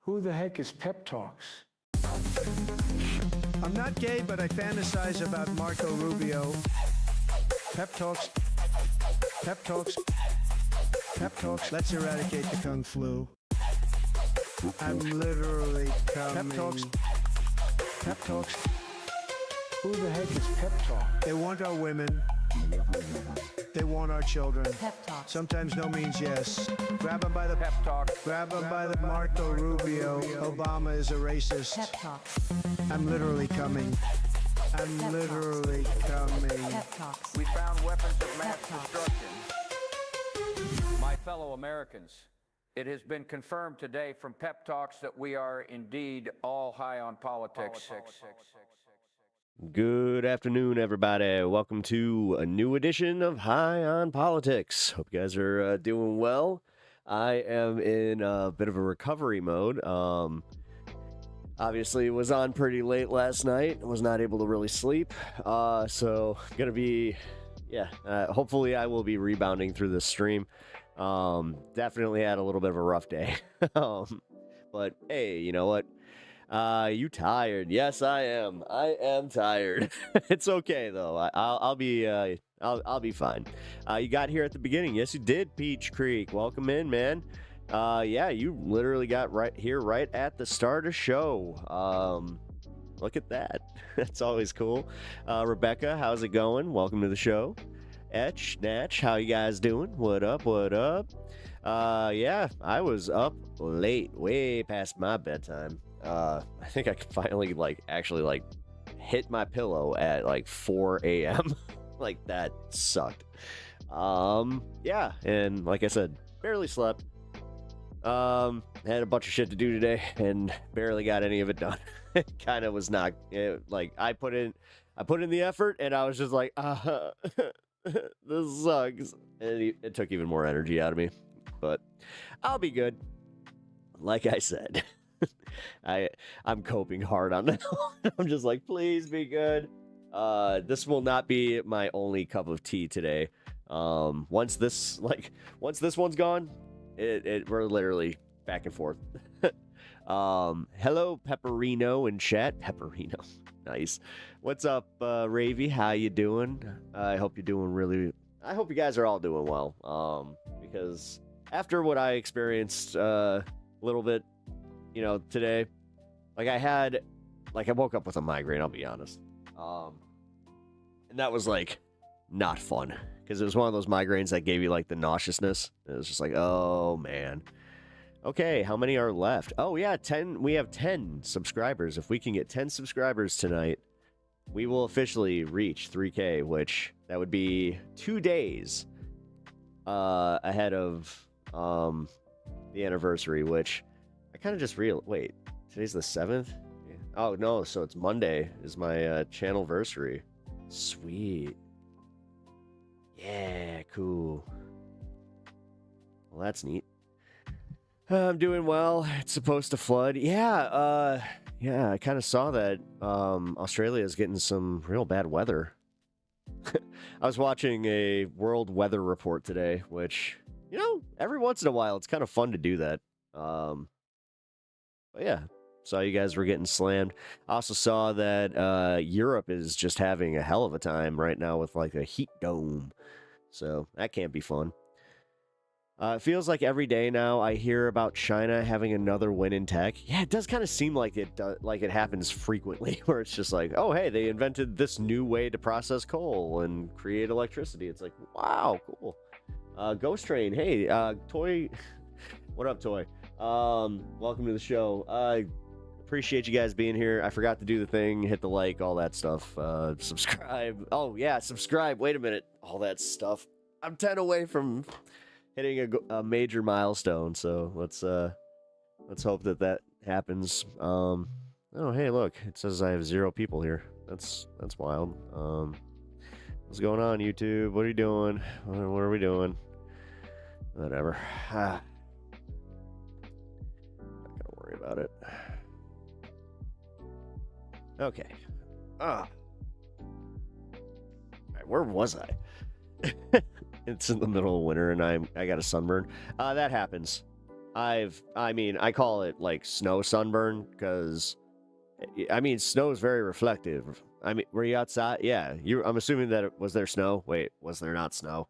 Who the heck is Pep Talks? I'm not gay, but I fantasize about Marco Rubio. Pep Talks. Pep Talks. Pep Talks. Let's eradicate the Kung Flu. I'm literally coming. Pep Talks. Pep Talks. Who the heck is Pep Talk? They want our women. They want our children. Pep Talk. Sometimes no means yes. Grab them by the Pep Talk. Grab them by the Marco Rubio. Obama is a racist. Pep Talk. I'm literally coming. I'm Pep literally coming. Pep Talks. We found weapons of mass Pep Talks. destruction. My fellow Americans, it has been confirmed today from Pep Talks that we are indeed all high on politics. Good afternoon, everybody. Welcome to a new edition of High on Politics. Hope you guys are doing well. I am in a bit of a recovery mode. Obviously, was on pretty late last night. Was not able to really sleep. So, gonna be, hopefully I will be rebounding through this stream. Definitely had a little bit of a rough day. But hey, you know what? You tired? Yes, I am. I am tired. It's okay though. I'll be fine. You got here at the beginning. Yes, you did, Peach Creek. Welcome in, man. Yeah, you literally got right here, right at the start of show. Look at that. That's always cool. Rebecca, how's it going? Welcome to the show. Etch, Natch, how you guys doing? What up? What up? Yeah, I was up late, way past my bedtime. I think I could finally actually hit my pillow at 4 a.m. Like that sucked. Yeah, and like I said, barely slept. Had a bunch of shit to do today and barely got any of it done. It kind of was not I put in the effort and I was just like, this sucks. And it took even more energy out of me, but I'll be good. Like I said. I'm coping hard on that. I'm just like, please be good. This will not be my only cup of tea today. Once this one's gone, we're literally back and forth. Hello, Pepperino in chat. Pepperino, nice. What's up, Ravy? How you doing? I hope you're doing I hope you guys are all doing well. Because after what I experienced a little bit, today, I woke up with a migraine, I'll be honest. And that was not fun because it was one of those migraines that gave you the nauseousness. It was just oh man. Okay, how many are left? Oh yeah, 10. We have 10 subscribers. If we can get 10 subscribers tonight, we will officially reach 3K, which that would be 2 days ahead of the anniversary, which I kind of just wait, today's the 7th? Yeah. Oh, no, so it's Monday is my channelversary. Sweet. Yeah, cool. Well, that's neat. I'm doing well. It's supposed to flood. Yeah, I kind of saw that Australia is getting some real bad weather. I was watching a world weather report today, which, every once in a while, it's kind of fun to do that. But yeah, saw you guys were getting slammed. I also saw that Europe is just having a hell of a time right now with a heat dome. So that can't be fun. It feels like every day now I hear about China having another win in tech. Yeah, it does kind of seem like it happens frequently, where it's just oh, hey, they invented this new way to process coal and create electricity. It's wow, cool. Ghost Train, hey, Toy, what up, Toy? Welcome to the show. Appreciate you guys being here. I forgot to do the thing, hit the all that stuff. Subscribe. Oh yeah, subscribe. Wait a minute, all that stuff. I'm 10 away from hitting a major milestone, so let's hope that happens. Oh hey, look, it says I have 0 people here. That's wild. What's going on, YouTube? What are you doing? What are we doing? Whatever. Not gonna worry about it. Okay. Alright, where was I? It's in the middle of winter and I got a sunburn. That happens. I mean, I call it like snow sunburn because, I mean, snow is very reflective. I mean, were you outside? Yeah, I'm assuming that was there snow. Wait, was there not snow?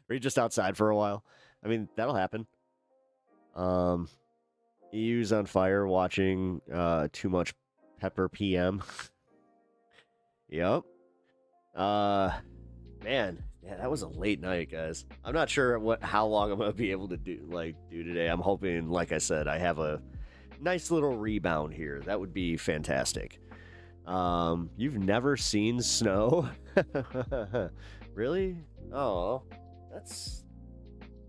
Were you just outside for a while? I mean, that'll happen. EU's on fire watching too much Pepper PM. Yep. Man, yeah, that was a late night, guys. I'm not sure how long I'm gonna be able to do today. I'm hoping, like I said, I have a nice little rebound here. That would be fantastic. You've never seen snow? Really? Oh, that's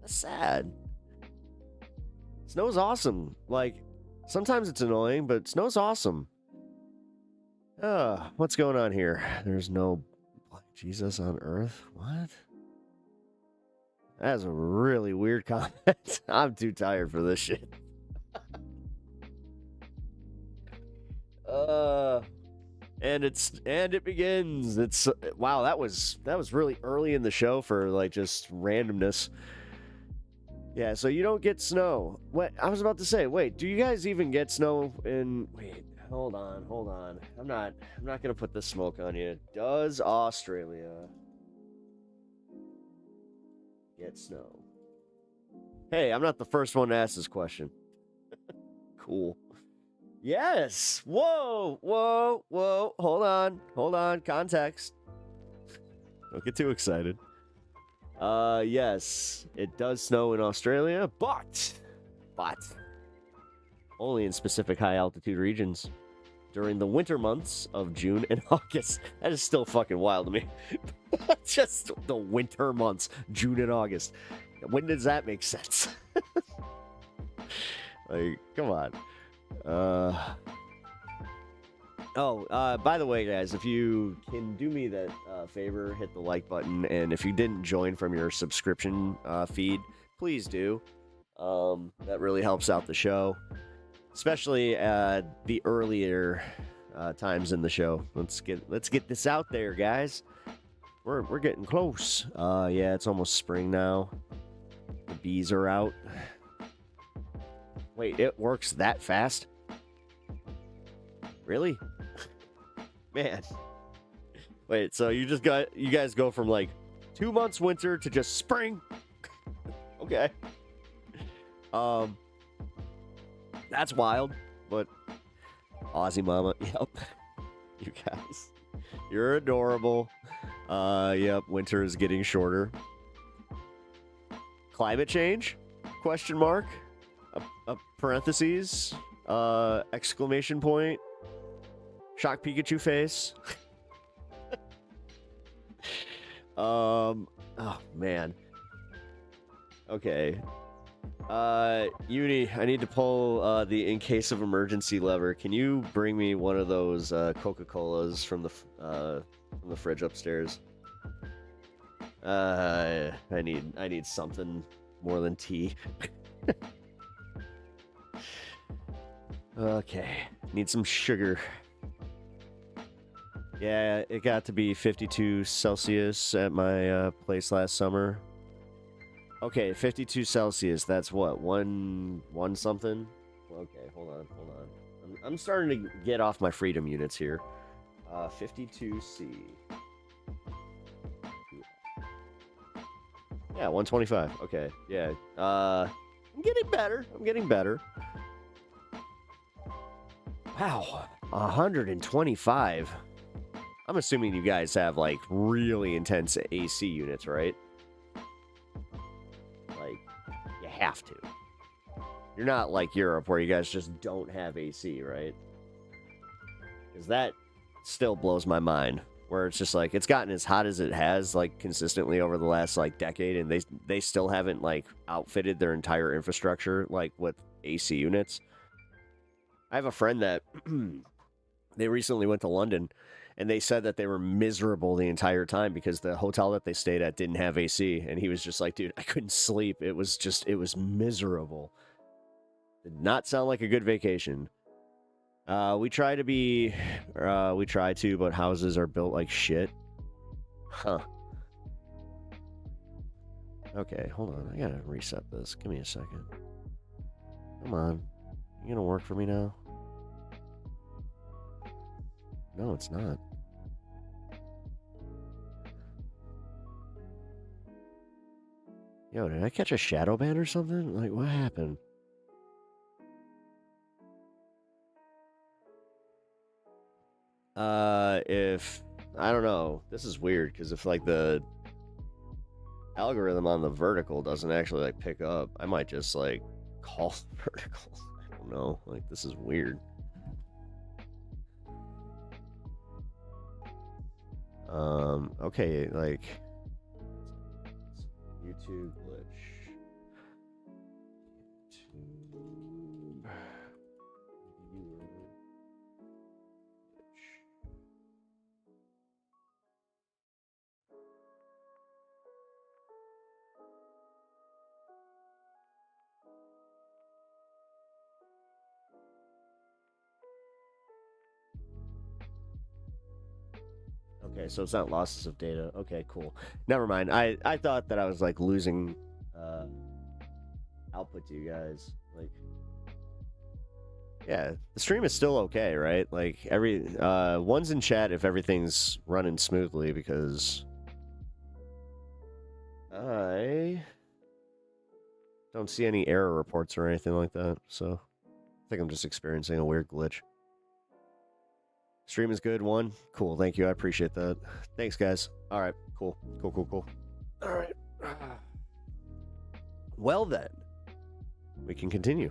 sad. Snow's awesome. Like, sometimes it's annoying, but snow's awesome. What's going on here? There's no Black Jesus on Earth? What? That's a really weird comment. I'm too tired for this shit. And it begins. It's wow, that was really early in the show for like just randomness. Yeah, so you don't get snow. What I was about to say, wait, do you guys even get snow in hold on. I'm not gonna put the smoke on you. Does Australia get snow? Hey, I'm not the first one to ask this question. Cool. Yes. Whoa. Hold on. Context. Don't get too excited. Yes, it does snow in Australia, but only in specific high altitude regions during the winter months of June and August. That is still fucking wild to me. Just the winter months, June and August. When does that make sense? Like, come on. By the way, guys, if you can do me that favor, hit the like button, and if you didn't join from your subscription feed, please do. That really helps out the show, especially at the earlier times in the show. Let's get this out there, guys. We're getting close. Yeah, it's almost spring now. The bees are out. Wait, it works that fast? Really? Man. Wait, so you guys go from like 2 months winter to just spring? Okay. That's wild, but Aussie Mama, yep. You guys, you're adorable. Yep, winter is getting shorter. Climate change? Question mark? A parentheses? Exclamation point? Shock Pikachu face? Oh man. Okay. Uni, I need to pull the in case of emergency lever. Can you bring me one of those Coca-Colas from the fridge upstairs? I need something more than tea. Okay, need some sugar. Yeah, it got to be 52 Celsius at my place last summer. Okay, 52 Celsius, that's what, one something? Okay, hold on. I'm starting to get off my freedom units here. 52C. Yeah, 125, okay, yeah. I'm getting better. Wow, 125. I'm assuming you guys have, like, really intense AC units, right? Like, you have to. You're not like Europe where you guys just don't have AC, right? Because that still blows my mind. Where it's just like, it's gotten as hot as it has, like, consistently over the last, like, decade, and they still haven't, like, outfitted their entire infrastructure, like, with AC units. I have a friend that they recently went to London, and they said that they were miserable the entire time because the hotel that they stayed at didn't have AC, and he was just like, dude, I couldn't sleep. It was miserable. Did not sound like a good vacation. We try to, but houses are built like shit. Huh. Okay, hold on. I gotta reset this. Give me a second. Come on. You gonna work for me now? No, it's not. Yo, did I catch a shadow ban or something? Like, what happened? If... I don't know. This is weird, because if, like, the algorithm on the vertical doesn't actually, like, pick up, I might just, like, call the vertical. I don't know. Like, this is weird. Okay, like... YouTube glitch. YouTube... viewer glitch. Okay, so it's not losses of data. Okay, cool. Never mind. I thought that I was like losing output to you guys. Like, yeah, the stream is still okay, right? Like one's in chat if everything's running smoothly, because I don't see any error reports or anything like that. So I think I'm just experiencing a weird glitch. Stream is good, one. Cool, thank you. I appreciate that. Thanks, guys. All right, cool. Cool. All right. Well, then, we can continue.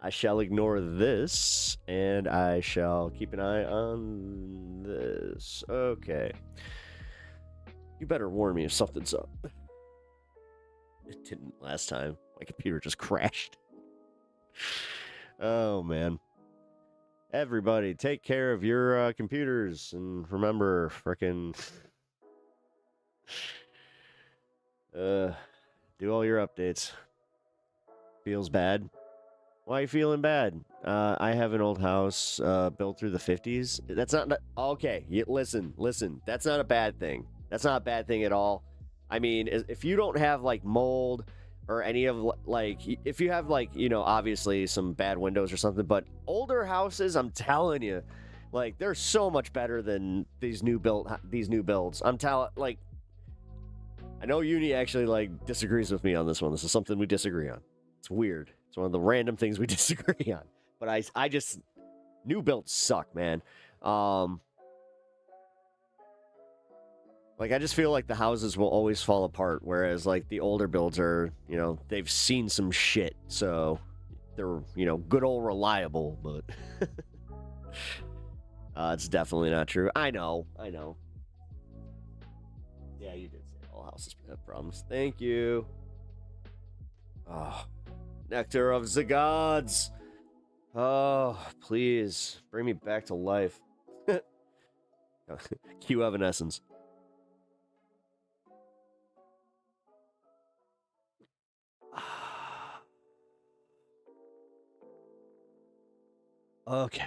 I shall ignore this, and I shall keep an eye on this. Okay. You better warn me if something's up. It didn't last time. My computer just crashed. Oh, man. Everybody, take care of your computers, and remember, frickin' do all your updates. Feels bad. Why are you feeling bad? I have an old house built through the 50s. That's not okay. Listen. That's not a bad thing. That's not a bad thing at all. I mean, if you don't have like mold or any of like, if you have like, you know, obviously some bad windows or something, but older houses, I'm telling you, like, they're so much better than these new builds. I'm telling, like, I know Uni actually like disagrees with me on this one. This is something we disagree on. It's weird. It's one of the random things we disagree on. But I just, new builds suck, man. Like, I just feel like the houses will always fall apart, whereas, like, the older builds are, you know, they've seen some shit, so they're, you know, good old reliable, but it's definitely not true. I know. Yeah, you did say all houses have problems. Thank you. Oh, nectar of the gods. Oh, please, bring me back to life. Q Evanescence. Okay.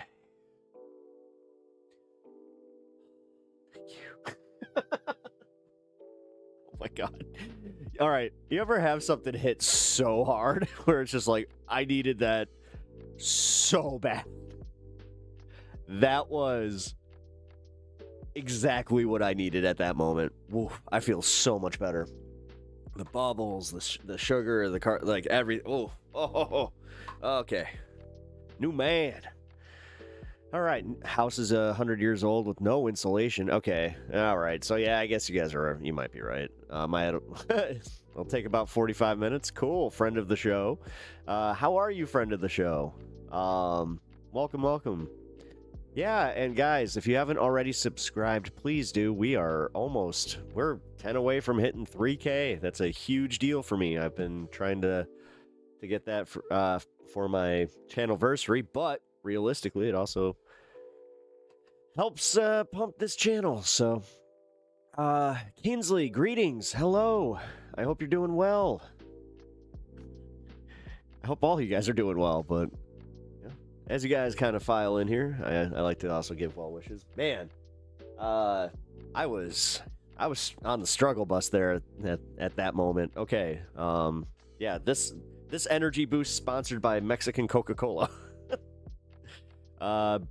Thank you. Oh my god. All right. You ever have something hit so hard where it's just like, I needed that so bad? That was exactly what I needed at that moment. Woo, I feel so much better. The bubbles, the sugar, the car, like every. Oh. Okay. New man. All right, house is 100 years old with no insulation. Okay, all right. So yeah, I guess you might be right. It'll take about 45 minutes. Cool, friend of the show. How are you, friend of the show? Welcome. Yeah, and guys, if you haven't already subscribed, please do. We're 10 away from hitting 3K. That's a huge deal for me. I've been trying to get that for my channelversary, but realistically, it also helps pump this channel. So, Kingsley, greetings. Hello. I hope you're doing well. I hope all you guys are doing well, but yeah. As you guys kind of file in here, I like to also give well wishes. Man, I was on the struggle bus there at that moment. Okay. Yeah, this This energy boost sponsored by Mexican Coca-Cola.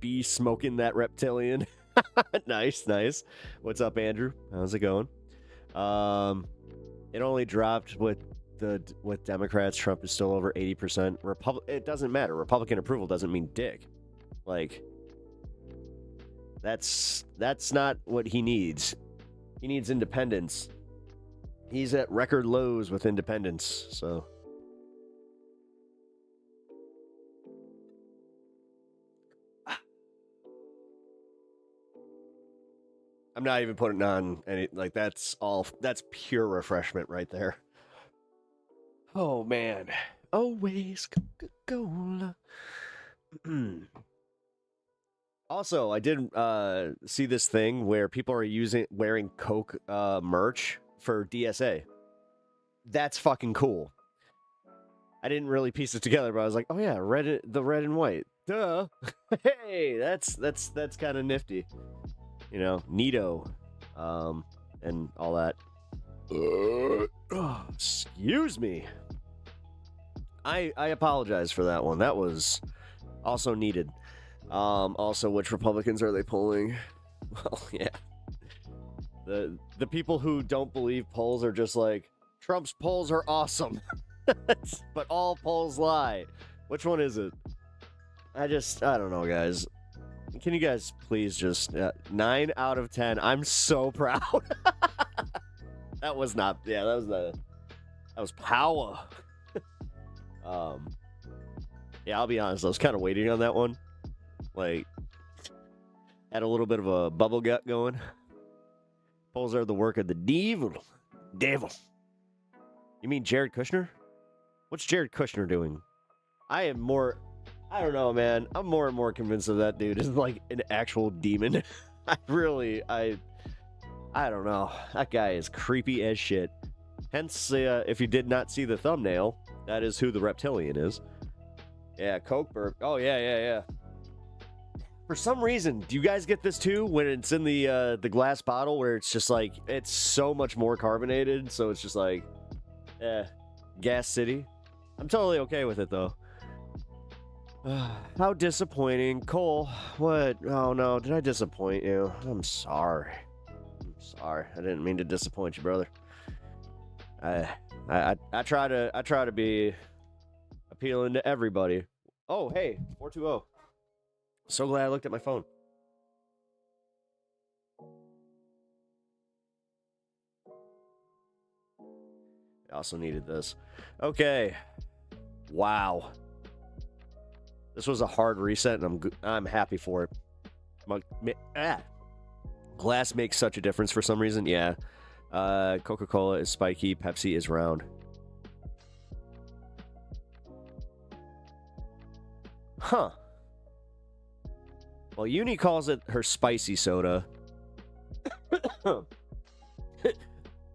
Be smoking that reptilian. Nice, nice. What's up, Andrew? How's it going? It only dropped with Democrats. Trump is still over 80%. It doesn't matter. Republican approval doesn't mean dick. Like, that's not what he needs. He needs independence. He's at record lows with independence, so. I'm not even putting on any, like, that's pure refreshment right there. Oh, man. Always Coca-Cola. Also, I did see this thing where people are wearing Coke merch for DSA. That's fucking cool. I didn't really piece it together, but I was like, oh yeah, the red and white. Duh. Hey, that's kind of nifty. You know, neato, and all that. Excuse me. I apologize for that one. That was also needed. Also, which Republicans are they polling? Well, yeah. The people who don't believe polls are just like, Trump's polls are awesome. But all polls lie. Which one is it? I don't know, guys. Can you guys please just 9 out of 10? I'm so proud. That was power. Yeah, I'll be honest. I was kind of waiting on that one. Like, had a little bit of a bubble gut going. Polls are the work of the devil. Devil. You mean Jared Kushner? What's Jared Kushner doing? I don't know, man. I'm more and more convinced of that dude is like an actual demon. I don't know. That guy is creepy as shit. Hence, if you did not see the thumbnail, that is who the reptilian is. Yeah, Coke burp. Oh, yeah. For some reason, do you guys get this too when it's in the glass bottle where it's just like, it's so much more carbonated, so it's just like, Gas City? I'm totally okay with it, though. How disappointing. Cole, what? Oh, no. Did I disappoint you? I'm sorry. I didn't mean to disappoint you, brother. I try to be appealing to everybody. Oh, hey, 420. So glad I looked at my phone. I also needed this. Okay. Wow. This was a hard reset, and I'm happy for it. Glass makes such a difference for some reason. Yeah. Coca-Cola is spiky. Pepsi is round. Huh. Well, Uni calls it her spicy soda.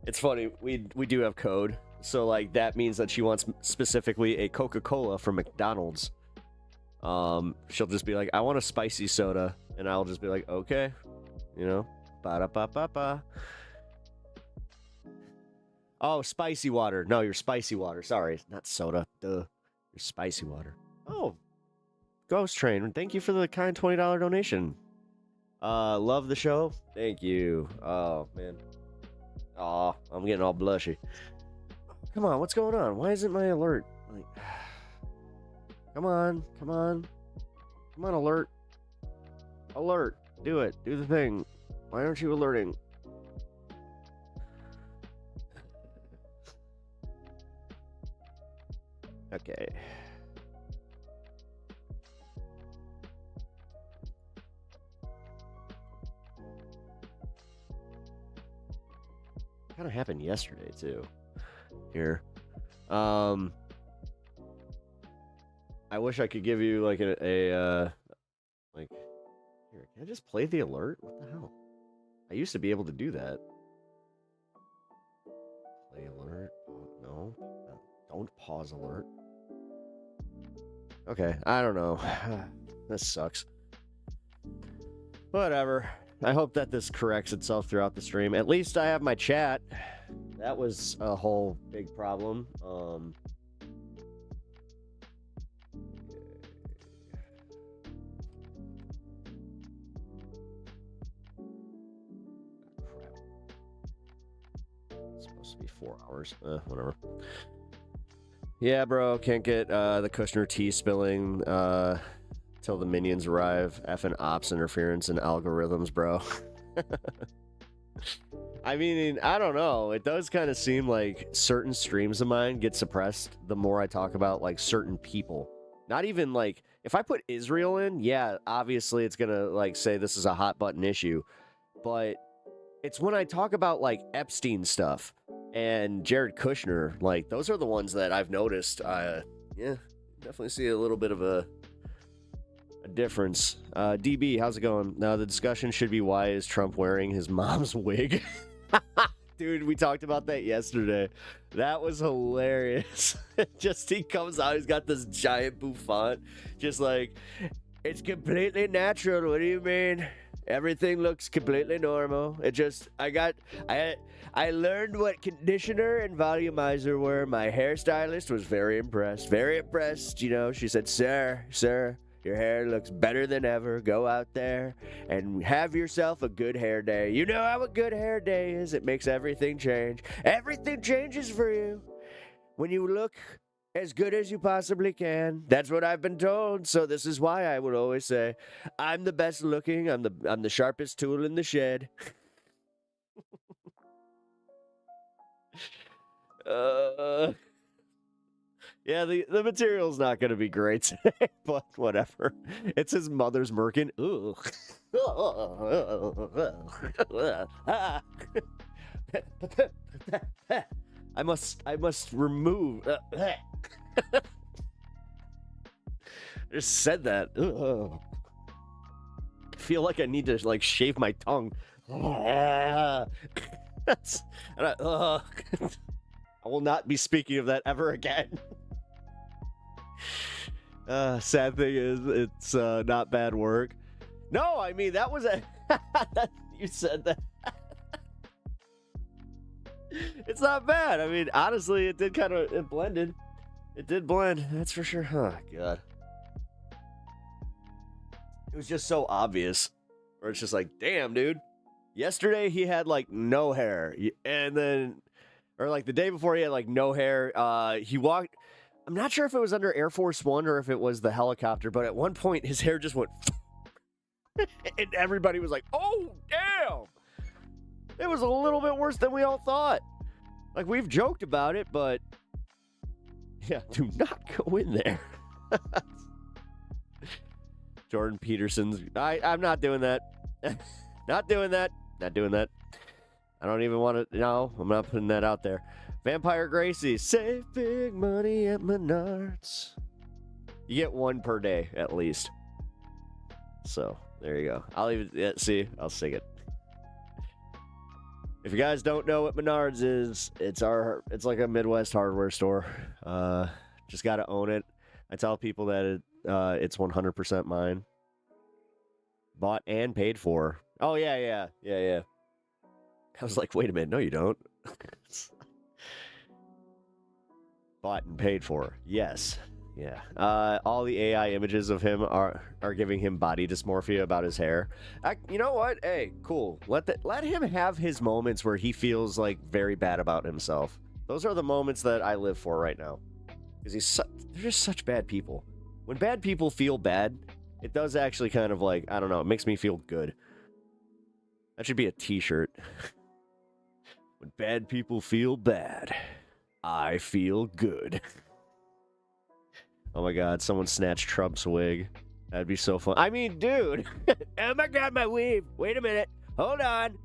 It's funny. We do have code. So, like, that means that she wants specifically a Coca-Cola from McDonald's. She'll just be like, I want a spicy soda. And I'll just be like, okay. You know? Ba-da-ba-ba-ba. Oh, spicy water. No, your spicy water. Sorry. Not soda. Duh. Your spicy water. Oh. Ghost Train. Thank you for the kind $20 donation. Love the show. Thank you. Oh, man. Oh, I'm getting all blushy. Come on, what's going on? Why isn't my alert? Like, come on, alert. Alert. Do it. Do the thing. Why aren't you alerting? Okay. Kind of happened yesterday too. Here, I wish I could give you like like here. Can I just play the alert? What the hell? I used to be able to do that. Play alert? Oh, no, don't pause alert. Okay, I don't know. This sucks. Whatever. I hope that this corrects itself throughout the stream. At least I have my chat. That was a whole big problem. Must be 4 hours. Whatever. Yeah, bro. Can't get the Kushner tea spilling till the minions arrive. Effing ops interference and algorithms, bro. I mean, I don't know. It does kind of seem like certain streams of mine get suppressed the more I talk about, like, certain people. Not even, like, if I put Israel in, yeah, obviously it's gonna, like, say this is a hot button issue. But it's when I talk about, like, Epstein stuff and Jared Kushner, like, those are the ones that I've noticed. Yeah, definitely see a little bit of a difference. DB, how's it going? Now, the discussion should be, why is Trump wearing his mom's wig? Dude, we talked about that yesterday. That was hilarious. Just, he comes out, he's got this giant bouffant, just like, it's completely natural. What do you mean? Everything looks completely normal. It just, I learned what conditioner and volumizer were. My hairstylist was very impressed. Very impressed, you know. She said, sir, your hair looks better than ever. Go out there and have yourself a good hair day. You know how a good hair day is. It makes everything change. Everything changes for you when you look as good as you possibly can. That's what I've been told. So this is why I would always say, I'm the best looking. I'm the sharpest tool in the shed. Yeah, the material's not going to be great today, but whatever. It's his mother's merkin. Ooh. I must remove. I just said that. Ugh. I feel like I need to, like, shave my tongue. I will not be speaking of that ever again. Sad thing is, it's not bad work. No, I mean, that was a... You said that. It's not bad. I mean, honestly, it did it blended. It did blend, that's for sure. Oh, God. It was just so obvious. Or it's just like, damn, dude. Yesterday, he had, like, no hair. And then... Or, like, the day before, he had, like, no hair. He walked... I'm not sure if it was under Air Force One or if it was the helicopter, but at one point, his hair just went... and everybody was like, oh, damn! It was a little bit worse than we all thought. Like, we've joked about it, but... Yeah, do not go in there. Jordan Peterson's... I'm not doing that. Not doing that. Not doing that. I don't even want to... No, I'm not putting that out there. Vampire Gracie, save big money at Menards. You get one per day, at least. So, there you go. I'll even... Yeah, see, I'll sing it. If you guys don't know what Menards is, it's like a Midwest hardware store. Just got to own it. I tell people that it's 100% mine. Bought and paid for. Oh, yeah. I was like, wait a minute. No, you don't. Bought and paid for. Yes. Yeah. All the AI images of him are giving him body dysmorphia about his hair. You know what? Hey, cool. Let him have his moments where he feels like very bad about himself. Those are the moments that I live for right now. Because they're just such bad people. When bad people feel bad, it does actually kind of like, I don't know, it makes me feel good. That should be a t-shirt. When bad people feel bad, I feel good. Oh my God, someone snatched Trump's wig. That'd be so fun. I mean, dude. Oh my God, my weave. Wait a minute. Hold on.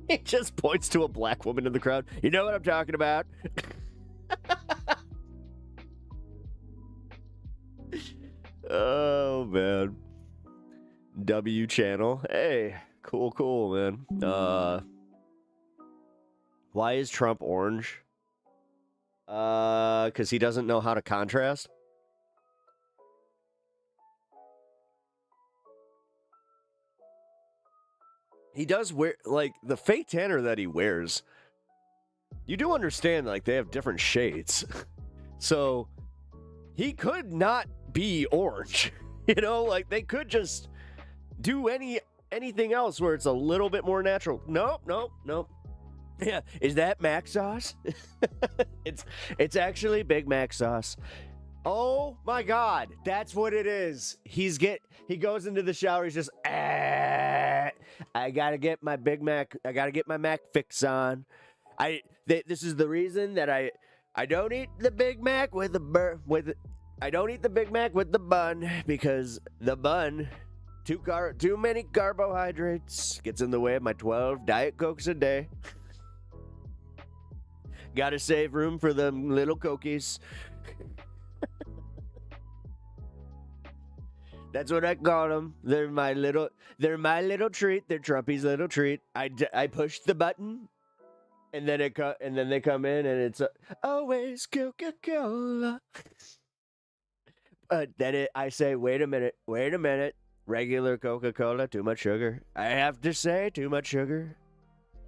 He just points to a black woman in the crowd. You know what I'm talking about? Oh, man. W channel. Hey, cool, man. Why is Trump orange? Because he doesn't know how to contrast. He does wear, like, the fake tanner that he wears. You do understand, like, they have different shades. So, he could not be orange. You know, like, they could just do any anything else where it's a little bit more natural. Nope, nope, nope. Yeah, is that Mac sauce? it's actually Big Mac sauce. Oh my God, that's what it is. He goes into the shower. He's just, I gotta get my Big Mac. I gotta get my Mac fix on. This is the reason that I don't eat the Big Mac with the I don't eat the Big Mac with the bun, because the bun, too many carbohydrates, gets in the way of my 12 Diet Cokes a day. Gotta save room for them little cokies. That's what I call them. They're my little treat. They're Trumpy's little treat. I push the button, and then they come in, and it's always Coca-Cola. I say, wait a minute. Regular Coca-Cola, too much sugar. I have to say, too much sugar.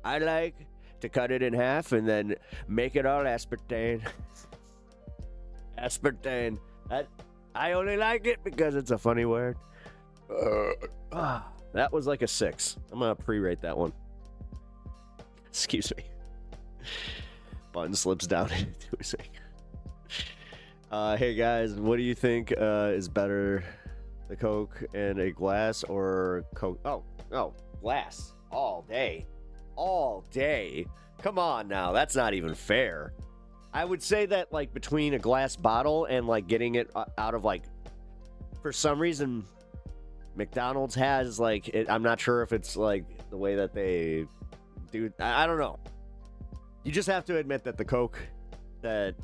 I like to cut it in half and then make it all aspartame. Aspartame. I only like it because it's a funny word. That was like a 6. I'm gonna pre-rate that one. Excuse me. Button slips down into a sink. Hey guys, what do you think is better, the Coke in a glass or Coke? Oh, glass all day. Come on now, that's not even fair. I would say that, like, between a glass bottle and, like, getting it out of, like, for some reason, McDonald's has, like, I'm not sure if it's, like, the way that they do. I don't know. You just have to admit that the Coke that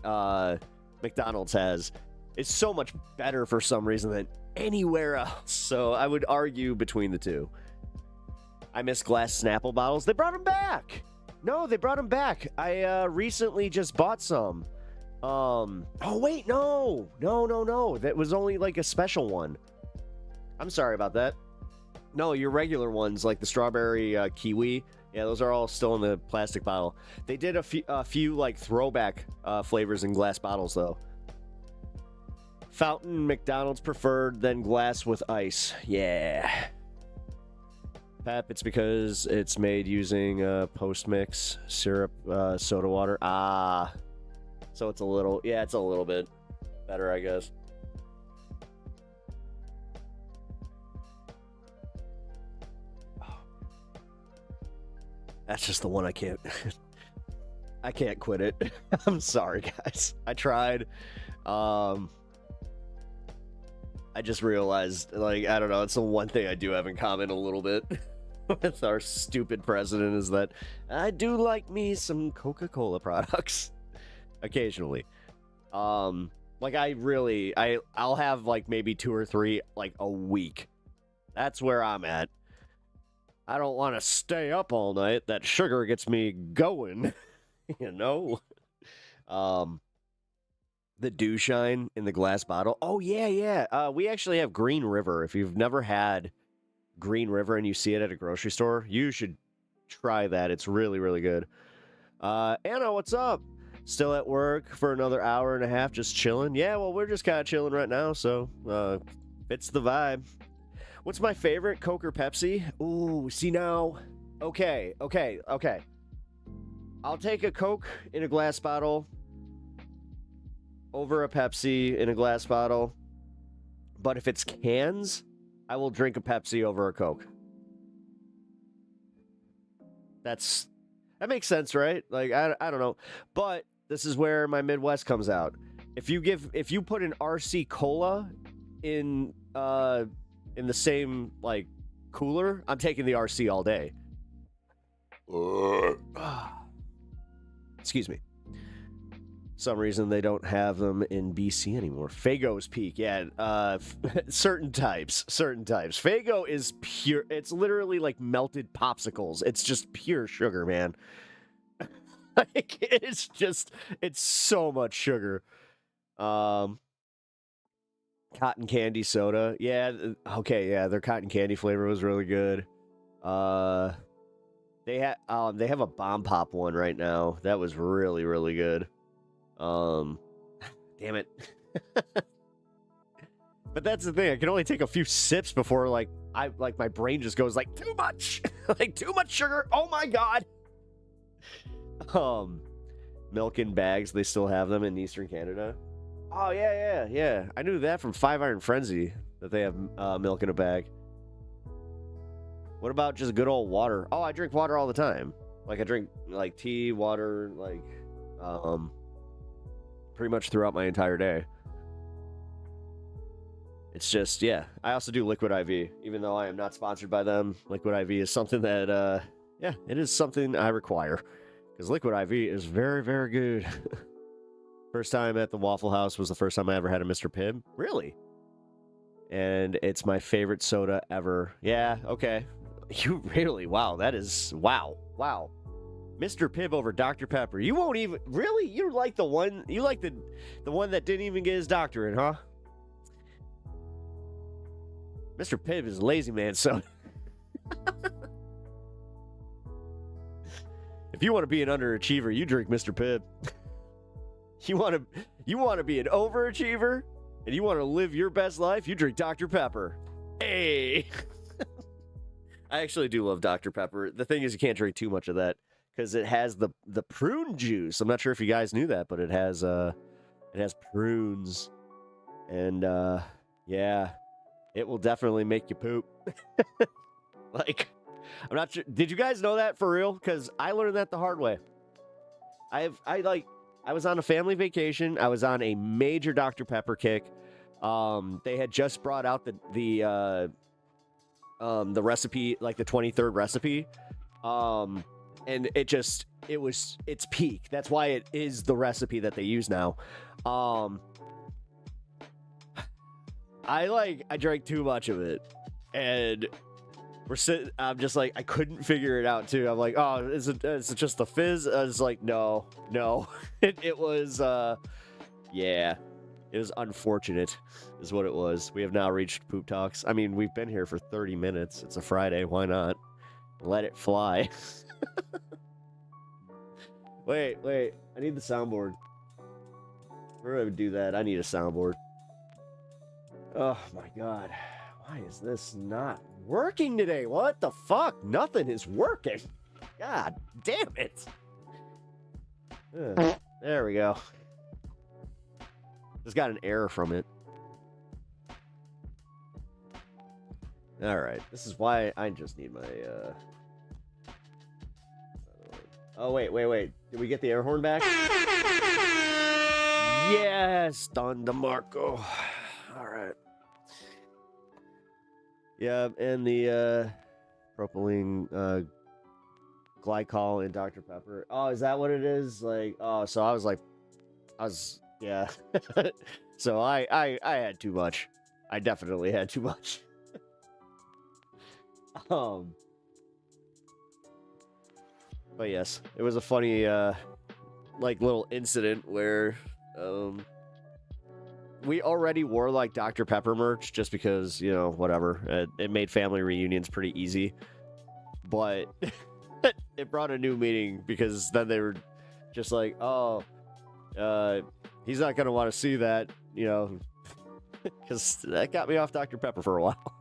McDonald's has is so much better for some reason than anywhere else. So I would argue between the two. I miss glass Snapple bottles. They brought them back. No, they brought them back. I recently just bought some. Oh wait, no. That was only like a special one. I'm sorry about that. No, your regular ones, like the strawberry kiwi. Yeah, those are all still in the plastic bottle. They did a few like throwback flavors in glass bottles though. Fountain McDonald's preferred, then glass with ice. Yeah. Pep, it's because it's made using post-mix syrup soda water. So it's a little bit better, I guess. That's just the one I can't quit it. I'm sorry, guys. I tried. I just realized, like, I don't know, it's the one thing I do have in common a little bit with our stupid president, is that I do like me some Coca-Cola products occasionally. Like, I'll have like maybe 2 or 3 like a week. That's where I'm at. I don't want to stay up all night. That sugar gets me going, you know? The Dew Shine in the glass bottle. Oh, yeah. We actually have Green River. If you've never had Green River and you see it at a grocery store, you should try that. It's really, really good. Anna, what's up? Still at work for another hour and a half, just chilling? Yeah, well, we're just kind of chilling right now, so fits the vibe. What's my favorite, Coke or Pepsi? Ooh, see now. Okay. I'll take a Coke in a glass bottle over a Pepsi in a glass bottle. But if it's cans, I will drink a Pepsi over a Coke. That makes sense, right? Like, I don't know. But this is where my Midwest comes out. If you put an RC Cola in the same, like, cooler, I'm taking the RC all day. Excuse me. Some reason they don't have them in BC anymore. Fago's Peak, yeah. Certain types. Fago is pure. It's literally like melted popsicles. It's just pure sugar, man. Like, it's so much sugar. Cotton candy soda, yeah. Okay, yeah. Their cotton candy flavor was really good. They have a Bomb Pop one right now. That was really, really good. Damn it. But that's the thing. I can only take a few sips before, like, my brain just goes like too much, like too much sugar. Oh my god. Milk in bags. They still have them in Eastern Canada. Oh yeah. I knew that from 5 Iron Frenzy that they have milk in a bag. What about just good old water? Oh, I drink water all the time. Like I drink like tea, water, like pretty much throughout my entire day. It's just, yeah. I also do Liquid IV, even though I am not sponsored by them. Liquid IV is something that, yeah, it is something I require. Because Liquid IV is very, very good. First time at the Waffle House was the first time I ever had a Mr. Pibb. Really? And it's my favorite soda ever. Yeah, okay. You really? Wow, that is... Wow. Mr. Pibb over Dr. Pepper. You won't even... Really? You like the one... You like the one that didn't even get his doctorate, huh? Mr. Pibb is lazy man soda. If you want to be an underachiever, you drink Mr. Pibb. You want to be an overachiever and you want to live your best life, you drink Dr. Pepper. Hey. I actually do love Dr. Pepper. The thing is you can't drink too much of that because it has the prune juice. I'm not sure if you guys knew that, but it has prunes. And yeah, it will definitely make you poop. Like, I'm not sure. Did you guys know that for real? Because I learned that the hard way. I was on a family vacation. I was on a major Dr. Pepper kick. They had just brought out the recipe, like the 23rd recipe. And it's peak. That's why it is the recipe that they use now. I drank too much of it, and I'm just like, I couldn't figure it out too. I'm like, oh, is it just the fizz? I was like, no. It was, yeah, it was unfortunate is what it was. We have now reached poop talks. I mean, we've been here for 30 minutes. It's a Friday. Why not? Let it fly. Wait. I need the soundboard. Where do I do that? I need a soundboard. Oh my god. Why is this not working today? What the fuck? Nothing is working. God damn it. There we go. Just got an error from it. Alright. This is why I just need my, Oh, wait. Did we get the air horn back? Yes! Don DeMarco. Alright. Yeah, and the propylene glycol in Dr. Pepper. Oh, is that what it is? Like, oh, so I was yeah. So I had too much. I definitely had too much. But yes, it was a funny like little incident where we already wore like Dr. Pepper merch just because, you know, whatever. It made family reunions pretty easy. But it brought a new meaning because then they were just like, oh, he's not going to want to see that, you know, because that got me off Dr. Pepper for a while.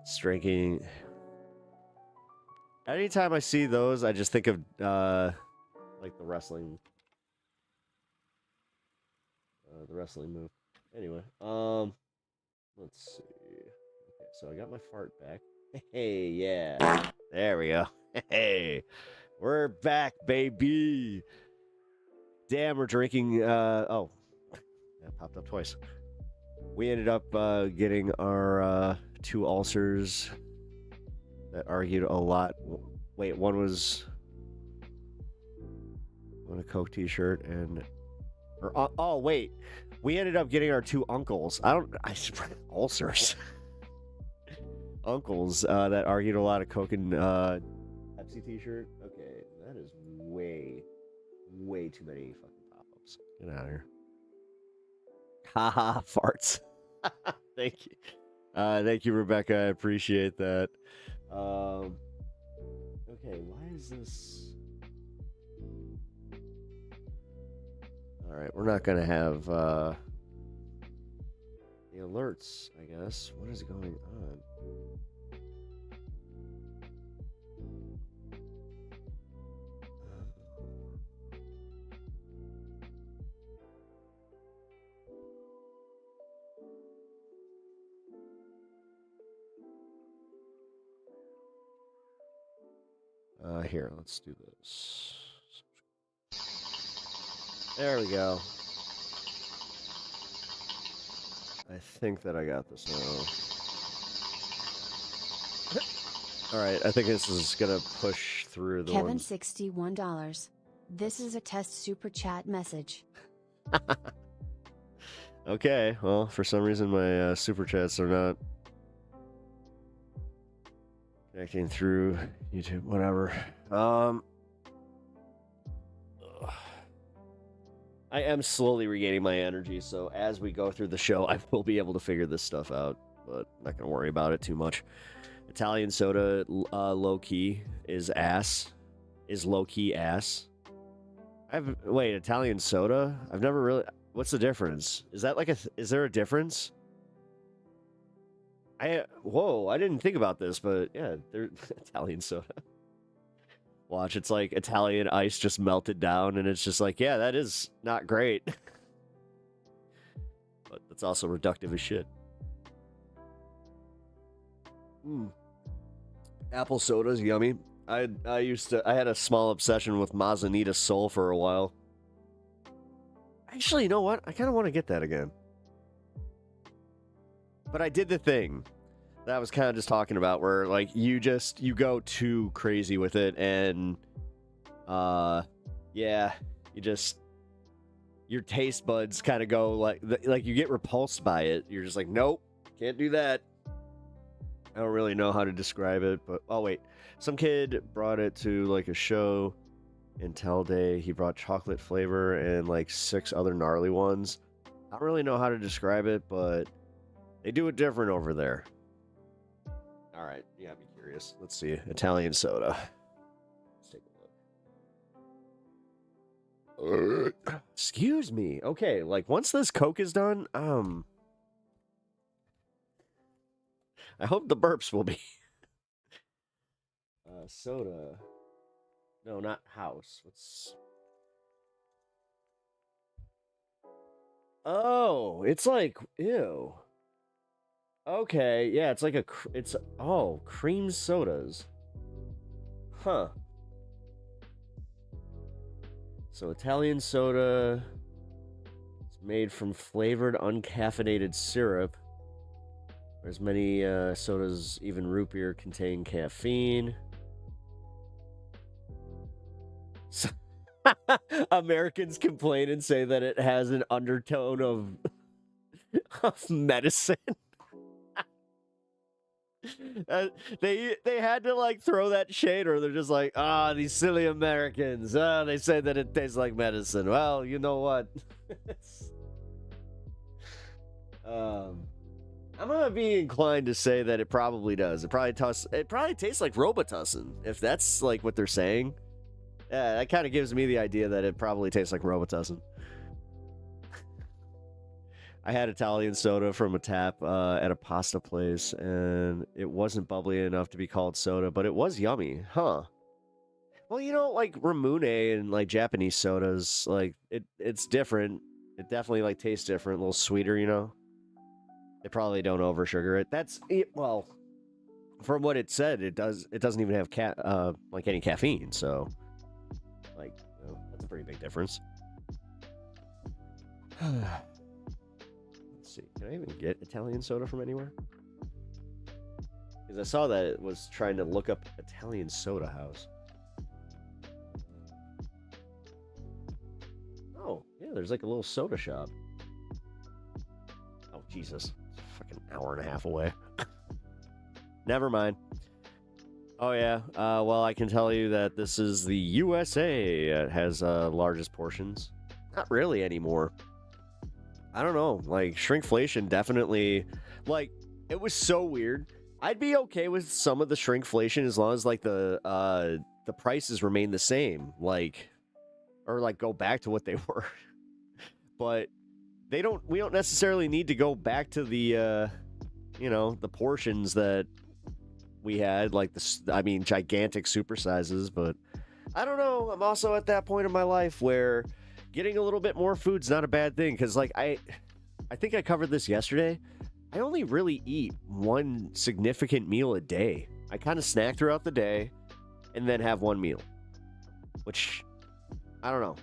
Striking. Anytime I see those, I just think of like the wrestling move. Anyway, let's see. Okay, so I got my fart back. Hey, yeah. There we go. Hey, we're back, baby. Damn, we're drinking, oh, that popped up twice. We ended up getting our 2 ulcers that argued a lot. Wait, one was on a Coke t-shirt and... oh, wait. We ended up getting our 2 uncles. Ulcers. Uncles that argued a lot of Coke and Pepsi t-shirt. Okay, that is way too many fucking pop-ups. Get out of here. Haha, farts. Thank you. Thank you, Rebecca. I appreciate that. Okay, why is this... Alright, we're not gonna have, the alerts, I guess. What is going on? Here, let's do this. There we go. I think that I got this now. Alright, I think this is gonna push through the Kevin, ones. $61. This is a test super chat message. Okay, well, for some reason my super chats are not connecting through YouTube, whatever. I am slowly regaining my energy, so as we go through the show, I will be able to figure this stuff out, but I'm not going to worry about it too much. Italian soda, low-key, is ass. Is low-key ass. Wait, Italian soda? I've never really... What's the difference? Is that like a... Is there a difference? Whoa, I didn't think about this, but yeah, they're Italian soda. Watch, it's like Italian ice just melted down, and it's just like, yeah, that is not great. But that's also reductive as shit. Apple soda's yummy. I had a small obsession with Mazanita Sol for a while. Actually, you know what? I kind of want to get that again. But I did the thing that I was kind of just talking about, where like you go too crazy with it, and yeah, your taste buds kind of go like you get repulsed by it. You're just like, nope, can't do that. I don't really know how to describe it, but oh wait, some kid brought it to like a show in Tel Day. He brought chocolate flavor and like 6 other gnarly ones. I don't really know how to describe it, but they do it different over there. All right, yeah, I'd be curious. Let's see, Italian soda. Let's take a look. Excuse me. Okay, like once this Coke is done, I hope the burps will be. Soda. No, not house. What's... Oh, it's like, ew. Okay, yeah, it's like cream sodas. Huh. So Italian soda, it's made from flavored uncaffeinated syrup. Whereas many sodas, even root beer, contain caffeine. So Americans complain and say that it has an undertone of medicine. They had to like throw that shade, or they're just like, these silly Americans. They say that it tastes like medicine. Well, you know what? I'm gonna be inclined to say that it probably does. It probably tastes like Robitussin, if that's like what they're saying. Yeah, that kind of gives me the idea that it probably tastes like Robitussin. I had Italian soda from a tap at a pasta place, and it wasn't bubbly enough to be called soda, but it was yummy. Huh. Well, you know, like Ramune and like Japanese sodas, like it's different. It definitely like tastes different, a little sweeter, you know. They probably don't over sugar it. That's it. Well, from what it said, it doesn't even have like any caffeine, so like, you know, that's a pretty big difference. Let's see, can I even get Italian soda from anywhere? Because I saw that it was trying to look up Italian soda house. Oh, yeah, there's like a little soda shop. Oh, Jesus. Fucking hour and a half away. Never mind. Oh, yeah. Well, I can tell you that this is the USA. It has largest portions. Not really anymore. I don't know. Like, shrinkflation definitely... Like, it was so weird. I'd be okay with some of the shrinkflation as long as, like, the prices remain the same. Like... Or, like, go back to what they were. But... we don't necessarily need to go back to the, the portions that we had, like gigantic supersizes, but I don't know. I'm also at that point in my life where getting a little bit more food's not a bad thing, because like I think I covered this yesterday. I only really eat one significant meal a day. I kind of snack throughout the day and then have one meal, which I don't know.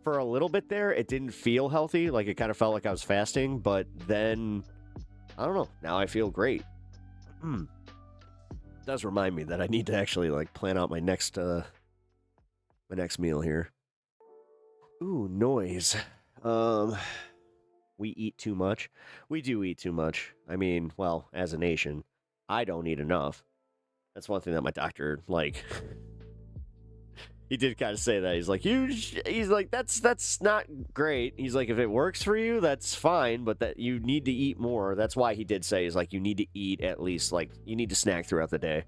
For a little bit there, it didn't feel healthy. Like, it kind of felt like I was fasting, but then I don't know. Now I feel great. Does remind me that I need to actually like plan out my next meal here. Ooh, noise. We eat too much. We do eat too much. I mean, well, as a nation, I don't eat enough. That's one thing that my doctor, like, he did kind of say that. He's like, that's not great. He's like, if it works for you, that's fine, but that you need to eat more. That's why he did say, is like, you need to eat at least, like, you need to snack throughout the day.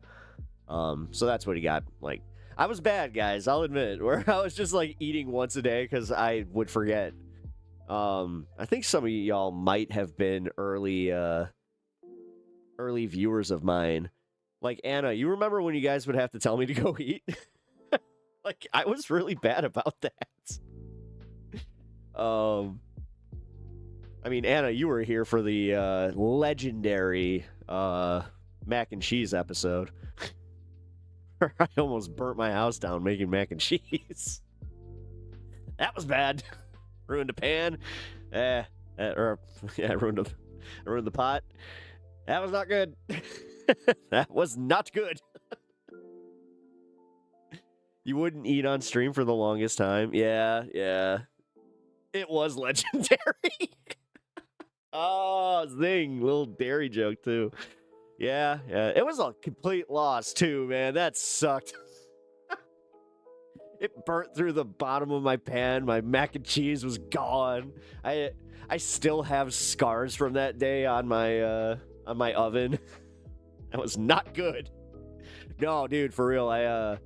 So that's what he got. Like, I was bad, guys, I'll admit, where I was just like eating once a day because I would forget. I think some of y'all might have been early viewers of mine. Like, Anna, you remember when you guys would have to tell me to go eat? Like, I was really bad about that. I mean, Anna, you were here for the legendary mac and cheese episode. I almost burnt my house down making mac and cheese. That was bad. Ruined the pan. Ruined the pot. That was not good. That was not good. You wouldn't eat on stream for the longest time. Yeah. It was legendary. Oh, zing. Little dairy joke, too. Yeah. It was a complete loss, too, man. That sucked. It burnt through the bottom of my pan. My mac and cheese was gone. I still have scars from that day on my oven. That was not good. No, dude, for real. I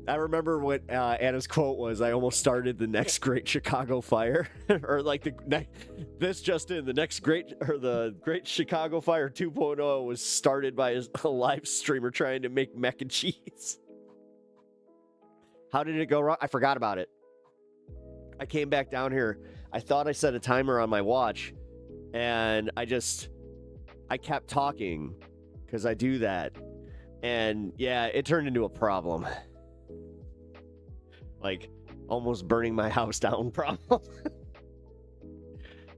remember what Anna's quote was. I almost started the next great Chicago fire, or like the great Chicago fire 2.0 was started by a live streamer trying to make mac and cheese. How did it go wrong? I forgot about it. I came back down here. I thought I set a timer on my watch, and I kept talking because I do that. And yeah, it turned into a problem. Like, almost burning my house down problem.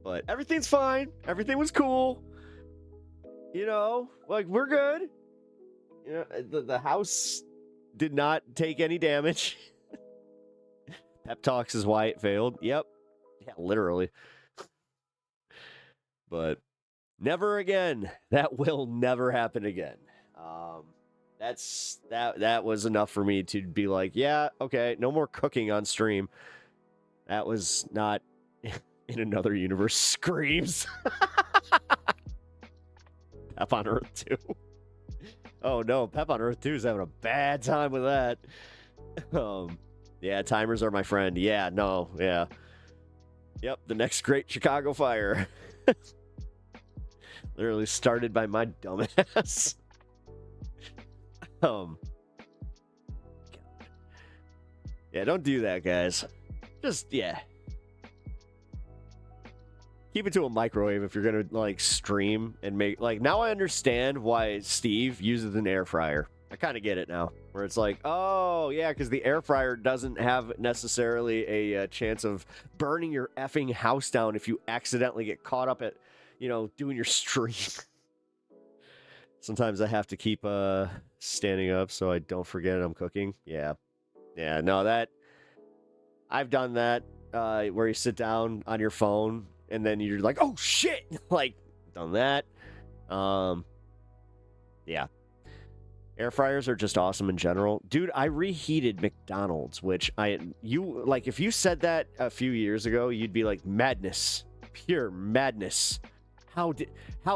But everything's fine. Everything was cool. You know, like, we're good. You know, the house did not take any damage. Pep talks is why it failed. Yep. Yeah, literally. But never again. That will never happen again. That was enough for me to be like, yeah, okay, no more cooking on stream. That was not in another universe. Screams. Pep on Earth 2. Oh no, Pep on Earth 2 is having a bad time with that. Yeah, timers are my friend. Yeah, no, yeah. Yep, the next great Chicago fire. Literally started by my dumbass. God. Yeah, don't do that, guys. Just, yeah. Keep it to a microwave if you're gonna, like, stream and make, like, now I understand why Steve uses an air fryer. I kind of get it now, where it's like, oh, yeah, because the air fryer doesn't have necessarily a chance of burning your effing house down if you accidentally get caught up at, doing your stream. Sometimes I have to keep standing up so I don't forget I'm cooking. Yeah, no, that, I've done that, where you sit down on your phone and then you're like, oh, shit, like, done that. Yeah. Air fryers are just awesome in general. Dude, I reheated McDonald's, which if you said that a few years ago, you'd be like, madness, pure madness. How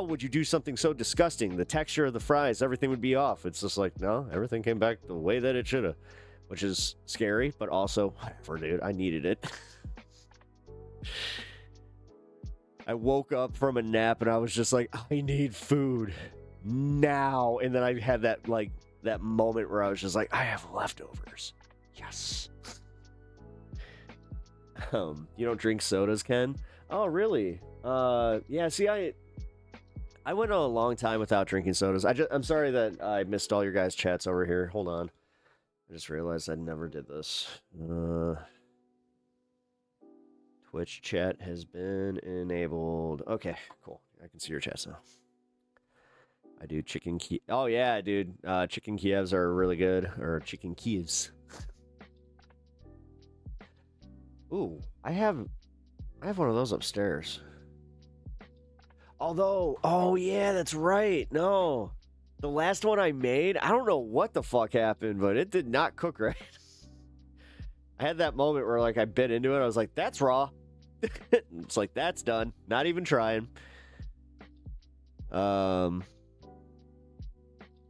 would you do something so disgusting? The texture of the fries, everything would be off. It's just like, no, everything came back the way that it should have, which is scary, but also, whatever, dude, I needed it. I woke up from a nap and I was just like, I need food now. And then I had that like that moment where I was just like, I have leftovers. Yes. You don't drink sodas, Ken? Oh, really? Yeah, see, I went a long time without drinking sodas. I'm sorry that I missed all your guys' chats over here. Hold on. I just realized I never did this. Twitch chat has been enabled. Okay, cool. I can see your chats now. I do chicken Kiev. Oh, yeah, dude. Chicken Kievs are really good. Or chicken Kievs. Ooh, I have one of those upstairs. Although, oh, yeah, that's right. No. The last one I made, I don't know what the fuck happened, but it did not cook right. I had that moment where, like, I bit into it. I was like, that's raw. It's like, that's done. Not even trying.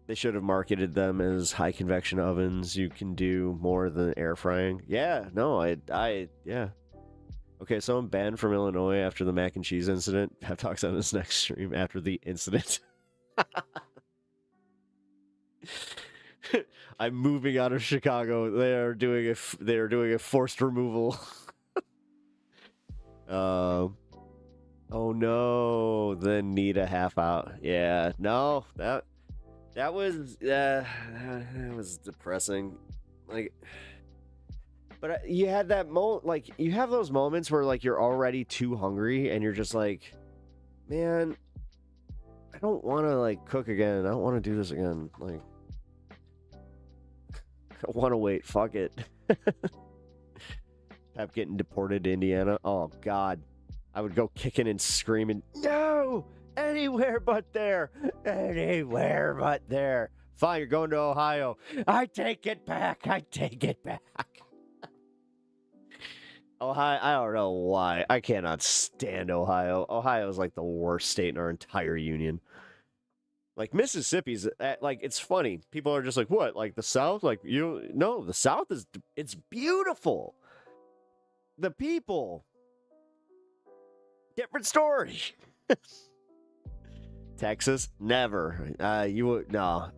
They should have marketed them as high convection ovens. You can do more than air frying. Yeah, no, yeah. Okay, so I'm banned from Illinois after the mac and cheese incident. Pep talks on his next stream after the incident. I'm moving out of Chicago. They are doing a forced removal. Oh no, then need a half out. Yeah, no, that was depressing. Like, but you had that moment, like you have those moments where like you're already too hungry and you're just like, man, I don't want to like cook again. I don't want to do this again. Like, I want to wait. Fuck it. Pep getting deported to Indiana. Oh God, I would go kicking and screaming. No, anywhere but there. Anywhere but there. Fine, you're going to Ohio. I take it back. I take it back. Ohio, I don't know why. I cannot stand Ohio. Ohio is like the worst state in our entire union. Like Mississippi's, like, it's funny. People are just like, what? Like the South? Like, no, the South it's beautiful. The people, different story. Texas, never. You would no.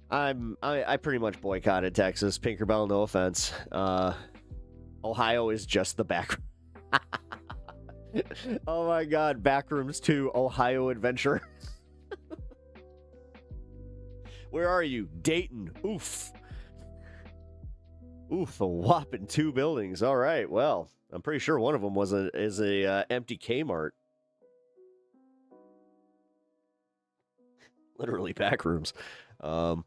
I pretty much boycotted Texas. Pinkerbell, no offense. Ohio is just the back. Oh my God, Backrooms 2, Ohio Adventure. Where are you? Dayton. Oof. Oof, a whopping 2 buildings. All right, well, I'm pretty sure one of them is a empty Kmart. Literally Backrooms. No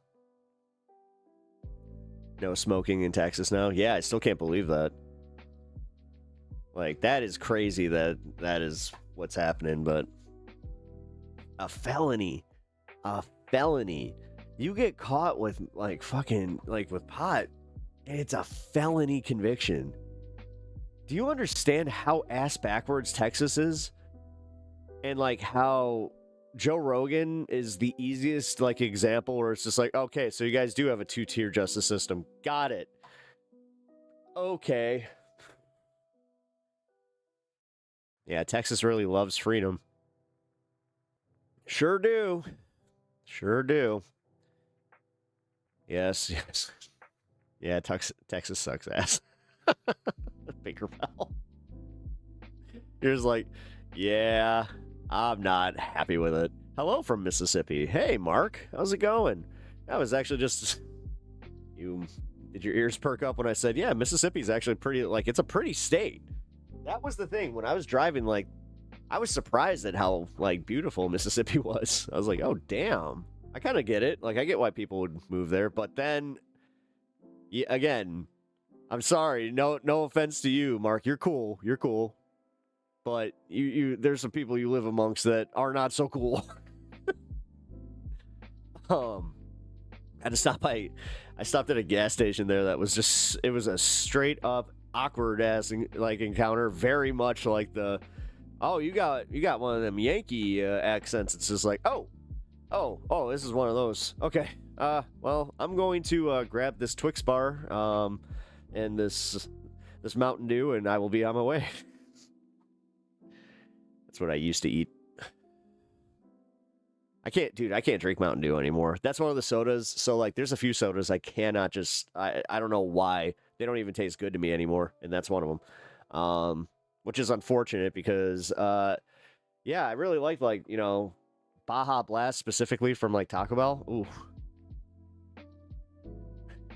smoking in Texas now. Yeah, I still can't believe that. Like, that is crazy that is what's happening, but a felony. You get caught with, like, fucking, like, with pot, and it's a felony conviction. Do you understand how ass backwards Texas is? And, like, how Joe Rogan is the easiest, like, example where it's just like, okay, so you guys do have a 2-tier justice system. Got it. Okay. Yeah, Texas really loves freedom. Sure do. Sure do. Yes. Yeah, Texas sucks ass. Tinkerbell. You're just like, yeah, I'm not happy with it. Hello from Mississippi. Hey, Mark. How's it going? That was actually just... Did your ears perk up when I said, yeah, Mississippi's actually pretty... Like, it's a pretty state. That was the thing. When I was driving, like, I was surprised at how, like, beautiful Mississippi was. I was like, oh, damn. I kind of get it. Like, I get why people would move there. But then... Yeah, again, I'm sorry. No offense to you, Mark. You're cool. You're cool. But there's some people you live amongst that are not so cool. I had to stop I stopped at a gas station there that was just, it was a straight up awkward ass like encounter, very much like the, oh, you got one of them Yankee accents. It's just like, oh, this is one of those. Okay. Well, I'm going to grab this Twix bar and this Mountain Dew, and I will be on my way. That's what I used to eat. I can't drink Mountain Dew anymore. That's one of the sodas. So like there's a few sodas I cannot just I don't know why. They don't even taste good to me anymore, and that's one of them. Which is unfortunate because yeah, I really like, you know, Baja Blast specifically from like Taco Bell. Ooh.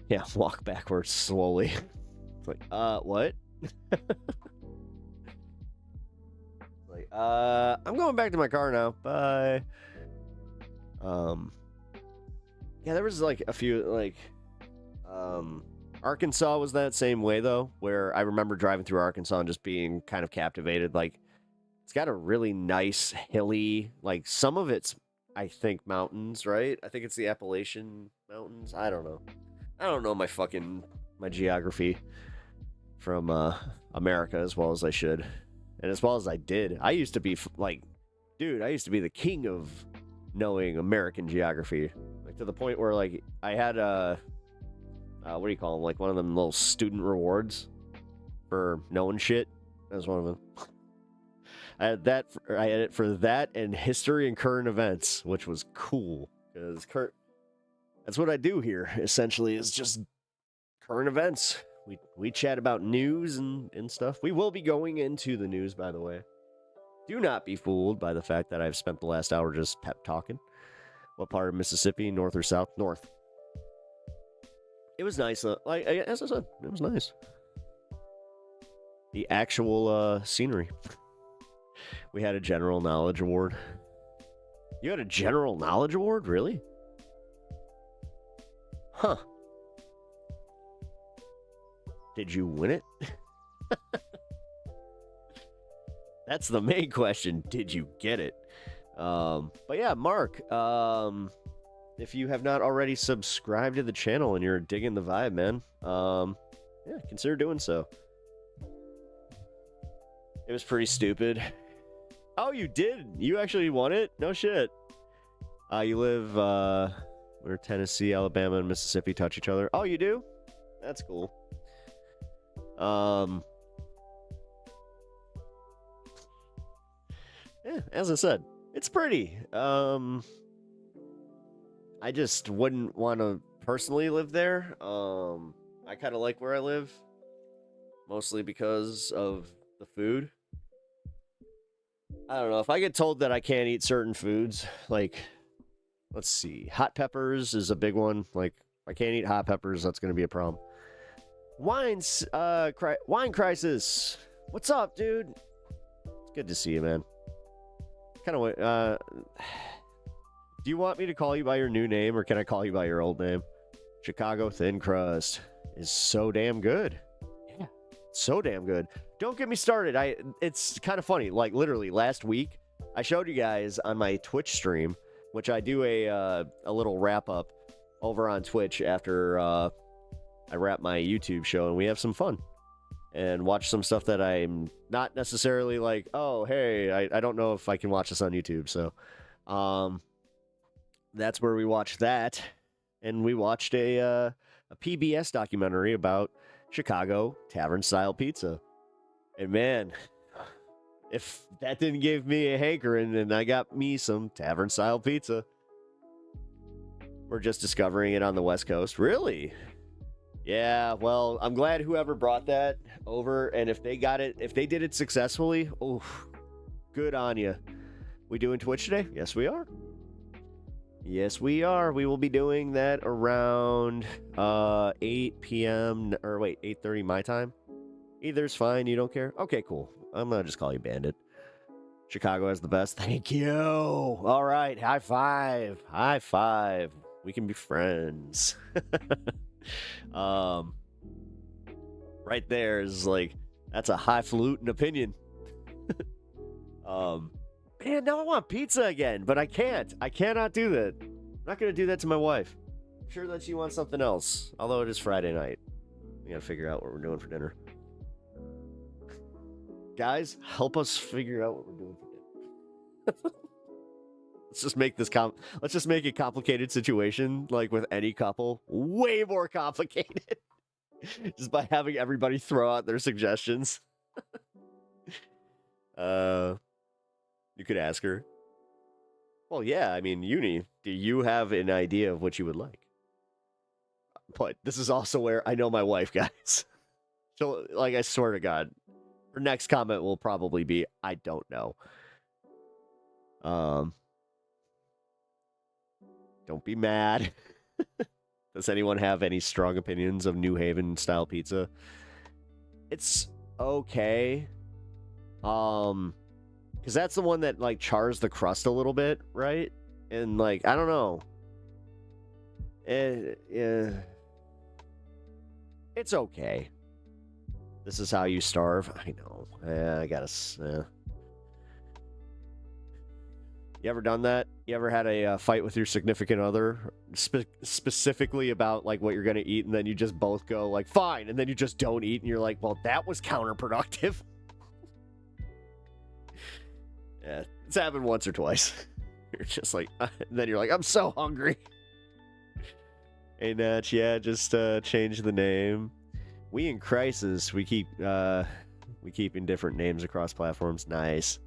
Yeah, walk backwards slowly. It's like, what? Like, I'm going back to my car now. Bye. Yeah, there was like a few like Arkansas was that same way though, where I remember driving through Arkansas and just being kind of captivated. Like it's got a really nice hilly, like some of it's I think mountains, right? I think it's the Appalachian Mountains. I don't know. I don't know my geography from America as well as I should. And as well as I did. I used to be like, dude, I used to be the king of knowing American geography, like to the point where like I had what do you call them, like one of them little student rewards for knowing shit. That was one of them. I had it for that and history and current events, which was cool because that's what I do here essentially, is just current events. We chat about news and stuff. We will be going into the news, by the way. Do not be fooled by the fact that I've spent the last hour just pep talking. What part of Mississippi, north or south? North. It was nice. Like as I said, it was nice. The actual scenery. We had a general knowledge award. You had a general knowledge award? Really? Huh. Did you win it? That's the main question. Did you get it? But yeah, Mark, if you have not already subscribed to the channel and you're digging the vibe, man, yeah, consider doing so. It was pretty stupid. Oh, you did? You actually won it? No shit. You live, where Tennessee, Alabama, and Mississippi touch each other. Oh, you do? That's cool. Yeah, as I said, it's pretty. I just wouldn't want to personally live there. I kind of like where I live, mostly because of the food. I don't know, if I get told that I can't eat certain foods, like, let's see, hot peppers is a big one. Like, if I can't eat hot peppers, that's going to be a problem. Wine crisis. What's up, dude? It's good to see you, man. Kind of, do you want me to call you by your new name, or can I call you by your old name? Chicago Thin Crust is so damn good. Yeah, so damn good. Don't get me started. It's kind of funny. Like, literally, last week, I showed you guys on my Twitch stream, which I do a little wrap-up over on Twitch after I wrap my YouTube show, and we have some fun. And watch some stuff that I'm not necessarily like, oh, hey, I don't know if I can watch this on YouTube. So, that's where we watched that. And we watched a PBS documentary about Chicago tavern-style pizza. And man, if that didn't give me a hankering, and I got me some tavern-style pizza. We're just discovering it on the West Coast. Really? Yeah, well, I'm glad whoever brought that over, and if they got it, if they did it successfully, oh, good on you. We doing Twitch today? Yes, we are. Yes, we are. We will be doing that around 8 p.m. or wait, 8:30 my time. Either's fine. You don't care? Okay, cool. I'm gonna just call you Bandit. Chicago has the best. Thank you. All right, high five. High five. We can be friends. Right there is like, that's a highfalutin opinion. Man, now I want pizza again, but I can't. I cannot do that. I'm not gonna do that to my wife. I'm sure that she wants something else, although it is Friday night. We gotta figure out what we're doing for dinner. Guys, help us figure out what we're doing for dinner. Let's just make this let's just make a complicated situation, like with any couple, way more complicated. Just by having everybody throw out their suggestions. You could ask her. Well, yeah, I mean, Uni, do you have an idea of what you would like? But this is also where I know my wife, guys. So, like, I swear to God, her next comment will probably be, I don't know. Don't be mad. Does anyone have any strong opinions of New Haven style pizza? It's okay. Because that's the one that, like, chars the crust a little bit, right? And, like, I don't know. Yeah. It's okay. This is how you starve. I know. I gotta... You ever done that? You ever had a fight with your significant other? Specifically about, like, what you're gonna eat, and then you just both go, like, fine, and then you just don't eat, and you're like, well, that was counterproductive. Yeah, it's happened once or twice. You're just like, and then you're like, I'm so hungry. Hey, Natch, yeah, just change the name. We in Crisis, we keep in different names across platforms. Nice.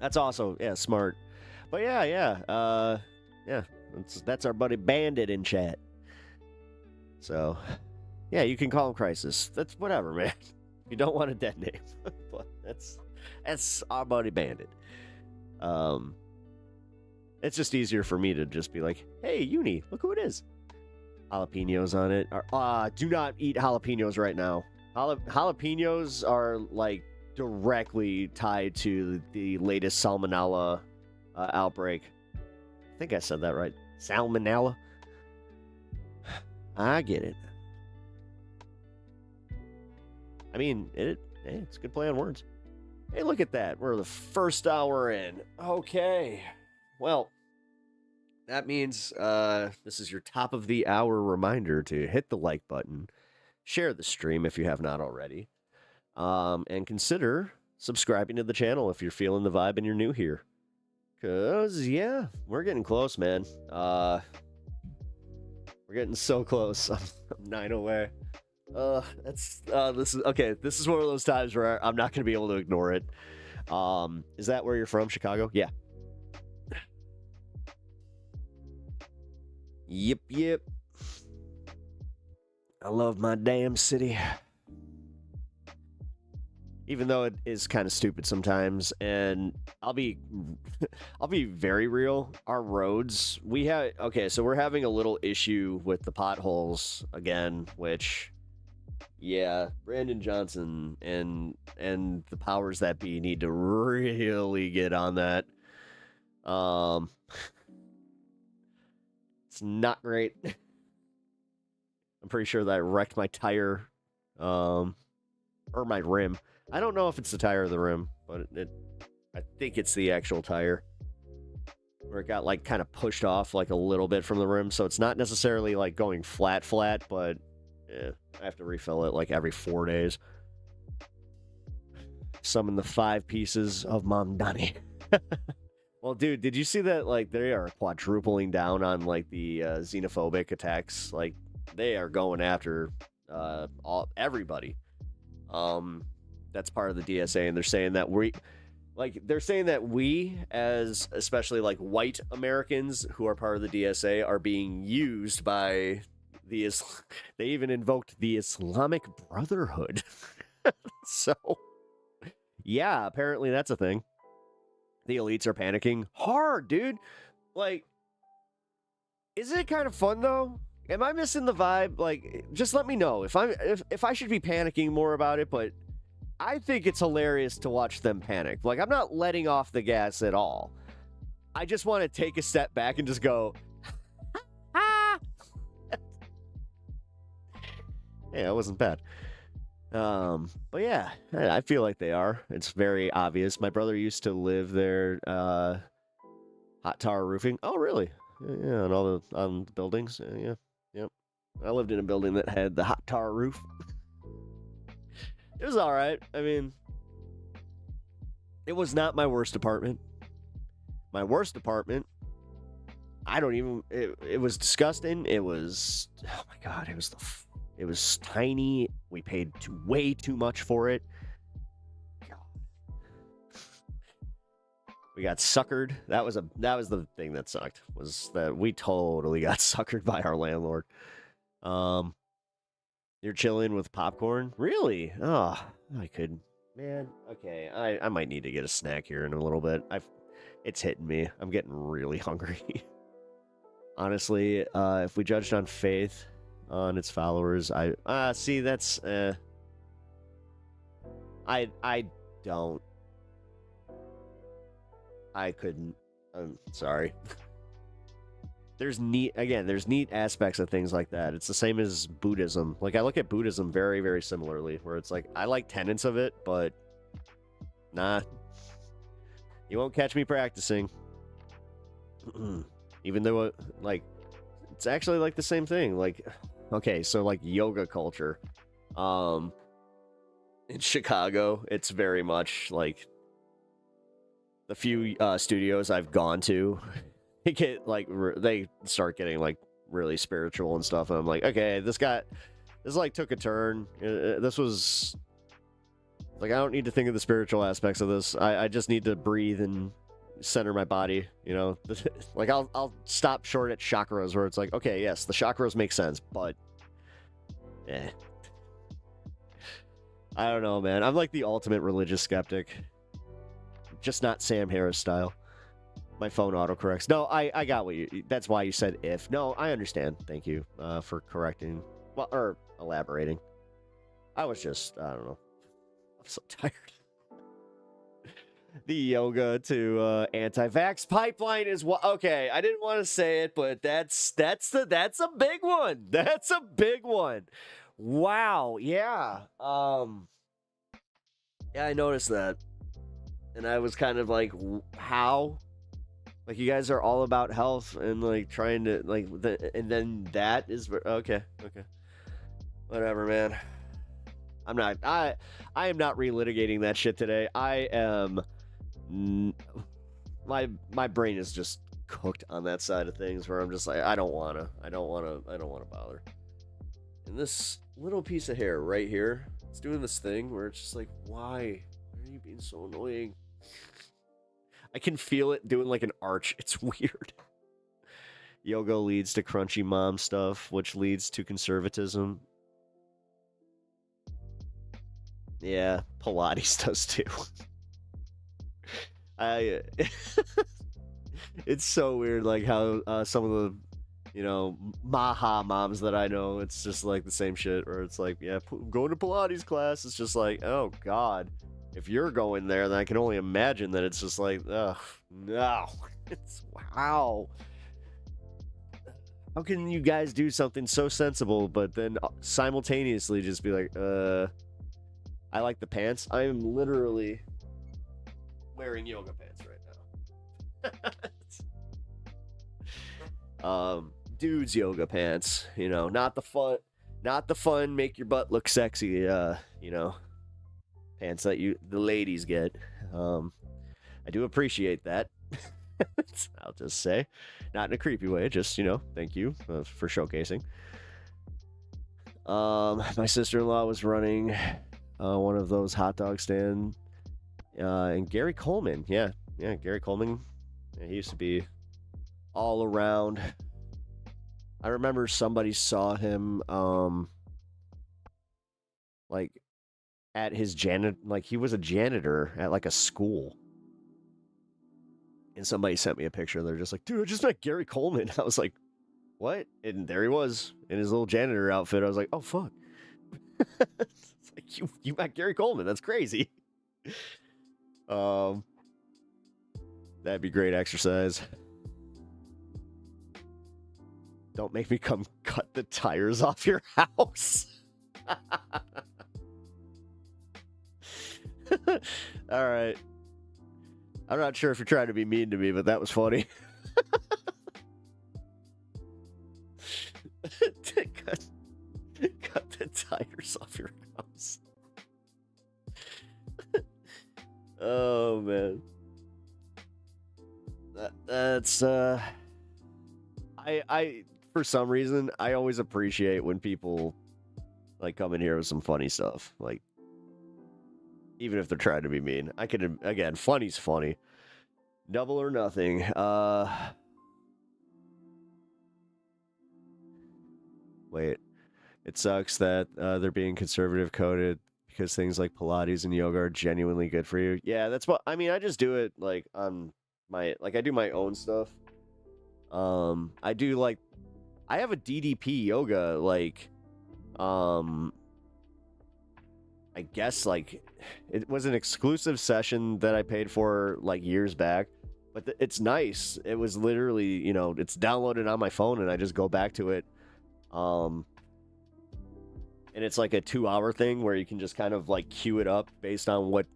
That's also, yeah, smart. But yeah, that's our buddy Bandit in chat. So, yeah, you can call him Crisis. That's whatever, man. You don't want a dead name, but that's our buddy Bandit. It's just easier for me to just be like, hey, Uni, look who it is. Jalapenos on it. Do not eat jalapenos right now. Jalapenos are, like, directly tied to the latest salmonella outbreak. I think I said that right. Salmonella? I get it. I mean, it's a good play on words. Hey, look at that. We're the first hour in. Okay. Well, that means this is your top of the hour reminder to hit the like button, share the stream if you have not already, and consider subscribing to the channel if you're feeling the vibe and you're new here. Because, yeah, we're getting close, man. We're getting so close. I'm 9 away. This is one of those times where I'm not going to be able to ignore it. Is that where you're from, Chicago? Yeah. Yep. I love my damn city. Even though it is kind of stupid sometimes, and I'll be very real. Our roads, so we're having a little issue with the potholes again, which, yeah, Brandon Johnson and the powers that be need to really get on that. It's not great. I'm pretty sure that I wrecked my tire, or my rim. I don't know if it's the tire or the rim, but I think it's the actual tire, where it got, like, kind of pushed off, like, a little bit from the rim, so it's not necessarily, like, going flat, but yeah, I have to refill it, like, every 4 days. Summon the 5 pieces of Mamdani. Well, dude, did you see that, like, they are quadrupling down on, like, the xenophobic attacks? Like, they are going after everybody. That's part of the DSA, and they're saying that we, as especially, like, white Americans who are part of the DSA, are being used by they even invoked the Islamic Brotherhood. So, yeah, apparently that's a thing. The elites are panicking hard, dude. Like, isn't it kind of fun, though? Am I missing the vibe? Like, just let me know if I should be panicking more about it, but I think it's hilarious to watch them panic. Like, I'm not letting off the gas at all. I just want to take a step back and just go, ah! Yeah, it wasn't bad. But yeah, I feel like they are. It's very obvious. My brother used to live there, hot tower roofing. Oh, really? Yeah, on the buildings. Yeah, yep. I lived in a building that had the hot tower roof. It was all right. I mean, it was not my worst apartment. My worst apartment, it was disgusting. It was, oh my God, it was tiny. We paid way too much for it. God. We got suckered. That was the thing that sucked, was that we totally got suckered by our landlord. You're chilling with popcorn? Really? Oh, I could. Man, okay. I might need to get a snack here in a little bit. It's hitting me. I'm getting really hungry. Honestly, if we judged on faith on its followers, see, that's I don't. I couldn't. I'm sorry. There's neat aspects of things like that. It's the same as Buddhism. Like, I look at Buddhism very, very similarly, where it's like, I like tenets of it, but nah. You won't catch me practicing. Even though, like, it's actually like the same thing. Like, okay, so like yoga culture. In Chicago, it's very much like the few studios I've gone to, they get like they start getting like really spiritual and stuff, and I'm like, okay, this like took a turn. This was like, I don't need to think of the spiritual aspects of this. I just need to breathe and center my body, you know. Like, I'll stop short at chakras, where it's like, okay, yes, the chakras make sense, but I don't know, man. I'm like the ultimate religious skeptic. Just not Sam Harris style. My phone autocorrects. No, I got what you... That's why you said if. No, I understand. Thank you for correcting. Well, or elaborating. I was just... I don't know. I'm so tired. The yoga to anti-vax pipeline is what... Okay, I didn't want to say it, but that's a big one. That's a big one. Wow, yeah. Yeah, I noticed that. And I was kind of like, how? Like, you guys are all about health and like trying to like, and then that is okay. Whatever, man. I am not relitigating that shit today. I am. My brain is just cooked on that side of things, where I'm just like, I don't wanna bother. And this little piece of hair right here, it's doing this thing where it's just like, why are you being so annoying? I can feel it doing like an arch. It's weird. Yoga leads to crunchy mom stuff, which leads to conservatism. Yeah, Pilates does too. It's so weird, like how some of the, you know, Maha moms that I know, it's just like the same shit, where it's like, yeah, going to Pilates class. It's just like, oh God. If you're going there, then I can only imagine that it's just like, ugh, no. It's, wow. How can you guys do something so sensible, but then simultaneously just be like, I like the pants. I am literally wearing yoga pants right now. Dude's yoga pants, you know, not the fun, make your butt look sexy, you know, pants that the ladies get. I do appreciate that. I'll just say, not in a creepy way, just, you know, thank you for showcasing. My sister-in-law was running one of those hot dog stand, and Gary Coleman, yeah, Gary Coleman, he used to be all around. I remember somebody saw him like at his like he was a janitor at like a school, and somebody sent me a picture. They're just like, dude, I just met Gary Coleman. I was like, what? And there he was in his little janitor outfit. I was like, oh fuck. It's like, you met Gary Coleman. That's crazy. That'd be great exercise. Don't make me come cut the tires off your house. All right. I'm not sure if you're trying to be mean to me, but that was funny. cut the tires off your house. Oh, man. That's, I for some reason, I always appreciate when people, like, come in here with some funny stuff. Like, even if they're trying to be mean. I can, again, funny's funny. Double or nothing. Wait. It sucks that they're being conservative coded because things like Pilates and yoga are genuinely good for you. Yeah, that's what I mean. I just do it like on my I do my own stuff. I do like I have a DDP yoga like I guess like it was an exclusive session that I paid for like years back, but it's nice. It was literally, you know, it's downloaded on my phone and I just go back to it. And it's like a 2-hour thing where you can just kind of like queue it up based on what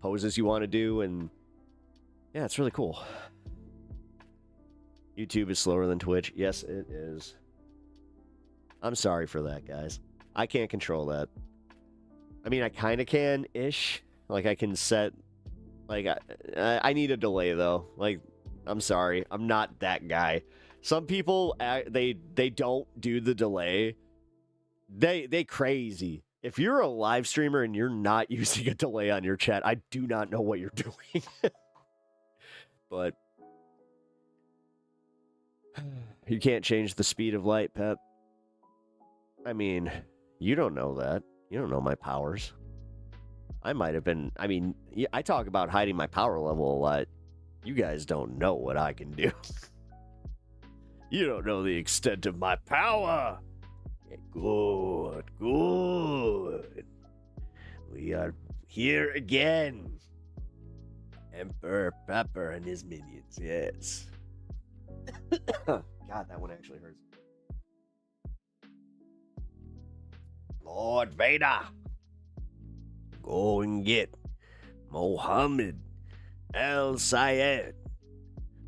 poses you want to do. And yeah, it's really cool. YouTube is slower than Twitch. Yes, it is. I'm sorry for that, guys. I can't control that. I mean, I kind of can-ish. Like, I can set... Like, I need a delay, though. Like, I'm sorry. I'm not that guy. Some people, they don't do the delay. They crazy. If you're a live streamer and you're not using a delay on your chat, I do not know what you're doing. But you can't change the speed of light, Pep. I mean, you don't know that. You don't know my powers. I might have been... I mean, I talk about hiding my power level a lot. You guys don't know what I can do. You don't know the extent of my power. Good, good. We are here again. Emperor Pepper and his minions, yes. God, that one actually hurts. Lord Vader, go and get Mohammed El Sayed.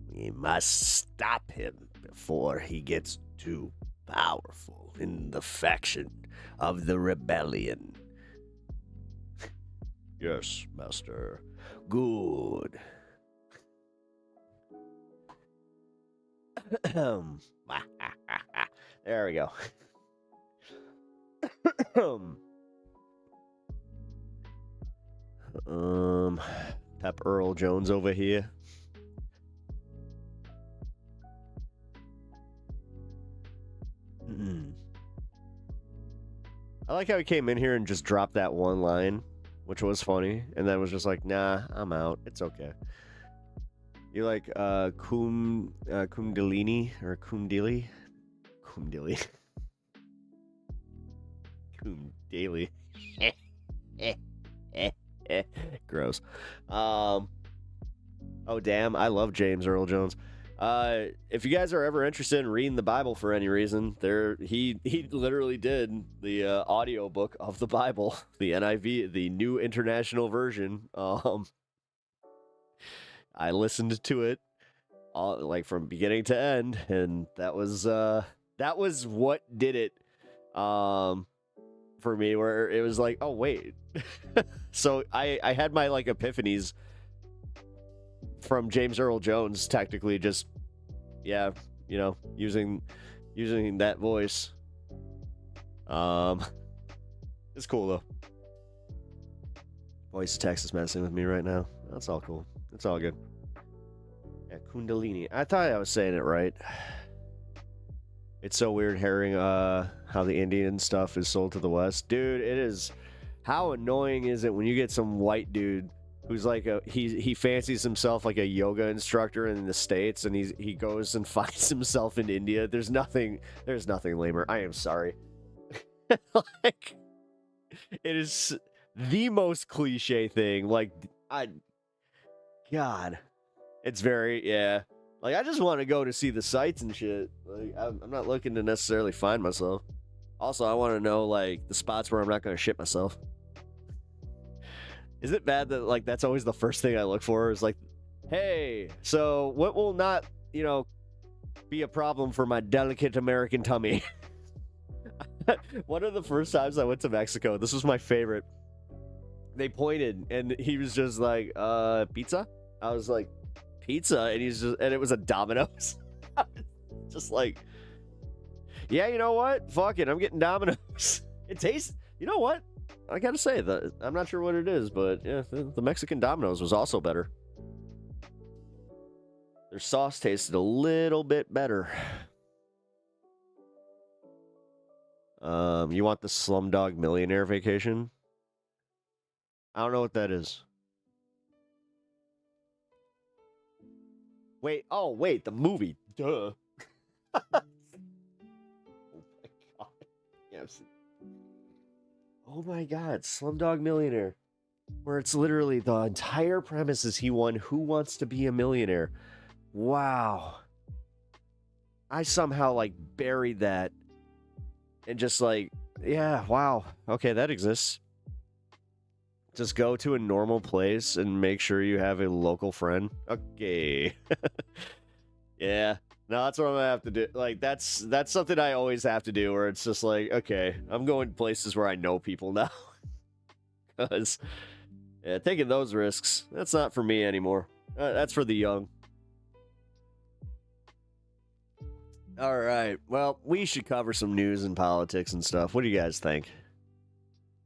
We must stop him before he gets too powerful in the faction of the rebellion. Yes, master. Good. There we go. Pep Earl Jones over here. I like how he came in here and just dropped that one line, which was funny, and then was just like, nah, I'm out. It's okay. You like Kundalini or Kundili? Kundili. Kundali. Gross. Oh damn, I love James Earl Jones. If you guys are ever interested in reading the Bible for any reason, he literally did the audio book of the Bible, the NIV, the New International Version. I listened to it all, like from beginning to end, and that was what did it for me, where it was like, oh wait. So I had my like epiphanies from James Earl Jones, technically, just yeah, you know, using that voice. It's cool though. Voice of Texas messing with me right now. That's all cool. It's all good. Yeah, Kundalini. I thought I was saying it right. It's so weird hearing how the Indian stuff is sold to the West. Dude, it is. How annoying is it when you get some white dude who's like he fancies himself like a yoga instructor in the States, and he goes and finds himself in India. There's nothing lamer. I am sorry. Like, it is the most cliche thing. Like, God, it's very, yeah. Like, I just want to go to see the sights and shit. Like, I'm not looking to necessarily find myself. Also, I want to know, like, the spots where I'm not going to shit myself. Is it bad that, like, that's always the first thing I look for is, like, hey, so what will not, you know, be a problem for my delicate American tummy? One of the first times I went to Mexico, this was my favorite. They pointed, and he was just like, pizza? I was like, pizza? And and it was a Domino's. Just like, yeah, you know what? Fuck it, I'm getting Domino's. It tastes, you know what? I gotta say, I'm not sure what it is, but yeah, the Mexican Domino's was also better. Their sauce tasted a little bit better. You want the Slumdog Millionaire Vacation? I don't know what that is. Wait, the movie. Duh. Oh my god. Yes. Oh my god, Slumdog Millionaire. Where it's literally the entire premise is he won Who Wants to Be a Millionaire. Wow. I somehow like buried that and just like, yeah, wow. Okay, that exists. Just go to a normal place and make sure you have a local friend. Okay. Yeah. No, that's what I'm gonna have to do. Like, that's something I always have to do, where it's just like, okay, I'm going places where I know people now. Because, yeah, taking those risks, that's not for me anymore. That's for the young. All right. Well, we should cover some news and politics and stuff. What do you guys think?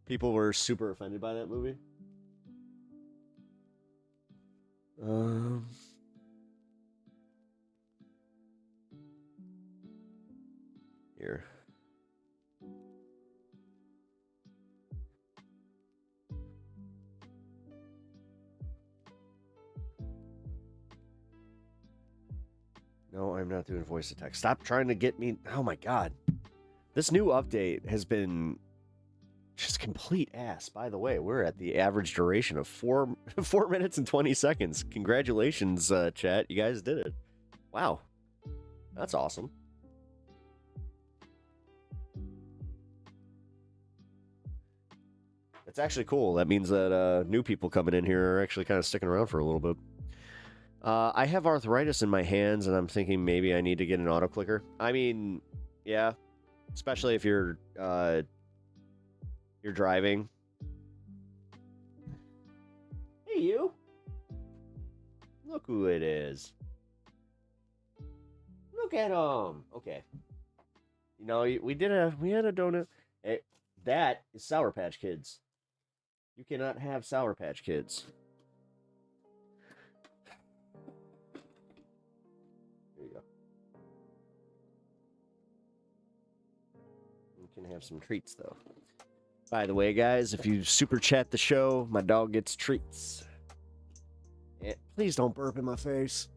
People were super offended by that movie. Here. No, I'm not doing voice to text. Stop trying to get me. Oh my god. This new update has been just complete ass. By the way, we're at the average duration of 4 minutes and 20 seconds. Congratulations, chat. You guys did it. Wow. That's awesome. It's actually cool. That means that new people coming in here are actually kind of sticking around for a little bit. I have arthritis in my hands, and I'm thinking maybe I need to get an auto clicker. I mean, yeah, especially if you're driving. Hey, you! Look who it is. Look at him. Okay. You know, we had a donut. Hey, that is Sour Patch Kids. You cannot have Sour Patch Kids. There you go. You can have some treats, though. By the way, guys, if you super chat the show, my dog gets treats. Yeah, please don't burp in my face.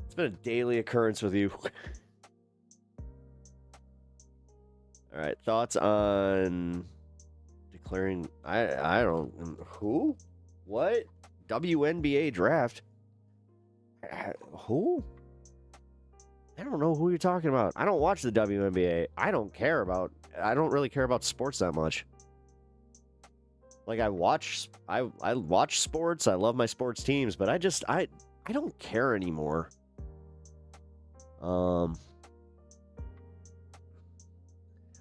It's been a daily occurrence with you. All right, thoughts on declaring... I don't... Who? What? WNBA draft? Who? I don't know who you're talking about. I don't watch the WNBA. I don't really care about sports that much. Like, I watch sports. I love my sports teams, but I don't care anymore.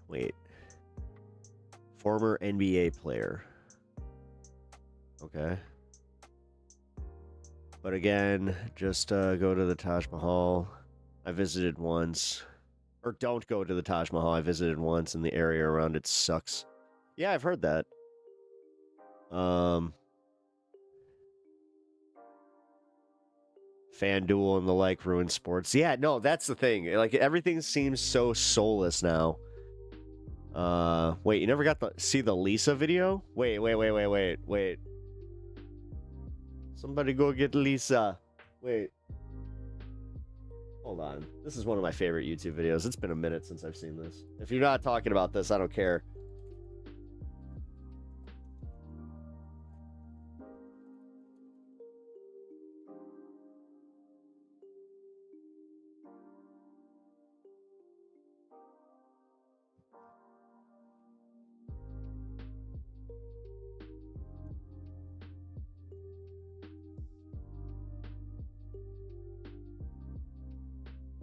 Wait. Former NBA player. Okay. But again, just go to the Taj Mahal. I visited once. Or don't go to the Taj Mahal. I visited once, and the area around it sucks. Yeah, I've heard that. FanDuel and the like ruin sports. Yeah, no, that's the thing. Like, everything seems so soulless now. Wait, you never got to see the Lisa video? Wait. Somebody go get Lisa. Wait. Hold on. This is one of my favorite YouTube videos. It's been a minute since I've seen this. If you're not talking about this, I don't care.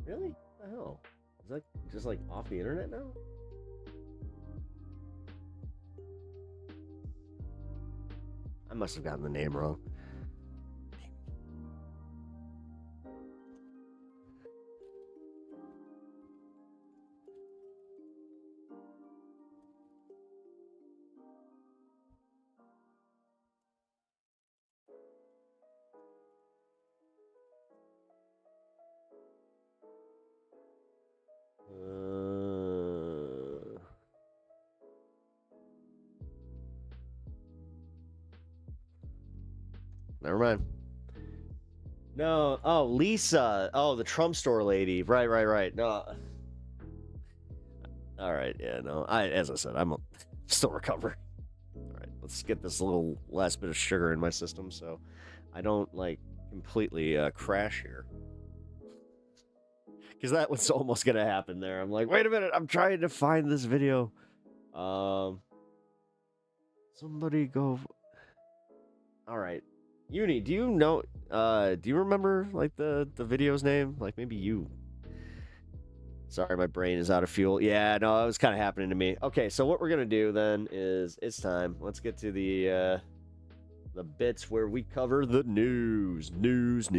Really? What the hell? Is that just like off the internet now? I must have gotten the name wrong. Never mind. No. Oh, Lisa. Oh, the Trump store lady. Right. No. All right. Yeah. No. As I said, I'm still recovering. All right. Let's get this little last bit of sugar in my system so I don't like completely crash here. Because that was almost gonna happen there. I'm like, wait a minute. I'm trying to find this video. Somebody go. All right. Uni, do you know? Do you remember like the video's name? Like maybe you. Sorry, my brain is out of fuel. Yeah, no, it was kind of happening to me. Okay, so what we're gonna do then is it's time. Let's get to the bits where we cover the news. News.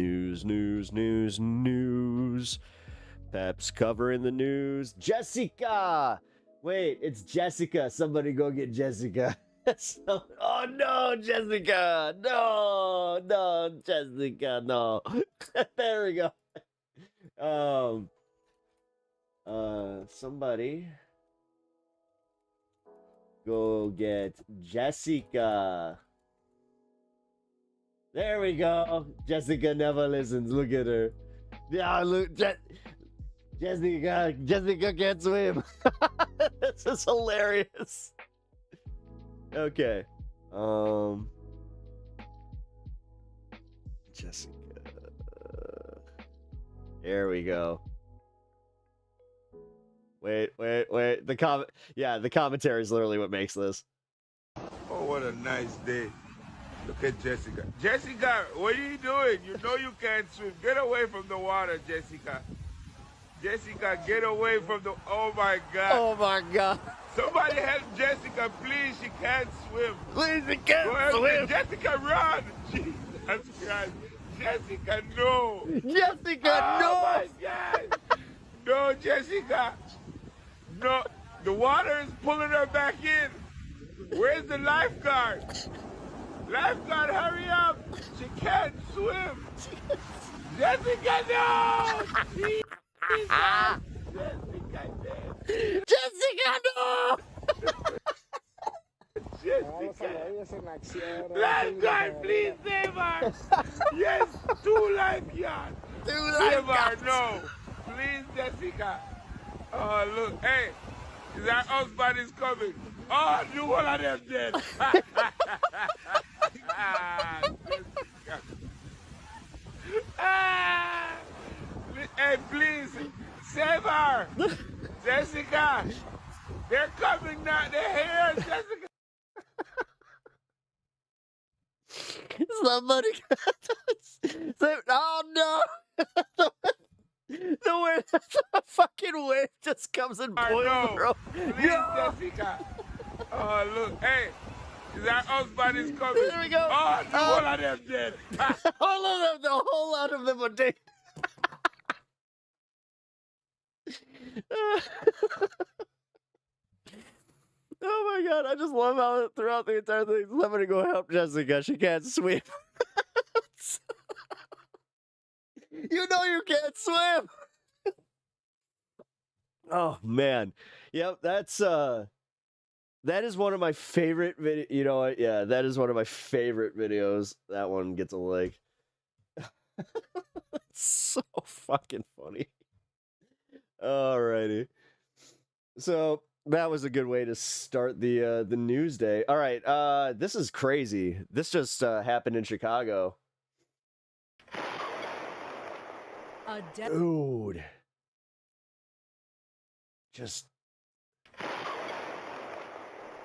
Pep's covering the news. Jessica! Wait, it's Jessica. Somebody go get Jessica. Oh no, Jessica! No, Jessica, no. There we go. Somebody go get Jessica. There we go. Jessica never listens. Look at her. Yeah, look, Jessica can't swim. This is hilarious. Okay. Jessica. There we go. Wait. The commentary is literally what makes this. Oh, what a nice day. Look at Jessica. Jessica, what are you doing? You know you can't swim. Get away from the water, Jessica. Jessica, get away from the... Oh, my God. Oh, my God. Somebody help Jessica, please. She can't swim. Please, she can't swim. Jessica, run. Jesus Christ. Jessica, no. Jessica, no. Oh, my God. No, Jessica. No. The water is pulling her back in. Where's the lifeguard? Lifeguard, hurry up. She can't swim. Jessica, no. Jesus. Jessica, no! Jessica. Lifeguard, please save her. Yes, two lifeguards. Save her, no. Please, Jessica. Oh, look. Hey, that husband is coming. Oh, you one of them dead. Hey, please, save her. Jessica, they're coming now. They're here, Jessica. Somebody. Oh no! The way the fucking wave just comes and boils No, please, no. Jessica. Oh, look, hey, that husband is coming. There we go. Oh, you one of them dead. All of them, the whole lot of them are dead. Oh my God, I just love how throughout the entire thing, somebody go help Jessica. She can't swim. You know you can't swim. Oh man. Yep, that is one of my favorite video. You know what? Yeah, that is one of my favorite videos. That one gets a like. It's so fucking funny. Alrighty. So that was a good way to start the news day. All right, this is crazy. This just happened in Chicago. Dude. Just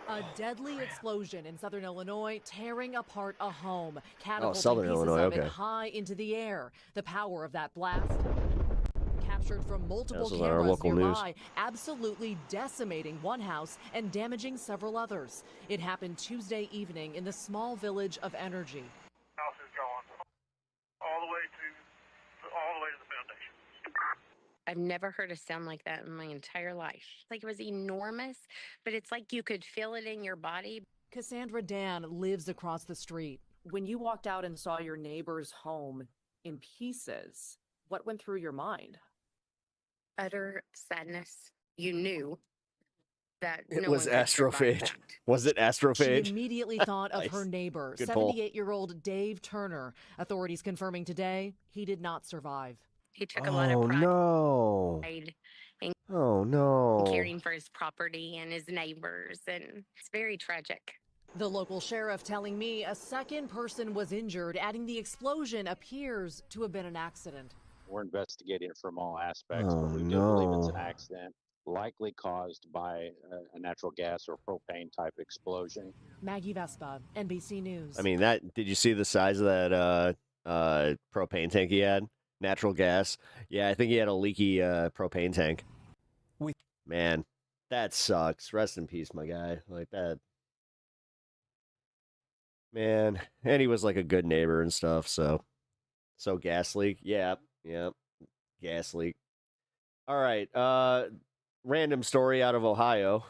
a deadly explosion in southern Illinois, tearing apart a home, catapulting southern pieces Illinois, of okay. it high into the air. The power of that blast, captured from multiple this is our cameras local nearby, news. absolutely decimating one house and damaging several others. It happened Tuesday evening in the small village of Energy. House is gone all the way to the foundation. I've never heard a sound like that in my entire life. Like it was enormous, but it's like you could feel it in your body. Cassandra Dan lives across the street. When you walked out and saw your neighbor's home in pieces, what went through your mind? Utter sadness. You knew that It no was one could survive astrophage. that. Was it She astrophage? immediately thought of her Nice. neighbor, Good pull. 78-year-old Dave Turner. Authorities confirming today he did not survive. He took a lot of Oh pride no! in Oh no! caring for his property and his neighbors, and it's very tragic. The local sheriff telling me a second person was injured, adding the explosion appears to have been an accident. We're investigating it from all aspects, Oh, but we do believe it's an no. accident, likely caused by a natural gas or propane type explosion. Maggie Vespa, NBC News. I mean, that. Did you see the size of that propane tank he had? Natural gas. Yeah, I think he had a leaky propane tank. Man, that sucks. Rest in peace, my guy. Like that. Man, and he was like a good neighbor and stuff. So gas leak. Yeah, gas leak. All right. Random story out of Ohio.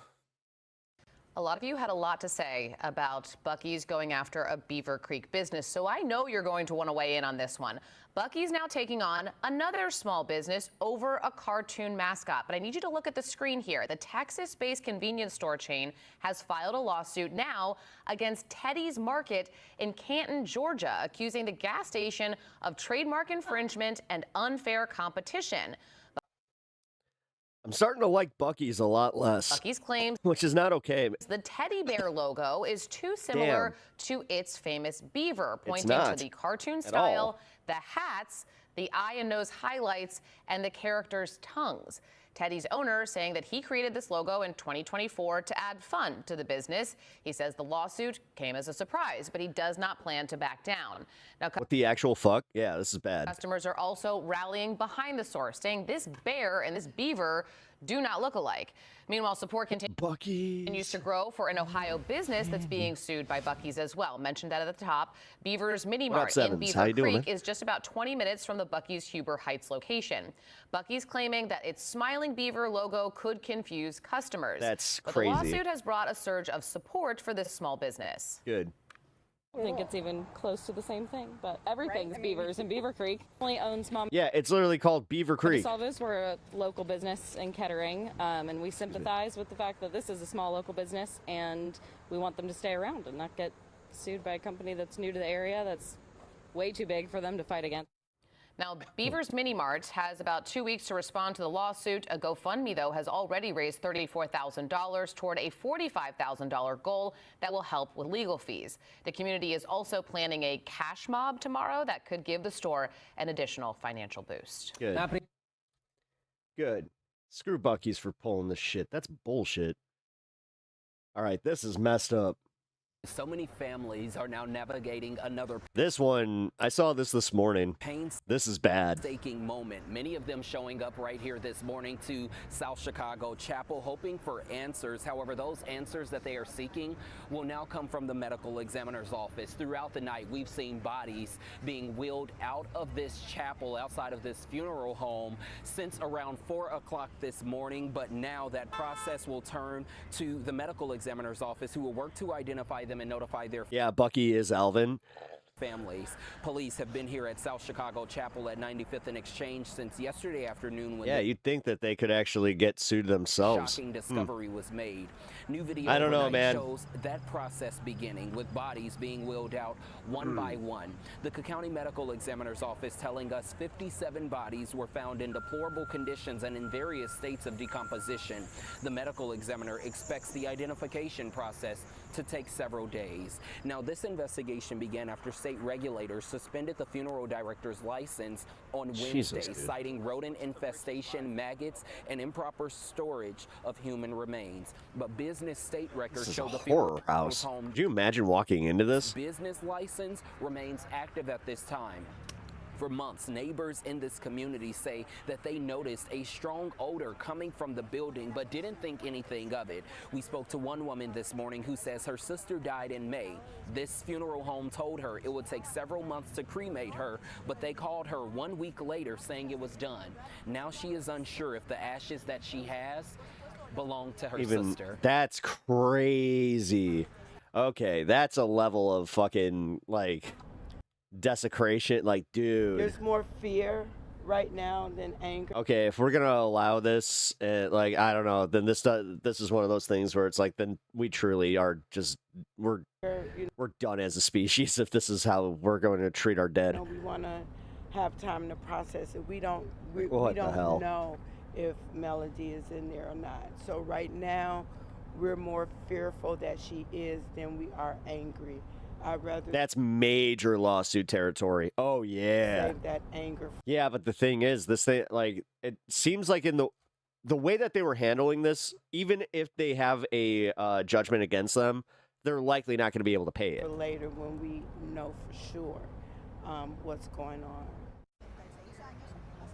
A lot of you had a lot to say about Buc-ee's going after a Beaver Creek business, so I know you're going to want to weigh in on this one. Buc-ee's now taking on another small business over a cartoon mascot, but I need you to look at the screen here. The Texas-based convenience store chain has filed a lawsuit now against Teddy's Market in Canton, Georgia, accusing the gas station of trademark infringement and unfair competition. I'm starting to like Buc-ee's a lot less. Buc-ee's claims, which is not okay. the teddy bear logo is too similar to its famous beaver, pointing not to the cartoon at all. style, the hats, the eye and nose highlights, and the characters' tongues. Teddy's owner saying that he created this logo in 2024 to add fun to the business. He says the lawsuit came as a surprise, but he does not plan to back down. Now, What the actual fuck? Yeah, this is bad. customers are also rallying behind the source, saying this bear and this beaver do not look alike. Meanwhile, support continues to grow for an Ohio business that's being sued by Buc-ee's as well. Mentioned that at the top. Beaver's Mini What up, Mart in Sevens? How Beaver you doing, Creek man? is just about 20 minutes from the Buc-ee's Huber Heights location. Buc-ee's claiming that its smiling beaver logo could confuse customers. That's but crazy. the lawsuit has brought a surge of support for this small business. Good. I think it's even close to the same thing, but everything's Beavers in Beaver Creek. Only owns Mom. Yeah, it's literally called Beaver Creek. Salvos, we're a local business in Kettering, and we sympathize with the fact that this is a small local business, and we want them to stay around and not get sued by a company that's new to the area that's way too big for them to fight against. Now, Beaver's Mini Mart has about 2 weeks to respond to the lawsuit. A GoFundMe, though, has already raised $34,000 toward a $45,000 goal that will help with legal fees. The community is also planning a cash mob tomorrow that could give the store an additional financial boost. Good. Good. Screw Buc-ee's for pulling this shit. That's bullshit. All right, this is messed up. So many families are now navigating another This one, I saw this morning. This is bad. painstaking moment. Many of them showing up right here this morning to South Chicago Chapel, hoping for answers. However, those answers that they are seeking will now come from the medical examiner's office. Throughout the night, we've seen bodies being wheeled out of this chapel, outside of this funeral home, since around 4 o'clock this morning. But now that process will turn to the medical examiner's office, who will work to identify them and notify their Yeah, Buc-ee is Alvin. families. Police have been here at South Chicago Chapel at 95th and Exchange since yesterday afternoon when Yeah, the you'd think that they could actually get sued themselves. shocking discovery was made. New video I don't know, overnight man. shows that process beginning, with bodies being wheeled out one by one. The Cook County Medical Examiner's Office telling us 57 bodies were found in deplorable conditions and in various states of decomposition. The medical examiner expects the identification process to take several days. Now, this investigation began after state regulators suspended the funeral director's license on Wednesday, Jesus, dude. citing rodent infestation, maggots, and improper storage of human remains. But business state records This is show a the funeral horror house. home Could you imagine walking into this? business license remains active at this time. For months, neighbors in this community say that they noticed a strong odor coming from the building but didn't think anything of it. We spoke to one woman this morning who says her sister died in May. This funeral home told her it would take several months to cremate her, but they called her 1 week later saying it was done. Now she is unsure if the ashes that she has belong to her sister. That's crazy. Okay, that's a level of fucking like desecration. Like, dude. There's more fear right now than anger. Okay, if we're gonna allow this, like I don't know, then this is one of those things where it's like, then we truly are just we're done as a species if this is how we're going to treat our dead. We want to have time to process it. We don't What the hell? know if Melody is in there or not. So right now, we're more fearful that she is than we are angry. I'd rather That's major lawsuit territory. Oh yeah. save that anger. Yeah, but the thing is, this thing, like, it seems like in the way that they were handling this, even if they have a judgment against them, they're likely not going to be able to pay For it. later when we know for sure what's going on.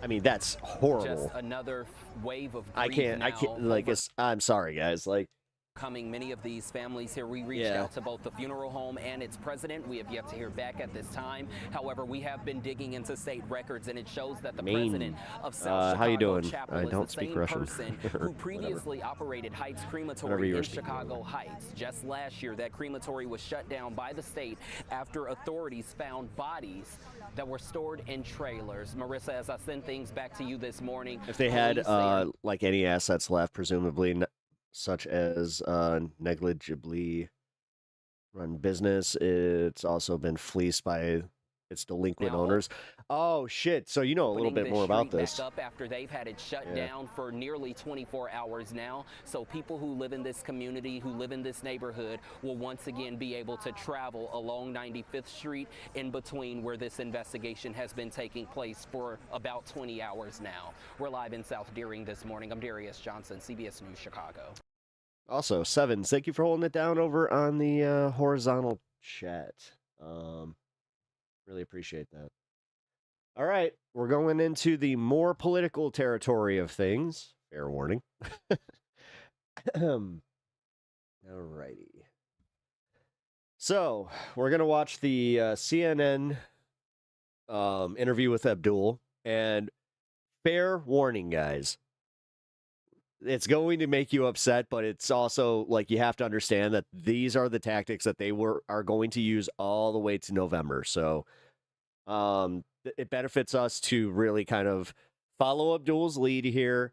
I mean, that's horrible. Just another wave of I grief can't, now like, I'm sorry, guys. Like, coming many of these families here. We reached out to both the funeral home and its president. We have yet to hear back at this time. However, we have been digging into state records, and it shows that the president of South how you Chicago doing? Chapel I is don't the speak same Russian. person who previously operated Heights Whatever Crematory you were in speaking Chicago Heights. Just last year, that crematory was shut down by the state after authorities found bodies that were stored in trailers. Marissa, as I send things back to you this morning, if they had police say- like any assets left, presumably such as negligibly run business, it's also been fleeced by its delinquent owners. Oh shit! So you know a little opening bit more this about street this. back up after they've had it shut down for nearly 24 hours now. So people who live in this community, who live in this neighborhood, will once again be able to travel along 95th Street in between where this investigation has been taking place for about 20 hours now. We're live in South Deering this morning. I'm Darius Johnson, CBS News, Chicago. Also, Sevens, thank you for holding it down over on the horizontal chat. Really appreciate that. All right, we're going into the more political territory of things. Fair warning. All righty. So, we're going to watch the CNN interview with Abdul. And fair warning, guys. It's going to make you upset, but it's also like you have to understand that these are the tactics that they are going to use all the way to November. So it benefits us to really kind of follow Abdul's lead here,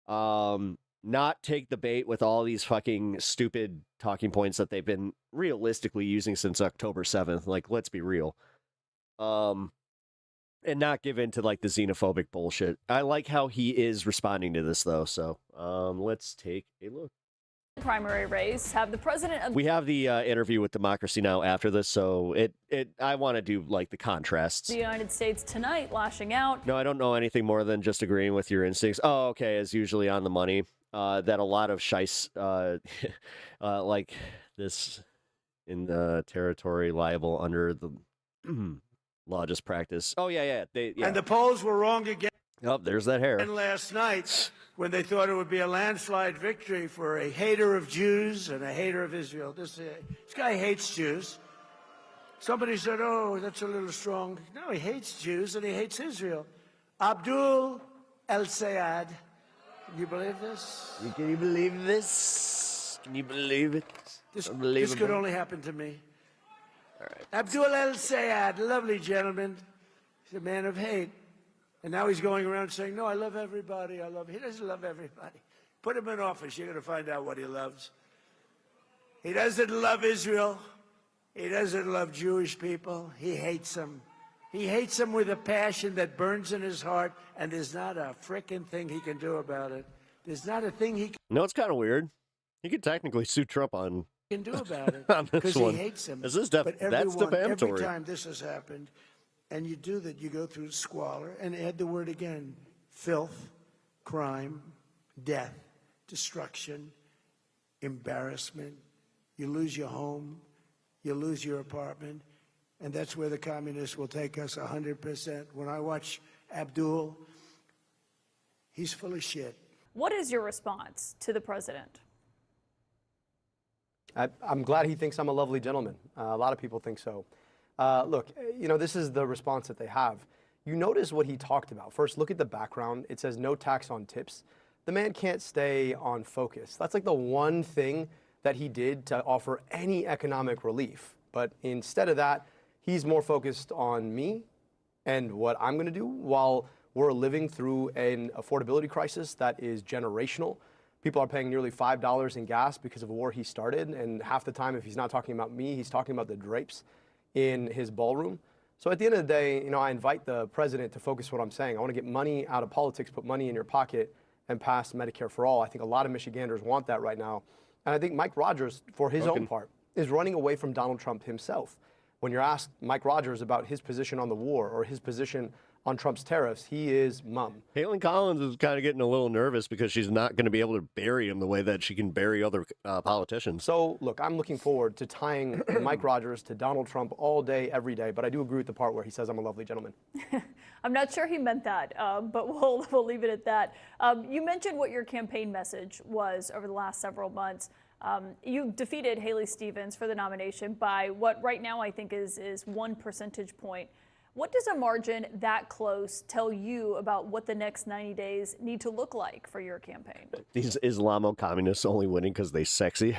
not take the bait with all these fucking stupid talking points that they've been realistically using since October 7th. Like, let's be real. And not give in to like the xenophobic bullshit. I like how he is responding to this though. So let's take a look. Primary race have the president of We have the interview with Democracy Now! After this, so I want to do like the contrasts. the United States tonight lashing out. No, I don't know anything more than just agreeing with your instincts. Oh, okay, as usually on the money. That a lot of shice like this in the territory liable under the law just practice. Oh yeah. And the polls were wrong again. Oh, there's that hair. And last night, when they thought it would be a landslide victory for a hater of Jews and a hater of Israel. This guy hates Jews. Somebody said, oh, that's a little strong. No, he hates Jews and he hates Israel. Abdul El-Sayed. Can you believe this? Can you believe this? Can you believe it? This could only happen to me. All right. Abdul El-Sayed, lovely gentleman. He's a man of hate. And now he's going around saying, no, I love everybody. He doesn't love everybody. Put him in office. You're going to find out what he loves. He doesn't love Israel. He doesn't love Jewish people. He hates them. He hates them with a passion that burns in his heart, and there's not a frickin' thing he can do about it. There's not a thing he No, it's kind of weird. You could technically sue Trump on can do about it on this because one. he hates them. This is But that's everyone, defamatory. every time this has happened, and you do that, you go through squalor and add the word again: filth, crime, death, destruction, embarrassment. You lose your home, you lose your apartment, and that's where the communists will take us 100%. When I watch Abdul, he's full of shit. What is your response to the president? I'm glad he thinks I'm a lovely gentleman. A lot of people think so. Look, this is the response that they have. You notice what he talked about. First, look at the background. It says no tax on tips. The man can't stay on focus. That's like the one thing that he did to offer any economic relief. But instead of that, he's more focused on me and what I'm going to do, while We're living through an affordability crisis that is generational. People are paying nearly $5 in gas because of a war he started, and half the time, if he's not talking about me, he's talking about the drapes in his ballroom. So at the end of the day, you know, I invite the president to focus what I'm saying. I want to get money out of politics, put money in your pocket, and pass Medicare for all. I think a lot of Michiganders want that right now. And I think Mike Rogers, for his own part, is running away from Donald Trump himself. When you're asked Mike Rogers about his position on the war or his position on Trump's tariffs, he is mum. Caitlin Collins is kind of getting a little nervous because she's not going to be able to bury him the way that she can bury other politicians. So, look, I'm looking forward to tying Mike Rogers to Donald Trump all day, every day, but I do agree with the part where he says I'm a lovely gentleman. I'm not sure he meant that, but we'll leave it at that. You mentioned what your campaign message was over the last several months. You defeated Haley Stevens for the nomination by what right now I think is 1 percentage point. What does a margin that close tell you about what the next 90 days need to look like for your campaign? These Islamo-communists only winning because they sexy.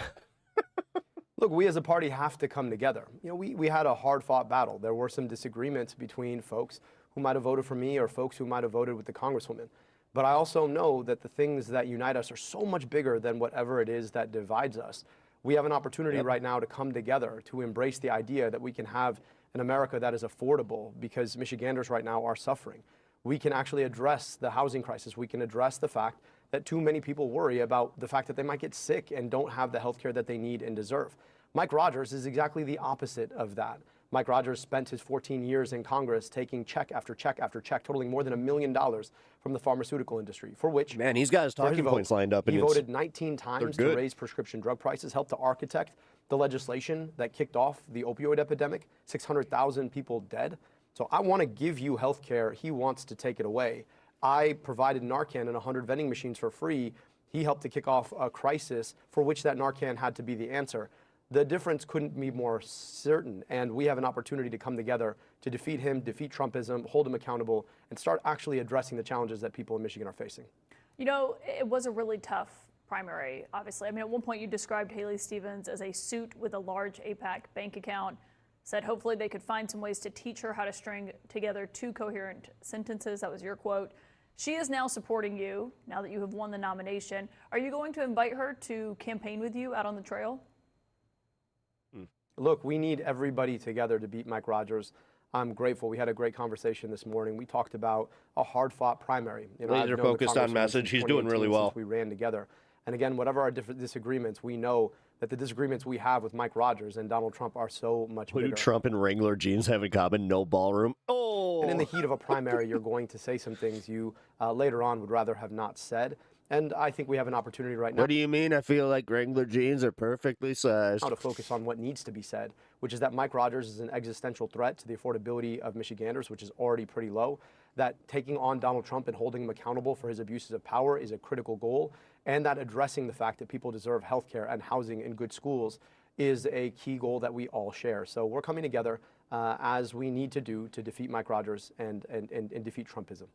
Look, we as a party have to come together. You know, we had a hard-fought battle. There were some disagreements between folks who might have voted for me or folks who might have voted with the Congresswoman. But I also know that the things that unite us are so much bigger than whatever it is that divides us. We have an opportunity right now to come together, to embrace the idea that we can have an America that is affordable, because Michiganders right now are suffering. We can actually address the housing crisis. We can address the fact that too many people worry about the fact that they might get sick and don't have the health care that they need and deserve. Mike Rogers is exactly the opposite of that. Mike Rogers spent his 14 years in Congress taking check after check after check, totaling more than $1 million from the pharmaceutical industry, for which, man, he's got his talking points lined up. He voted 19 times to raise prescription drug prices, helped to architect the legislation that kicked off the opioid epidemic, 600,000 people dead. So I want to give you health care. He wants to take it away. I provided Narcan and 100 vending machines for free. He helped to kick off a crisis for which that Narcan had to be the answer. The difference couldn't be more certain, and we have an opportunity to come together to defeat him, defeat Trumpism, hold him accountable, and start actually addressing the challenges that people in Michigan are facing. You know, it was a really tough primary, obviously. I mean, at one point you described Haley Stevens as a suit with a large APAC bank account, said hopefully they could find some ways to teach her how to string together 2 coherent sentences. That was your quote. She is now supporting you, now that you have won the nomination. Are you going to invite her to campaign with you out on the trail? Look, we need everybody together to beat Mike Rogers. I'm grateful. We had a great conversation this morning. We talked about a hard-fought primary. You know, laser focused on message. He's doing really well. We ran together. And again, whatever our different disagreements, we know that the disagreements we have with Mike Rogers and Donald Trump are so much bigger. What do Trump and Wrangler jeans have in common? No ballroom. Oh! And in the heat of a primary, you're going to say some things you later on would rather have not said. And I think we have an opportunity right now. What do you mean? I feel like Wrangler jeans are perfectly sized. Now to focus on what needs to be said, which is that Mike Rogers is an existential threat to the affordability of Michiganders, which is already pretty low. That taking on Donald Trump and holding him accountable for his abuses of power is a critical goal. And that addressing the fact that people deserve health care and housing and good schools is a key goal that we all share. So we're coming together as we need to do to defeat Mike Rogers and defeat Trumpism.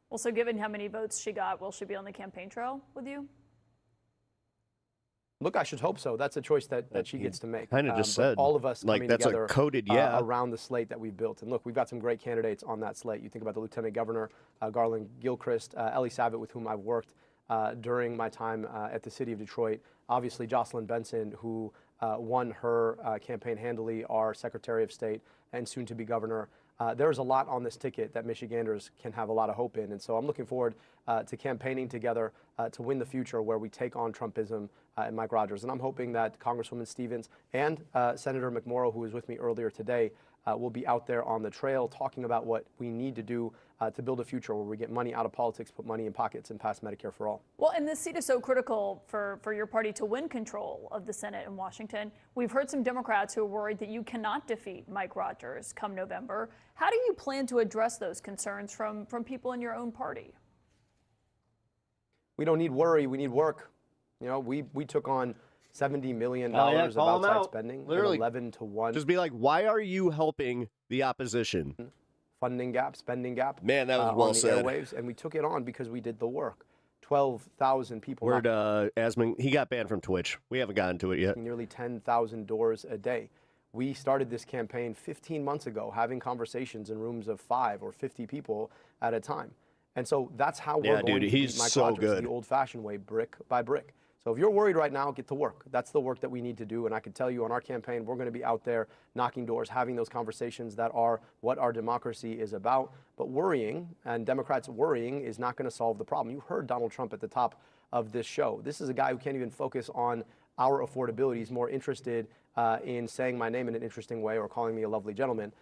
Well, so given how many votes she got, will she be on the campaign trail with you? Look, I should hope so. That's a choice that she gets to make. Kind of just said. All of us like coming that's together a coded yeah around the slate that we've built. And look, we've got some great candidates on that slate. You think about the Lieutenant Governor, Garland Gilchrist, Ellie Savitt, with whom I've worked during my time at the city of Detroit. Obviously, Jocelyn Benson, who won her campaign handily, our Secretary of State and soon to be governor. There's a lot on this ticket that Michiganders can have a lot of hope in. And so I'm looking forward to campaigning together to win the future where we take on Trumpism and Mike Rogers. And I'm hoping that Congresswoman Stevens and Senator McMorrow, who was with me earlier today, will be out there on the trail talking about what we need to do to build a future where we get money out of politics, put money in pockets, and pass Medicare for all. Well, and this seat is so critical for your party to win control of the Senate in Washington. We've heard some Democrats who are worried that you cannot defeat Mike Rogers come November. How do you plan to address those concerns from people in your own party? We don't need worry, we need work. You know, we took on $70 million of outside spending, literally 11-1. Just be like, why are you helping the opposition? Funding gap, spending gap. Man, that was well said. Airwaves, and we took it on because we did the work. 12,000 people. Where'd Asmon? He got banned from Twitch. We haven't gotten to it yet. Nearly 10,000 doors a day. We started this campaign 15 months ago, having conversations in rooms of 5 or 50 people at a time. And so that's how we're Yeah, going dude, to he's beat Mike so Rogers, good. the old-fashioned way, brick by brick. So if you're worried right now, get to work. That's the work that we need to do. And I can tell you on our campaign, we're going to be out there knocking doors, having those conversations that are what our democracy is about. But worrying, and Democrats worrying, is not going to solve the problem. You heard Donald Trump at the top of this show. This is a guy who can't even focus on our affordability. He's more interested in saying my name in an interesting way or calling me a lovely gentleman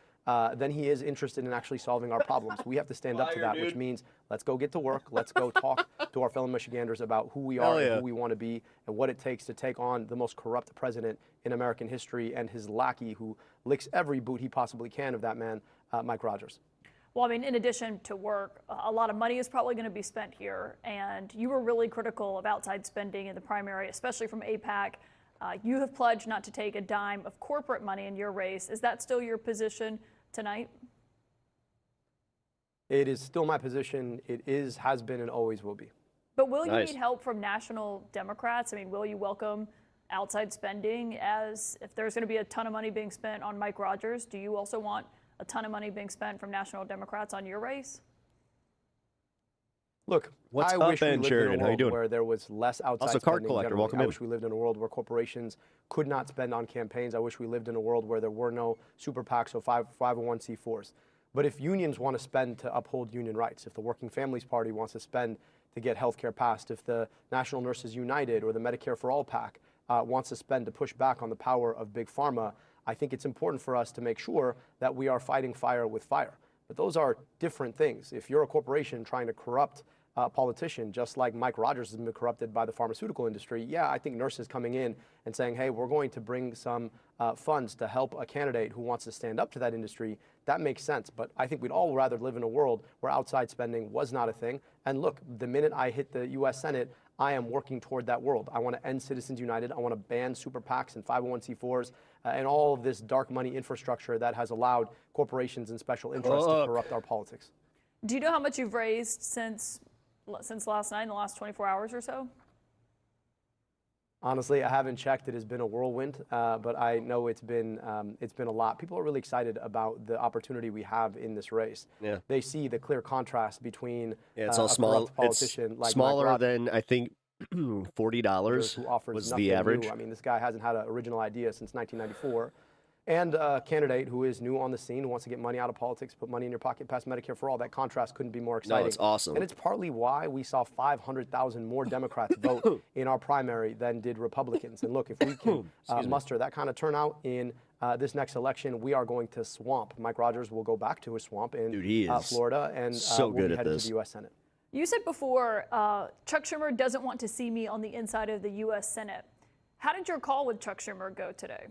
than he is interested in actually solving our problems. We have to stand up to that, which means let's go get to work. Let's go talk to our fellow Michiganders about who we are and who we want to be and what it takes to take on the most corrupt president in American history and his lackey who licks every boot he possibly can of that man, Mike Rogers. Well, I mean, in addition to work, a lot of money is probably going to be spent here. And you were really critical of outside spending in the primary, especially from AIPAC. You have pledged not to take a dime of corporate money in your race. Is that still your position tonight? It is still my position. It is, has been, and always will be. But will you need help from national Democrats? I mean, will you welcome outside spending as if there's going to be a ton of money being spent on Mike Rogers? Do you also want a ton of money being spent from national Democrats on your race? Look, What's I up, wish we Ben lived Sheridan? in a How you world doing? where there was less outside Also, card spending collector, generally. welcome I in. wish we lived in a world where corporations could not spend on campaigns. I wish we lived in a world where there were no super PACs or 501c4s. But if unions want to spend to uphold union rights, if the Working Families Party wants to spend to get health care passed, if the National Nurses United or the Medicare for All PAC wants to spend to push back on the power of Big Pharma, I think it's important for us to make sure that we are fighting fire with fire. But those are different things. If you're a corporation trying to corrupt a politician, just like Mike Rogers has been corrupted by the pharmaceutical industry, yeah, I think nurses coming in and saying, hey, we're going to bring some funds to help a candidate who wants to stand up to that industry, that makes sense. But I think we'd all rather live in a world where outside spending was not a thing. And look, the minute I hit the U.S. Senate, I am working toward that world. I want to end Citizens United. I want to ban super PACs and 501c4s and all of this dark money infrastructure that has allowed corporations and special interests to corrupt our politics. Do you know how much you've raised since last night, in the last 24 hours or so? Honestly, I haven't checked. It has been a whirlwind, but I know it's been a lot. People are really excited about the opportunity we have in this race. Yeah. They see the clear contrast between it's all small. corrupt politician It's like smaller Mike than I think $40 who offers was nothing the average. new. I mean, this guy hasn't had an original idea since 1994. And a candidate who is new on the scene, who wants to get money out of politics, put money in your pocket, pass Medicare for all. That contrast couldn't be more exciting. No, it's awesome. And it's partly why we saw 500,000 more Democrats vote in our primary than did Republicans. And look, if we can muster that kind of turnout in this next election, we are going to swamp. Mike Rogers will go back to his swamp in Florida, and so we'll good be at headed this. to the U.S. Senate. You said before, Chuck Schumer doesn't want to see me on the inside of the U.S. Senate. How did your call with Chuck Schumer go today?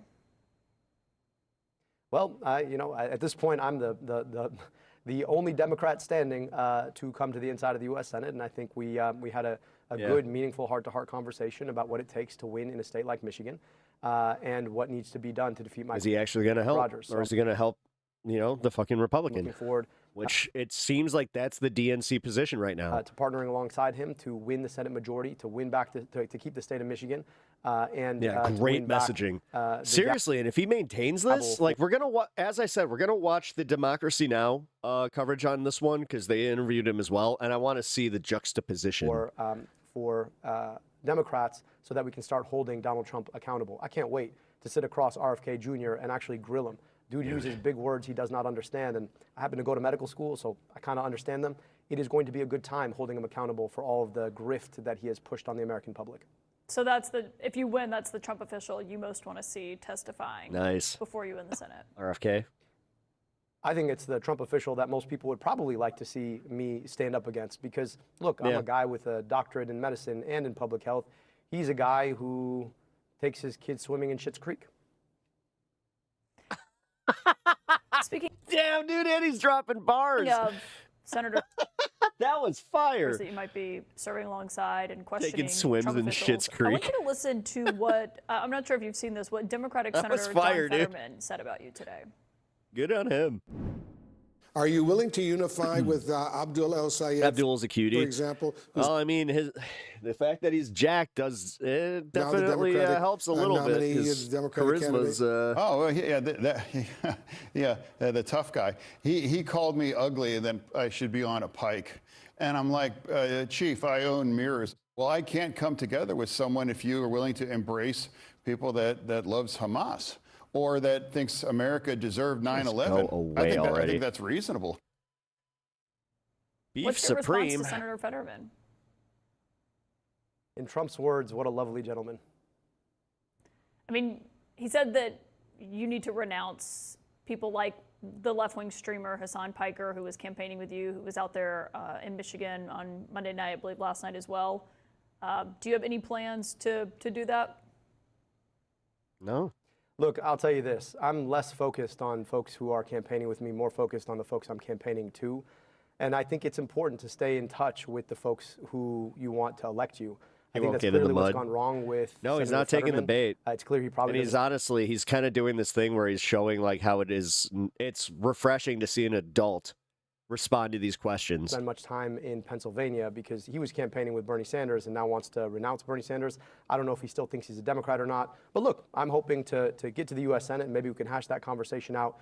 Well, at this point, I'm the only Democrat standing to come to the inside of the U.S. Senate, and I think we had a good, meaningful, heart-to-heart conversation about what it takes to win in a state like Michigan, and what needs to be done to defeat Mike. Is he actually going to help, Rogers. or is he going to help? The fucking Republican. Looking forward, which it seems like that's the DNC position right now. To partnering alongside him to win the Senate majority, to win back to keep the state of Michigan, and great messaging. Seriously, and if he maintains this, like we're gonna, as I said, we're gonna watch the Democracy Now! Coverage on this one because they interviewed him as well, and I want to see the juxtaposition for Democrats so that we can start holding Donald Trump accountable. I can't wait to sit across RFK Jr. and actually grill him. Dude uses big words he does not understand, and I happen to go to medical school, so I kind of understand them. It is going to be a good time holding him accountable for all of the grift that he has pushed on the American public. So if you win, that's the Trump official you most want to see testifying before you in the Senate. RFK? I think it's the Trump official that most people would probably like to see me stand up against because, look, I'm a guy with a doctorate in medicine and in public health. He's a guy who takes his kids swimming in Schitt's Creek. Speaking. Damn, dude, and he's dropping bars. Senator. That was fire. That you might be serving alongside and questioning. Taking swims Trump in officials. Schitt's Creek. I want you to listen to what I'm not sure if you've seen this. What Democratic Senator fire, John Fetterman said about you today. Good on him. Are you willing to unify with Abdul El Sayed? Abdul's a cutie. For example. Well, I mean, the fact that he's jacked does definitely helps a little bit. His charisma's. The tough guy. He called me ugly and then I should be on a pike. And I'm like, Chief, I own mirrors. Well, I can't come together with someone if you are willing to embrace people that loves Hamas or that thinks America deserved 9/11. I think that's reasonable. Beef What's your supreme. response to Senator Fetterman? In Trump's words, what a lovely gentleman. I mean, he said that you need to renounce people like the left-wing streamer Hassan Piker, who was campaigning with you, who was out there in Michigan on Monday night, I believe last night as well. Do you have any plans to do that? No. Look, I'll tell you this. I'm less focused on folks who are campaigning with me, more focused on the folks I'm campaigning to. And I think it's important to stay in touch with the folks who you want to elect you. I think that's clearly what's gone wrong with No, he's Senator not taking the Fetterman. bait. It's clear he probably And he's honestly, he's kind of doing this thing where he's showing like how it's refreshing to see an adult respond to these questions. Spend much time in Pennsylvania because he was campaigning with Bernie Sanders and now wants to renounce Bernie Sanders. I don't know if he still thinks he's a Democrat or not. But look, I'm hoping to get to the U.S. Senate and maybe we can hash that conversation out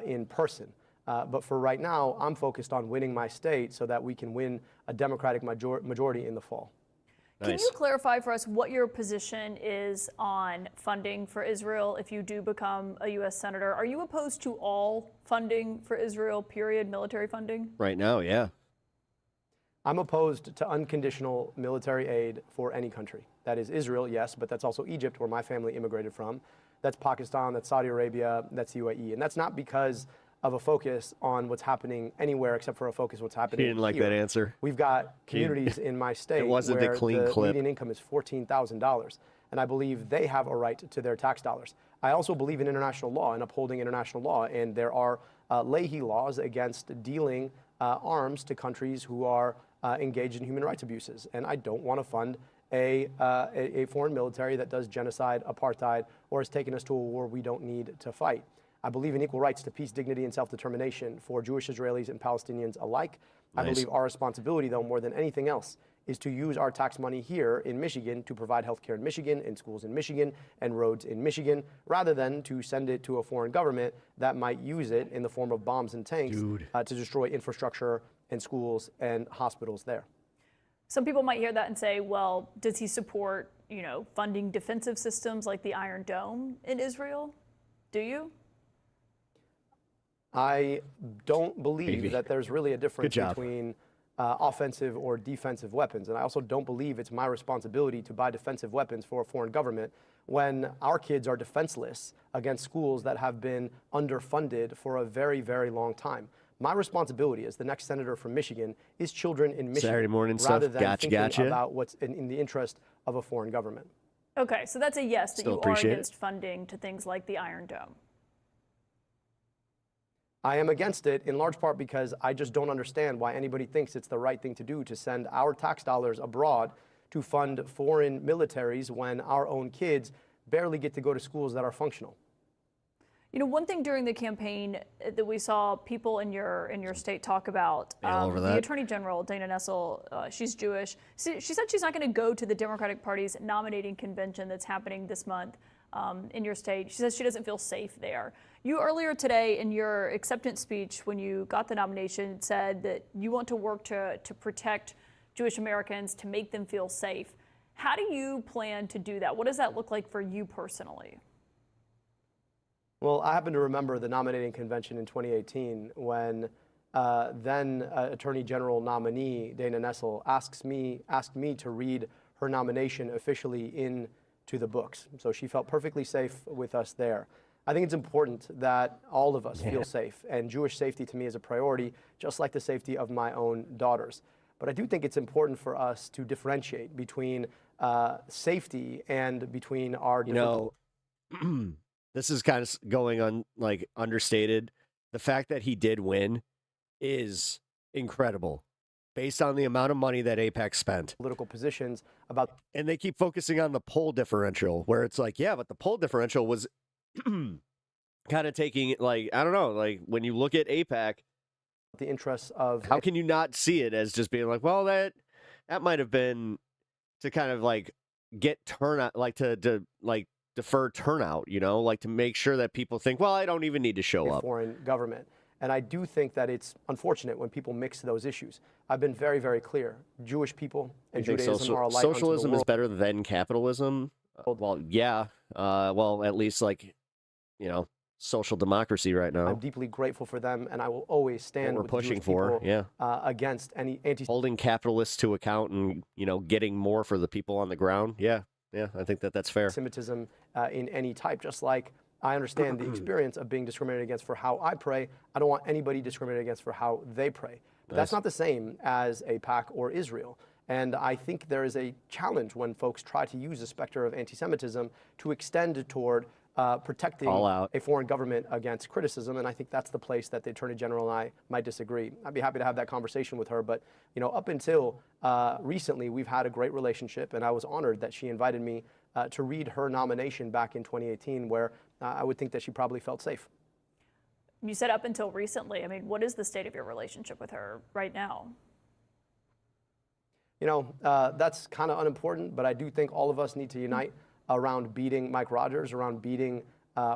in person. But for right now, I'm focused on winning my state so that we can win a Democratic majority in the fall. Can you clarify for us what your position is on funding for Israel if you do become a U.S. Senator? Are you opposed to all funding for Israel, period, military funding? Right now, yeah. I'm opposed to unconditional military aid for any country. That is Israel, yes, but that's also Egypt, where my family immigrated from. That's Pakistan, that's Saudi Arabia, that's UAE. And that's not because of a focus on what's happening anywhere except for a focus on what's happening He didn't like here. that answer. We've got communities in my state It wasn't the where clean the clip. median income is $14,000, and I believe they have a right to their tax dollars. I also believe in international law and upholding international law, and there are Leahy laws against dealing arms to countries who are engaged in human rights abuses, and I don't want to fund a foreign military that does genocide, apartheid, or has taken us to a war we don't need to fight. I believe in equal rights to peace, dignity, and self-determination for Jewish Israelis and Palestinians alike. Nice. I believe our responsibility, though, more than anything else, is to use our tax money here in Michigan to provide health care in Michigan, and schools in Michigan, and roads in Michigan, rather than to send it to a foreign government that might use it in the form of bombs and tanks to destroy infrastructure and schools and hospitals there. Some people might hear that and say, well, does he support, funding defensive systems like the Iron Dome in Israel? Do you? I don't believe that there's really a difference between offensive or defensive weapons. And I also don't believe it's my responsibility to buy defensive weapons for a foreign government when our kids are defenseless against schools that have been underfunded for a very, very long time. My responsibility as the next senator from Michigan is children in Michigan, Saturday morning rather stuff. than Gotcha. about what's in the interest of a foreign government. Okay, so that's a yes, that Still you are appreciate it. against funding to things like the Iron Dome. I am against it in large part because I just don't understand why anybody thinks it's the right thing to do to send our tax dollars abroad to fund foreign militaries when our own kids barely get to go to schools that are functional. One thing during the campaign that we saw people in your state talk about, over the that. Attorney General, Dana Nessel, she's Jewish. She said she's not going to go to the Democratic Party's nominating convention that's happening this month in your state. She says she doesn't feel safe there. You earlier today in your acceptance speech when you got the nomination said that you want to work to protect Jewish Americans, to make them feel safe. How do you plan to do that? What does that look like for you personally? Well, I happen to remember the nominating convention in 2018 when then Attorney General nominee Dana Nessel asked me to read her nomination officially into the books. So she felt perfectly safe with us there. I think it's important that all of us feel safe, and Jewish safety to me is a priority, just like the safety of my own daughters. But I do think it's important for us to differentiate between safety and between our different... This is kind of going on like understated. The fact that he did win is incredible based on the amount of money that AIPAC spent. Political positions about... And they keep focusing on the poll differential where it's like, yeah, but the poll differential was kind of taking it like, I don't know, like when you look at AIPAC, the interests of... How can you not see it as just being like, well, that might have been to kind of like get turnout, like to like defer turnout, like to make sure that people think, well, I don't even need to show up. Foreign government. And I do think that it's unfortunate when people mix those issues. I've been very, very clear. Jewish people and You think Judaism are a light unto the socialism is world. better than capitalism? Well, yeah. Well, at least like, you know, social democracy right now. I'm deeply grateful for them, and I will always stand What we're with the pushing Jewish for, people, against any holding capitalists to account and, you know, getting more for the people on the ground. Yeah, I think that's fair. Anti-Semitism in any type, just like I understand the experience of being discriminated against for how I pray. I don't want anybody discriminated against for how they pray. But that's not the same as AIPAC or Israel. And I think there is a challenge when folks try to use the specter of anti-Semitism to extend toward protecting a foreign government against criticism, and I think that's the place that the Attorney General and I might disagree. I'd be happy to have that conversation with her, but you know, up until recently, we've had a great relationship, and I was honored that she invited me to read her nomination back in 2018, where I would think that she probably felt safe. You said up until recently. I mean, what is the state of your relationship with her right now? You know, that's kind of unimportant, but I do think all of us need to unite around beating Mike Rogers, around beating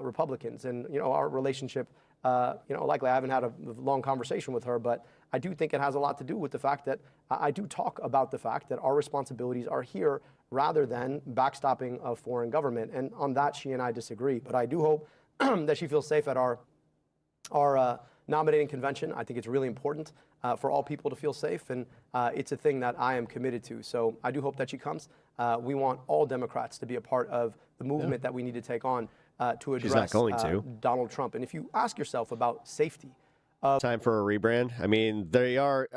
Republicans. And, you know, our relationship, you know, likely I haven't had a long conversation with her, but I do think it has a lot to do with the fact that I do talk about the fact that our responsibilities are here rather than backstopping a foreign government. And on that, she and I disagree. But I do hope that she feels safe at our nominating convention. I think it's really important for all people to feel safe, and it's a thing that I am committed to. So I do hope that she comes. We want all Democrats to be a part of the movement that we need to take on to address She's not going to. Donald Trump. And if you ask yourself about safety, time for a rebrand. I mean, they are.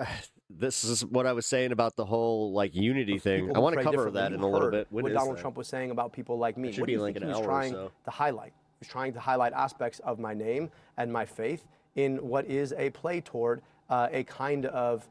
This is what I was saying about the whole like unity thing. I want to cover that in a little bit. What Donald Trump was saying about people like me. Should what be do you like think an he was hour trying or so. to highlight? He was trying to highlight aspects of my name and my faith in what is a play toward a kind of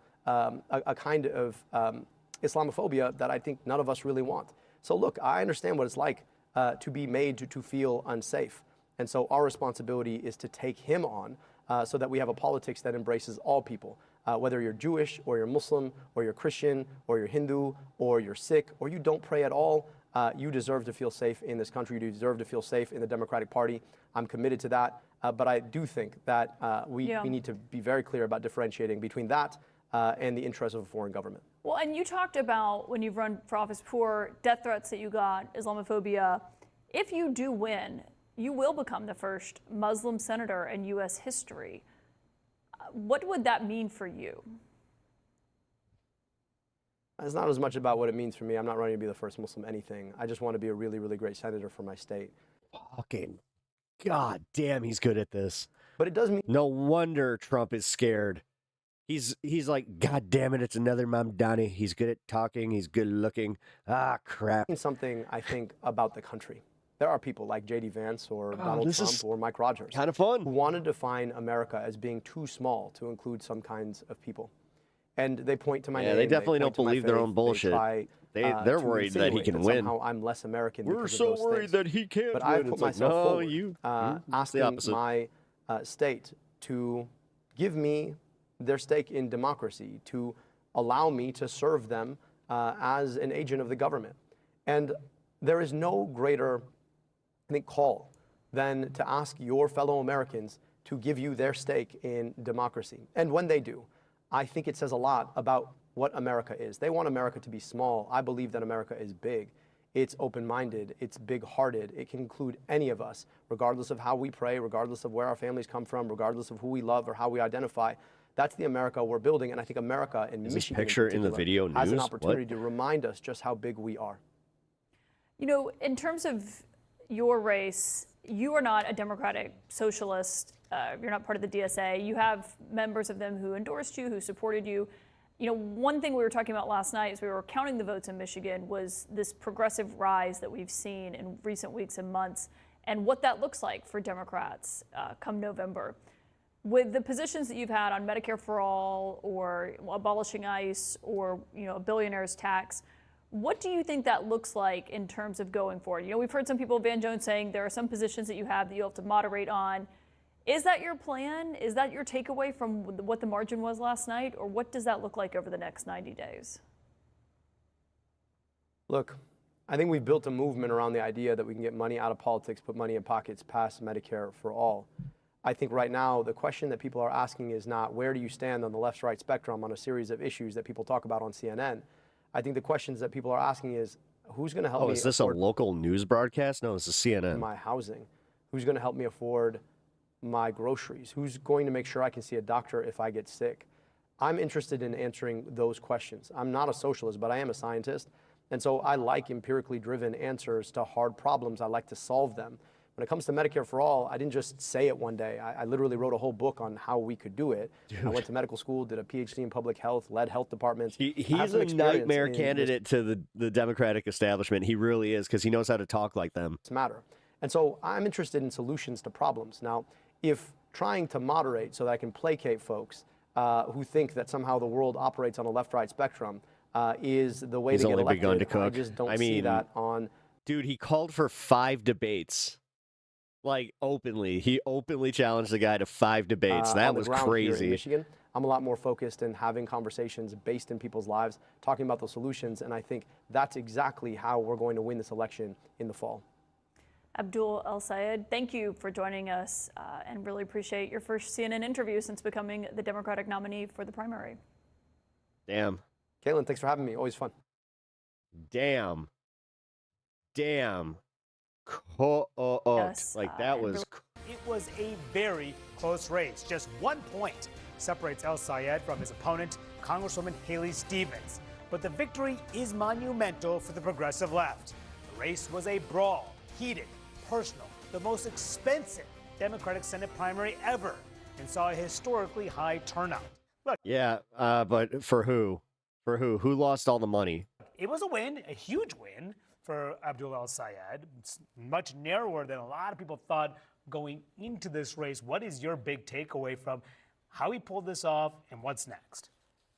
Islamophobia that I think none of us really want. So look, I understand what it's like to be made to feel unsafe. And so our responsibility is to take him on so that we have a politics that embraces all people, whether you're Jewish or you're Muslim or you're Christian or you're Hindu or you're Sikh or you don't pray at all. You deserve to feel safe in this country. You deserve to feel safe in the Democratic Party. I'm committed to that. But I do think that we need to be very clear about differentiating between that and the interests of a foreign government. Well, and you talked about when you've run for office before, death threats that you got, Islamophobia. If you do win, you will become the first Muslim senator in U.S. history. What would that mean for you? It's not as much about what it means for me. I'm not running to be the first Muslim anything. I just want to be a really, really great senator for my state. Fucking God damn, he's good at this. But it does mean no wonder Trump is scared. He's like, God damn it, it's another Mamdani. He's good at talking. He's good looking. Ah, crap. Something I think about the country. There are people like J.D. Vance or Donald Trump or Mike Rogers kind of fun who want to define America as being too small to include some kinds of people. And they point to my name. Yeah, they definitely don't believe their own They bullshit. try, They're to worried that he insinuate can win. Somehow I'm less American. We're because so of those worried things. that he can't But win. I've put It's like, myself no, forward, you- it's the asking opposite. my state to give me their stake in democracy, to allow me to serve them as an agent of the government. And there is no greater, I think, call than to ask your fellow Americans to give you their stake in democracy. And when they do, I think it says a lot about what America is. They want America to be small. I believe that America is big. It's open-minded. It's big-hearted. It can include any of us, regardless of how we pray, regardless of where our families come from, regardless of who we love or how we identify. That's the America we're building. And I think America in Is this Michigan picture in the particular, video has an news? opportunity What? to remind us just how big we are. You know, in terms of your race, you are not a Democratic socialist. You're not part of the DSA. You have members of them who endorsed you, who supported you. You know, one thing we were talking about last night as we were counting the votes in Michigan was this progressive rise that we've seen in recent weeks and months and what that looks like for Democrats come November. With the positions that you've had on Medicare for All or abolishing ICE or, you know, a billionaire's tax, what do you think that looks like in terms of going forward? You know, we've heard some people, Van Jones, saying there are some positions that you have that you'll have to moderate on. Is that your plan? Is that your takeaway from what the margin was last night? Or what does that look like over the next 90 days? Look, I think we've built a movement around the idea that we can get money out of politics, put money in pockets past Medicare for all. I think right now the question that people are asking is not where do you stand on the left-right spectrum on a series of issues that people talk about on CNN. I think the questions that people are asking is who's going to help me is this a local news broadcast? No, this is CNN. my housing? Who's going to help me afford my groceries? Who's going to make sure I can see a doctor if I get sick? I'm interested in answering those questions. I'm not a socialist, but I am a scientist. And so I like empirically driven answers to hard problems. I like to solve them. When it comes to Medicare for All, I didn't just say it one day. I literally wrote a whole book on how we could do it. I went to medical school, did a PhD in public health, led health departments. He's a nightmare candidate to the Democratic establishment. He really is, because he knows how to talk like them. Matter. And so I'm interested in solutions to problems. Now, if trying to moderate so that I can placate folks who think that somehow the world operates on a left-right spectrum is the way to get elected, begun to cook. I just don't see that on... Dude, he called for 5 debates. Like, openly. He openly challenged the guy to 5 debates. That was crazy. In Michigan, I'm a lot more focused in having conversations based in people's lives, talking about the solutions, and I think that's exactly how we're going to win this election in the fall. Abdul El-Sayed, thank you for joining us and really appreciate your first CNN interview since becoming the Democratic nominee for the primary. Damn. Caitlin, thanks for having me. Always fun. Damn. Yes, like that was. It was a very close race. Just 1 point separates El-Sayed from his opponent, Congresswoman Haley Stevens. But the victory is monumental for the progressive left. The race was a brawl, heated, personal, the most expensive Democratic Senate primary ever, and saw a historically high turnout. Look, Yeah, but for who? For who? Who lost all the money? it was a win, a huge win for Abdul El-Sayed. It's much narrower than a lot of people thought going into this race. What is your big takeaway from how he pulled this off and what's next?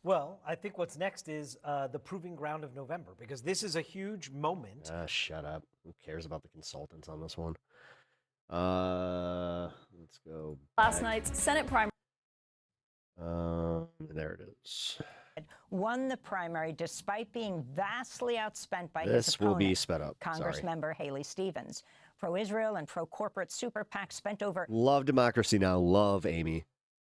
Well, I think what's next is the proving ground of November, because this is a huge moment. Shut up. Who cares about the consultants on this one? Let's go. Last night's Senate primary. There it is. Won the primary despite being vastly outspent by This his will opponent, be sped up. Congress Sorry. member Haley Stevens. Pro-Israel and pro-corporate super PAC spent over Love democracy now. Love Amy.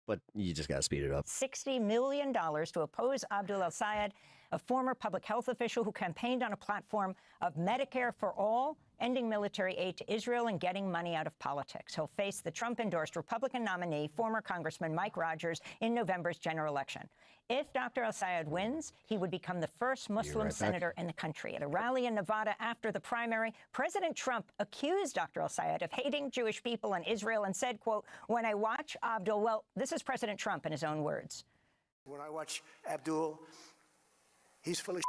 But you just got to speed it up. $60 million to oppose Abdul El-Sayed, a former public health official who campaigned on a platform of Medicare for all, ending military aid to Israel, and getting money out of politics. He'll face the Trump-endorsed Republican nominee, former Congressman Mike Rogers, in November's general election. If Dr. El-Sayed wins, he would become the first Muslim senator in the country. At a rally in Nevada after the primary, President Trump accused Dr. El-Sayed of hating Jewish people and Israel and said, quote, "When I watch Abdul," well, this is President Trump in his own words. When I watch Abdul, he's full of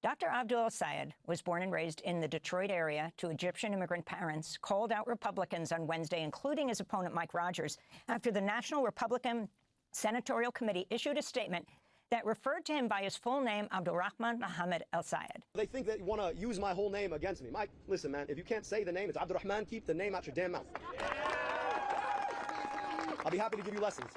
Dr. Abdul El-Sayed was born and raised in the Detroit area to Egyptian immigrant parents, called out Republicans on Wednesday, including his opponent Mike Rogers, after the National Republican Senatorial Committee issued a statement that referred to him by his full name, Abdulrahman Mohammed El-Sayed. They think that you want to use my whole name against me. Mike, listen, man, if you can't say the name, it's Abdurrahman, keep the name out your damn mouth. I'll be happy to give you lessons.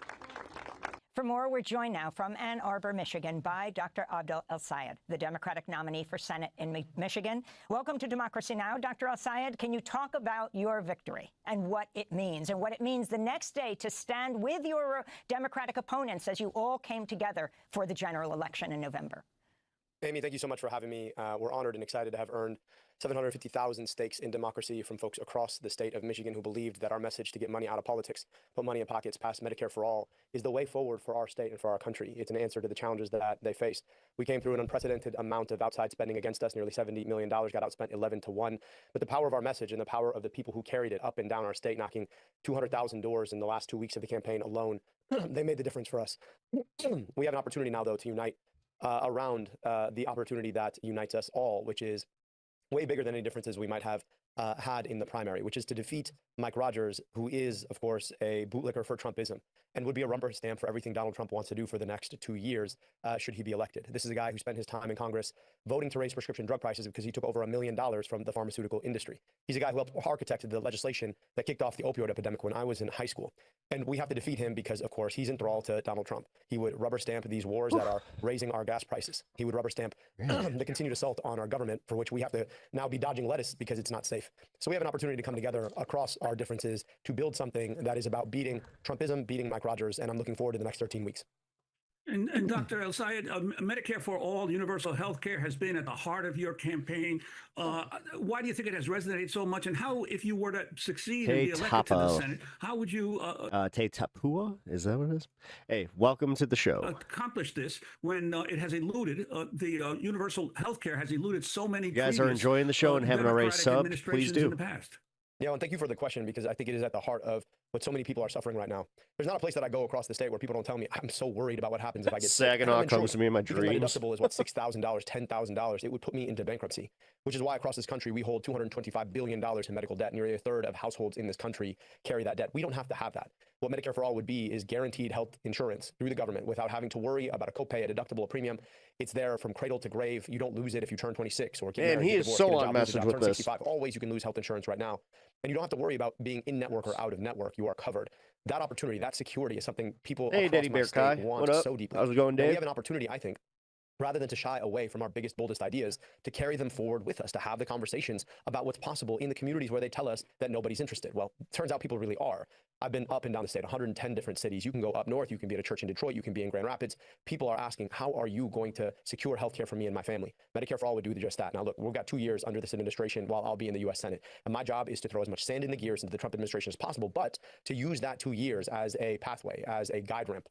For more, we're joined now from Ann Arbor, Michigan, by Dr. Abdul El-Sayed, the Democratic nominee for Senate in Michigan. Welcome to Democracy Now!, Dr. El-Sayed. Can you talk about your victory and what it means the next day to stand with your Democratic opponents as you all came together for the general election in November? Amy, thank you so much for having me. We're honored and excited to have earned 750,000 stakes in democracy from folks across the state of Michigan who believed that our message to get money out of politics, put money in pockets, pass Medicare for all, is the way forward for our state and for our country. It's an answer to the challenges that they face. We came through an unprecedented amount of outside spending against us, nearly $70 million, got outspent 11-1. But the power of our message and the power of the people who carried it up and down our state, knocking 200,000 doors in the last 2 weeks of the campaign alone, they made the difference for us. We have an opportunity now, though, to unite around the opportunity that unites us all, which is way bigger than any differences we might have had in the primary, which is to defeat Mike Rogers, who is, of course, a bootlicker for Trumpism and would be a rubber stamp for everything Donald Trump wants to do for the next 2 years should he be elected. This is a guy who spent his time in Congress voting to raise prescription drug prices because he took over $1 million from the pharmaceutical industry. He's a guy who helped architect the legislation that kicked off the opioid epidemic when I was in high school. And we have to defeat him because, of course, he's enthralled to Donald Trump. He would rubber stamp these wars that are raising our gas prices. He would rubber stamp the continued assault on our government, for which we have to now be dodging lettuce because it's not safe. life. So we have an opportunity to come together across our differences to build something that is about beating Trumpism, beating Mike Rogers, and I'm looking forward to the next 13 weeks. And Dr. El Sayed, Medicare for All, universal health care has been at the heart of your campaign. Why do you think it has resonated so much? And how, if you were to succeed and be elected to the Senate, how would you Te Tapua? Is that what it is? Hey, welcome to the show. accomplish this when it has eluded, the universal health care has eluded so many You guys are enjoying the show and haven't already subbed, please do. in the past? Yeah, and thank you for the question, because I think it is at the heart of what so many people are suffering right now. There's not a place that I go across the state where people don't tell me, I'm so worried about what happens if I get sick. Saginaw comes to me in my Even my dreams. deductible is what, $6,000, $10,000. It would put me into bankruptcy, which is why across this country we hold $225 billion in medical debt. Nearly a third of households in this country carry that debt. We don't have to have that. What Medicare for All would be is guaranteed health insurance through the government without having to worry about a copay, a deductible, a premium. It's there from cradle to grave. You don't lose it if you turn 26 or get married, And he get is divorced, so get a on job, lose a message job, with turn this. 65. Always you can lose health insurance right now. And you don't have to worry about being in network or out of network. You are covered. That opportunity, that security is something people Hey, across Daddy my Bear state Kai. want What up? so deeply. How's it going, And Dave? we have an opportunity, I think, rather than to shy away from our biggest, boldest ideas, to carry them forward with us, to have the conversations about what's possible in the communities where they tell us that nobody's interested. Well, it turns out people really are. I've been up and down the state, 110 different cities. You can go up north, you can be at a church in Detroit, you can be in Grand Rapids. People are asking, how are you going to secure healthcare for me and my family? Medicare for All would do just that. Now, look, we've got 2 years under this administration while I'll be in the U.S. Senate. And my job is to throw as much sand in the gears into the Trump administration as possible, but to use that 2 years as a pathway, as a guide ramp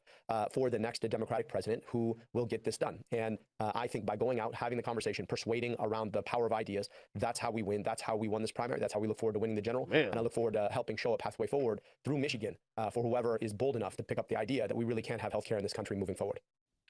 for the next Democratic president who will get this done. And I think by going out, having the conversation, persuading around the power of ideas, that's how we win. That's how we won this primary. That's how we look forward to winning the general. And I look forward to helping show a pathway forward through Michigan for whoever is bold enough to pick up the idea that we really can't have healthcare in this country moving forward.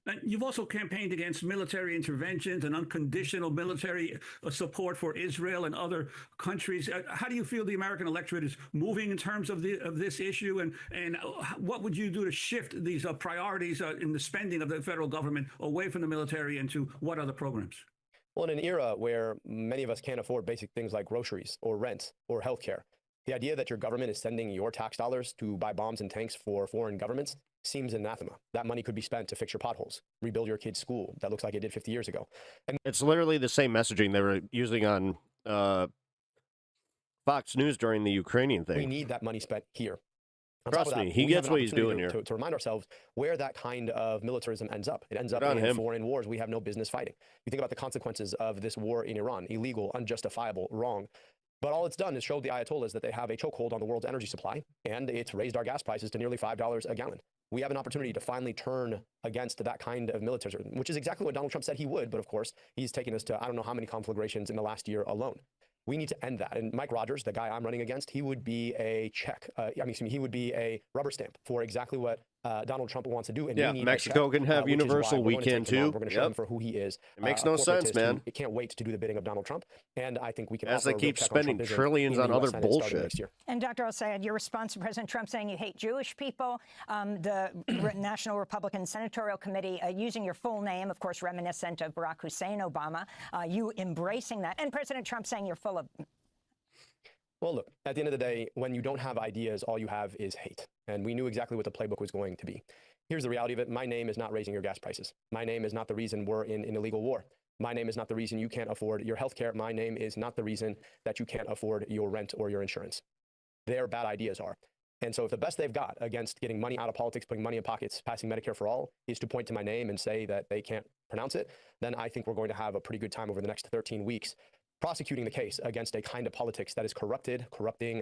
And you've also campaigned against military interventions and unconditional military support for Israel and other countries. How do you feel the American electorate is moving in terms of this issue? And what would you do to shift these priorities in the spending of the federal government away from the military and to what other programs? Well, in an era where many of us can't afford basic things like groceries or rent or healthcare, the idea that your government is sending your tax dollars to buy bombs and tanks for foreign governments seems anathema. That money could be spent to fix your potholes, rebuild your kid's school. That looks like it did 50 years ago. And It's literally the same messaging they were using on Fox News during the Ukrainian thing. we need that money spent here. On top Trust of that, me, he we have gets an what he's doing opportunity here. to remind ourselves where that kind of militarism ends up. It ends up Good on in him. foreign wars we have no business fighting. You think about the consequences of this war in Iran: illegal, unjustifiable, wrong. But all it's done is show the Ayatollahs that they have a chokehold on the world's energy supply, and it's raised our gas prices to nearly $5 a gallon. We have an opportunity to finally turn against that kind of militarism, which is exactly what Donald Trump said he would. But of course, he's taken us to I don't know how many conflagrations in the last year alone. We need to end that. And Mike Rogers, the guy I'm running against, he would be a check. He would be a rubber stamp for exactly what Donald Trump wants to do. And Yeah, we need Mexico a check, can have which is why universal we're going to weekend take him on. too. We're going to show him for who he is. It makes a no sense, corporatist man. who can't wait to do the bidding of Donald Trump. And I think we can As offer they a real keep check on spending Trumpism trillions in on the US other Senate starting bullshit. next year. And Dr. El-Sayed, your response to President Trump saying you hate Jewish people, the National Republican Senatorial Committee using your full name, of course, reminiscent of Barack Hussein Obama, you embracing that, and President Trump saying you're full of... Well, look, at the end of the day, when you don't have ideas, all you have is hate. And we knew exactly what the playbook was going to be. Here's the reality of it. My name is not raising your gas prices. My name is not the reason we're in an illegal war. My name is not the reason you can't afford your health care. My name is not the reason that you can't afford your rent or your insurance. Their bad ideas are. And so if the best they've got against getting money out of politics, putting money in pockets, passing Medicare for All, is to point to my name and say that they can't pronounce it, then I think we're going to have a pretty good time over the next 13 weeks prosecuting the case against a kind of politics that is corrupting,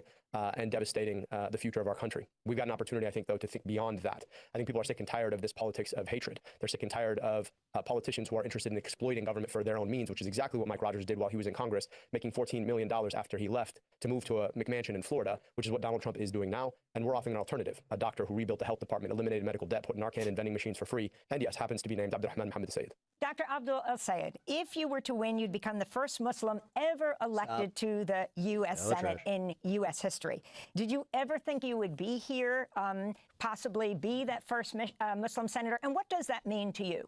and devastating the future of our country. We've got an opportunity, I think, though, to think beyond that. I think people are sick and tired of this politics of hatred. They're sick and tired of politicians who are interested in exploiting government for their own means, which is exactly what Mike Rogers did while he was in Congress, making $14 million after he left to move to a McMansion in Florida, which is what Donald Trump is doing now. And we're offering an alternative, a doctor who rebuilt the health department, eliminated medical debt, put Narcan in vending machines for free, and yes, happens to be named Abdurrahman Mohammed Sayed. Dr. Abdul El-Sayed, if you were to win, you'd become the first Muslim ever elected to the U.S. Senate in U.S. history. Did you ever think you would be here, possibly be that first Muslim senator? And what does that mean to you?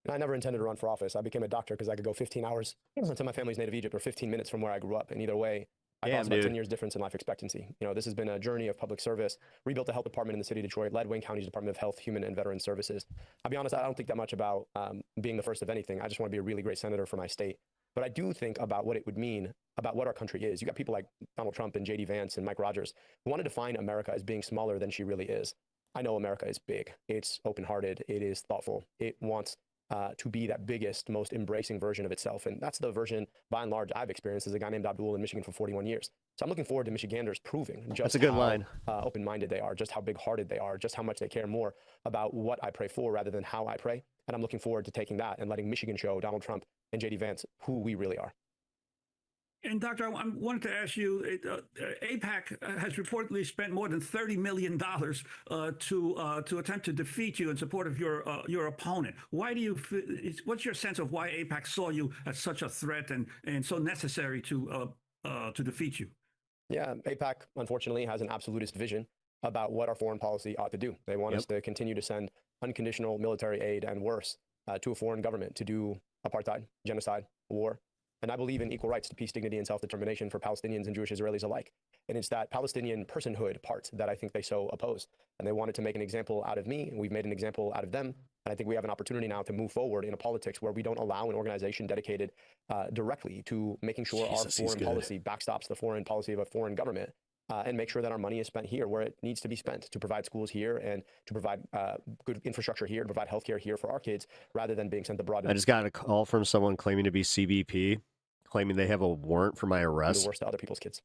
I never intended to run for office. I became a doctor because I could go 15 hours to my family's native Egypt or 15 minutes from where I grew up. And either way, I caused about 10 years difference in life expectancy. You know, this has been a journey of public service, rebuilt the health department in the city of Detroit, led Wayne County's Department of Health, Human and Veteran Services. I'll be honest, I don't think that much about being the first of anything. I just want to be a really great senator for my state. But I do think about what it would mean about what our country is. You got people like Donald Trump and J.D. Vance and Mike Rogers who want to define America as being smaller than she really is. I know America is big. It's open-hearted. It is thoughtful. It wants to be that biggest, most embracing version of itself. And that's the version, by and large, I've experienced as a guy named Abdul in Michigan for 41 years. So I'm looking forward to Michiganders proving just That's a good how line. Open-minded they are, just how big-hearted they are, just how much they care more about what I pray for rather than how I pray. And I'm looking forward to taking that and letting Michigan show Donald Trump and J.D. Vance who we really are. And Doctor, I wanted to ask you, AIPAC has reportedly spent more than $30 million to attempt to defeat you in support of your opponent. Why do you? What's your sense of why AIPAC saw you as such a threat and so necessary to defeat you? Yeah, AIPAC unfortunately has an absolutist vision about what our foreign policy ought to do. They want us to continue to send unconditional military aid and worse to a foreign government to do apartheid, genocide, war. And I believe in equal rights to peace, dignity, and self-determination for Palestinians and Jewish Israelis alike. And it's that Palestinian personhood part that I think they so oppose. And they wanted to make an example out of me, and we've made an example out of them. And I think we have an opportunity now to move forward in a politics where we don't allow an organization dedicated directly to making sure our foreign policy backstops the foreign policy of a foreign government. And make sure that our money is spent here where it needs to be spent, to provide schools here and to provide good infrastructure here, to provide healthcare here for our kids, rather than being sent abroad. I just got a call from someone claiming to be CBP, claiming they have a warrant for my arrest. The worst to other people's kids.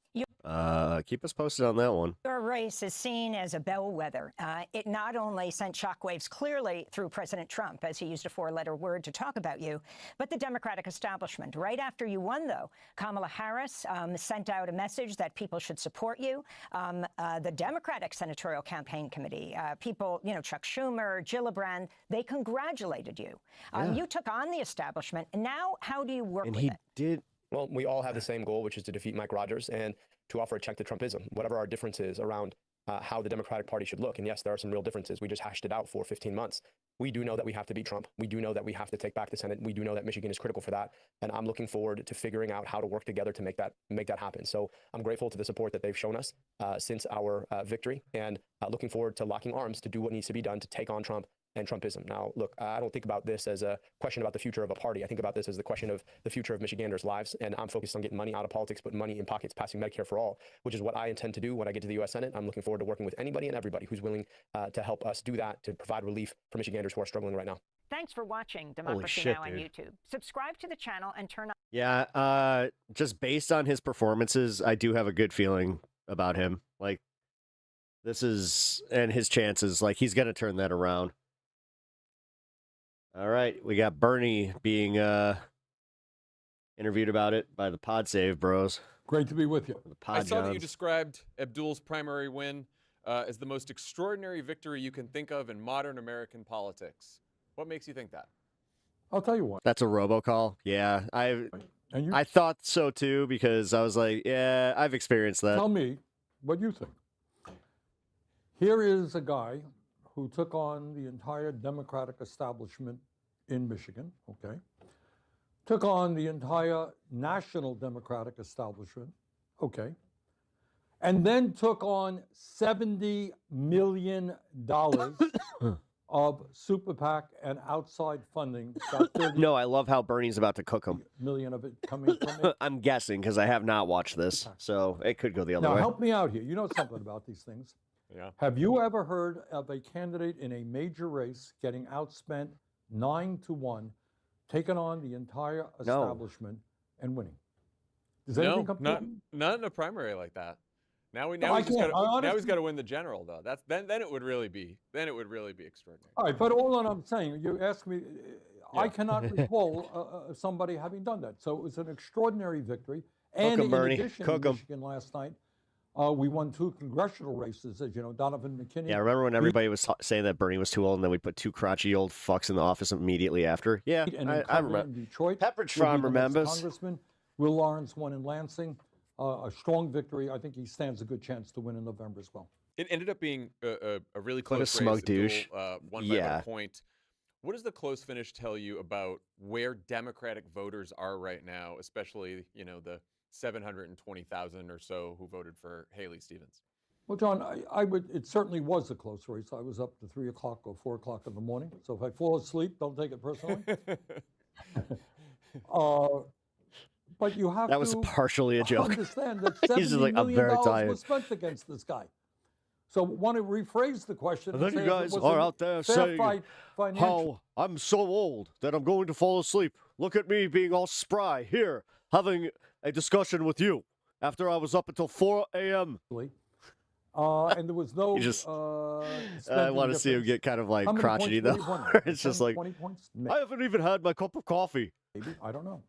Keep us posted on that one. Your race is seen as a bellwether. It not only sent shockwaves clearly through President Trump, as he used a four-letter word to talk about you, but the Democratic establishment. Right after you won, though, Kamala Harris sent out a message that people should support you. The Democratic Senatorial Campaign Committee, people, Chuck Schumer, Gillibrand, they congratulated you. You took on the establishment, and now how do you work with it? Did. Well, we all have the same goal, which is to defeat Mike Rogers and to offer a check to Trumpism, whatever our differences around how the Democratic Party should look. And yes, there are some real differences. We just hashed it out for 15 months. We do know that we have to beat Trump. We do know that we have to take back the Senate. We do know that Michigan is critical for that. And I'm looking forward to figuring out how to work together to make that happen. So I'm grateful to the support that they've shown us since our victory, and looking forward to locking arms to do what needs to be done to take on Trump and Trumpism. Now, look, I don't think about this as a question about the future of a party. I think about this as the question of the future of Michiganders' lives, and I'm focused on getting money out of politics, putting money in pockets, passing Medicare for all, which is what I intend to do when I get to the U.S. Senate. I'm looking forward to working with anybody and everybody who's willing to help us do that, to provide relief for Michiganders who are struggling right now. Thanks for watching Democracy Now! On YouTube. Subscribe to the channel and turn on... Yeah, just based on his performances, I do have a good feeling about him. Like, this is, and his chances, like, he's going to turn that around. All right, we got Bernie being interviewed about it by the Pod Save Bros. Great to be with you. I saw that you described Abdul's primary win as the most extraordinary victory you can think of in modern American politics. What makes you think that? I'll tell you what. That's a robocall. Yeah, I thought so too, because I was like, yeah, I've experienced that. Tell me what you think. Here is a guy who took on the entire Democratic establishment in Michigan, okay? Took on the entire national Democratic establishment, okay? And then took on $70 million of super PAC and outside funding. No, I love how Bernie's about to cook them. Million of it coming from it. I'm guessing, because I have not watched this, so it could go the other way. Now, help me out here. You know something about these things. Yeah. Have you ever heard of a candidate in a major race getting outspent 9-1, taking on the entire establishment and winning? Does anything come to you? Not in a primary like that. Now he's got to win the general though. Then it would really be extraordinary. All right, but all I'm saying, you ask me, I cannot recall somebody having done that. So it was an extraordinary victory. And in addition, in Michigan last night, we won 2 congressional races, as you know, Donovan McKinney. Yeah, I remember when everybody was saying that Bernie was too old, and then we put 2 crotchety old fucks in the office immediately after. Yeah, I remember. In Detroit, Pepperidge Farm remembers. Congressman Will Lawrence won in Lansing. A strong victory. I think he stands a good chance to win in November as well. It ended up being a really close race. Smug douche. Won by about a point. What does the close finish tell you about where Democratic voters are right now, especially, the 720,000 or so who voted for Haley Stevens? Well, John, it certainly was a close race. I was up to 3 o'clock or 4 o'clock in the morning. So if I fall asleep, don't take it personally. But you have That was to partially a joke. understand that He's just $70 like, I'm very million tired. was spent against this guy. So want to rephrase the question. And then say you if it guys was are a out there fair saying fight financially. how I'm so old that I'm going to fall asleep. Look at me being all spry here, having a discussion with you after I was up until 4 a.m. And there was no. You just- I spending want to see him difference. get kind of like How many crotchety points though. would he have won? It's just 10, like 20 points? I haven't even had my cup of coffee. Maybe, I don't know.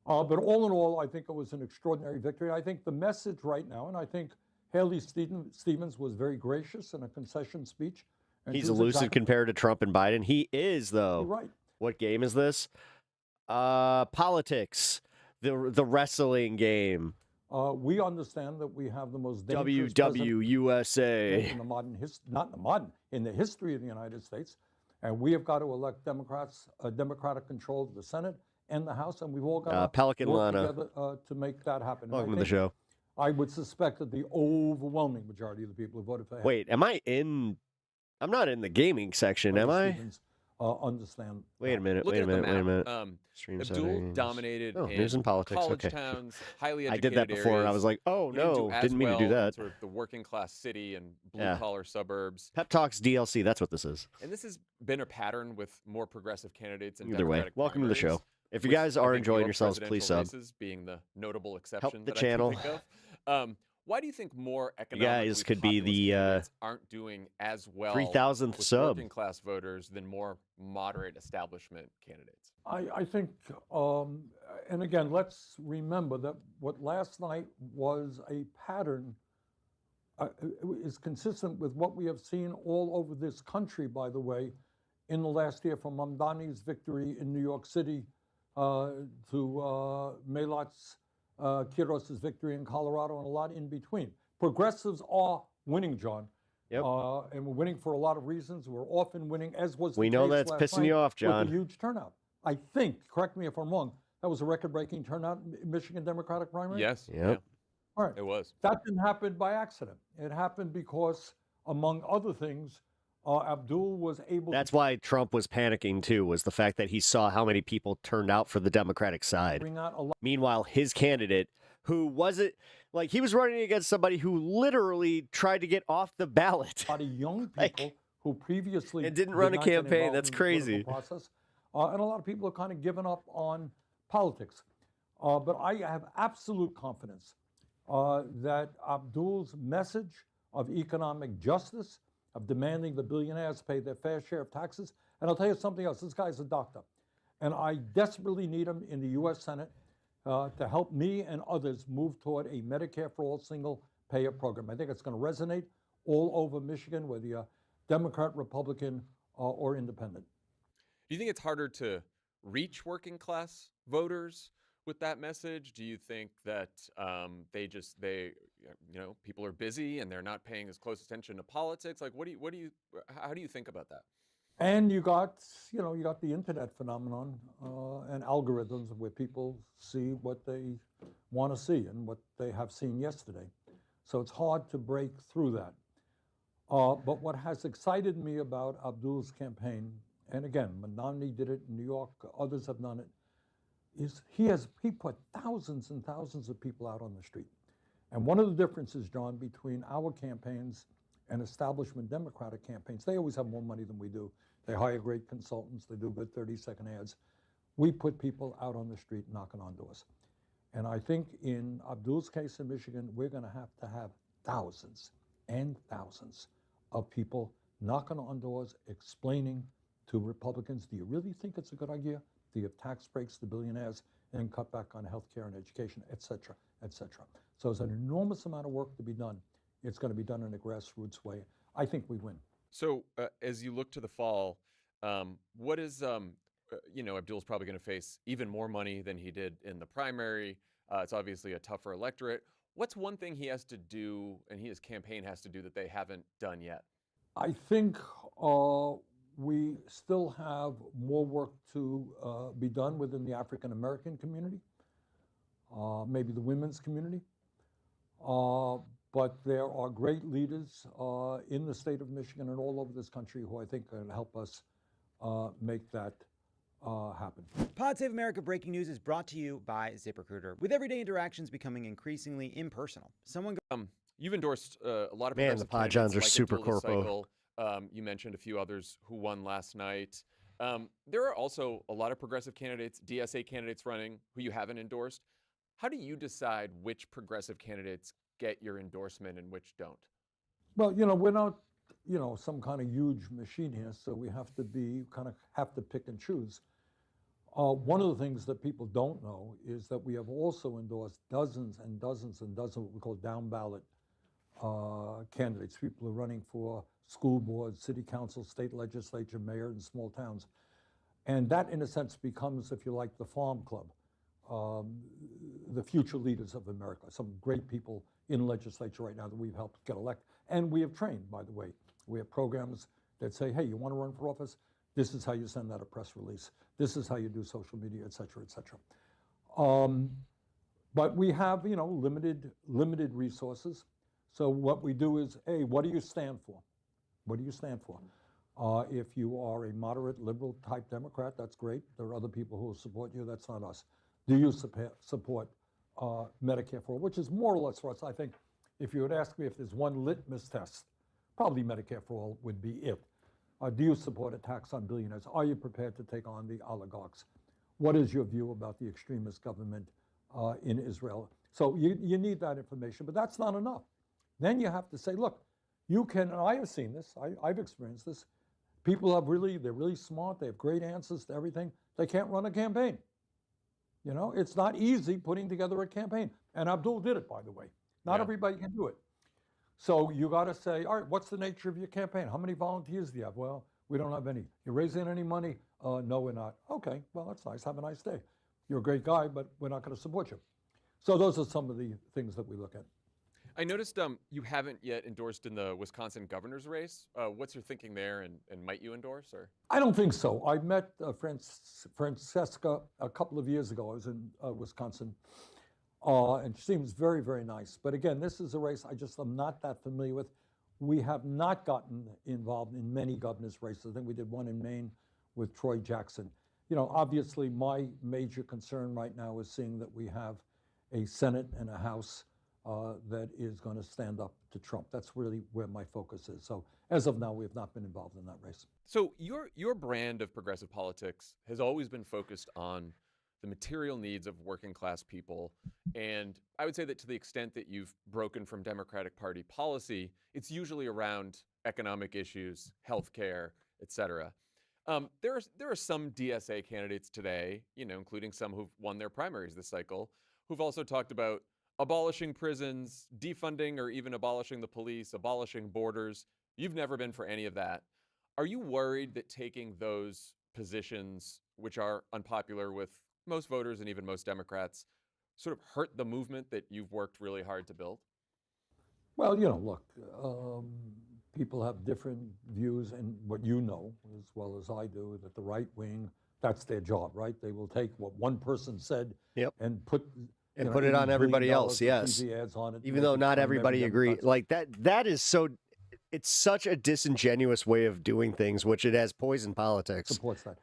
But all in all, I think it was an extraordinary victory. I think the message right now, and I think Haley Stevens was very gracious in a concession speech. And He's she was elusive exactly- compared to Trump and Biden. He is though. You're right. What game is this? Politics. The wrestling game. We understand that we have the most dangerous president WWUSA. in the modern not in the modern, in the history of the United States. And we have got to elect Democrats, Democratic control of the Senate and the House, and we've all got to Pelican work Lana. together to make that happen. And I Welcome to the think- show. I would suspect that the overwhelming majority of the people who voted for Wait, am I in? I'm not in the gaming section, am I? Stevens, understand. Wait a minute. Looking Wait a at the minute. Wait a map, minute. Stream Abdul settings. dominated Oh, in news and politics. college Okay. towns, highly I educated did that before, and I areas. was like, oh He didn't do no, as didn't mean to do well in that. Sort of the working class city and blue Yeah. collar suburbs. Pep Talks DLC. That's what this is. And this has been a pattern with more progressive candidates and Either way, Democratic welcome to the primaries, show. If you with, guys I are think, enjoying your yourselves, please presidential sub. races being the notable exception the that channel. I can think of. Why do you think more You economically guys could be populist the candidates aren't doing as well 3,000th with sub. working class voters than more moderate establishment candidates? I think, and again, let's remember that what last night was a pattern is consistent with what we have seen all over this country, by the way, in the last year, from Mamdani's victory in New York City to Melat's Kiros's victory in Colorado, and a lot in between. Progressives are winning, John. Yep. And we're winning for a lot of reasons. We're often winning, as was the We know case that's last pissing night you off, with John. a huge turnout. I think, correct me if I'm wrong, that was a record-breaking turnout in Michigan Democratic primary? Yes. Yep. Yeah. All right. It was. That didn't happen by accident. It happened because, among other things, Abdul was able That's to why Trump was panicking too, was the fact that he saw how many people turned out for the Democratic side. bring out a lot. Meanwhile, his candidate, who wasn't like he was running against somebody who literally tried to get off the ballot. A lot of young Like, people who previously and didn't did run a not get campaign. involved That's in the political crazy. process. And a lot of people have kind of given up on politics. But I have absolute confidence that Abdul's message of economic justice, of demanding the billionaires pay their fair share of taxes, and I'll tell you something else. This guy's a doctor, and I desperately need him in the U.S. Senate to help me and others move toward a Medicare for all single-payer program. I think it's going to resonate all over Michigan, whether you're Democrat, Republican, or independent. Do you think it's harder to reach working class voters with that message? Do you think that people are busy and they're not paying as close attention to politics? Like, how do you think about that? And you got the internet phenomenon and algorithms where people see what they want to see and what they have seen yesterday. So it's hard to break through that. But what has excited me about Abdul's campaign, and again, Mamdani did it in New York, others have done it, is he put thousands and thousands of people out on the street. And one of the differences, John, between our campaigns and establishment Democratic campaigns, they always have more money than we do. They hire great consultants, they do good 30-second ads. We put people out on the street knocking on doors. And I think in Abdul's case in Michigan, we're going to have thousands and thousands of people knocking on doors, explaining to Republicans, do you really think it's a good idea to give tax breaks to billionaires and cut back on health care and education, et cetera, et cetera. So there's an enormous amount of work to be done. It's going to be done in a grassroots way. I think we win. So as you look to the fall, what is, Abdul's probably going to face even more money than he did in the primary. It's obviously a tougher electorate. What's one thing he has to do and his campaign has to do that they haven't done yet? I think we still have more work to be done within the African American community, maybe the women's community. But there are great leaders in the state of Michigan and all over this country who I think can help us make that happen. Pod Save America breaking news is brought to you by ZipRecruiter. With everyday interactions becoming increasingly impersonal, You've endorsed a lot of Man, the progressive Pod candidates Johns are like super Abdul corpo. Cycle. You mentioned a few others who won last night. There are also a lot of progressive candidates, DSA candidates running who you haven't endorsed. How do you decide which progressive candidates get your endorsement and which don't? Well, we're not, some kind of huge machine here, so we have to pick and choose. One of the things that people don't know is that we have also endorsed dozens and dozens and dozens of what we call down ballot candidates, people who are running for school boards, city council, state legislature, mayor in small towns. And that, in a sense, becomes, if you like, the farm club, the future leaders of America, some great people in legislature right now that we've helped get elected. And we have trained, by the way. We have programs that say, hey, you want to run for office? This is how you send out a press release. This is how you do social media, et cetera, et cetera. But we have, limited resources. So what we do is, hey, what do you stand for? What do you stand for? If you are a moderate liberal type Democrat, that's great. There are other people who will support you. That's not us. Do you support Medicare for all, which is more or less for us? I think if you would ask me if there's one litmus test, probably Medicare for all would be it. Do you support a tax on billionaires? Are you prepared to take on the oligarchs? What is your view about the extremist government in Israel? So you need that information, but that's not enough. Then you have to say, look, you can, and I have seen this, I've experienced this. People they're really smart, they have great answers to everything. They can't run a campaign. It's not easy putting together a campaign. And Abdul did it, by the way. Not everybody can do it. So you got to say, all right, what's the nature of your campaign? How many volunteers do you have? Well, we don't have any. You raising any money? No, we're not. Okay, well, that's nice. Have a nice day. You're a great guy, but we're not going to support you. So those are some of the things that we look at. I noticed you haven't yet endorsed in the Wisconsin governor's race. What's your thinking there, and might you endorse? Or I don't think so. I met Francesca a couple of years ago. I was in Wisconsin, and she seems very, very nice. But again, this is a race I'm not that familiar with. We have not gotten involved in many governor's races. I think we did one in Maine with Troy Jackson. Obviously, my major concern right now is seeing that we have a Senate and a House that is going to stand up to Trump. That's really where my focus is. So as of now, we have not been involved in that race. So your brand of progressive politics has always been focused on the material needs of working class people. And I would say that to the extent that you've broken from Democratic Party policy, it's usually around economic issues, healthcare, et cetera. There are some DSA candidates today, including some who've won their primaries this cycle, who've also talked about abolishing prisons, defunding or even abolishing the police, abolishing borders. You've never been for any of that. Are you worried that taking those positions, which are unpopular with most voters and even most Democrats, sort of hurt the movement that you've worked really hard to build? Well, look, people have different views, and what you know as well as I do, that the right wing, that's their job, right? They will take what one person said and put it on everybody else, yes. Ads on it, even though not everybody agree. Like that is so, it's such a disingenuous way of doing things, which it has poisoned politics. Supports that.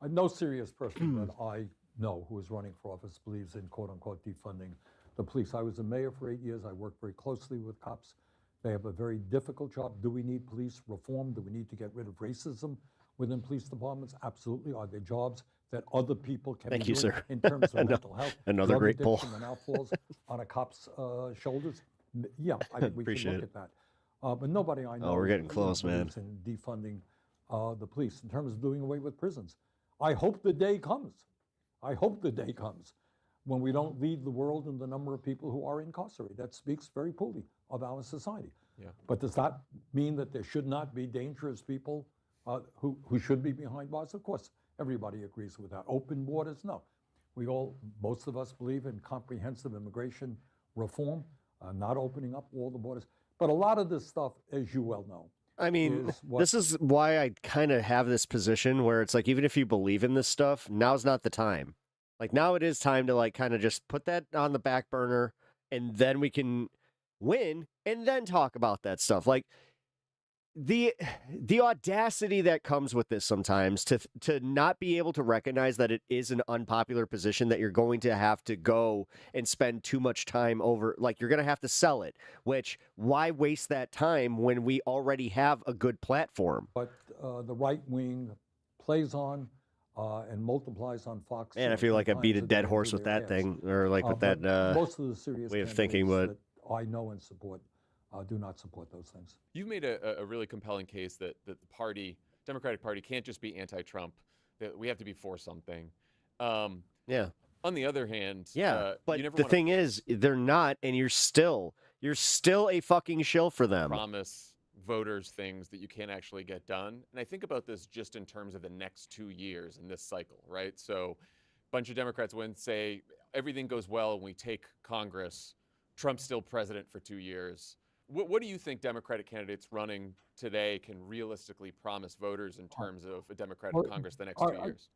No serious person that I know who is running for office believes in quote unquote defunding the police. I was a mayor for 8 years. I worked very closely with cops. They have a very difficult job. Do we need police reform? Do we need to get rid of racism within police departments? Absolutely. Are there jobs that other people can Thank be you, doing sir. in terms of mental health? Another drug great poll. addiction that now falls on a cop's shoulders. Yeah, I think we Appreciate should look at that. But nobody I know. Oh, we're getting close, man. believes in defunding the police in terms of doing away with prisons. I hope the day comes. I hope the day comes when we don't lead the world in the number of people who are incarcerated. That speaks very poorly of our society. Yeah. But does that mean that there should not be dangerous people who should be behind bars? Of course, everybody agrees with that. Open borders, no. Most of us believe in comprehensive immigration reform, not opening up all the borders. But a lot of this stuff, as you well know, I mean, this is why I kind of have this position where it's like, even if you believe in this stuff, now's not the time. Like, now it is time to like kind of just put that on the back burner, and then we can win and then talk about that stuff. Like, the audacity that comes with this sometimes to not be able to recognize that it is an unpopular position that you're going to have to go and spend too much time over, like you're going to have to sell it, which why waste that time when we already have a good platform? But the right wing plays on and multiplies on Fox. Man, I feel like I beat a dead horse with that thing, or like with that most of the serious way of thinking, candidates that I know and support do not support those things. You've made a really compelling case that the Democratic Party can't just be anti-Trump, that we have to be for something. Yeah. On the other hand, but the thing is, they're not, and you're still a fucking shill for them. Promise voters things that you can't actually get done. And I think about this just in terms of the next 2 years in this cycle, right? So a bunch of Democrats win, say everything goes well and we take Congress, Trump's still president for 2 years. What do you think Democratic candidates running today can realistically promise voters in terms of a Democratic Congress the next 2 years?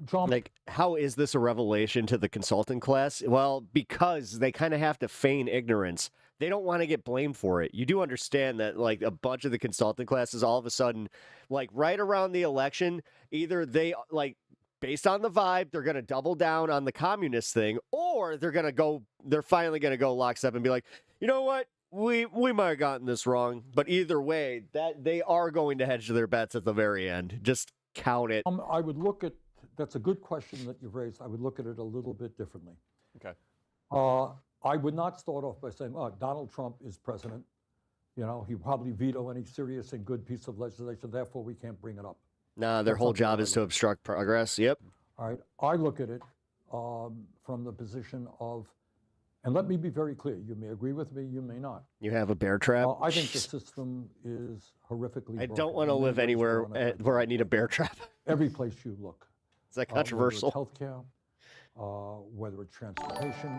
John, like, how is this a revelation to the consultant class? Well, because they kind of have to feign ignorance. They don't want to get blamed for it. You do understand that, like, a bunch of the consultant classes all of a sudden, like, right around the election, either they, like, based on the vibe, they're going to double down on the communist thing, or they're finally going to go lockstep and be like, you know what? We might have gotten this wrong, but either way, that they are going to hedge their bets at the very end. Just count it. I would look at, that's a good question that you've raised. I would look at it a little bit differently. Okay. I would not start off by saying, oh, Donald Trump is president. You know, he'd probably veto any serious and good piece of legislation, therefore we can't bring it up. Nah, their whole job is to obstruct progress. Yep. All right. I look at it from the position of, and let me be very clear, you may agree with me, you may not. You have a bear trap? I think the system is horrifically broken. I don't want to live anywhere where I need a bear trap. Every place you look. Is that controversial? Whether it's healthcare, whether it's transportation.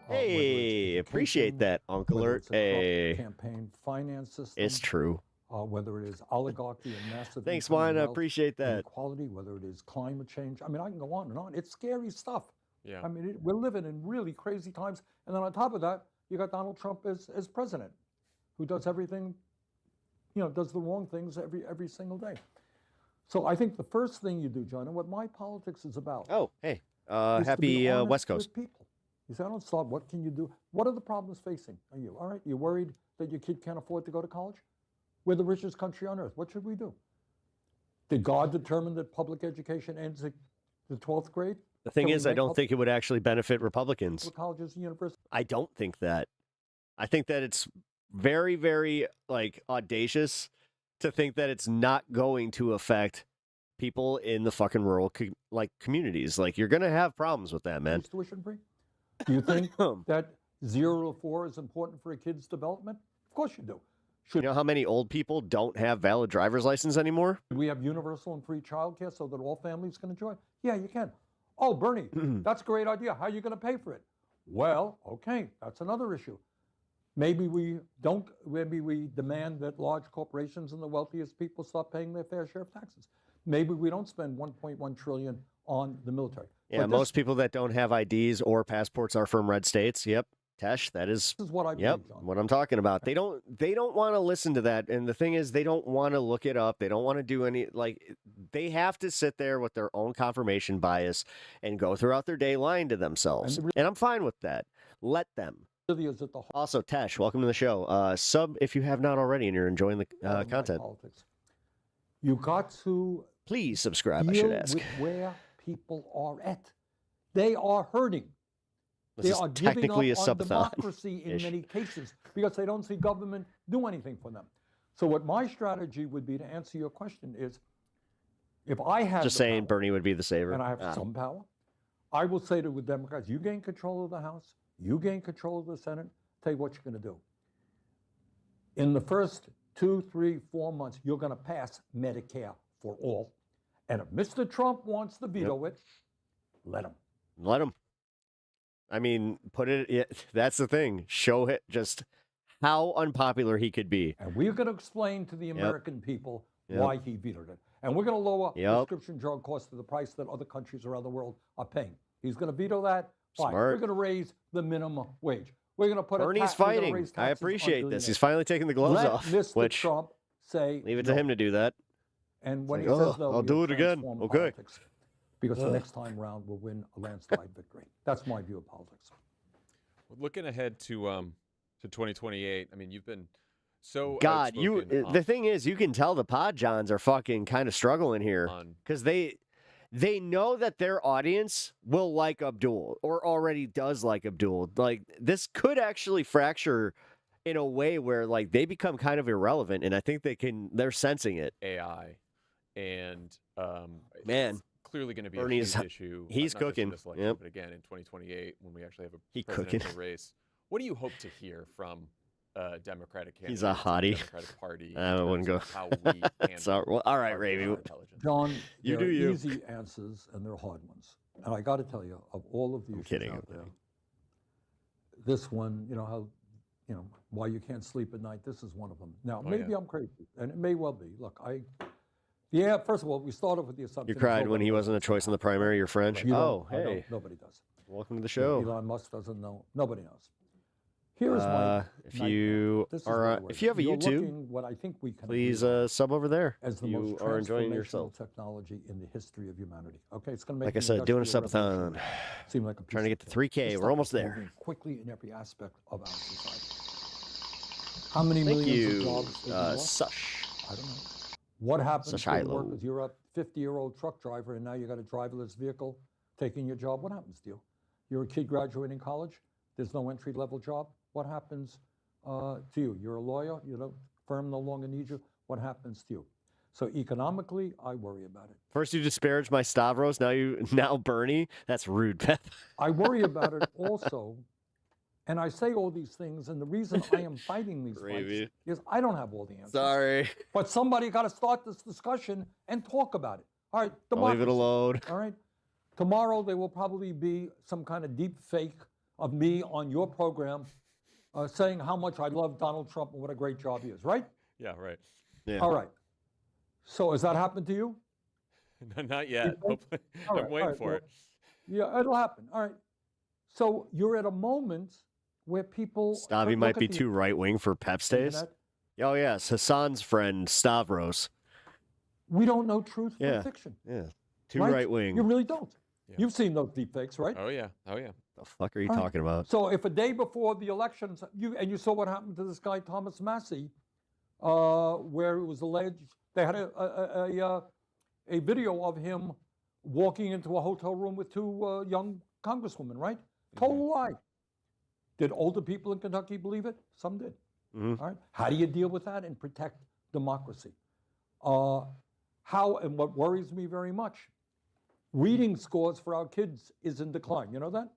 Hey, appreciate that, Uncle Alert. Hey. Campaign finance system. It's true. Whether it is oligarchy and massive. Thanks, Wine. I appreciate that. Inequality, whether it is climate change. I mean, I can go on and on. It's scary stuff. Yeah. I mean, we're living in really crazy times. And then on top of that, you got Donald Trump as president, who does everything, does the wrong things every single day. So I think the first thing you do, John, and what my politics is about. Oh, hey, happy West Coast. People. You say, I don't stop. What can you do? What are the problems facing you? All right, you're worried that your kid can't afford to go to college? We're the richest country on earth. What should we do? Did God determine that public education ends at the 12th grade? The thing is, I don't think it would actually benefit Republicans. Colleges and universities. I don't think that. I think that it's very, very audacious to think that it's not going to affect people in the fucking rural communities. Like, you're going to have problems with that, man. Is tuition free? Do you think that 0 to 4 is important for a kid's development? Of course you do. You know how many old people don't have valid driver's license anymore? Should we have universal and free childcare so that all families can enjoy it? Yeah, you can. Oh, Bernie, that's a great idea. How are you going to pay for it? Well, okay, that's another issue. Maybe we demand that large corporations and the wealthiest people stop paying their fair share of taxes. Maybe we don't spend $1.1 trillion on the military. Yeah, most people that don't have IDs or passports are from red states. Yep. Tesh, this is what I believe, John. What I'm talking about. They don't want to listen to that. And the thing is, they don't want to look it up. They don't want to do any, they have to sit there with their own confirmation bias and go throughout their day lying to themselves. And I'm fine with that. Let them. Also, Tesh, welcome to the show. Sub if you have not already and you're enjoying the content. You got to please subscribe, I should ask. With where people are at. They are hurting. This they is are technically giving up a on subathon. Democracy in many cases because they don't see government do anything for them. So what my strategy would be to answer your question is, if I had just saying Bernie would be the saver, and I have some power, I will say to the Democrats, you gain control of the House, you gain control of the Senate, tell you what you're going to do. In the first 2, 3, 4 months, you're going to pass Medicare for all. And if Mr. Trump wants to veto it, let him. Let him. I mean, that's the thing. Show it just how unpopular he could be. And we're going to explain to the American people why he vetoed it. And we're going to lower prescription drug costs to the price that other countries around the world are paying. He's going to veto that. Fine. Smart. We're going to raise the minimum wage. We're going to put Bernie's fighting. I appreciate this. He's finally taking the gloves off. Mr. Trump say Leave it no. to him to do that. And when It's he like, says no, I'll do it again. transform Okay. politics, because the next time round we'll win a landslide victory. That's my view of politics. Well, looking ahead to 2028, I mean, you've been so God, outspoken the thing is, you can tell the Pod Johns are fucking kind of struggling here because they know that their audience will like Abdul or already does like Abdul. Like, this could actually fracture in a way where like they become kind of irrelevant, and I think they're sensing it. AI, and man, it's clearly going to be Bernie a is huge issue. he's not just in cooking. this election, Yep. but again in 2028 when we actually have a He presidential cooking. race. What do you hope to hear from Democratic candidates? He's a hottie. Democratic Party. I wouldn't go. How we Well, all right, Ravi. John, You there do are you. easy answers and they're hard ones. And I got to tell you, of all of the issues kidding. out there, this one, you know how, you know, why you can't sleep at night. This is one of them. Now, Oh, maybe yeah. I'm crazy, and it may well be. Look, first of all, we started with the assumption. You cried when he wasn't a choice in the primary. You're French. You don't- Oh, I don't- hey, nobody does. welcome to the show. Elon Musk doesn't know. Nobody knows. Here is my. If you This is are, my way. if you have a You're YouTube, looking what I think we can please agree on sub over there. as the You most are enjoying transformational yourself. technology in the history of humanity. Okay, it's going to make Like I the said, doing a Industrial subathon. Revolution seem like a Trying to piece get of to cake. 3K. This We're stuff almost is there. moving quickly in every aspect of our society. How many Thank millions you, of jobs did we lost? Sush. I don't know. What happens to Sushilo. your workers? You're a 50-year-old truck driver, and now you got a driverless vehicle taking your job. What happens to you? You're a kid graduating college. There's no entry-level job. What happens to you? You're a lawyer. You know, firm no longer needs you. What happens to you? So economically, I worry about it. First you disparage my Stavros, now Bernie. That's rude, Beth. I worry about it also, and I say all these things, and the reason I am fighting these Gravy. fights is I don't have all the answers. Sorry. But somebody got to start this discussion and talk about it. All right, I'll leave it democracy. alone. All right. Tomorrow there will probably be some kind of deep fake of me on your program saying how much I love Donald Trump and what a great job he is, right? Yeah, right. Yeah. All right. So has that happened to you? Not yet. Hopefully, All I'm right, waiting all right, for well, it. Yeah, it'll happen. All right. So you're at a moment where people. Stabby look might at be the too right wing for Pep stays. internet. Oh yes, Hassan's friend Stavros. We don't know truth Yeah. from fiction. Yeah, too right? right wing. You really don't. You've seen those deep fakes, right? Oh yeah. Oh yeah. The fuck are you All right. talking about? So if a day before the elections, you saw what happened to this guy Thomas Massey, where it was alleged they had a video of him walking into a hotel room with two young congresswomen, right? Total lie. Did older people in Kentucky believe it? Some did. Mhm. All right. How do you deal with that and protect democracy? How and what worries me very much, reading scores for our kids is in decline. You know that?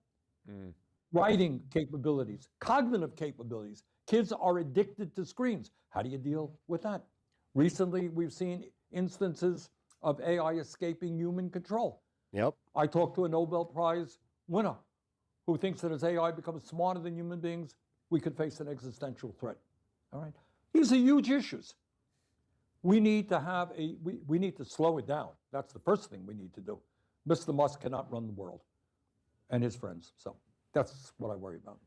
Writing capabilities, cognitive capabilities. Kids are addicted to screens. How do you deal with that? Recently, we've seen instances of AI escaping human control. Yep. I talked to a Nobel Prize winner who thinks that as AI becomes smarter than human beings, we could face an existential threat. All right. These are huge issues. We need to have we need to slow it down. That's the first thing we need to do. Mr. Musk cannot run the world and his friends. So that's what I worry about.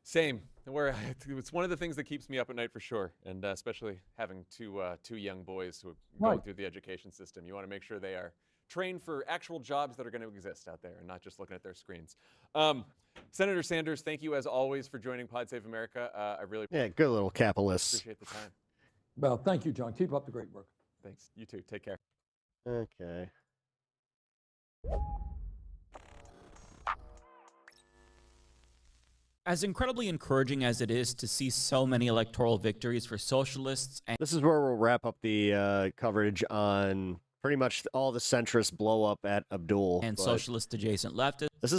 Same. It's one of the things that keeps me up at night for sure, and especially having two young boys who are going Right. through the education system. You want to make sure they are trained for actual jobs that are going to exist out there, and not just looking at their screens. Senator Sanders, thank you as always for joining Pod Save America. I really Good little capitalist. appreciate the time. Well, thank you, John. Keep up the great work. Thanks. You too. Take care. Okay. As incredibly encouraging as it is to see so many electoral victories for socialists and This is where we'll wrap up the coverage on pretty much all the centrist blow up at Abdul and but socialist adjacent leftists. This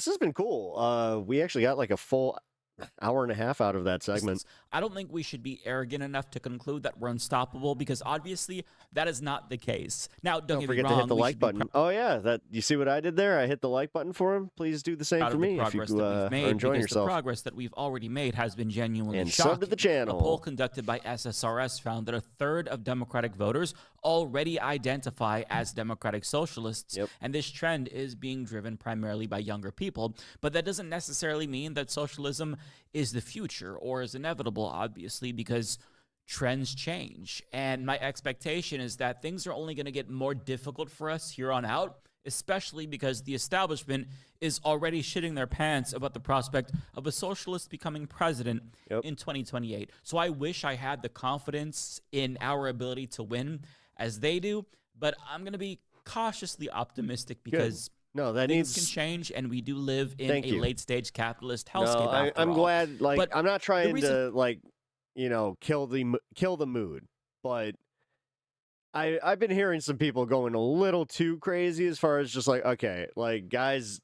has been cool. We actually got like a full hour and a half out of that segment. I don't think we should be arrogant enough to conclude that we're unstoppable, because obviously that is not the case. Now, don't get me forget wrong, to hit the we like should be button. Oh yeah, that you see what I did there? I hit the like button for him. Please do the same proud for of the me if progress you that are we've made, enjoying because yourself. the progress that we've already made has been genuinely And shocking. sub to the channel. A poll conducted by SSRS found that a third of Democratic voters already identify as Democratic Socialists, and this trend is being driven primarily by younger people. But that doesn't necessarily mean that socialism is the future or is inevitable, obviously, because trends change. And my expectation is that things are only going to get more difficult for us here on out, especially because the establishment is already shitting their pants about the prospect of a socialist becoming president in 2028. So I wish I had the confidence in our ability to win as they do, but I'm going to be cautiously optimistic because things can change, and we do live in a late-stage capitalist hellscape. I'm glad. Like, But I'm not trying reason- to kill the mood, but I've been hearing some people going a little too crazy as far as just like, okay, like, guys,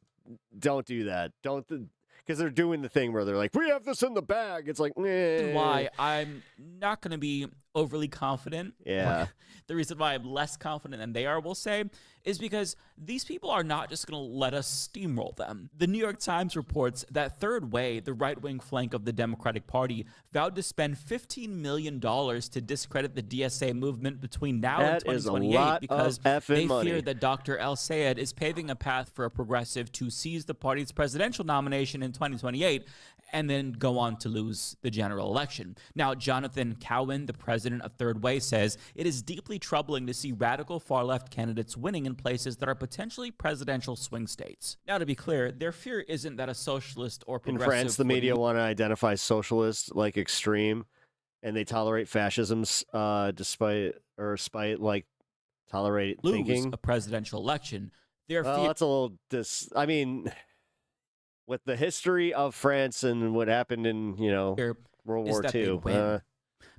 don't do that, because they're doing the thing where they're like, we have this in the bag. It's like, why I'm not going to be overly confident. Yeah. The reason why I'm less confident than they are, we'll say, is because these people are not just going to let us steamroll them. The New York Times reports that Third Way, the right-wing flank of the Democratic Party, vowed to spend $15 million to discredit the DSA movement between now and 2028 because they fear that Dr. El Sayed is paving a path for a progressive to seize the party's presidential nomination in 2028 and then go on to lose the general election. Now, Jonathan Cowan, the president of Third Way, says it is deeply troubling to see radical far-left candidates winning in places that are potentially presidential swing states. Now, to be clear, their fear isn't that a socialist or in progressive... France, the media want to identify socialists like extreme, and they tolerate fascisms despite like tolerate lose thinking a presidential election. Their well, fear... that's a little I mean, with the history of France and what happened in, World War II.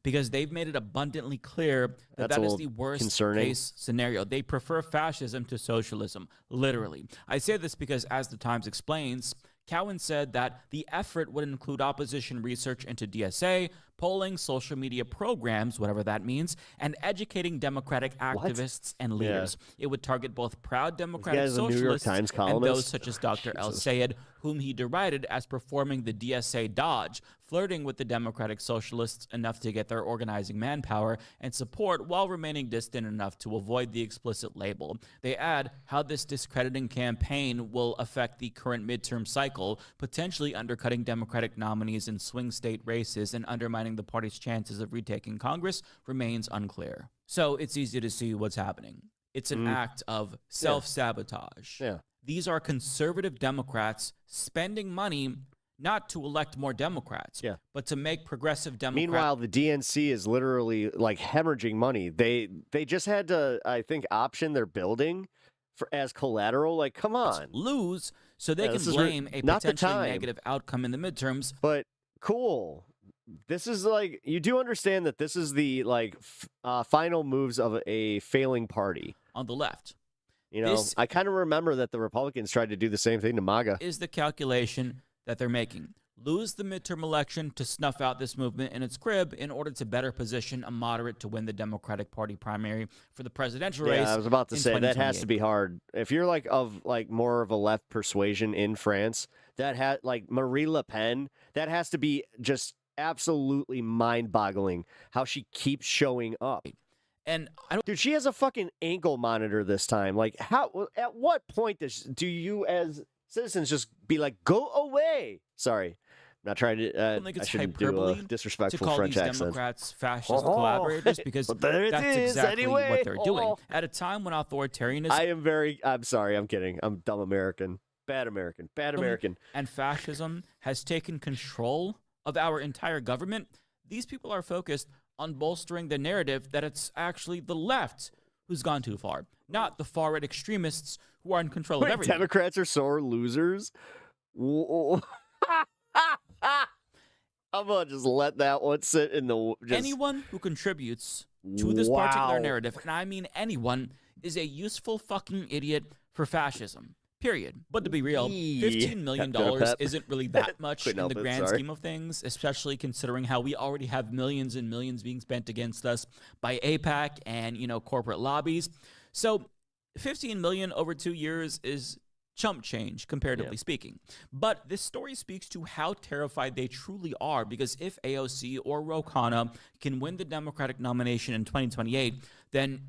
Because they've made it abundantly clear that that is the worst case scenario. They prefer fascism to socialism, literally. I say this because, as the Times explains, Cowan said that the effort would include opposition research into DSA, polling, social media programs, whatever that means, and educating Democratic activists and leaders. It would target both proud Democratic socialists and those such as Dr. El Sayed, whom he derided as performing the DSA dodge, flirting with the Democratic Socialists enough to get their organizing manpower and support while remaining distant enough to avoid the explicit label. They add how this discrediting campaign will affect the current midterm cycle, potentially undercutting Democratic nominees in swing state races and undermining the party's chances of retaking Congress remains unclear. So it's easy to see what's happening. It's an act of self-sabotage. These are conservative Democrats spending money not to elect more Democrats, but to make progressive Democrats. Meanwhile, the DNC is literally like hemorrhaging money. They just had to, I think, option their building as collateral. Like, come on, lose so they can blame a potentially negative outcome in the midterms. But cool. This is like, you do understand that this is the final moves of a failing party on the left. I kind of remember that the Republicans tried to do the same thing to MAGA. Is the calculation that they're making. Lose the midterm election to snuff out this movement in its crib in order to better position a moderate to win the Democratic Party primary for the presidential race. Yeah, I was about to say that has to be hard. If you're of more of a left persuasion in France, that like Marie Le Pen, that has to be just absolutely mind-boggling how she keeps showing up. And dude, she has a fucking ankle monitor this time. Like, at what point do you as citizens just be like, go away? Sorry, I'm not trying to. I don't think it's I shouldn't do a hyperbole disrespectful to call French these accent. Democrats fascist collaborators because that's exactly what they're doing. At a time when authoritarianism... I'm sorry, I'm kidding. I'm dumb American. Bad American. Bad American. And fascism has taken control of our entire government. These people are focused on bolstering the narrative that it's actually the left who's gone too far, not the far-right extremists who are in control of everything. Democrats are sore losers? I'm going to just let that one sit in the... Anyone who contributes to this particular narrative, and I mean anyone, is a useful fucking idiot for fascism. Period. But to be real, $15 million isn't really that much in the grand scheme of things, especially considering how we already have millions and millions being spent against us by AIPAC and, corporate lobbies. So $15 million over 2 years is chump change, comparatively speaking. But this story speaks to how terrified they truly are, because if AOC or Ro Khanna can win the Democratic nomination in 2028, then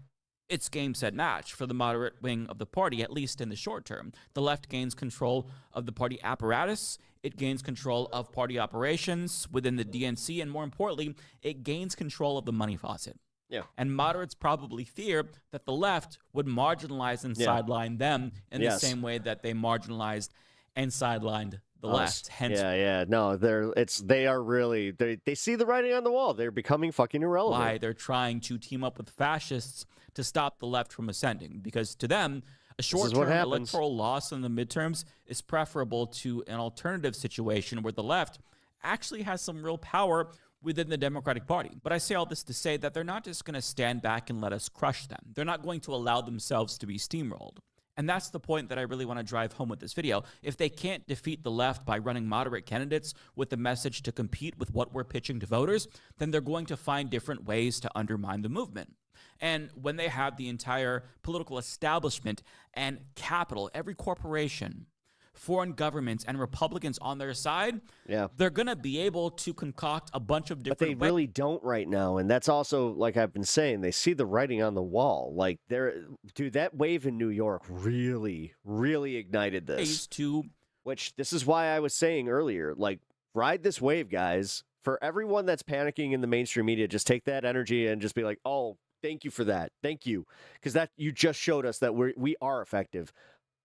it's game, set, match for the moderate wing of the party, at least in the short term. The left gains control of the party apparatus. It gains control of party operations within the DNC. And more importantly, it gains control of the money faucet. Yeah. And moderates probably fear that the left would marginalize and sideline them in the same way that they marginalized and sidelined the left. Hence, no, they are really, they see the writing on the wall. They're becoming fucking irrelevant. why they're trying to team up with fascists to stop the left from ascending. Because to them, a short-term electoral loss in the midterms is preferable to an alternative situation where the left actually has some real power within the Democratic Party. But I say all this to say that they're not just going to stand back and let us crush them. They're not going to allow themselves to be steamrolled. And that's the point that I really want to drive home with this video. If they can't defeat the left by running moderate candidates with the message to compete with what we're pitching to voters, then they're going to find different ways to undermine the movement. And when they have the entire political establishment and capital, every corporation, foreign governments, and Republicans on their side, they're going to be able to concoct a bunch of different But they really don't right now. And that's also, like I've been saying, they see the writing on the wall. Like, dude, that wave in New York really, really ignited this. Which, this is why I was saying earlier, like, ride this wave, guys. For everyone that's panicking in the mainstream media, just take that energy and just be like, oh, thank you for that. Thank you. Because that you just showed us that we are effective.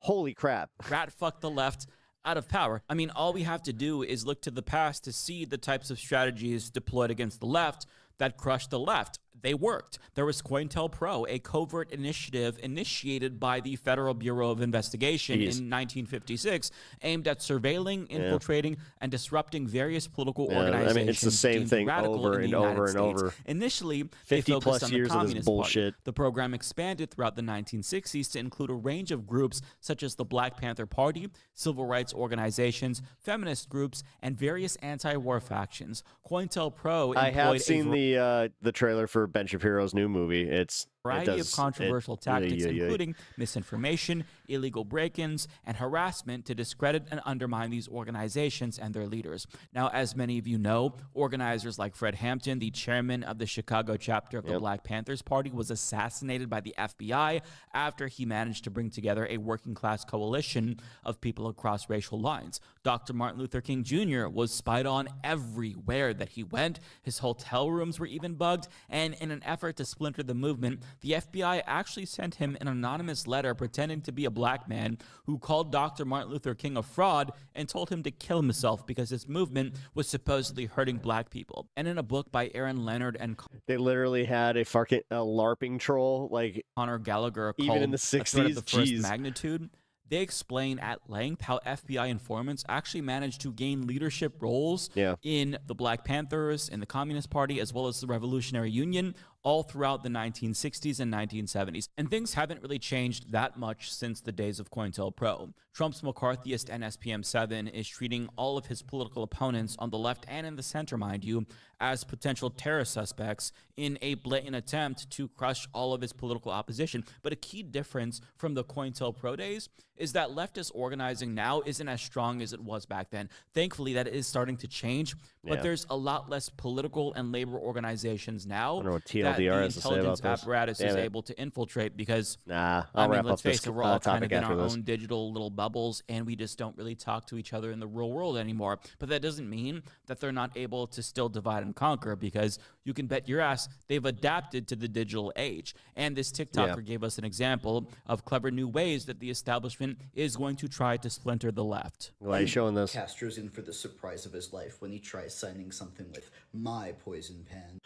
Holy crap. Rat fuck the left out of power. I mean, all we have to do is look to the past to see the types of strategies deployed against the left that crushed the left. They worked. There was COINTELPRO, a covert initiative initiated by the Federal Bureau of Investigation in 1956, aimed at surveilling, infiltrating, and disrupting various political organizations. I mean, it's the same thing over and over and over. Initially, they focused on the years of this Communist bullshit. Party. The program expanded throughout the 1960s to include a range of groups such as the Black Panther Party, civil rights organizations, feminist groups, and various anti-war factions. COINTELPRO I have seen the trailer for Ben Shapiro's new movie. It's variety of controversial tactics, including misinformation, illegal break-ins, and harassment to discredit and undermine these organizations and their leaders. Now, as many of you know, organizers like Fred Hampton, the chairman of the Chicago chapter of the Black Panthers Party, was assassinated by the FBI after he managed to bring together a working-class coalition of people across racial lines. Dr. Martin Luther King Jr. was spied on everywhere that he went. His hotel rooms were even bugged, and in an effort to splinter the movement, the FBI actually sent him an anonymous letter pretending to be a black man who called Dr. Martin Luther King a fraud and told him to kill himself because his movement was supposedly hurting black people. And in a book by Aaron Leonard and they literally had a fucking LARPing troll, like Conor Gallagher, even in the 60s, A Threat of the First Magnitude. They explain at length how FBI informants actually managed to gain leadership roles in the Black Panthers, in the Communist Party, as well as the Revolutionary Union, all throughout the 1960s and 1970s. And things haven't really changed that much since the days of COINTELPRO. Trump's McCarthyist NSPM7 is treating all of his political opponents on the left and in the center, mind you, as potential terror suspects in a blatant attempt to crush all of his political opposition. But a key difference from the COINTELPRO days is that leftist organizing now isn't as strong as it was back then. Thankfully, that is starting to change, but there's a lot less political and labor organizations now that the intelligence apparatus is able to infiltrate because, I mean, let's face it, we're all kind of in our own digital little bubbles, and we just don't really talk to each other in the real world anymore. But that doesn't mean that they're not able to still divide and conquer, because you can bet your ass they've adapted to the digital age. And this TikToker gave us an example of clever new ways that the establishment is going to try to splinter the left. Why are you showing this? Castro's in for the surprise of his life when he tries signing something with my poison pen.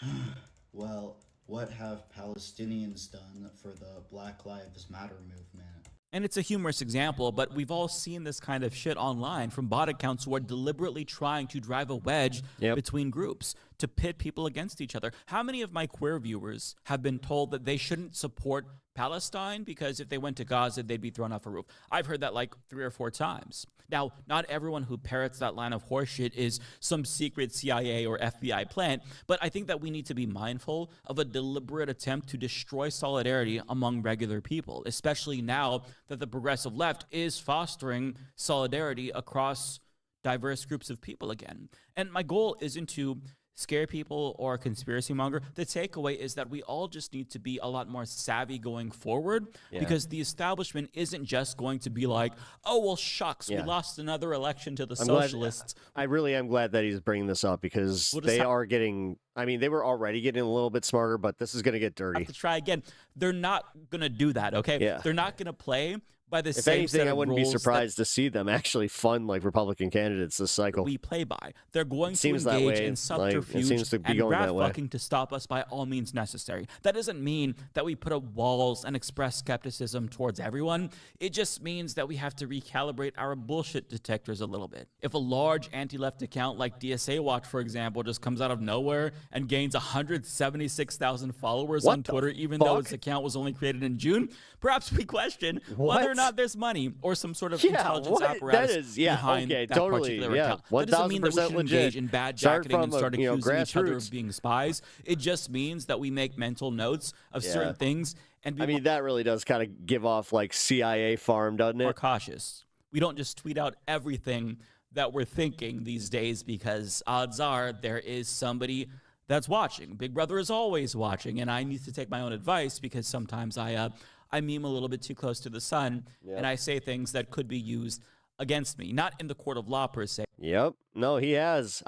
Well, what have Palestinians done for the Black Lives Matter movement? And it's a humorous example, but we've all seen this kind of shit online from bot accounts who are deliberately trying to drive a wedge between groups to pit people against each other. How many of my queer viewers have been told that they shouldn't support Palestine because if they went to Gaza, they'd be thrown off a roof? I've heard that like 3 or 4 times. Now, not everyone who parrots that line of horseshit is some secret CIA or FBI plant, but I think that we need to be mindful of a deliberate attempt to destroy solidarity among regular people, especially now that the progressive left is fostering solidarity across diverse groups of people again. And my goal isn't to scare people or a conspiracy monger. The takeaway is that we all just need to be a lot more savvy going forward, because the establishment isn't just going to be like, oh, well, shucks, we lost another election to the socialists. I really am glad that he's bringing this up, because they are getting, I mean, they were already getting a little bit smarter, but this is going to get dirty. Have to try again. They're not going to do that, okay? Yeah. They're not going to play by the If same anything, set of I wouldn't be rules surprised to see them actually fund like Republican candidates this cycle. we play by. They're going to seems that engage way. in Like, it subterfuge seems to be and going that way. rat-fucking to stop us by all means necessary. That doesn't mean that we put up walls and express skepticism towards everyone. It just means that we have to recalibrate our bullshit detectors a little bit. If a large anti-left account like DSA Watch, for example, just comes out of nowhere and gains 176,000 followers on Twitter, even though its account was only created in June, perhaps we question whether or not there's money or some sort of intelligence apparatus behind that particular account. That doesn't mean that we should engage in bad jacketing and start accusing each other of being spies. It just means that we make mental notes of certain things and be that really does kind of give off like CIA farm, doesn't it? more cautious. We don't just tweet out everything that we're thinking these days, because odds are there is somebody that's watching. Big Brother is always watching, and I need to take my own advice, because sometimes I meme a little bit too close to the sun, and I say things that could be used against me, not in the court of law per se. Yep. No, he has.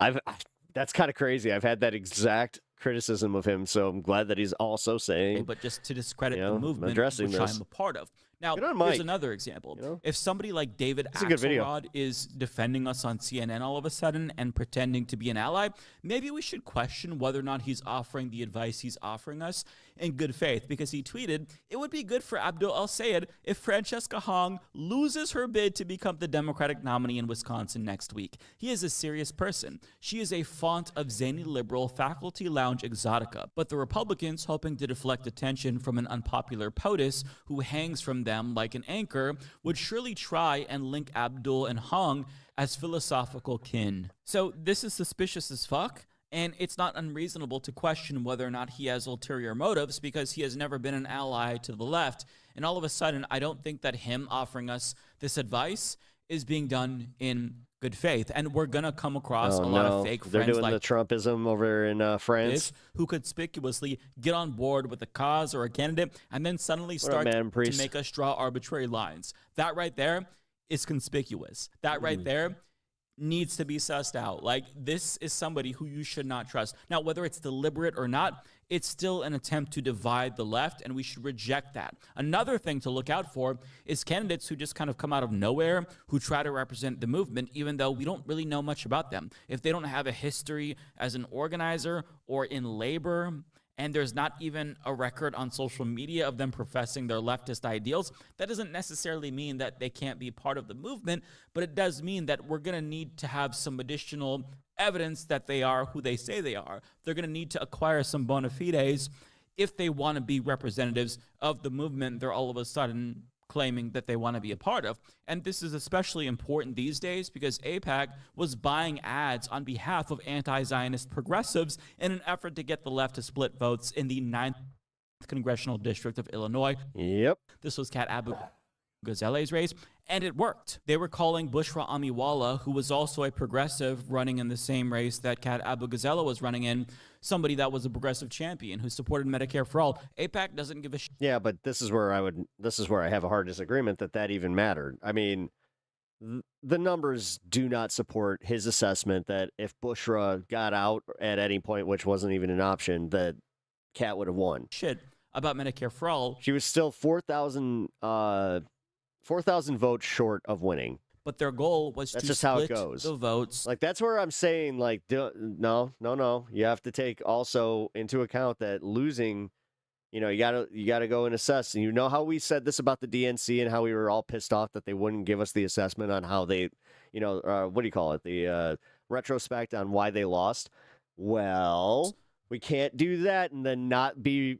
That's kind of crazy. I've had that exact criticism of him, so I'm glad that he's also saying, but just to discredit the movement, addressing which this. I'm a part of. Now, Good on here's Mike. another example. If somebody like David It's a good video. Axelrod is defending us on CNN all of a sudden and pretending to be an ally, maybe we should question whether or not he's offering the advice he's offering us in good faith, because he tweeted, it would be good for Abdul El-Sayed if Francesca Hong loses her bid to become the Democratic nominee in Wisconsin next week. He is a serious person. She is a font of zany liberal faculty lounge exotica, but the Republicans, hoping to deflect attention from an unpopular POTUS who hangs from them like an anchor, would surely try and link Abdul and Hong as philosophical kin. So this is suspicious as fuck. And it's not unreasonable to question whether or not he has ulterior motives, because he has never been an ally to the left. And all of a sudden, I don't think that him offering us this advice is being done in good faith. And we're going to come across a lot of fake They're friends doing like the Trumpism over in France. who conspicuously get on board with a cause or a candidate and then suddenly start to make us draw arbitrary lines. That right there is conspicuous. That right there needs to be sussed out. Like, this is somebody who you should not trust. Now, whether it's deliberate or not, it's still an attempt to divide the left, and we should reject that. Another thing to look out for is candidates who just kind of come out of nowhere, who try to represent the movement, even though we don't really know much about them. If they don't have a history as an organizer or in labor, and there's not even a record on social media of them professing their leftist ideals, that doesn't necessarily mean that they can't be part of the movement, but it does mean that we're going to need to have some additional evidence that they are who they say they are. They're going to need to acquire some bona fides if they want to be representatives of the movement they're all of a sudden claiming that they want to be a part of. And this is especially important these days because AIPAC was buying ads on behalf of anti-Zionist progressives in an effort to get the left to split votes in the 9th congressional district of Illinois. Yep. This was Kat Abu-Ghazel's race, and it worked. They were calling Bushra Amiwala, who was also a progressive running in the same race that Kat Abu-Ghazela was running in, somebody that was a progressive champion who supported Medicare for all. AIPAC doesn't give a shit. Yeah, but this is where I have a hard disagreement that even mattered. I mean, the numbers do not support his assessment that if Bushra got out at any point, which wasn't even an option, that Kat would have won. Shit about Medicare for all. She was still 4,000 votes short of winning. But their goal was that's to just split how it goes. The votes. Like, that's where I'm saying, like, no. You have to take also into account that losing, you gotta go and assess. And you know how we said this about the DNC and how we were all pissed off that they wouldn't give us the assessment on how they, what do you call it? The retrospect on why they lost. Well, we can't do that and then not be,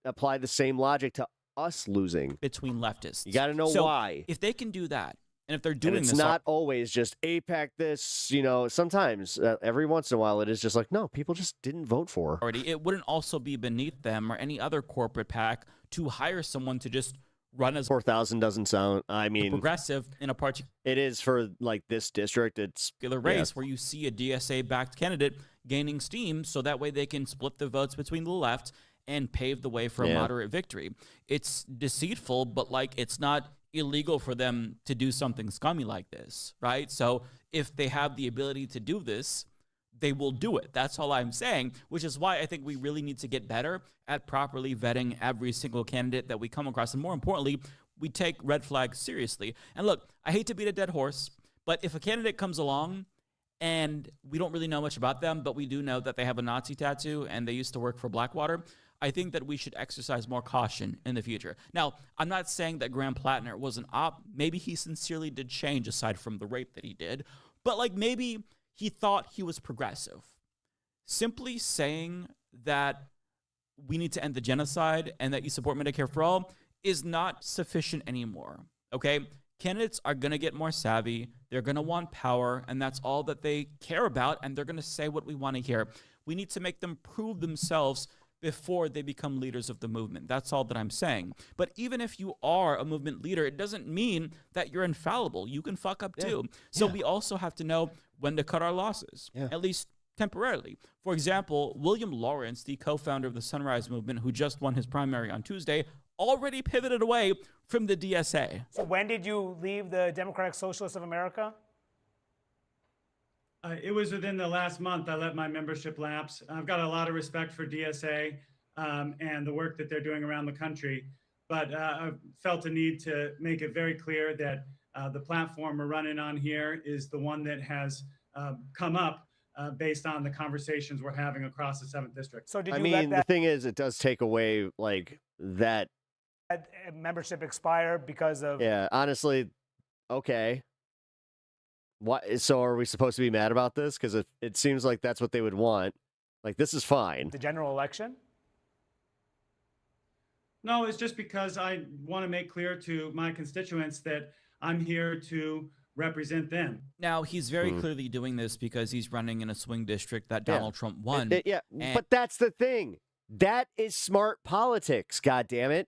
apply the same logic to us losing. Between leftists. You got to know why. If they can do that, and if they're doing and it's this, not always just AIPAC this, sometimes every once in a while it is just like, no, people just didn't vote for her. It wouldn't also be beneath them or any other corporate PAC to hire someone to just run as 4,000 doesn't sound. I mean, progressive in a particular. It is for like this district. It's race where you see a DSA-backed candidate gaining steam, so that way they can split the votes between the left and pave the way for a moderate victory. It's deceitful, but like it's not illegal for them to do something scummy like this, right? So if they have the ability to do this, they will do it. That's all I'm saying, which is why I think we really need to get better at properly vetting every single candidate that we come across. And more importantly, we take red flags seriously. And look, I hate to beat a dead horse, but if a candidate comes along and we don't really know much about them, but we do know that they have a Nazi tattoo and they used to work for Blackwater, I think that we should exercise more caution in the future. Now, I'm not saying that Graham Plattner was an op. Maybe he sincerely did change aside from the rape that he did, but like maybe he thought he was progressive. Simply saying that we need to end the genocide and that you support Medicare for all is not sufficient anymore, okay? Candidates are going to get more savvy. They're going to want power, and that's all that they care about, and they're going to say what we want to hear. We need to make them prove themselves before they become leaders of the movement. That's all that I'm saying. But even if you are a movement leader, it doesn't mean that you're infallible. You can fuck up too. So we also have to know when to cut our losses, at least temporarily. For example, William Lawrence, the co-founder of the Sunrise Movement, who just won his primary on Tuesday, already pivoted away from the DSA. So when did you leave the Democratic Socialists of America? It was within the last month. I let my membership lapse. I've got a lot of respect for DSA and the work that they're doing around the country, but I felt a need to make it very clear that the platform we're running on here is the one that has come up based on the conversations we're having across the 7th District. So did I you mean, let that the thing is, it does take away like that. membership expire because of... Yeah, honestly, okay. What? So are we supposed to be mad about this? Because it seems like that's what they would want. Like, this is fine. the general election? No, it's just because I want to make clear to my constituents that I'm here to represent them. Now, he's very clearly doing this because he's running in a swing district that Donald Trump won. But that's the thing. That is smart politics, goddammit.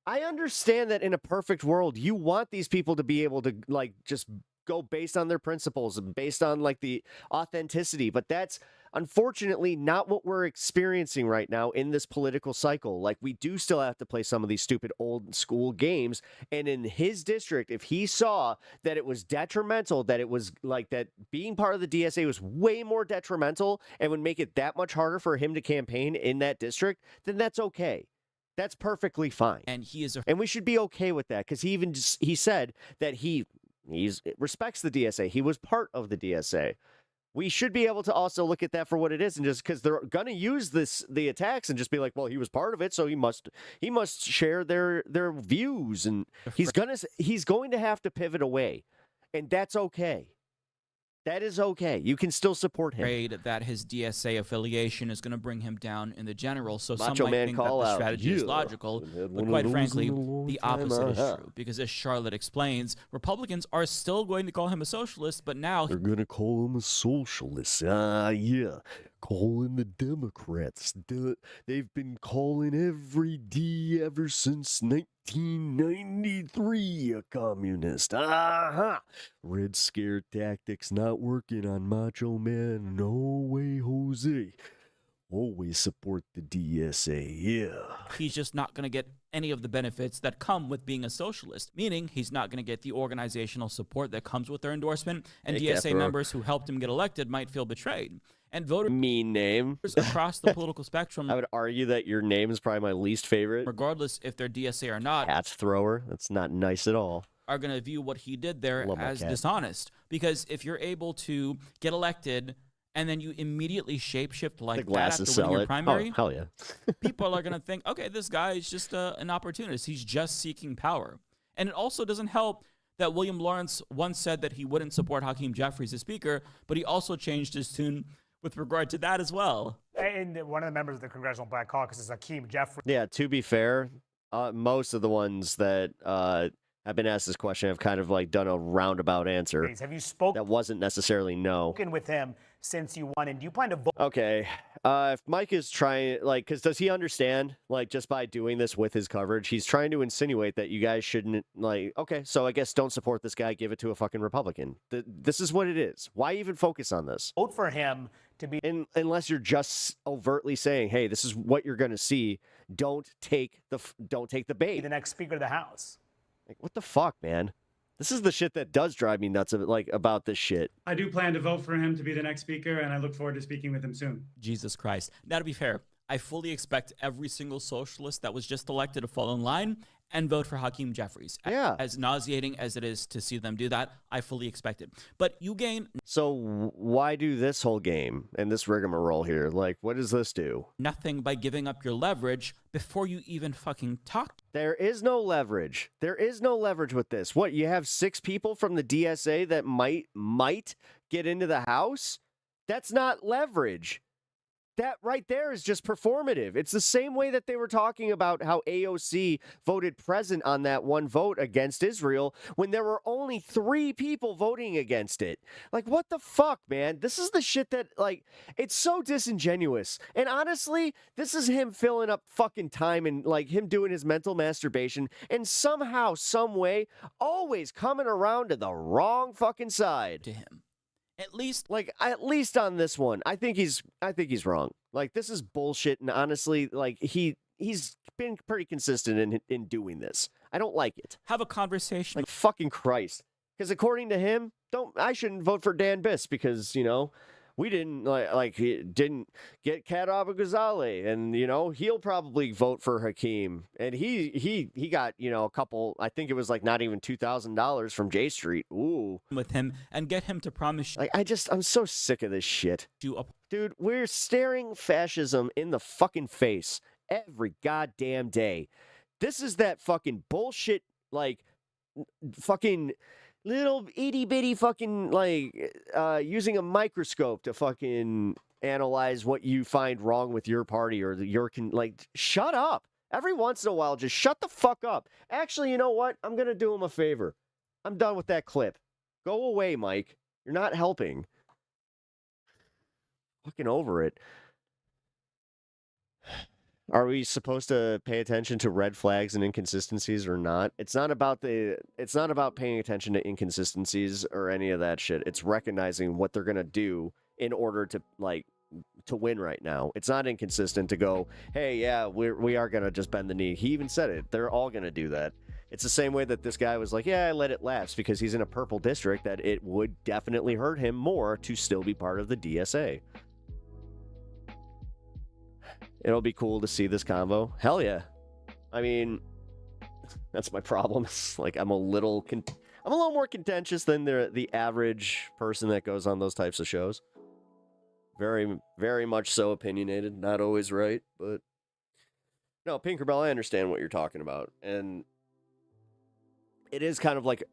I understand that in a perfect world, you want these people to be able to, like, just go based on their principles and based on, like, the authenticity. But that's unfortunately not what we're experiencing right now in this political cycle. Like, we do still have to play some of these stupid old school games. And in his district, if he saw that it was detrimental, that it was like that being part of the DSA was way more detrimental and would make it that much harder for him to campaign in that district, then that's okay. That's perfectly fine. And he is and we should be okay with that, because he said that he respects the DSA. He was part of the DSA. We should be able to also look at that for what it is, and just because they're going to use the attacks and just be like, well, he was part of it, so he must share their views, and he's going to have to pivot away, and that's okay. That is okay. You can still support him. Afraid that his DSA affiliation is going to bring him down in the general. So Macho some might Man think that call the out. strategy is logical, but quite frankly, the opposite is true. Because as Charlotte explains, Republicans are still going to call him a socialist, but now they're going to call him a socialist. Yeah. Calling the Democrats. They've been calling every D ever since 1993 a communist. Red Scare tactics not working on Macho Man. No way, Jose. Always support the DSA, yeah. He's just not going to get any of the benefits that come with being a socialist, meaning he's not going to get the organizational support that comes with their endorsement, and DSA members who helped him get elected might feel betrayed. And voters mean name across the political spectrum. I would argue that your name is probably my least favorite. Regardless if they're DSA or not. Hat thrower. That's not nice at all. Are going to view what he did there as dishonest. Because if you're able to get elected and then you immediately shapeshift like that after winning your primary, hell yeah. people are going to think, okay, this guy is just an opportunist. He's just seeking power. And it also doesn't help that William Lawrence once said that he wouldn't support Hakeem Jeffries as speaker, but he also changed his tune with regard to that as well. And one of the members of the Congressional Black Caucus is Hakeem Jeffries. Yeah, to be fair, most of the ones that have been asked this question have kind of like done a roundabout answer. Have you spoken? That wasn't necessarily no. Spoken with him since you won, and do you plan to vote? Okay, If Mike is trying, like, because does he understand, like, just by doing this with his coverage, he's trying to insinuate that you guys shouldn't, like, okay, so I guess don't support this guy, give it to a fucking Republican. This is what it is. Why even focus on this? Vote for him to be, unless you're just overtly saying, hey, this is what you're going to see. Don't take the bait. the next Speaker of the House. Like, what the fuck, man? This is the shit that does drive me nuts about this shit. I do plan to vote for him to be the next speaker, and I look forward to speaking with him soon. Jesus Christ. Now, to be fair, I fully expect every single socialist that was just elected to fall in line and vote for Hakeem Jeffries. Yeah. As nauseating as it is to see them do that, I fully expect it. But you gain... So why do this whole game and this rigmarole here? Like, what does this do? Nothing by giving up your leverage before you even fucking talk. There is no leverage. There is no leverage with this. What, you have 6 people from the DSA that might get into the House? That's not leverage. That right there is just performative. It's the same way that they were talking about how AOC voted present on that one vote against Israel when there were only 3 people voting against it. Like, what the fuck, man? This is the shit that, like, it's so disingenuous. And honestly, this is him filling up fucking time and, like, him doing his mental masturbation and somehow, some way, always coming around to the wrong fucking side. To him. At least on this one, I think he's wrong. Like, this is bullshit, and honestly, like, he's been pretty consistent in doing this. I don't like it. Have a conversation. Like, fucking Christ. Because according to him, I shouldn't vote for Dan Biss because, you know, we didn't didn't get Kat Abu-Ghazaleh, and, you know, he'll probably vote for Hakeem. And he got, you know, a couple, I think it was like not even $2,000 from J Street. Ooh. With him and get him to promise. Like, I'm so sick of this shit. Dude, we're staring fascism in the fucking face every goddamn day. This is that fucking bullshit, like, fucking little itty bitty fucking, like, using a microscope to fucking analyze what you find wrong with your party or like, shut up. Every once in a while, just shut the fuck up. Actually, you know what? I'm going to do him a favor. I'm done with that clip. Go away, Mike. You're not helping. Fucking over it. Are we supposed to pay attention to red flags and inconsistencies or not? It's not about paying attention to inconsistencies or any of that shit. It's recognizing what they're going to do in order to, like, to win right now. It's not inconsistent to go, hey, yeah, we are going to just bend the knee. He even said it. They're all going to do that. It's the same way that this guy was like, yeah, I let it lapse because he's in a purple district, that it would definitely hurt him more to still be part of the DSA. It'll be cool to see this convo. Hell yeah. I mean, that's my problem. It's like, I'm a little more contentious than the average person that goes on those types of shows. Very, very much so opinionated. Not always right, but no, Pinkerbell, I understand what you're talking about. And it is kind of like,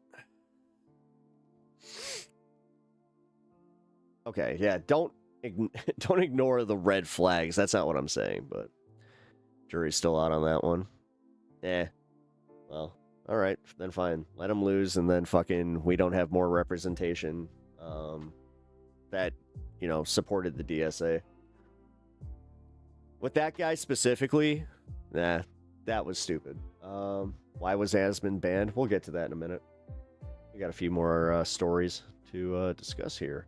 okay, yeah, don't ignore the red flags. That's not what I'm saying, but jury's still out on that one. Well, all right, then fine. Let them lose, and then fucking we don't have more representation that, you know, supported the DSA. With that guy specifically, that was stupid. Why was Asmund banned? We'll get to that in a minute. We got a few more stories to discuss here.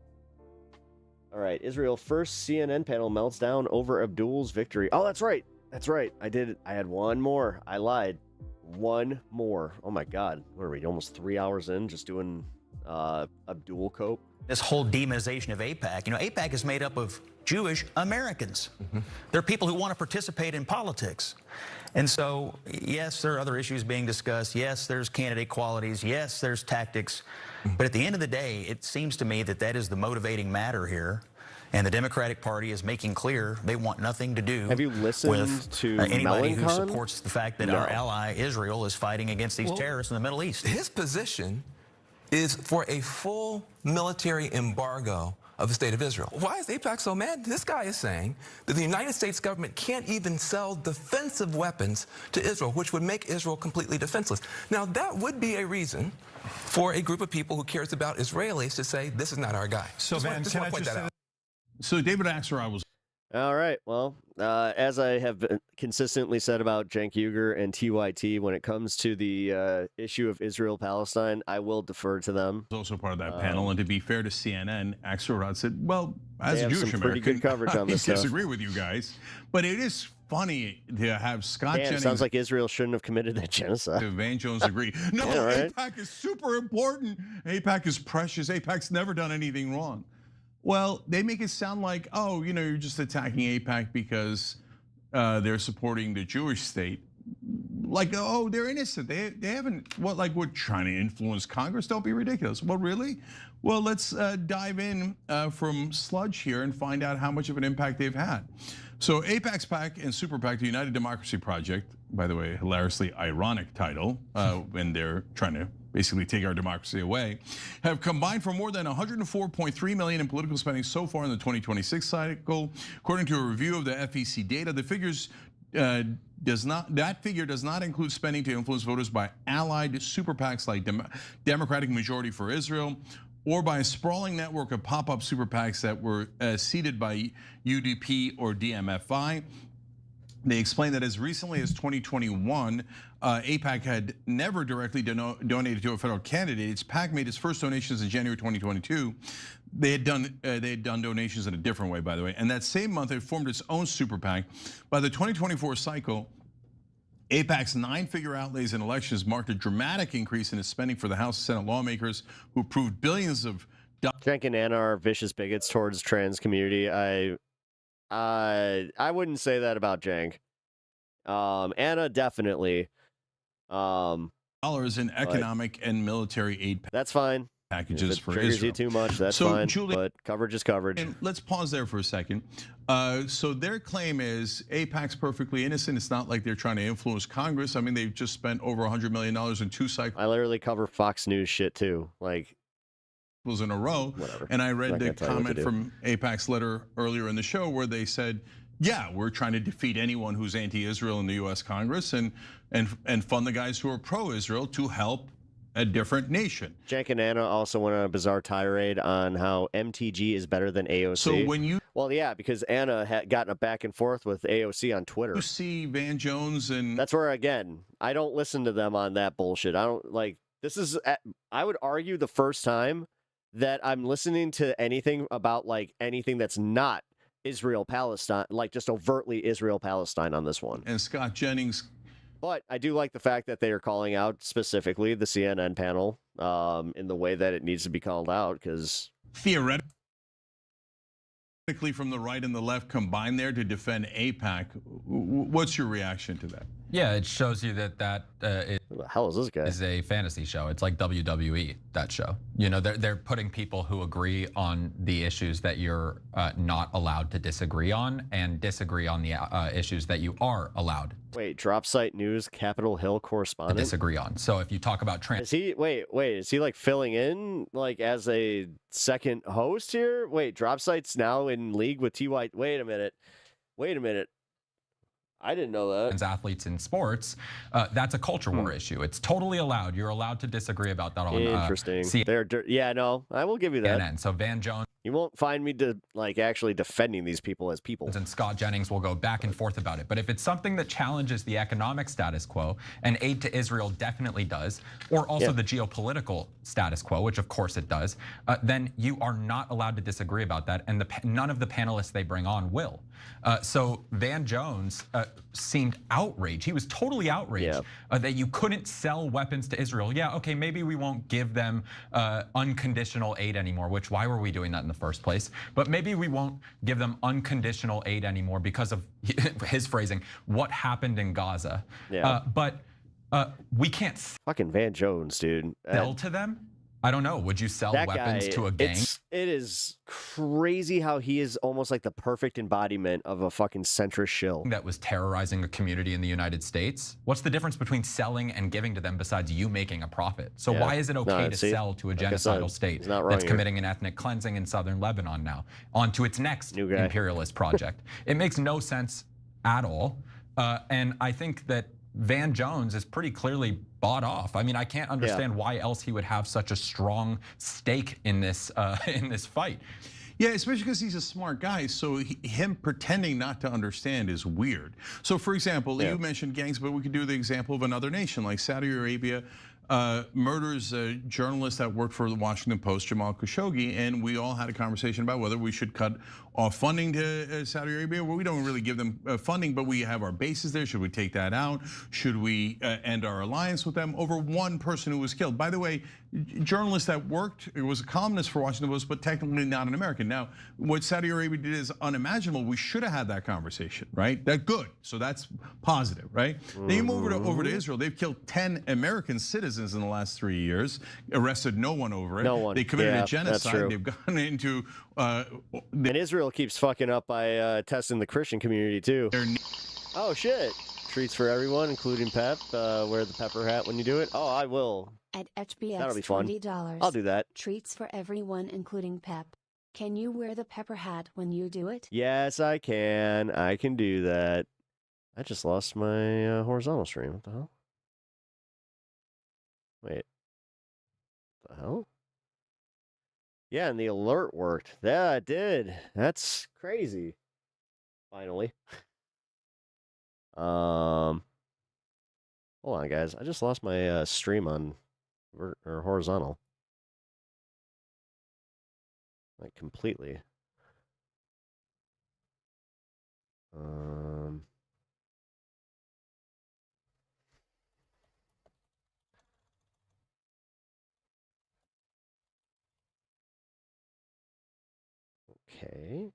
All right, Israel first CNN panel melts down over Abdul's victory. Oh, that's right. That's right. I had one more. I lied. One more. Oh my God. What are we, almost 3 hours in just doing Abdul cope? This whole demonization of AIPAC. You know, AIPAC is made up of Jewish Americans. They're people who want to participate in politics. And so, yes, there are other issues being discussed. Yes, there's candidate qualities. Yes, there's tactics. But at the end of the day, it seems to me that that is the motivating matter here. And the Democratic Party is making clear they want nothing to do Have you listened with to anybody who Melancon? supports the fact that our ally Israel is fighting against these terrorists in the Middle East. His position is for a full military embargo of the state of Israel. Why is AIPAC so mad? This guy is saying that the United States government can't even sell defensive weapons to Israel, which would make Israel completely defenseless. Now, that would be a reason for a group of people who cares about Israelis to say, this is not our guy. So, Van, can I just point that out? So David Axelrod was... All right. Well, as I have consistently said about Cenk Uygur and TYT, when it comes to the issue of Israel-Palestine, I will defer to them. Also part of that panel, and to be fair to CNN, Axelrod said, "Well, as a Jewish pretty American, good coverage on this I disagree with you guys, but it is funny to have Scott Jennings." Sounds like Israel shouldn't have committed that genocide. Van Jones agree. No, Yeah, right? AIPAC is super important. AIPAC is precious. AIPAC's never done anything wrong. Well, they make it sound like, oh, you know, you're just attacking AIPAC because they're supporting the Jewish state. Like, oh, they're innocent. They haven't, what, like we're trying to influence Congress? Don't be ridiculous. Well, really? Well, let's dive in from sludge here and find out how much of an impact they've had. So AIPAC's PAC and Super PAC, the United Democracy Project, by the way, hilariously ironic title, when they're trying to basically take our democracy away, have combined for more than $104.3 million in political spending so far in the 2026 cycle. According to a review of the FEC data, the figures that figure does not include spending to influence voters by allied super PACs like Democratic Majority for Israel, or by a sprawling network of pop-up super PACs that were seeded by UDP or DMFI. They explained that as recently as 2021, AIPAC had never directly donated to a federal candidate. Its PAC made its first donations in January 2022. They had done donations in a different way, by the way. And that same month, it formed its own super PAC. By the 2024 cycle, AIPAC's 9-figure outlays in elections marked a dramatic increase in its spending for the House and Senate lawmakers who approved billions of dollars. Cenk and Anna are vicious bigots towards trans community. I wouldn't say that about Cenk. Anna definitely. Dollars in economic and military aid. That's fine. Packages for triggers Israel. You too much, that's fine. But coverage is coverage. And let's pause there for a second. So their claim is AIPAC's perfectly innocent. It's not like they're trying to influence Congress. I mean, they've just spent over $100 million in 2 cycles. I literally cover Fox News shit too. Like, in a row. Whatever. And I read the comment from AIPAC's letter earlier in the show where they said, yeah, we're trying to defeat anyone who's anti-Israel in the US Congress and fund the guys who are pro-Israel to help a different nation. Cenk and Anna also went on a bizarre tirade on how MTG is better than AOC. So when you... Well, yeah, because Anna had gotten a back and forth with AOC on Twitter. You see Van Jones and... That's where, again, I don't listen to them on that bullshit. I don't, like, this is, I would argue the first time that I'm listening to anything about, like, anything that's not Israel-Palestine, like just overtly Israel-Palestine on this one. And Scott Jennings... But I do like the fact that they are calling out specifically the CNN panel in the way that it needs to be called out, because theoretically from the right and the left combined there to defend AIPAC. What's your reaction to that? Yeah, it shows you that who the hell is this guy? Is a fantasy show. It's like WWE, that show. You know, they're putting people who agree on the issues that you're not allowed to disagree on, and disagree on the issues that you are allowed. Wait, Drop Site News Capitol Hill correspondent? To disagree on. So if you talk about is he is he like filling in like as a second host here? Wait, Drop Site's now in league with TY. Wait a minute. I didn't know that. Athletes in sports, that's a culture war issue. It's totally allowed. You're allowed to disagree about that on interesting. Yeah, no, I will give you that. CNN. So Van Jones. You won't find me like actually defending these people as people. And Scott Jennings will go back and forth about it. But if it's something that challenges the economic status quo, and aid to Israel definitely does, or also the geopolitical status quo, which of course it does, then you are not allowed to disagree about that, and none of the panelists they bring on will. So Van Jones seemed outraged. He was totally outraged that you couldn't sell weapons to Israel. Yeah, okay, maybe we won't give them unconditional aid anymore, which why were we doing that in the first place? But maybe we won't give them unconditional aid anymore because of his phrasing, what happened in Gaza. But we can't fucking Van Jones, dude. Sell to them? I don't know. Would you sell weapons to a gang? It is crazy how he is almost like the perfect embodiment of a fucking centrist shill. That was terrorizing a community in the United States. What's the difference between selling and giving to them besides you making a profit? So why is it okay to sell to a genocidal state that's committing an ethnic cleansing in southern Lebanon now onto its next imperialist project? It makes no sense at all. And I think that Van Jones is pretty clearly bought off. I mean, I can't understand why else he would have such a strong stake in this fight. Yeah, especially because he's a smart guy. So him pretending not to understand is weird. So for example, you mentioned gangs, but we could do the example of another nation like Saudi Arabia. Murders a journalist that worked for the Washington Post, Jamal Khashoggi, and we all had a conversation about whether we should cut off funding to Saudi Arabia. Well, we don't really give them funding, but we have our bases there. Should we take that out? Should we end our alliance with them? Over one person who was killed. By the way, journalist that worked, it was a columnist for Washington Post, but technically not an American. Now, what Saudi Arabia did is unimaginable. We should have had that conversation, right? That's good. So that's positive, right? Then you move over to Israel. They've killed 10 American citizens in the last 3 years, arrested no one over it. No one. They committed a genocide. That's true. They've gone into. And Israel keeps fucking up by testing the Christian community too. Oh shit! Treats for everyone, including Pep. Wear the pepper hat when you do it. Oh, I will. At HBX, that'll be fun. $20. I'll do that. Treats for everyone, including Pep. Can you wear the pepper hat when you do it? Yes, I can. I can do that. I just lost my horizontal stream. What the hell? Wait. What the hell? Yeah, and the alert worked. Yeah, it did. That's crazy. Finally. Hold on, guys. I just lost my stream on or horizontal. Like completely. Okay.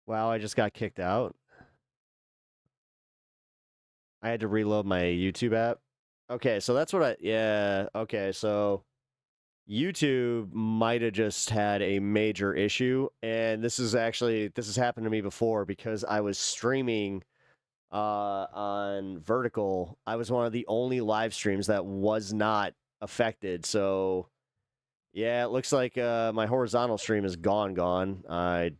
Wow, I just got kicked out. I had to reload my YouTube app. Okay, so that's what okay, so YouTube might have just had a major issue, and this has happened to me before because I was streaming on Vertical. I was one of the only live streams that was not affected, so yeah, it looks like my horizontal stream is gone. I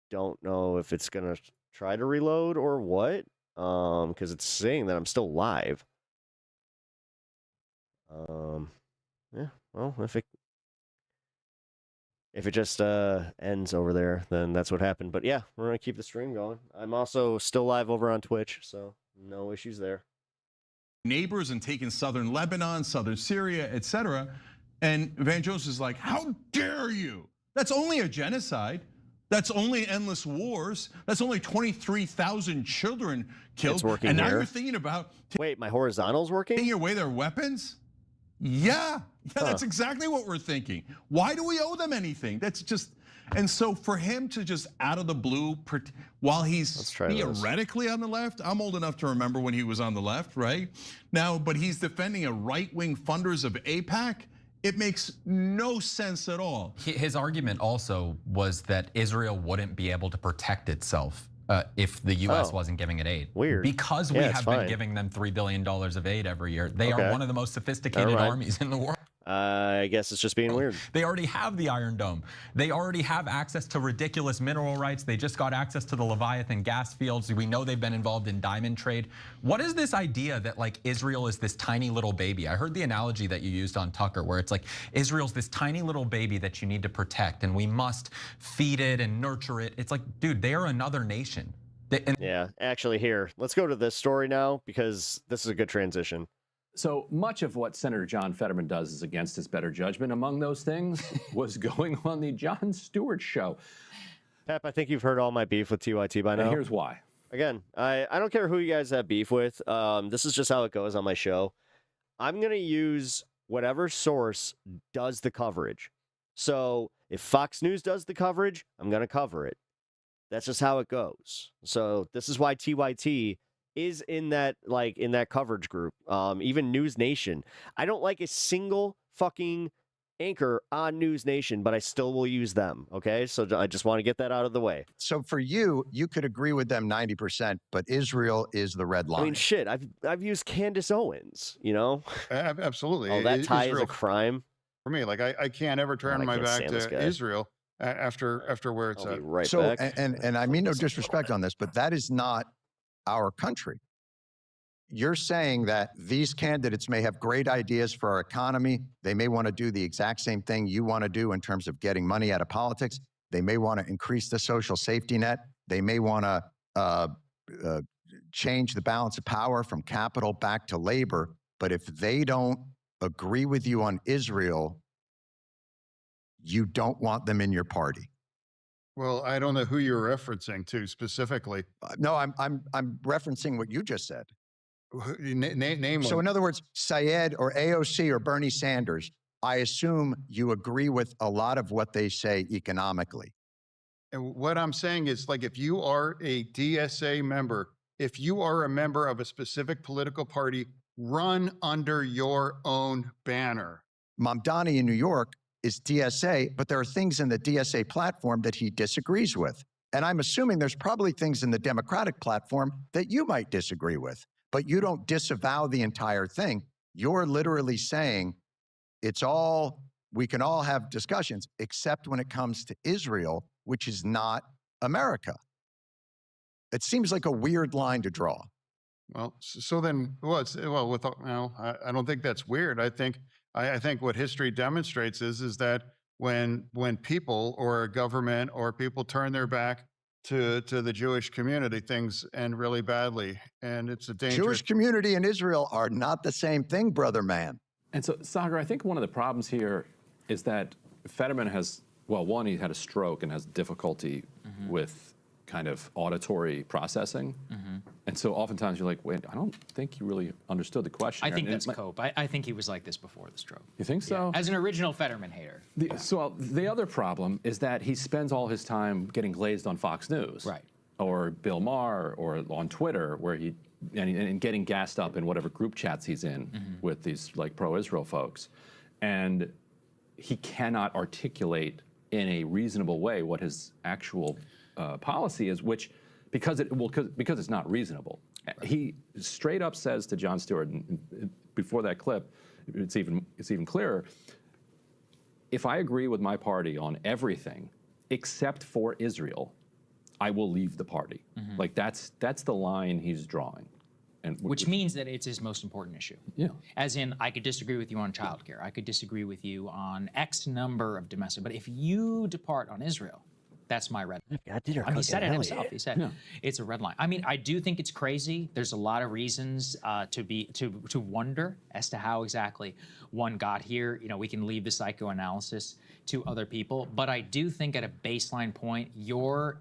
don't know if it's gonna try to reload or what, because it's saying that I'm still live. Yeah, well, if it just ends over there, then that's what happened. But yeah, we're gonna keep the stream going. I'm also still live over on Twitch, so no issues there. Neighbors and taking southern Lebanon, southern Syria, etc. And Van Jones is like, how dare you? That's only a genocide. That's only endless wars. That's only 23,000 children killed. It's working and now here. you're thinking about wait, my horizontal's working? Taking away their weapons? Yeah, that's exactly what we're thinking. Why do we owe them anything? That's just, and so for him to just out of the blue, while he's theoretically on the left, I'm old enough to remember when he was on the left, right? Now, but he's defending a right-wing funders of AIPAC. It makes no sense at all. His argument also was that Israel wouldn't be able to protect itself if the U.S. wasn't giving it aid. Weird. Because we have been giving them $3 billion of aid every year. They are one of the most sophisticated armies in the world. I guess it's just being weird. They already have the Iron Dome. They already have access to ridiculous mineral rights. They just got access to the Leviathan gas fields. We know they've been involved in diamond trade. What is this idea that like Israel is this tiny little baby? I heard the analogy that you used on Tucker where it's like Israel's this tiny little baby that you need to protect and we must feed it and nurture it. It's like, dude, they are another nation. Yeah, actually here, let's go to this story now because this is a good transition. So much of what Senator John Fetterman does is against his better judgment. Among those things was going on the Jon Stewart show. Pep, I think you've heard all my beef with TYT by now. And here's why. Again, I don't care who you guys have beef with. This is just how it goes on my show. I'm going to use whatever source does the coverage. So if Fox News does the coverage, I'm going to cover it. That's just how it goes. So this is why TYT is in that coverage group. Even News Nation. I don't like a single fucking anchor on News Nation, but I still will use them. Okay, so I just want to get that out of the way. So for you could agree with them 90%, but Israel is the red line. I mean, shit. I've used Candace Owens. You know, absolutely. Oh, that tie Israel, is a crime for me. Like I can't ever turn my back to Israel after where it's at. Right so, back. And I mean no disrespect on this, but that is not our country. you're saying that these candidates may have great ideas for our economy. They may want to do the exact same thing you want to do in terms of getting money out of politics. They may want to increase the social safety net. They may want to change the balance of power from capital back to labor. But if they don't agree with you on Israel, you don't want them in your party. Well, I don't know who you're referencing to specifically. No, I'm referencing what you just said. Name So one. in other words, Syed or AOC or Bernie Sanders, I assume you agree with a lot of what they say economically. And what I'm saying is, like, if you are a DSA member, if you are a member of a specific political party, run under your own banner. Mamdani in New York is DSA, but there are things in the DSA platform that he disagrees with. And I'm assuming there's probably things in the Democratic platform that you might disagree with, but you don't disavow the entire thing. You're literally saying we can all have discussions, except when it comes to Israel, which is not America. It seems like a weird line to draw. Well, so then, I don't think that's weird. I think what history demonstrates is that when people or a government or people turn their back to the Jewish community, things end really badly, and it's a dangerous. Jewish community and Israel are not the same thing, brother man. And so, Sagar, I think one of the problems here is that Fetterman has, well, one, he had a stroke and has difficulty with kind of auditory processing. And so oftentimes you're like, wait, I don't think you really understood the question. I think that's cope. I think he was like this before the stroke. You think so? Yeah. As an original Fetterman hater. So the other problem is that he spends all his time getting glazed on Fox News. Right. Or Bill Maher, or on Twitter, where and getting gassed up in whatever group chats he's in with these like pro-Israel folks. And he cannot articulate in a reasonable way what his actual policy is, which because it's not reasonable. Right. He straight up says to Jon Stewart, and before that clip, it's even clearer. If I agree with my party on everything except for Israel, I will leave the party. Like that's the line he's drawing. And which means that it's his most important issue. Yeah. As in, I could disagree with you on childcare. I could disagree with you on X number of domestic. But if you depart on Israel, that's my red line. He said it himself. He said it's a red line. I mean, I do think it's crazy. There's a lot of reasons to wonder as to how exactly one got here. You know, we can leave the psychoanalysis to other people, but I do think at a baseline point, you're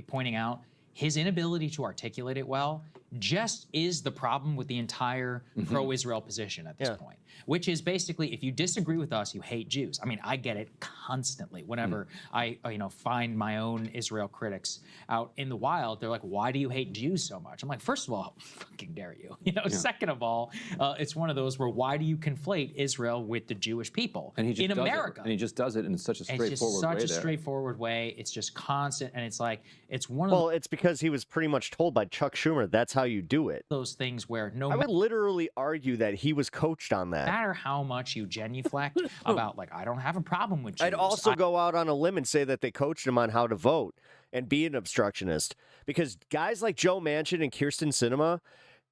pointing out his inability to articulate it well just is the problem with the entire pro-Israel position at this point, which is basically, if you disagree with us, you hate Jews. I mean, I get it constantly whenever I find my own Israel critics out in the wild. They're like, why do you hate Jews so much? I'm like, first of all, how fucking dare you? Second of all, it's one of those where why do you conflate Israel with the Jewish people and he just in America? And he just does it in such a straightforward way. It's just such a straightforward way. It's just constant, and it's like, it's one of Well, it's because he was pretty much told by Chuck Schumer that's how you do it. Those things where I would literally argue that he was coached on that. No matter how much you genuflect about, like, I don't have a problem with Jews. I'd also go out on a limb and say that they coached him on how to vote and be an obstructionist, because guys like Joe Manchin and Kyrsten Sinema,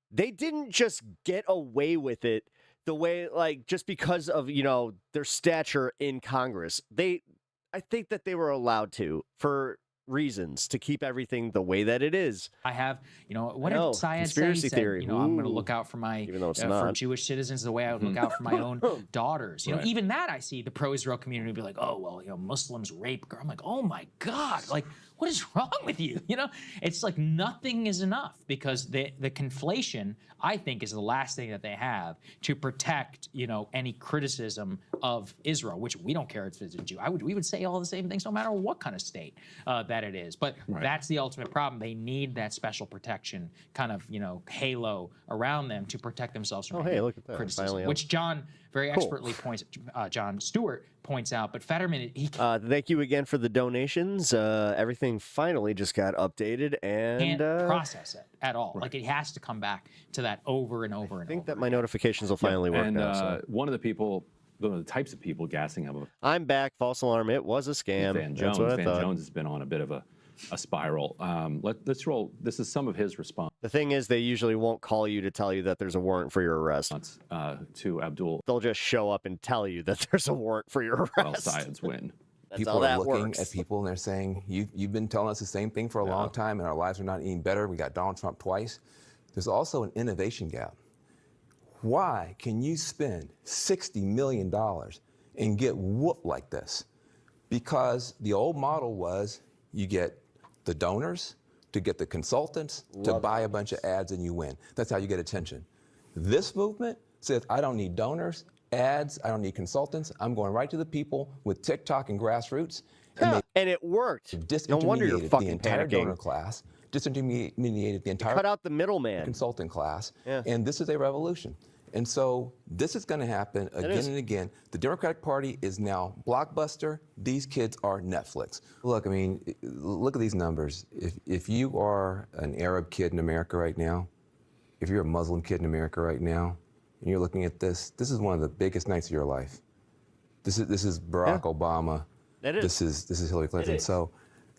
they didn't just get away with it the way, like, just because of, their stature in Congress. I think that they were allowed to, for reasons, to keep everything the way that it is. I have, what did Syed conspiracy say? theory. I'm going to look out for my, even though it's for not. Jewish citizens the way I would look out for my own daughters. Right. Even that I see the pro-Israel community be like, oh, well, Muslims rape girls. I'm like, oh my God, like, what is wrong with you? It's like nothing is enough, because the conflation, I think, is the last thing that they have to protect, any criticism of Israel, which we don't care if it's a Jew. We would say all the same things no matter what kind of state that it is. But that's the ultimate problem. They need that special protection kind of, halo around them to protect themselves from look at that. criticism, which John very expertly Jon Stewart points out. But Fetterman, thank you again for the donations. Everything finally just got updated, and can't process it at all. Like, it has to come back to that over and over and over. I think that my notifications will finally work now. So. One of the types of people gassing him. I'm back. False alarm. It was a scam. Van Jones has been on a bit of a a spiral. Let's roll. This is some of his response. The thing is, they usually won't call you to tell you that there's a warrant for your arrest. To Abdul. They'll just show up and tell you that there's a warrant for your arrest. Al-Sayed's win. That's People how are that looking works. at people and they're saying, you've been telling us the same thing for a long time and our lives are not any better. We got Donald Trump twice. There's also an innovation gap. Why can you spend $60 million and get whooped like this? Because the old model was you get the donors to get the consultants to buy a bunch of ads and you win. That's how you get attention. This movement says, I don't need donors, ads, I don't need consultants. I'm going right to the people with TikTok and grassroots. And it worked. No wonder you're fucking the entire panicking. donor class, disintermediated the entire Cut out the middleman. consultant class, and this is a revolution. And so this is going to happen again and again. The Democratic Party is now Blockbuster. These kids are Netflix. Look, I mean, look at these numbers. If you are an Arab kid in America right now, if you're a Muslim kid in America right now, and you're looking at this is one of the biggest nights of your life. This is Barack Obama. This is Hillary Clinton. So,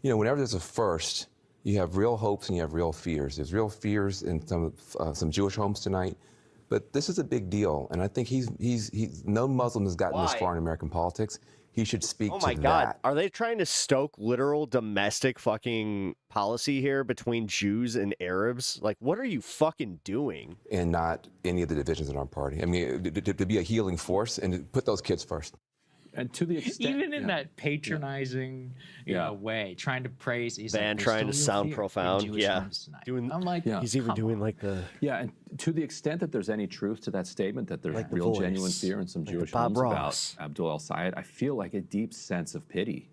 you know, whenever there's a first, you have real hopes and you have real fears. There's real fears in some Jewish homes tonight. But this is a big deal, and I think he's no Muslim has gotten this far in American politics. He should speak to that. Oh my God, are they trying to stoke literal domestic fucking policy here between Jews and Arabs? Like, what are you fucking doing? And not any of the divisions in our party. I mean, to be a healing force and to put those kids first. And to the extent, even in that patronizing way, trying to praise, he's like, trying to sound profound, doing. I'm like, he's even doing like the and to the extent that there's any truth to that statement, that there's Like the real voice, genuine fear in some like Jewish the Bob homes Ross. about Abdul al-Sayed, I feel like a deep sense of pity.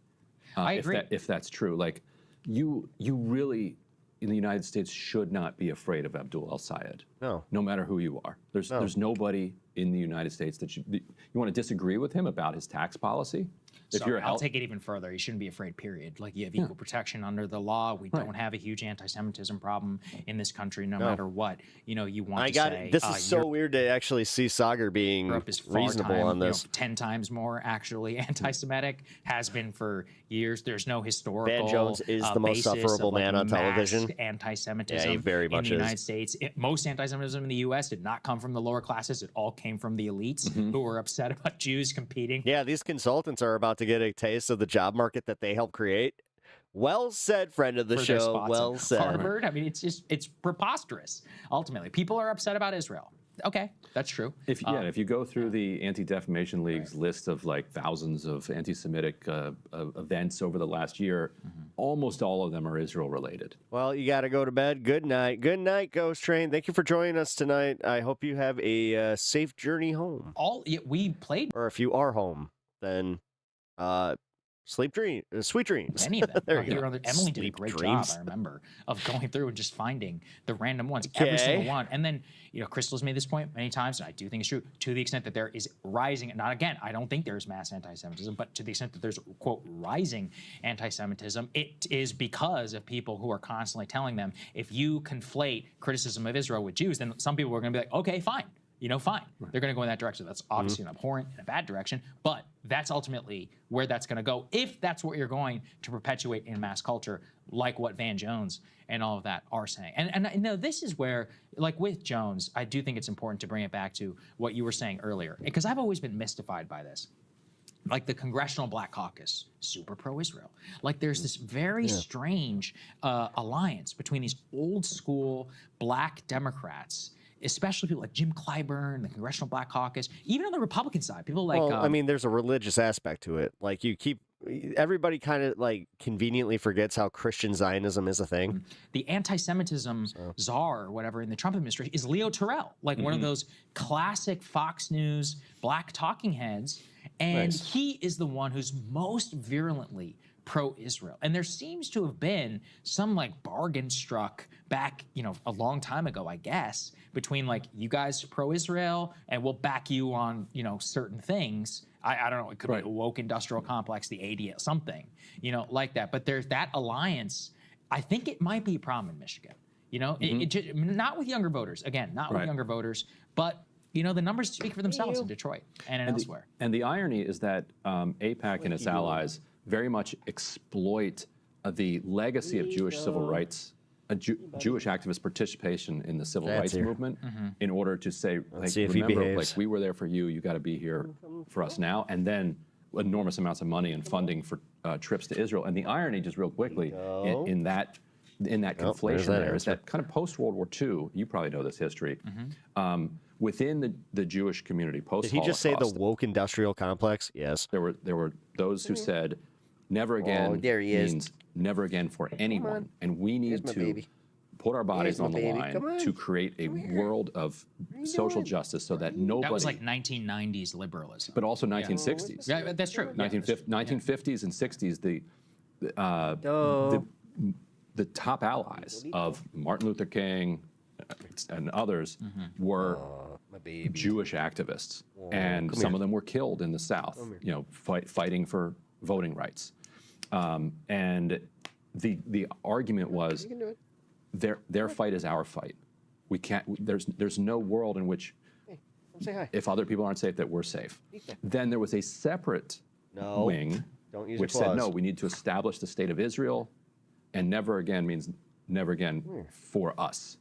I agree. If that's true, like you really in the United States should not be afraid of Abdul al-Sayed. No matter who you are. There's nobody in the United States that you want to disagree with him about his tax policy. Sorry, I'll take it even further. You shouldn't be afraid, period. Like, you have equal protection under the law. We don't have a huge anti-Semitism problem in this country, no matter what. You know, you want to say... This is so weird to actually see Sagar being reasonable on this. 10 times more actually anti-Semitic, has been for years. There's no historical Van Jones is the most sufferable man on television. Anti-Semitism he very much in the United States. Most anti-Semitism in the U.S. did not come from the lower classes. It all came from the elites who were upset about Jews competing. Yeah, these consultants are about to get a taste of the job market that they helped create. Well said, friend of the show. Well said. Harvard. I mean, it's preposterous. Ultimately, people are upset about Israel. Okay, that's true. If you go through the Anti-Defamation League's list of like thousands of anti-Semitic events over the last year, almost all of them are Israel related. Well, you got to go to bed. Good night. Good night, Ghost Train. Thank you for joining us tonight. I hope you have a safe journey home. We played. Or if you are home, then sweet dreams. Any of them. There you go. Emily did a great job, I remember, of going through and just finding the random ones, every single one. And then, you know, Crystal's made this point many times, and I do think it's true, to the extent that there is rising, not again, I don't think there's mass anti-Semitism, but to the extent that there's, quote, rising anti-Semitism, it is because of people who are constantly telling them, if you conflate criticism of Israel with Jews, then some people are going to be like, okay, fine. You know, fine. They're going to go in that direction. That's obviously an abhorrent and a bad direction, but that's ultimately where that's going to go if that's what you're going to perpetuate in mass culture, like what Van Jones and all of that are saying. And you know, this is where, like with Jones, I do think it's important to bring it back to what you were saying earlier, because I've always been mystified by this. Like the Congressional Black Caucus, super pro-Israel. Like there's this very strange alliance between these old school black Democrats, especially people like Jim Clyburn, the Congressional Black Caucus, even on the Republican side, people like... Well, I mean, there's a religious aspect to it. Like everybody kind of like conveniently forgets how Christian Zionism is a thing. The anti-Semitism czar or whatever in the Trump administration is Leo Terrell, like one of those classic Fox News black talking heads. And he is the one who's most virulently pro-Israel. And there seems to have been some like bargain struck back, you know, a long time ago, I guess, between like, you guys pro-Israel and we'll back you on, you know, certain things. I don't know, it could be a woke industrial complex, the ADL, something, you know, like that. But there's that alliance. I think it might be a problem in Michigan, you know, not with younger voters, again, not with younger voters, but you know, the numbers speak for themselves in Detroit and elsewhere. And the irony is that AIPAC and its allies very much exploit the legacy of Jewish civil rights, Jewish activist participation in the civil rights movement, in order to say, like, see if he remember, like, behaves. we were there for you. You got to be here for us now. And then enormous amounts of money and funding for trips to Israel. And the irony, just real quickly, in that conflation there is that kind of post-World War II, you probably know this history, within the Jewish community post-Holocaust. Did he just say the woke industrial complex? Yes. There were those who said, never again there he is. means never again for anyone. And we need to put our bodies on the line to create a world of social justice so that nobody... That was like 1990s liberalism. But also 1960s. Yeah, that's true. 1950s and 60s, the top allies of Martin Luther King and others were Jewish activists, and some of them were killed in the South, you know, fighting for voting rights. And the argument was, their fight is our fight. We can't. There's no world in which, if other people aren't safe, that we're safe. Then there was a separate wing which said, no, we need to establish the state of Israel, and never again means never again for us.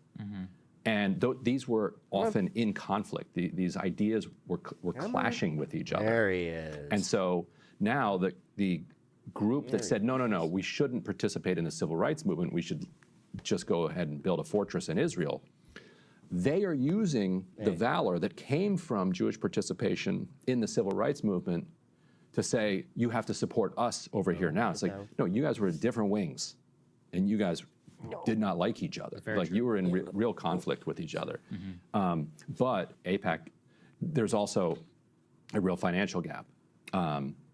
And these were often in conflict. These ideas were clashing with each other. There he is. And so now the group that said, no, we shouldn't participate in the civil rights movement, we should just go ahead and build a fortress in Israel, they are using the valor that came from Jewish participation in the civil rights movement to say, you have to support us over here now. It's like, no, you guys were in different wings, and you guys did not like each other. Like, you were in real conflict with each other. But AIPAC, there's also a real financial gap.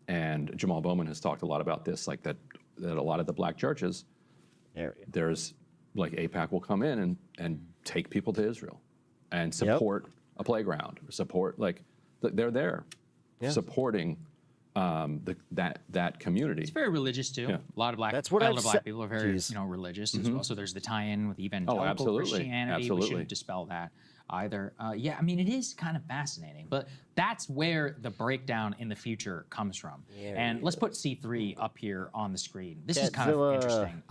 And Jamal Bowman has talked a lot about this, like that a lot of the black churches, there's like AIPAC will come in and take people to Israel and support a playground, or support, like, they're there supporting that community. It's very religious too. Yeah. A lot of black, black people are very religious as well. So there's the tie-in with evangelical Christianity. We shouldn't dispel that either. Yeah, I mean, it is kind of fascinating, but that's where the breakdown in the future comes from. And let's put C3 up here on the screen. This is kind of interesting.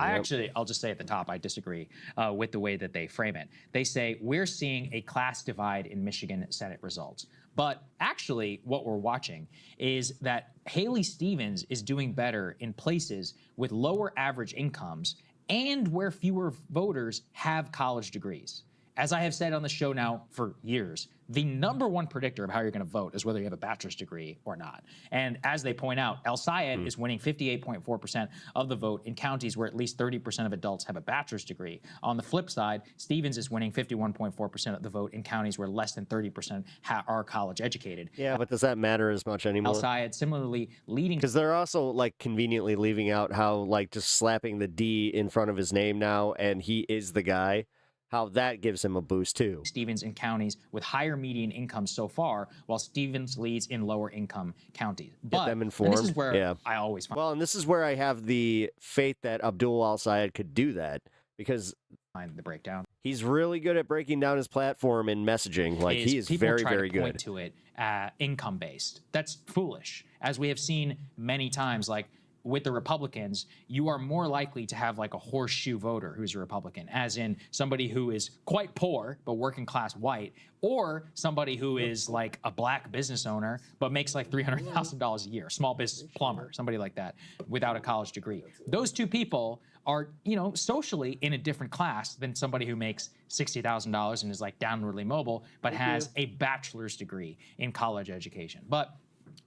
I'll just say at the top, I disagree with the way that they frame it. They say, we're seeing a class divide in Michigan Senate results. But actually, what we're watching is that Haley Stevens is doing better in places with lower average incomes and where fewer voters have college degrees. As I have said on the show now for years, the #1 predictor of how you're going to vote is whether you have a bachelor's degree or not. And as they point out, El Sayed is winning 58.4% of the vote in counties where at least 30% of adults have a bachelor's degree. On the flip side, Stevens is winning 51.4% of the vote in counties where less than 30% are college educated. Yeah, but does that matter as much anymore? El Sayed similarly leading. Because they're also like conveniently leaving out how like just slapping the D in front of his name now, and he is the guy. How that gives him a boost too. Stevens in counties with higher median incomes so far, while Stevens leads in lower income counties. Get them informed. And this is where I always find. Well, and this is where I have the faith that Abdul Al-Sayed could do that, because the breakdown. He's really good at breaking down his platform and messaging. Like, he is very, very good. People try to point to it income based. That's foolish, as we have seen many times. Like, with the Republicans, you are more likely to have like a horseshoe voter who's a Republican, as in somebody who is quite poor but working class white, or somebody who is like a black business owner but makes like $300,000 a year, small business plumber, somebody like that, without a college degree. Those two people are, you know, socially in a different class than somebody who makes $60,000 and is like downwardly mobile but has a bachelor's degree in college education. But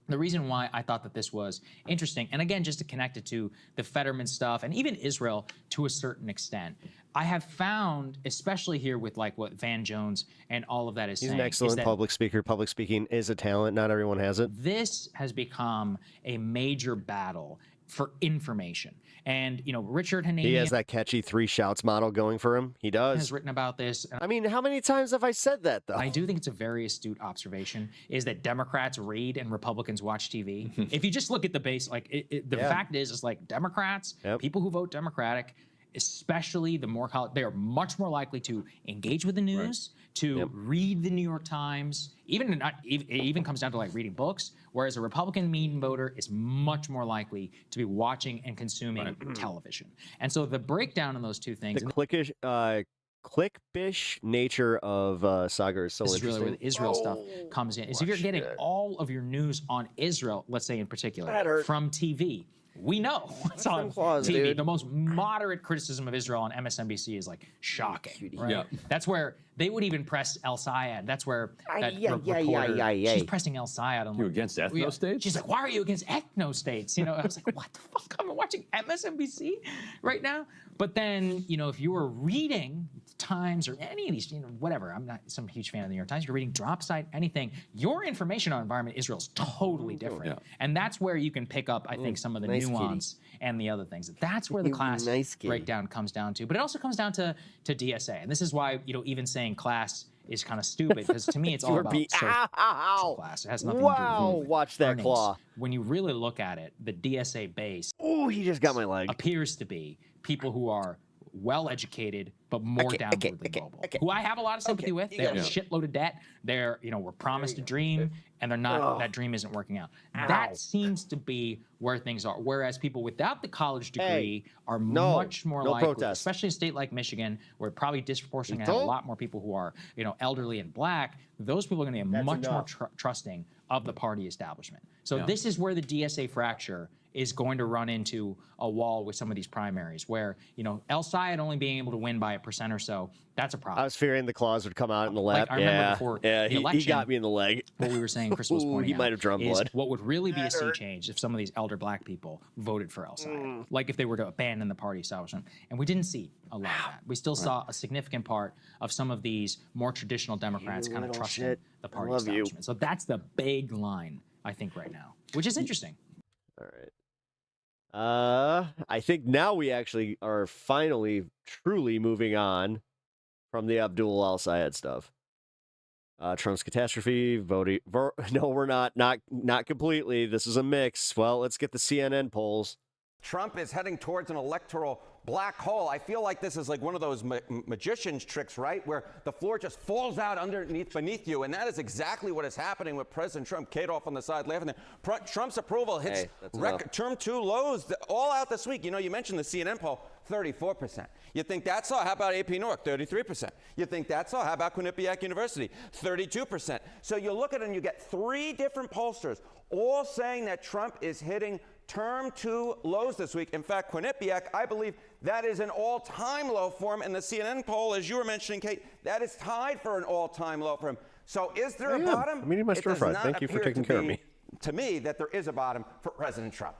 the reason why I thought that this was interesting, and again, just to connect it to the Fetterman stuff and even Israel to a certain extent, I have found, especially here with like what Van Jones and all of that is saying. He's an excellent public speaker. Public speaking is a talent. Not everyone has it. This has become a major battle for information. And, you know, Richard Hanania. He has that catchy 3 shouts model going for him. He does. Has written about this. I mean, how many times have I said that, though? I do think it's a very astute observation, is that Democrats read and Republicans watch TV. If you just look at the base, like, the fact is like Democrats, people who vote Democratic, especially the more they are much more likely to engage with the news, to read the New York Times. It even comes down to like reading books. Whereas a Republican mean voter is much more likely to be watching and consuming television. And so the breakdown in those two things. The clickbish nature of Saga is so this interesting. is really where the Israel stuff comes in. Is if you're getting all of your news on Israel, let's say in particular, from TV. We know it's on TV. Dude. The most moderate criticism of Israel on MSNBC is like shocking. Right? Yeah. That's where they would even press El Sayed. That's where that reporter, she's pressing El Sayed. You against ethno-states? She's like, why are you against ethno-states? You know, I was like, what the fuck? I'm watching MSNBC right now. But then, you know, if you were reading Times or any of these, you know, whatever, I'm not some huge fan of the New York Times, you're reading drop site, anything, your information on environment Israel is totally different. Yeah. And that's where you can pick up, I think, some of the nuance and the other things. That's where the class breakdown comes down to. But it also comes down to DSA. And this is why, you know, even saying class is kind of stupid, because to me it's all about social class. It has nothing to do with watch that earnings. claw. When you really look at it, the DSA base he just got my leg. Appears to be people who are well-educated, but more downwardly mobile, who I have a lot of sympathy with. They have a shitload of debt. They're, you know, were promised a dream, and they're not. That dream isn't working out. That seems to be where things are. Whereas people without the college degree are much more likely, especially a state like Michigan, where probably disproportionately have a lot more people who are, you know, elderly and black. Those people are going to be much more trusting of the party establishment. So this is where the DSA fracture is going to run into a wall with some of these primaries where, you know, El Sayed only being able to win by 1% or so, that's a problem. I was fearing the claws would come out in the lap. I remember before the election, he got me in the leg. What we were saying, Chris was pointing he might have drawn blood. What would really be a sea change if some of these elder black people voted for El Sayed, like if they were to abandon the party establishment. And we didn't see a lot of that. We still saw a significant part of some of these more traditional Democrats kind of trusting the party establishment. So that's the big line, I think, right now, which is interesting. All right. I think now we actually are finally truly moving on from the Abdul al-Sayed stuff. Trump's catastrophe, voting. No, we're not completely. This is a mix. Well, let's get the CNN polls. Trump is heading towards an electoral black hole. I feel like this is like one of those magician's tricks, right? Where the floor just falls out beneath you. And that is exactly what is happening with President Trump. Kate off on the side laughing there. Trump's approval hits term 2 lows all out this week. You know, you mentioned the CNN poll, 34%. You think that's all? How about AP North? 33%. You think that's all? How about Quinnipiac University? 32%. So you look at it and you get 3 different pollsters all saying that Trump is hitting term 2 lows this week. In fact, Quinnipiac, I believe that is an all-time low for him. And the CNN poll, as you were mentioning, Kate, that is tied for an all-time low for him. So is there a bottom? I'm eating my stir fry. Thank you for taking care of me. To me, that there is a bottom for President Trump.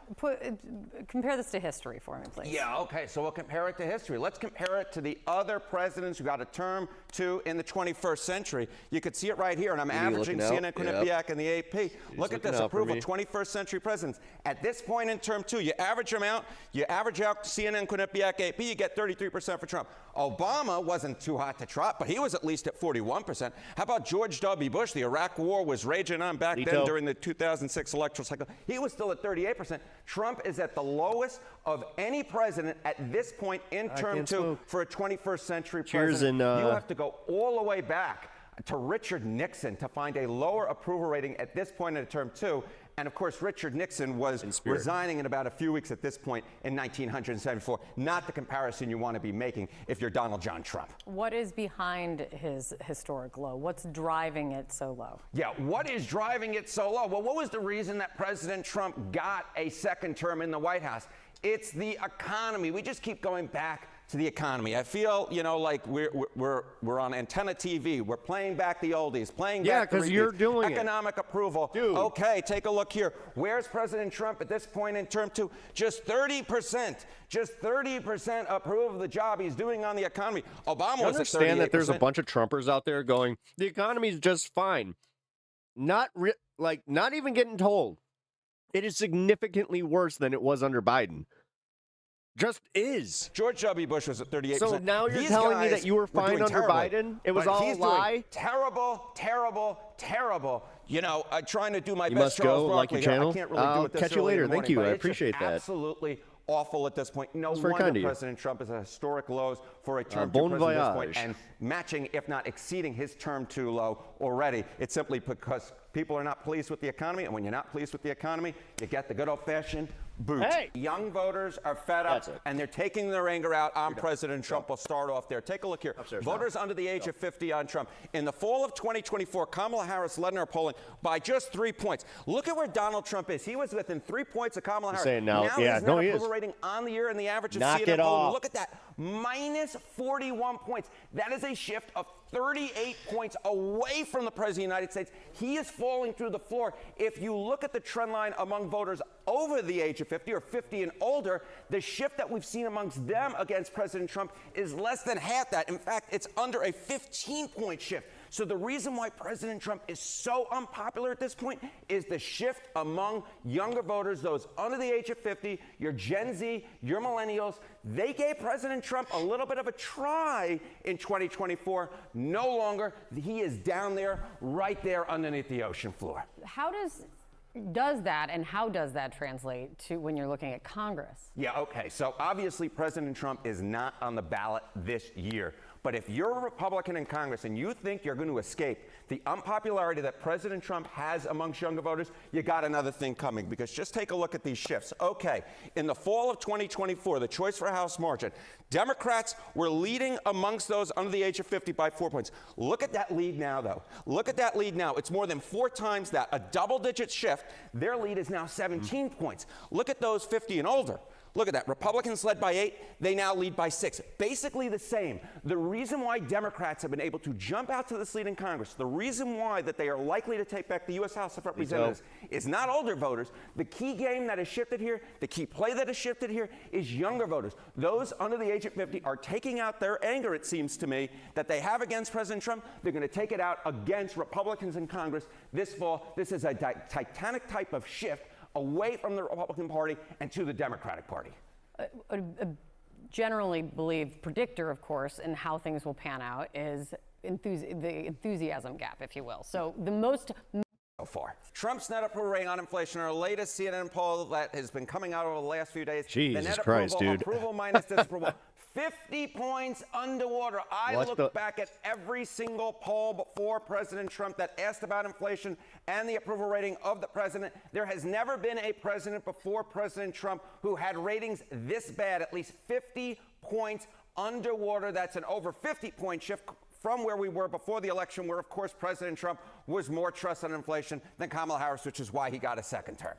Compare this to history for me, please. Yeah, okay, so we'll compare it to history. Let's compare it to the other presidents who got a term 2 in the 21st century. You could see it right here, and I'm averaging CNN, Quinnipiac, and the AP. Look at this approval, 21st century presidents. At this point in term 2, you average them out, you average out CNN, Quinnipiac, AP, you get 33% for Trump. Obama wasn't too hot to trot, but he was at least at 41%. How about George W. Bush? The Iraq War was raging on back then during the 2006 electoral cycle. He was still at 38%. Trump is at the lowest of any president at this point in term 2 for a 21st century president. You have to go all the way back to Richard Nixon to find a lower approval rating at this point in term 2. And of course, Richard Nixon was resigning in about a few weeks at this point in 1974. Not the comparison you want to be making if you're Donald John Trump. What is behind his historic low? What's driving it so low? Yeah, what is driving it so low? Well, what was the reason that President Trump got a second term in the White House? It's the economy. We just keep going back to the economy. I feel, you know, like we're on antenna TV. We're playing back the oldies, playing back the because you're doing economic approval. Dude. Okay, take a look here. Where's President Trump at this point in term 2? Just 30%. Just 30% approve of the job he's doing on the economy. Obama was at 38%. Understand that there's a bunch of Trumpers out there going, the economy's just fine. Not even getting told. It is significantly worse than it was under Biden. Just is. George W. Bush was at 38%. So now you're telling me that you were fine under Biden? It was all a lie? Terrible, terrible, terrible. You know, I'm trying to do my best. You must go, like your channel. I can't really do it this catch you later. Morning, thank you. I it's appreciate that. Absolutely awful at this point. No very wonder kind of you. President Trump is at historic lows for a term bon 2 president at this voyage. point, and matching, if not exceeding, his term 2 low already. It's simply because people are not pleased with the economy, and when you're not pleased with the economy, you get the good old-fashioned boot. Hey. Young voters are fed up, and they're taking their anger out on President Trump. We'll start off there. Take a look here. Voters under the age of 50 on Trump. In the fall of 2024, Kamala Harris led in our polling by just 3 points. Look at where Donald Trump is. He was within 3 points of Kamala Harris. Saying now, yeah, his no, he is. approval rating on the year and the average of Knock CNN it polling. off. Look at that, minus 41 points. That is a shift of 38 points away from the President of the United States. He is falling through the floor. If you look at the trend line among voters over the age of 50 or 50 and older, the shift that we've seen amongst them against President Trump is less than half that. In fact, it's under a 15-point shift. So the reason why President Trump is so unpopular at this point is the shift among younger voters, those under the age of 50, your Gen Z, your millennials. They gave President Trump a little bit of a try in 2024. No longer. He is down there, right there underneath the ocean floor. How does that translate to when you're looking at Congress? Yeah, okay. So obviously President Trump is not on the ballot this year. But if you're a Republican in Congress and you think you're going to escape the unpopularity that President Trump has amongst younger voters, you got another thing coming, because just take a look at these shifts. Okay, in the fall of 2024, the choice for House margin, Democrats were leading amongst those under the age of 50 by 4 points. Look at that lead now, though. Look at that lead now. It's more than 4 times that, a double-digit shift. Their lead is now 17 points. Look at those 50 and older. Look at that. Republicans led by 8. They now lead by 6. Basically the same. The reason why Democrats have been able to jump out to this lead in Congress, the reason why that they are likely to take back the U.S. House of Representatives is not older voters. The key game that has shifted here, the key play that has shifted here is younger voters. Those under the age of 50 are taking out their anger, it seems to me, that they have against President Trump. They're going to take it out against Republicans in Congress this fall. This is a titanic type of shift away from the Republican Party and to the Democratic Party. A generally believed predictor, of course, in how things will pan out is the enthusiasm gap, if you will. So the most so far. Trump's net approval rating on inflation, our latest CNN poll that has been coming out over the last few days. Jesus the net Christ, approval, dude. approval minus disapproval. 50 points underwater. I looked back at every single poll before President Trump that asked about inflation and the approval rating of the president. There has never been a president before President Trump who had ratings this bad, at least 50 points underwater. That's an over 50-point shift from where we were before the election, where, of course, President Trump was more trusted on inflation than Kamala Harris, which is why he got a second term.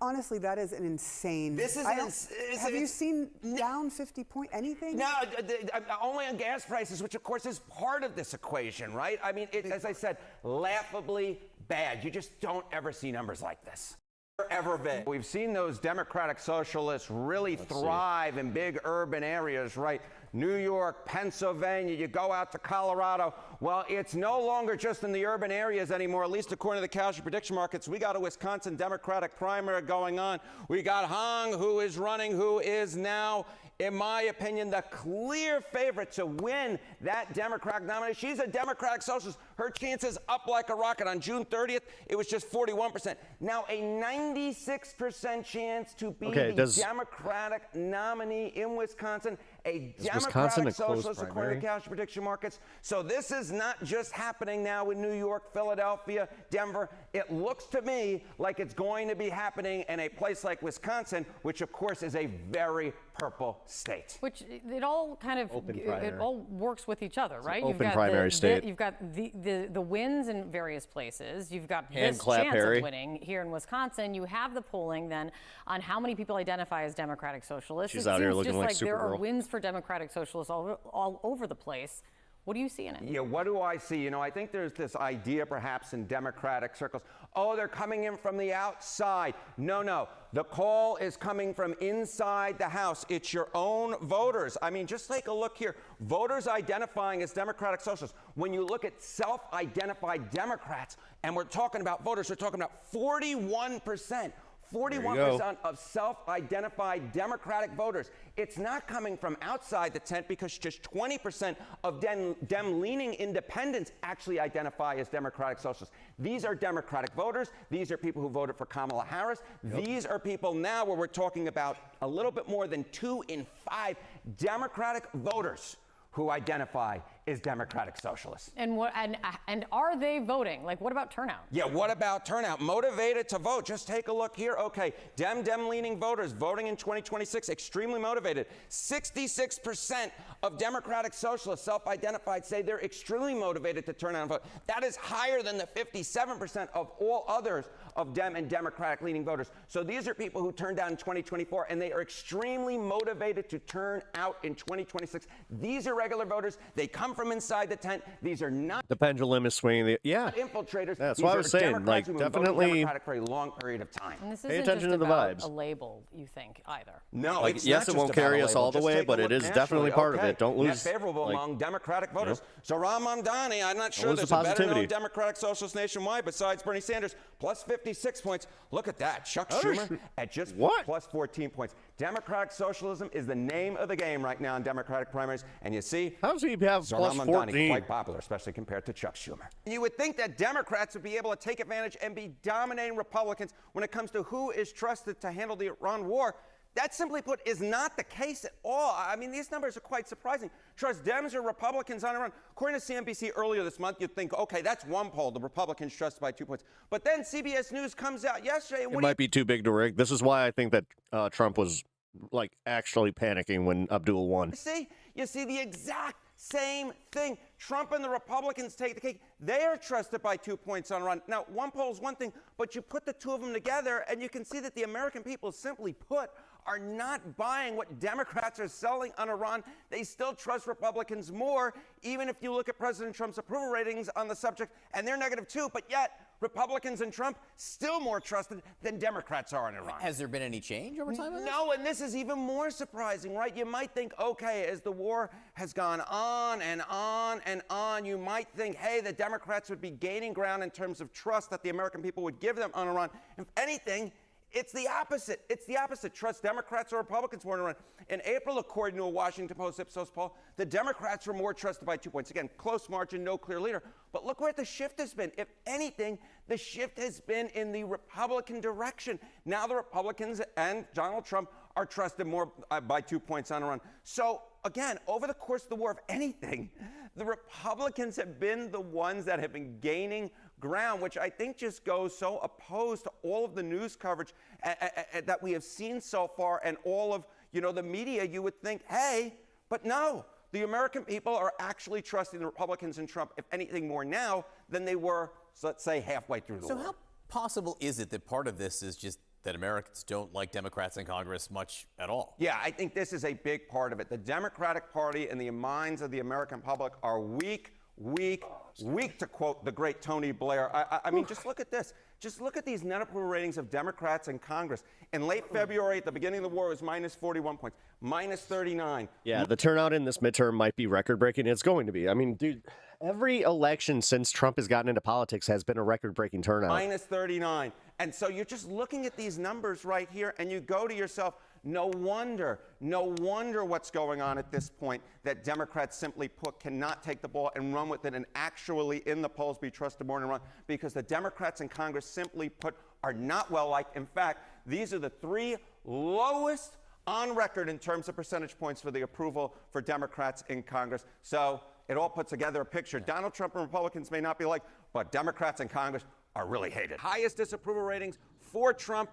Honestly, that is an insane. Have you seen down 50 point anything? No, only on gas prices, which, of course, is part of this equation, right? I mean, as I said, laughably bad. You just don't ever see numbers like this. Ever been. We've seen those Democratic Socialists really thrive in big urban areas, right? New York, Pennsylvania, you go out to Colorado. Well, it's no longer just in the urban areas anymore, at least according to the casualty prediction markets. We got a Wisconsin Democratic primary going on. We got Hong, who is running, who is now, in my opinion, the clear favorite to win that Democratic nomination. She's a Democratic socialist. Her chances up like a rocket. On June 30th, it was just 41%. Now a 96% chance to be the Democratic nominee in Wisconsin. A Democratic socialist according to casualty prediction markets. So this is not just happening now in New York, Philadelphia, Denver. It looks to me like it's going to be happening in a place like Wisconsin, which of course is a very purple state. Which it all kind of it all works with each other, right? Open primary state. You've got the wins in various places. You've got Hand this clap, chance Harry. of winning here in Wisconsin. You have the polling then on how many people identify as Democratic Socialists. She's it out here seems looking just like there are Supergirl. wins for Democratic Socialists all over the place. What do you see in it? Yeah, what do I see? You know, I think there's this idea perhaps in Democratic circles, oh, they're coming in from the outside. No. The call is coming from inside the House. It's your own voters. I mean, just take a look here. Voters identifying as Democratic Socialists. When you look at self-identified Democrats, and we're talking about voters, we're talking about 41%. 41% of self-identified Democratic voters. It's not coming from outside the tent because just 20% of Dem-leaning independents actually identify as Democratic Socialists. These are Democratic voters. These are people who voted for Kamala Harris. These are people now where we're talking about a little bit more than 2 in 5 Democratic voters who identify as Democratic Socialists. And are they voting? Like, what about turnout? Yeah, what about turnout? Motivated to vote. Just take a look here. Okay, Dem-leaning voters voting in 2026, extremely motivated. 66% of Democratic Socialists, self-identified, say they're extremely motivated to turn out and vote. That is higher than the 57% of all others of Dem and Democratic-leaning voters. So these are people who turned out in 2024, and they are extremely motivated to turn out in 2026. These are regular voters. They come from inside the tent. These are not the pendulum is swinging. Infiltrators. That's what I was saying. Democrats Like, who have been definitely Democratic for a long period of time. And this pay isn't attention just to the about vibes. a label, you think, either. No, like, it's yes, not it won't just about carry a us label. all the Just way, take a but it look is definitely nationally. part of it. Don't lose. Net favorable like, among Democratic voters. So Ram Mamdani, I'm not sure lose there's the a better-known positivity. Democratic Socialist nationwide besides Bernie Sanders, plus 56 points. Look at that. Chuck Schumer at just plus 14 points. Democratic socialism is the name of the game right now in Democratic primaries. And you see, how does he have Zohran plus Mamdani 14? quite popular, especially compared to Chuck Schumer. You would think that Democrats would be able to take advantage and be dominating Republicans when it comes to who is trusted to handle the Iran war. That, simply put, is not the case at all. I mean, these numbers are quite surprising. Trust Dems or Republicans on Iran. According to CNBC earlier this month, you'd think, okay, that's one poll. The Republicans trusted by 2 points. But then CBS News comes out yesterday. And it might be too big to rig. This is why I think that Trump was like actually panicking when Abdul won. You see the exact same thing. Trump and the Republicans take the cake. They are trusted by 2 points on Iran. Now, one poll is one thing, but you put the two of them together, and you can see that the American people, simply put, are not buying what Democrats are selling on Iran. They still trust Republicans more, even if you look at President Trump's approval ratings on the subject, and they're -2, but yet Republicans and Trump still more trusted than Democrats are in Iran. Has there been any change over time? No, and this is even more surprising, right? You might think, okay, as the war has gone on and on and on, you might think, hey, the Democrats would be gaining ground in terms of trust that the American people would give them on Iran. If anything, it's the opposite. It's the opposite. Trust Democrats or Republicans more in Iran. In April, according to a Washington Post Ipsos poll, the Democrats were more trusted by 2 points. Again, close margin, no clear leader. But look where the shift has been. If anything, the shift has been in the Republican direction. Now the Republicans and Donald Trump are trusted more by 2 points on Iran. So again, over the course of the war, if anything, the Republicans have been the ones that have been gaining ground, which I think just goes so opposed to all of the news coverage that we have seen so far and all of, the media. You would think, hey, but no, the American people are actually trusting the Republicans and Trump, if anything, more now than they were, so let's say, halfway through the war. So how possible is it that part of this is just that Americans don't like Democrats in Congress much at all? Yeah, I think this is a big part of it. The Democratic Party in the minds of the American public are weak, to quote the great Tony Blair. I mean, just look at this. Just look at these net approval ratings of Democrats in Congress. In late February, at the beginning of the war, it was -41 points, -39. Yeah, the turnout in this midterm might be record-breaking. It's going to be. I mean, dude, every election since Trump has gotten into politics has been a record-breaking turnout. -39. And so you're just looking at these numbers right here, and you go to yourself, no wonder what's going on at this point, that Democrats, simply put, cannot take the ball and run with it and actually in the polls be trusted more than Iran, because the Democrats in Congress, simply put, are not well liked. In fact, these are the 3 lowest on record in terms of percentage points for the approval for Democrats in Congress. So it all puts together a picture. Donald Trump and Republicans may not be liked, but Democrats in Congress are really hated. Highest disapproval ratings for Trump,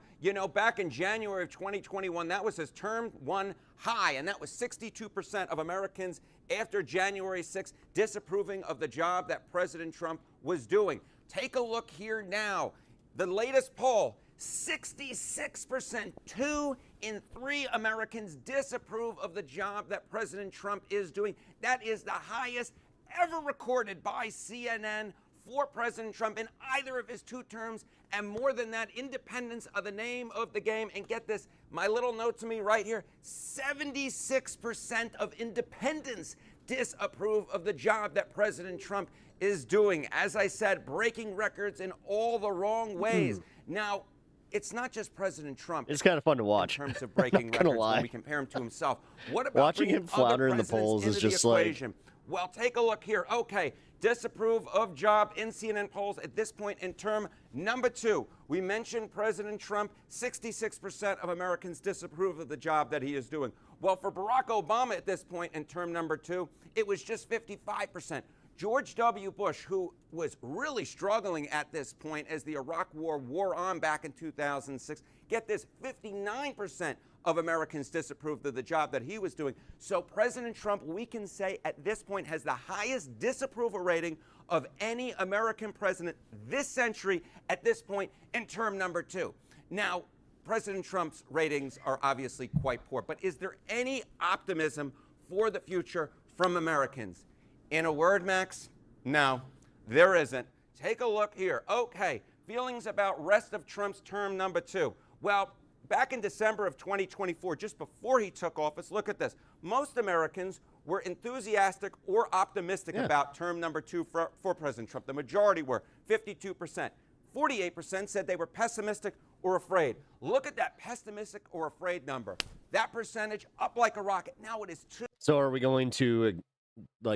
back in January of 2021, that was his term 1 high, and that was 62% of Americans after January 6th disapproving of the job that President Trump was doing. Take a look here now. The latest poll, 66%, 2 in 3 Americans disapprove of the job that President Trump is doing. That is the highest ever recorded by CNN for President Trump in either of his 2 terms, and more than that, independents are the name of the game. And get this, my little note to me right here, 76% of independents disapprove of the job that President Trump is doing. As I said, breaking records in all the wrong ways. Now, it's not just President Trump. It's kind of fun to watch. In terms of breaking records when we compare him to himself. What about watching him flounder in the polls is just like... Well, take a look here. Okay, disapprove of job in CNN polls at this point in term number 2. We mentioned President Trump. 66% of Americans disapprove of the job that he is doing. Well, for Barack Obama at this point in term number 2, it was just 55%. George W. Bush, who was really struggling at this point as the Iraq War wore on back in 2006, get this, 59% of Americans disapproved of the job that he was doing. So President Trump, we can say at this point, has the highest disapproval rating of any American president this century at this point in term number 2. Now, President Trump's ratings are obviously quite poor, but is there any optimism for the future from Americans? In a word, Max, no, there isn't. Take a look here. Okay, feelings about rest of Trump's term number 2. Well, back in December of 2024, just before he took office, look at this. Most Americans were enthusiastic or optimistic about term number 2 for President Trump. The majority were, 52%. 48% said they were pessimistic or afraid. Look at that pessimistic or afraid number. That percentage up like a rocket. Now it is 2. So are we going to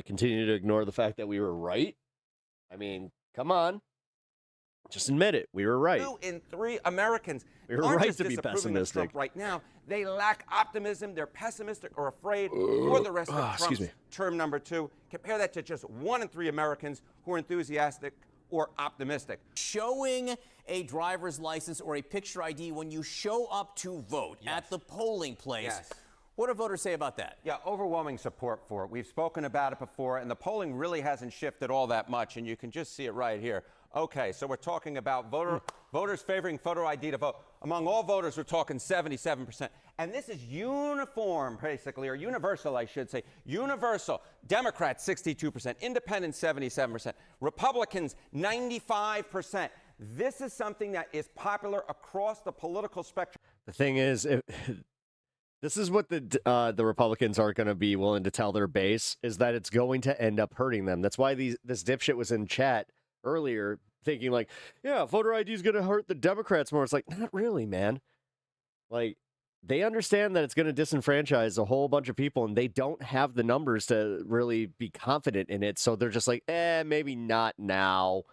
continue to ignore the fact that we were right? I mean, come on. Just admit it. We were right. 2 in 3 Americans we were aren't right just to be disapproving pessimistic of Trump right now. They lack optimism. They're pessimistic or afraid for the rest of Trump's term number 2. Compare that to just 1 in 3 Americans who are enthusiastic or optimistic. Showing a driver's license or a picture ID when you show up to vote at the polling place. Yes. What do voters say about that? Yeah, overwhelming support for it. We've spoken about it before, and the polling really hasn't shifted all that much, and you can just see it right here. Okay, so we're talking about voters favoring photo ID to vote. Among all voters, we're talking 77%. And this is uniform, basically, or universal, I should say. Universal. Democrats, 62%. Independents, 77%. Republicans, 95%. This is something that is popular across the political spectrum. The thing is, this is what the Republicans aren't going to be willing to tell their base, is that it's going to end up hurting them. That's why this dipshit was in chat earlier thinking like, yeah, voter ID is going to hurt the Democrats more. It's like, not really, man. Like, they understand that it's going to disenfranchise a whole bunch of people, and they don't have the numbers to really be confident in it. So they're just like, maybe not now.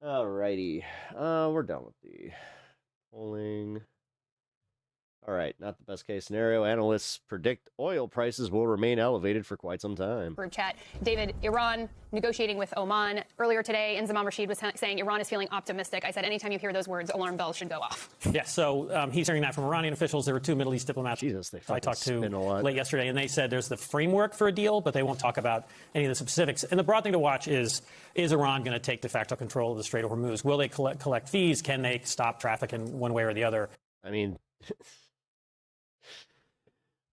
Alrighty. We're done with the polling. All right, not the best case scenario. Analysts predict oil prices will remain elevated for quite some time. Group chat. David, Iran negotiating with Oman. Earlier today, Inzamam Rashid was saying Iran is feeling optimistic. I said anytime you hear those words, alarm bells should go off. Yeah, so he's hearing that from Iranian officials. There were 2 Middle East diplomats I talked to late yesterday, and they said there's the framework for a deal, but they won't talk about any of the specifics. And the broad thing to watch is Iran going to take de facto control of the Strait of Hormuz? Will they collect fees? Can they stop traffic in one way or the other? I mean...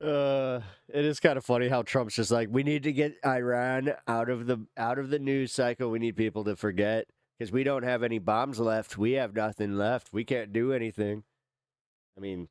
it is kind of funny how Trump's just like, we need to get Iran out of the news cycle. We need people to forget because we don't have any bombs left. We have nothing left. We can't do anything. I mean,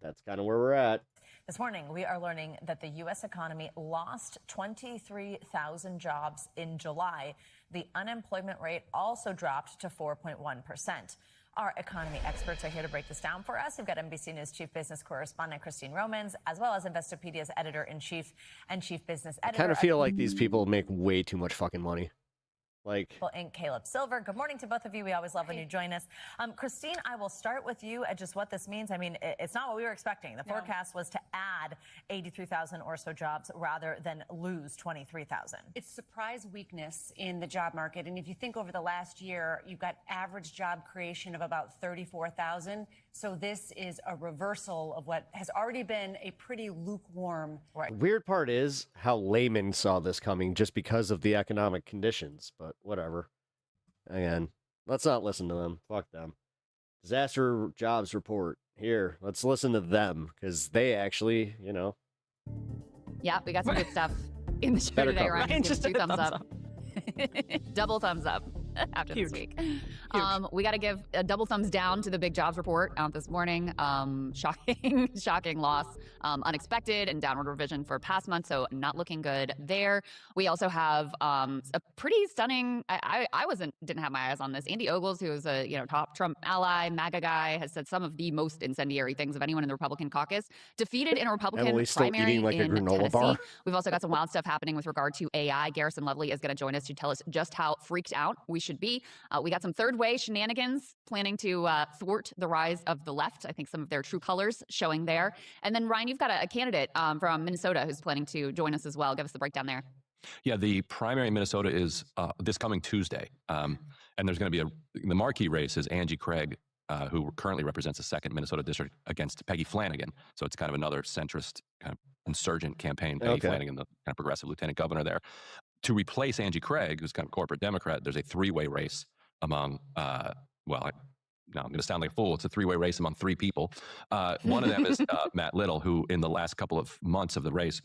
that's kind of where we're at. This morning, we are learning that the U.S. economy lost 23,000 jobs in July. The unemployment rate also dropped to 4.1%. Our economy experts are here to break this down for us. We've got NBC News chief business correspondent Christine Romans, as well as Investopedia's editor-in-chief and chief business editor. I kind of feel like these people make way too much fucking money. Like, Inc. Caleb Silver. Good morning to both of you. We always love when you join us. Christine, I will start with you at just what this means. I mean, it's not what we were expecting. The forecast was to add 83,000 or so jobs rather than lose 23,000. It's surprise weakness in the job market. And if you think over the last year, you've got average job creation of about 34,000. So this is a reversal of what has already been a pretty lukewarm. The weird part is how laymen saw this coming just because of the economic conditions, but whatever. Again, let's not listen to them. Fuck them. Disaster jobs report. Here, let's listen to them because they actually, you know. Yeah, we got some good stuff in the show today, Ryan. Just 2 thumbs up. Double thumbs up. after this week. We got to give a double thumbs down to the big jobs report out this morning. Shocking loss, unexpected and downward revision for past month, so not looking good there. We also have a pretty stunning. I didn't have my eyes on this. Andy Ogles, who is a top Trump ally, MAGA guy, has said some of the most incendiary things of anyone in the Republican caucus. Defeated in a Republican primary in Tennessee. Bar. We've also got some wild stuff happening with regard to AI. Garrison Lovely is going to join us to tell us just how freaked out we should be. We got some third way shenanigans planning to thwart the rise of the left. I think some of their true colors showing there. And then Ryan, you've got a candidate from Minnesota who's planning to join us as well. Give us the breakdown there. Yeah, the primary in Minnesota is this coming Tuesday. And there's going to be the marquee race is Angie Craig, who currently represents the 2nd Minnesota district against Peggy Flanagan. So it's kind of another centrist kind of insurgent campaign. Peggy Flanagan, the kind of progressive lieutenant governor there. To replace Angie Craig, who's kind of corporate Democrat, there's a 3-way race among, now I'm going to sound like a fool. It's a 3-way race among 3 people. One of them is Matt Little, who in the last couple of months of the race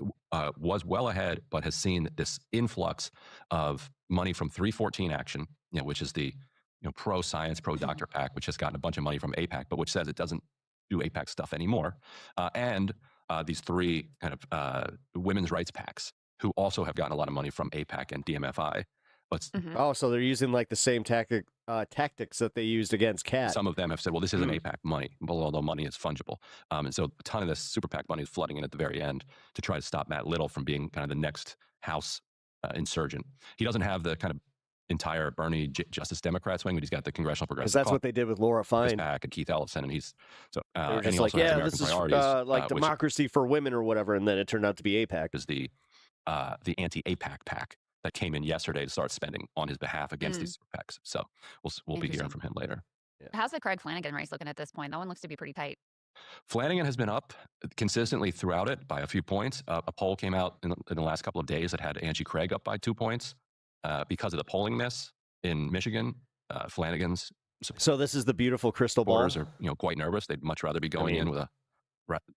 was well ahead, but has seen this influx of money from 314 Action, which is the pro-science, pro-doctor PAC, which has gotten a bunch of money from AIPAC, but which says it doesn't do AIPAC stuff anymore. And these 3 kind of women's rights PACs, who also have gotten a lot of money from AIPAC and DMFI. But Oh, so they're using like the same tactics that they used against CAT. Some of them have said, well, this isn't AIPAC money, although money is fungible. And so a ton of this super PAC money is flooding in at the very end to try to stop Matt Little from being kind of the next House insurgent. He doesn't have the kind of entire Bernie Justice Democrat swing, but he's got the Congressional Progressive. Because that's what they did with Laura Fine. PAC and Keith Ellison, and he's so and he like, also has American this is Priorities, like democracy for women or whatever, and then it turned out to be AIPAC. Is the anti-AIPAC PAC that came in yesterday to start spending on his behalf against these super PACs. So we'll be hearing from him later. Yeah. How's the Craig Flanagan race looking at this point? That one looks to be pretty tight. Flanagan has been up consistently throughout it by a few points. A poll came out in the last couple of days that had Angie Craig up by 2 points because of the polling miss in Michigan. Flanagan's. So this is the beautiful crystal ball. Supporters are quite nervous. They'd much rather be going in with a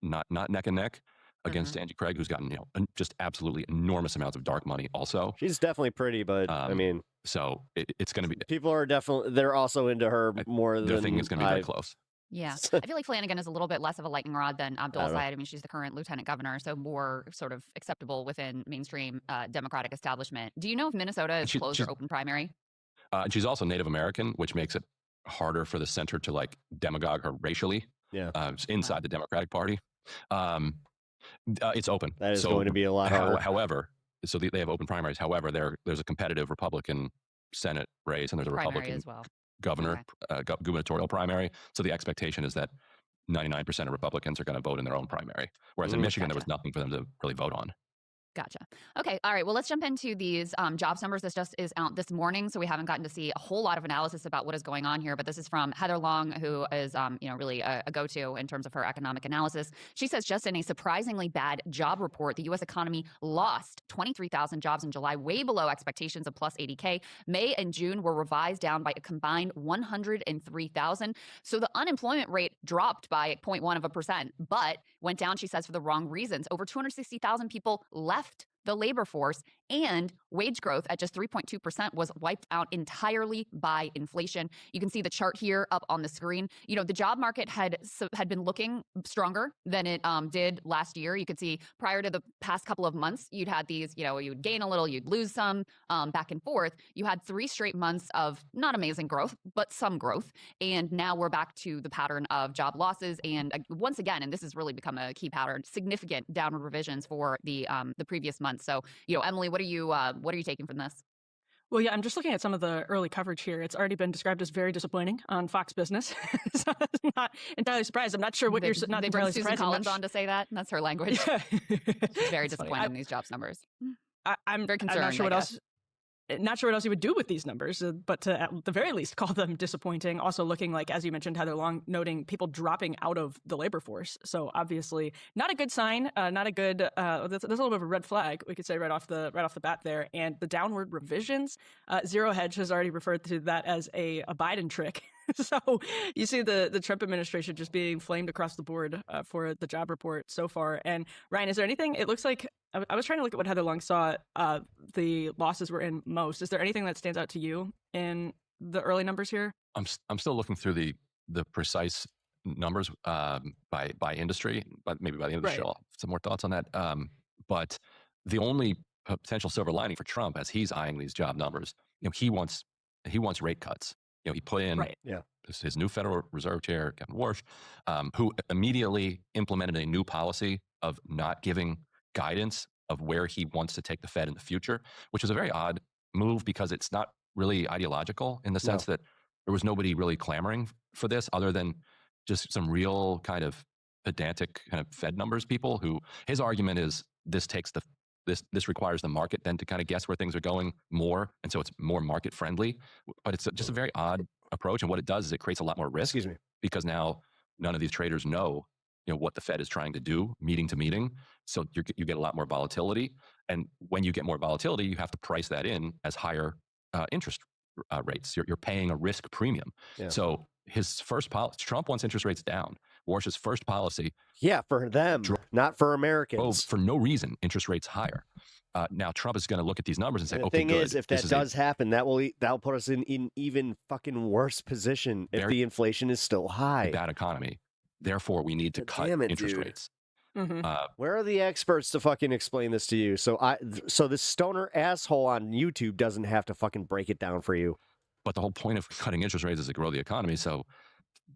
not neck and neck against Angie Craig, who's gotten just absolutely enormous amounts of dark money. Also, she's definitely pretty, but I mean, so it's going to be. People are they're also into her more than. They're thinking it's going to be very close. Yeah, I feel like Flanagan is a little bit less of a lightning rod than Abdul Sayed. I mean, she's the current lieutenant governor, so more sort of acceptable within mainstream Democratic establishment. Do you know if Minnesota is closed or open primary? And she's also Native American, which makes it harder for the center to like demagogue her racially. Yeah, inside the Democratic Party. It's open. That is going to be a lot harder. However, so they have open primaries. However, there's a competitive Republican Senate race, and there's a Republican governor gubernatorial primary. So the expectation is that 99% of Republicans are going to vote in their own primary. Whereas in Michigan, there was nothing for them to really vote on. Gotcha. Okay. All right. Well, let's jump into these jobs numbers. This just is out this morning, so we haven't gotten to see a whole lot of analysis about what is going on here. But this is from Heather Long, who is, really a go-to in terms of her economic analysis. She says, just in a surprisingly bad job report, the U.S. economy lost 23,000 jobs in July, way below expectations of plus 80K. May and June were revised down by a combined 103,000. So the unemployment rate dropped by 0.1%, but went down, she says, for the wrong reasons. Over 260,000 people left the labor force, and wage growth at just 3.2% was wiped out entirely by inflation. You can see the chart here up on the screen. The job market had been looking stronger than it did last year. You could see prior to the past couple of months, you'd had these, you would gain a little, you'd lose some, back and forth. You had 3 straight months of not amazing growth, but some growth. And now we're back to the pattern of job losses. And once again, and this has really become a key pattern, significant downward revisions for the previous month. So, Emily, what are you taking from this? Well, yeah, I'm just looking at some of the early coverage here. It's already been described as very disappointing on Fox Business. So I'm not entirely surprised. I'm not sure what you're not they entirely bring surprised. Susan Collins on to say that. That's her language. Yeah. She's very disappointed in these jobs numbers. I'm very concerned. I'm not sure what else. Not sure what else you would do with these numbers, but to at the very least call them disappointing. Also looking like, as you mentioned, Heather Long, noting people dropping out of the labor force. So obviously not a good sign, not a good, that's a little bit of a red flag, we could say right off the bat there. And the downward revisions, Zero Hedge has already referred to that as a Biden trick. So you see the Trump administration just being flamed across the board for the job report so far. And Ryan, is there anything, it looks like, I was trying to look at what Heather Long saw the losses were in most. Is there anything that stands out to you in the early numbers here? I'm still looking through the precise numbers by industry, but maybe by the end of the show, I'll have some more thoughts on that. But the only potential silver lining for Trump, as he's eyeing these job numbers, he wants rate cuts. He put in his new Federal Reserve Chair, Kevin Warsh, who immediately implemented a new policy of not giving guidance of where he wants to take the Fed in the future, which is a very odd move because it's not really ideological in the sense that there was nobody really clamoring for this other than just some real kind of pedantic kind of Fed numbers people who his argument is this requires the market then to kind of guess where things are going more. And so it's more market friendly, but it's just a very odd approach. And what it does is it creates a lot more risk because now none of these traders know, what the Fed is trying to do meeting to meeting. So you get a lot more volatility. And when you get more volatility, you have to price that in as higher interest rates. You're paying a risk premium. Yeah. So his first policy, Trump wants interest rates down. Warsh's first policy. Yeah, for them, not for Americans. For no reason, interest rates higher. Now Trump is going to look at these numbers and say, the okay, thing good. is, if that does happen, that'll put us in even fucking worse position if the inflation is still high. Bad economy. Therefore, we need to cut interest rates. Where are the experts to fucking explain this to you? So this stoner asshole on YouTube doesn't have to fucking break it down for you. But the whole point of cutting interest rates is to grow the economy. So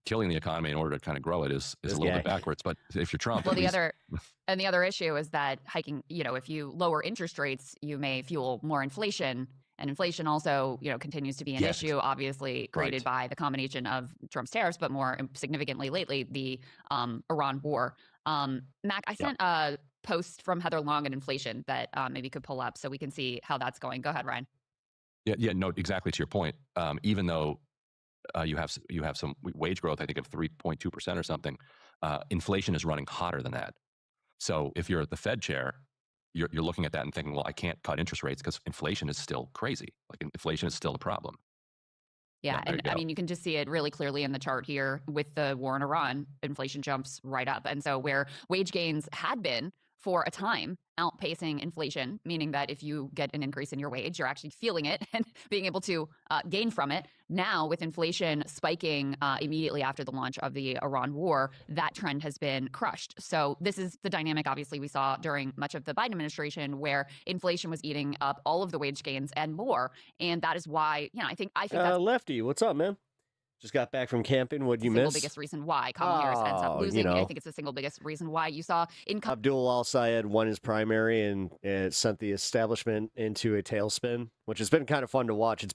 killing the economy in order to kind of grow it is a little bit backwards. But if you're Trump, well, the other issue is that hiking, if you lower interest rates, you may fuel more inflation. And inflation also, continues to be an issue, obviously created by the combination of Trump's tariffs, but more significantly lately, the Iran war. Mac, I sent a post from Heather Long on inflation that maybe you could pull up so we can see how that's going. Go ahead, Ryan. Yeah, no, exactly to your point. Even though you have some wage growth, I think of 3.2% or something, inflation is running hotter than that. So if you're the Fed chair, you're looking at that and thinking, well, I can't cut interest rates because inflation is still crazy. Like inflation is still a problem. Yeah, and I mean, you can just see it really clearly in the chart here with the war in Iran. Inflation jumps right up. And so where wage gains had been for a time outpacing inflation, meaning that if you get an increase in your wage, you're actually feeling it and being able to gain from it. Now, with inflation spiking immediately after the launch of the Iran war, that trend has been crushed. So this is the dynamic, obviously, we saw during much of the Biden administration, where inflation was eating up all of the wage gains and more. And that is why, I think that's Lefty, what's up, man? Just got back from camping. What'd you miss? The single biggest reason why Kamala Harris ends up losing. I think it's the single biggest reason why you saw income. Abdul Al-Sayed won his primary and it sent the establishment into a tailspin, which has been kind of fun to watch. It's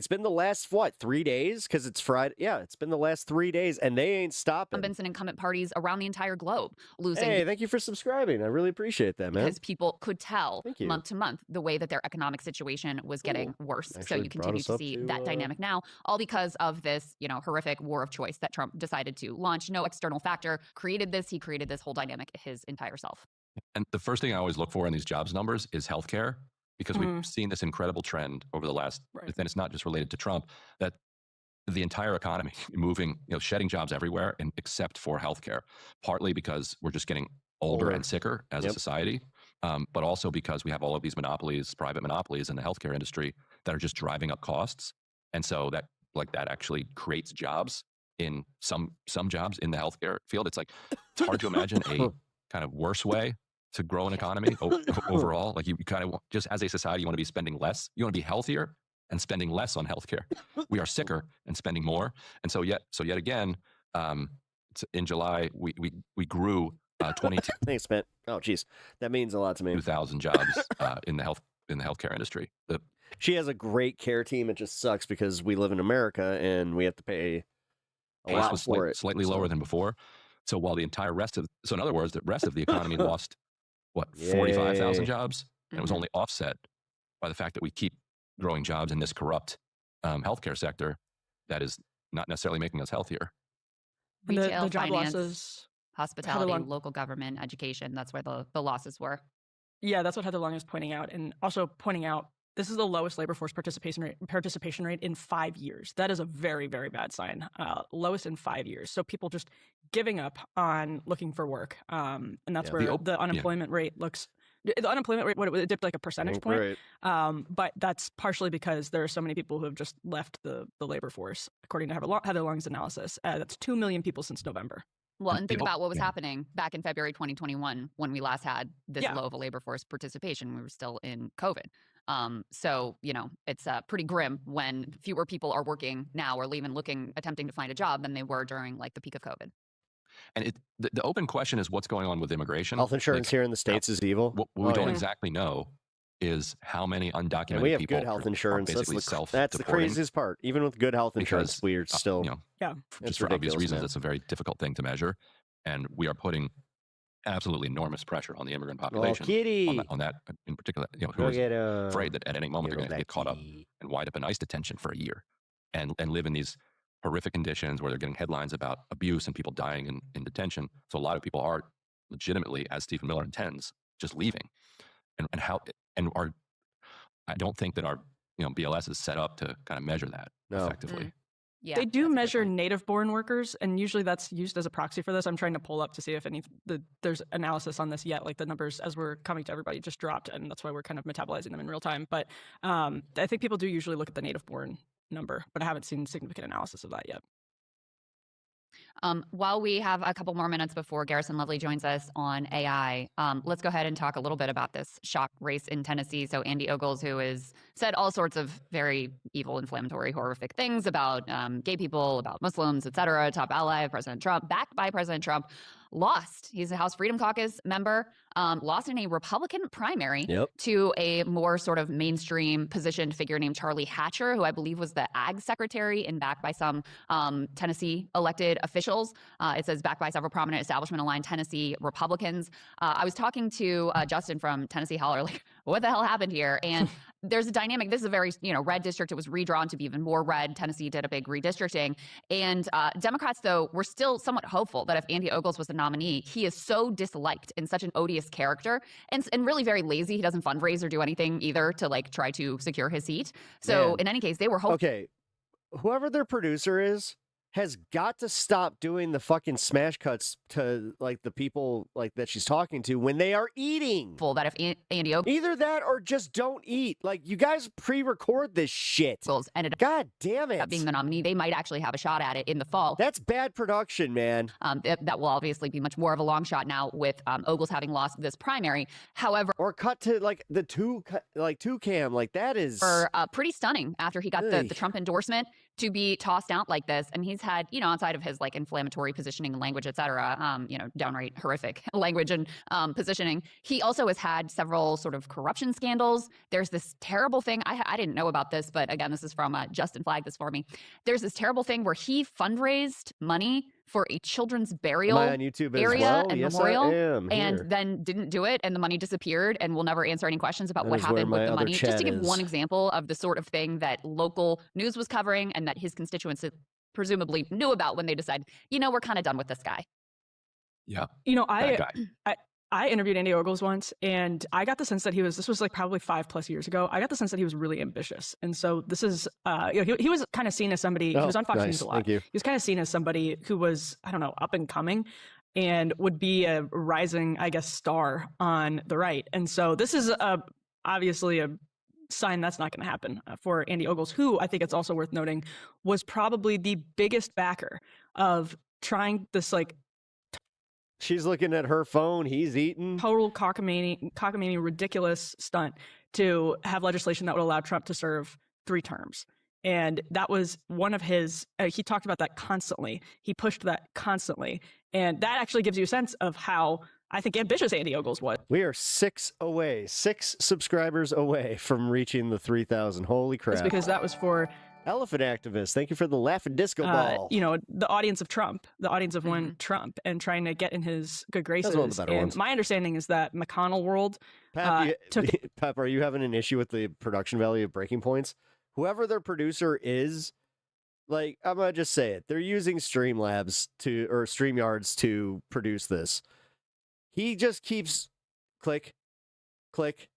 been the last, 3 days? Because it's Friday. Yeah, it's been the last 3 days and they ain't stopping. Incumbents and incumbent parties around the entire globe losing. Hey, thank you for subscribing. I really appreciate that, man. Because people could tell month to month the way that their economic situation was getting worse. So you continue to see that dynamic now, all because of this, horrific war of choice that Trump decided to launch. No external factor created this. He created this whole dynamic his entire self. And the first thing I always look for in these jobs numbers is healthcare, because we've seen this incredible trend over the last, and it's not just related to Trump, that the entire economy moving, shedding jobs everywhere, and except for healthcare, partly because we're just getting older and sicker as a society, but also because we have all of these monopolies, private monopolies in the healthcare industry that are just driving up costs. And so that actually creates jobs in some jobs in the healthcare field. It's hard to imagine a kind of worse way to grow an economy overall. Like you kind of just as a society, you want to be spending less. You want to be healthier and spending less on healthcare. We are sicker and spending more. And so yet again, in July we grew 22. Thanks, man. Oh, geez, that means a lot to me. 2,000 jobs in the healthcare industry. She has a great care team. It just sucks because we live in America and we have to pay a lot for it. Slightly lower than before. So while the entire so in other words, the rest of the economy lost 45,000 jobs, and it was only offset by the fact that we keep growing jobs in this corrupt healthcare sector that is not necessarily making us healthier. Retail, the job finance, losses, hospitality, local government, education. That's where the losses were. Yeah, that's what Heather Long is pointing out, and also pointing out this is the lowest labor force participation rate in 5 years. That is a very, very bad sign. Lowest in 5 years. So people just giving up on looking for work, and that's where the unemployment rate looks The unemployment rate, it dipped like a percentage point. But that's partially because there are so many people who have just left the labor force, according to Heather Long's analysis. That's 2 million people since November. Well, and think about what was happening back in February 2021 when we last had this low of a labor force participation. We were still in COVID. So, it's pretty grim when fewer people are working now or even attempting to find a job than they were during like the peak of COVID. And the open question is what's going on with immigration. Health insurance here in the States is evil. What we don't exactly know is how many undocumented and we have people good health insurance. That's the craziest part. Even with good health insurance, we're still just for obvious reasons, it's a very difficult thing to measure, and we are putting absolutely enormous pressure on the immigrant population. On that in particular, who is afraid that at any moment they're going to get caught up and wind up in ICE detention for a year, and live in these horrific conditions where they're getting headlines about abuse and people dying in detention. So a lot of people are legitimately, as Stephen Miller intends, just leaving, I don't think that our BLS is set up to kind of measure that effectively. Yeah, they do measure native-born workers, and usually that's used as a proxy for this. I'm trying to pull up to see if there's analysis on this yet. Like the numbers as we're coming to everybody just dropped, and that's why we're kind of metabolizing them in real time. But I think people do usually look at the native-born number, but I haven't seen significant analysis of that yet. While we have a couple more minutes before Garrison Lovely joins us on AI, let's go ahead and talk a little bit about this shock race in Tennessee. So Andy Ogles, who has said all sorts of very evil, inflammatory, horrific things about gay people, about Muslims, etc., top ally of President Trump, backed by President Trump, lost. He's a House Freedom Caucus member, lost in a Republican primary to a more sort of mainstream positioned figure named Charlie Hatcher, who I believe was the ag secretary and backed by some Tennessee elected officials. It says backed by several prominent establishment-aligned Tennessee Republicans. I was talking to Justin from Tennessee Holler, like, what the hell happened here? And there's a dynamic. This is a very, red district. It was redrawn to be even more red. Tennessee did a big redistricting. And Democrats, though, were still somewhat hopeful that if Andy Ogles was the nominee, he is so disliked and such an odious character and really very lazy. He doesn't fundraise or do anything either to like try to secure his seat. So in any case, they were hopeful. Okay, whoever their producer is has got to stop doing the fucking smash cuts to like the people like that she's talking to when they are eating. Full that if Andy either that or just don't eat. Like you guys pre-record this shit. Ended up God damn it. Being the nominee, they might actually have a shot at it in the fall. That's bad production, man. That will obviously be much more of a long shot now with Ogles having lost this primary. However, or cut to like the two cam, like that is pretty stunning after he got the Trump endorsement to be tossed out like this. And he's had, outside of his like inflammatory positioning and language, et cetera, downright horrific language and positioning, he also has had several sort of corruption scandals. There's this terrible thing. I didn't know about this, but again, this is from Justin flagged this for me. There's this terrible thing where he fundraised money for a children's burial area and memorial, and then didn't do it, and the money disappeared, and we'll never answer any questions about what happened with the money. Just to give one example of the sort of thing that local news was covering and that his constituents presumably knew about when they decided, we're kind of done with this guy. Yeah. I interviewed Andy Ogles once, and I got the sense that this was like probably 5+ years ago. I got the sense that he was really ambitious. And so this is, he was kind of seen as somebody, he was on Fox News a lot. He was kind of seen as somebody who was, I don't know, up and coming and would be a rising, I guess, star on the right. And so this is obviously a sign that's not going to happen for Andy Ogles, who I think it's also worth noting was probably the biggest backer of trying this like, she's looking at her phone. He's eating. Total cockamamie, ridiculous stunt to have legislation that would allow Trump to serve 3 terms. And that was one of his, he talked about that constantly. He pushed that constantly. And that actually gives you a sense of how, I think, ambitious Andy Ogles was. We are 6 subscribers away from reaching the 3,000. Holy crap. It's because that was for Elephant Activist, thank you for the laughing disco ball. The audience of Trump, the audience of one Trump, and trying to get in his good graces. That's one of the better ones. My understanding is that McConnell World Pep, are you having an issue with the production value of Breaking Points? Whoever their producer is, like, I'm going to just say it. They're using StreamYards to produce this. He just keeps click, click,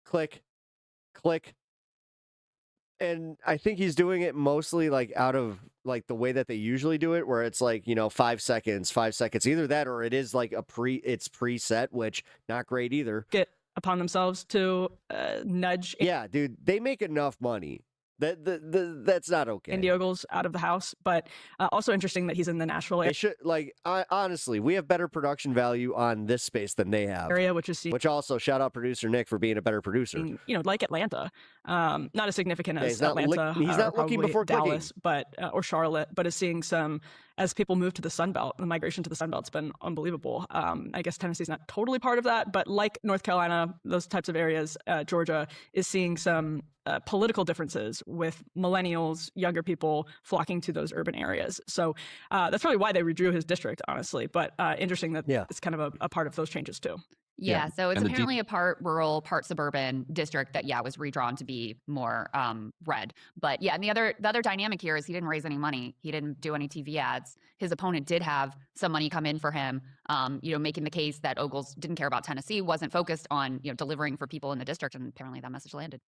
click, click. And I think he's doing it mostly like out of like the way that they usually do it, where it's like, 5 seconds, 5 seconds, either that or it is like it's preset, which not great either. upon themselves to nudge. Yeah, dude, they make enough money. That's not okay. Andy Ogles out of the House, but also interesting that he's in the Nashville area. They should, like, honestly, we have better production value on this space than they have. Which also, shout out producer Nick for being a better producer. Like Atlanta, not as significant as Atlanta. He's not looking before Dallas, but or Charlotte, but is seeing some as people move to the Sun Belt. The migration to the Sun Belt's been unbelievable. I guess Tennessee's not totally part of that, but like North Carolina, those types of areas, Georgia is seeing some political differences with millennials, younger people flocking to those urban areas. So that's probably why they redrew his district, honestly. But interesting that it's kind of a part of those changes too. Yeah, so it's apparently a part rural, part suburban district that, was redrawn to be more red. But and the other dynamic here is he didn't raise any money. He didn't do any TV ads. His opponent did have some money come in for him, making the case that Ogles didn't care about Tennessee, wasn't focused on, delivering for people in the district, and apparently that message landed.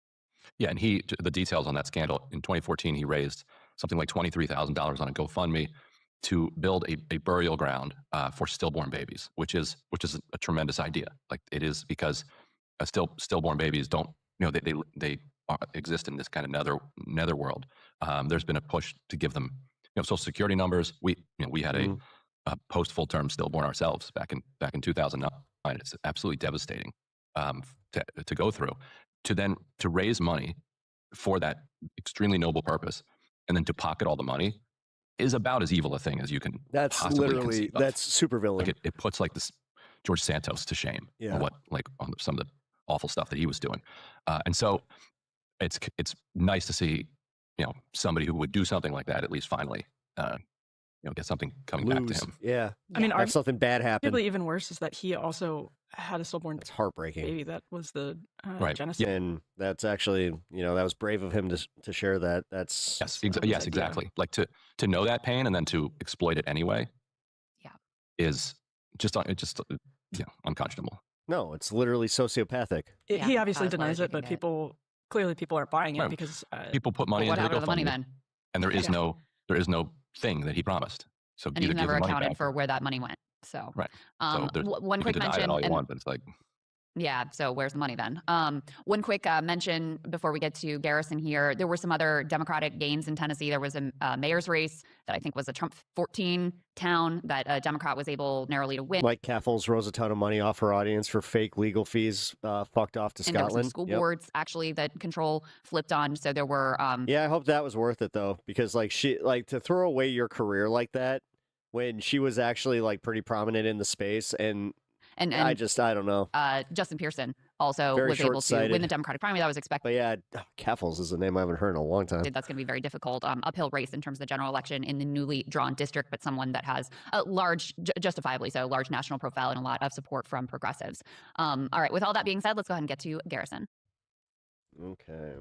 Yeah, and the details on that scandal, in 2014, he raised something like $23,000 on a GoFundMe to build a burial ground for stillborn babies, which is a tremendous idea. Like it is, because stillborn babies don't, they exist in this kind of netherworld. There's been a push to give them, Social Security numbers. We had a post full term stillborn ourselves back in 2009. It's absolutely devastating to go through. To raise money for that extremely noble purpose, and then to pocket all the money, is about as evil a thing as you can. That's possibly literally conceive of. that's super villain. Like it puts like this George Santos to shame. Yeah. On some of the awful stuff that he was doing, and so it's nice to see somebody who would do something like that at least finally get something coming back to him. Yeah, I mean, have something bad happen. Arguably even worse is that he also had a stillborn. It's heartbreaking. Baby that was the Genesis. Yeah. And that's actually, that was brave of him to share that. That's yes, exactly. Like to know that pain and then to exploit it anyway. Yeah, is just unconscionable. No, it's literally sociopathic. He obviously denies it, but people aren't buying it because people put money into the money then, and there is no thing that he promised. So and he's never accounted for where that money went. So right. One quick mention. All you want, but it's like. Yeah, so where's the money then? One quick mention before we get to Garrison here. There were some other Democratic gains in Tennessee. There was a mayor's race that I think was a Trump 14 town that a Democrat was able narrowly to win. Mike Kaffels rose a ton of money off her audience for fake legal fees, fucked off to and Scotland. There were some school boards actually that control flipped on. So there were. Yeah, I hope that was worth it though, because to throw away your career like that when she was actually pretty prominent in the space and I don't know. Justin Pearson also Very was able to win the Democratic primary. That was expected. But yeah, Kaffels is a name I haven't heard in a long time. That's going to be very difficult. Uphill race in terms of the general election in the newly drawn district, but someone that has a large, justifiably so, large national profile and a lot of support from progressives. All right, with all that being said, let's go ahead and get to Garrison. Okay.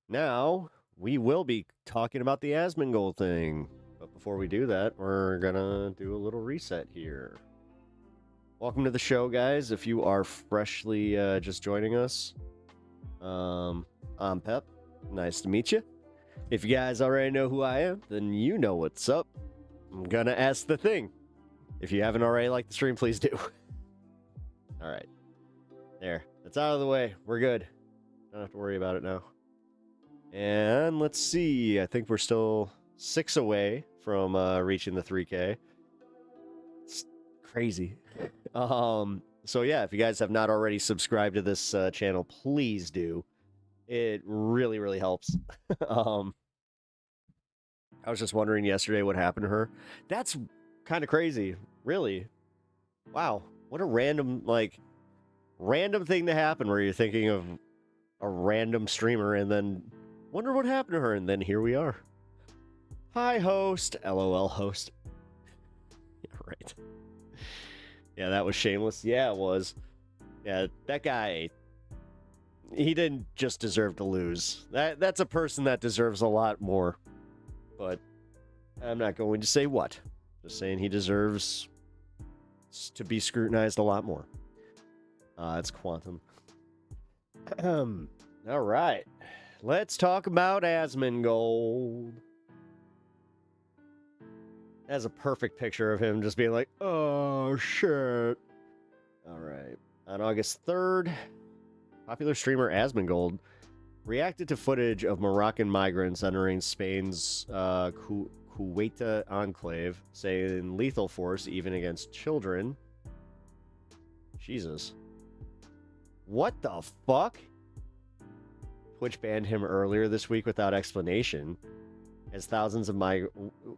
Now, we will be talking about the Asmongold thing. But before we do that, we're going to do a little reset here. Welcome to the show, guys. If you are freshly just joining us, I'm Pep. Nice to meet you. If you guys already know who I am, then you know what's up. I'm gonna ask the thing. If you haven't already liked the stream, please do. All right. There. That's out of the way. We're good. Don't have to worry about it now. And let's see. I think we're still 6 away from reaching the 3K. It's crazy. So yeah, if you guys have not already subscribed to this channel, please do. It really, really helps. I was just wondering yesterday what happened to her. That's kind of crazy, really. Wow, what a random thing to happen where you're thinking of a random streamer and then wonder what happened to her, and then here we are. Hi, host. LOL, host. Yeah, right. Yeah, that was shameless. Yeah, it was. Yeah, that guy, he didn't just deserve to lose. That's a person that deserves a lot more. But I'm not going to say what. Just saying he deserves to be scrutinized a lot more. It's Quantum. All right. Let's talk about Asmongold. That's a perfect picture of him just being like, oh, shit. All right. On August 3rd, popular streamer Asmogold reacted to footage of Moroccan migrants entering Spain's Kuwaita enclave, saying lethal force even against children. Jesus. What the fuck? Twitch banned him earlier this week without explanation. As thousands of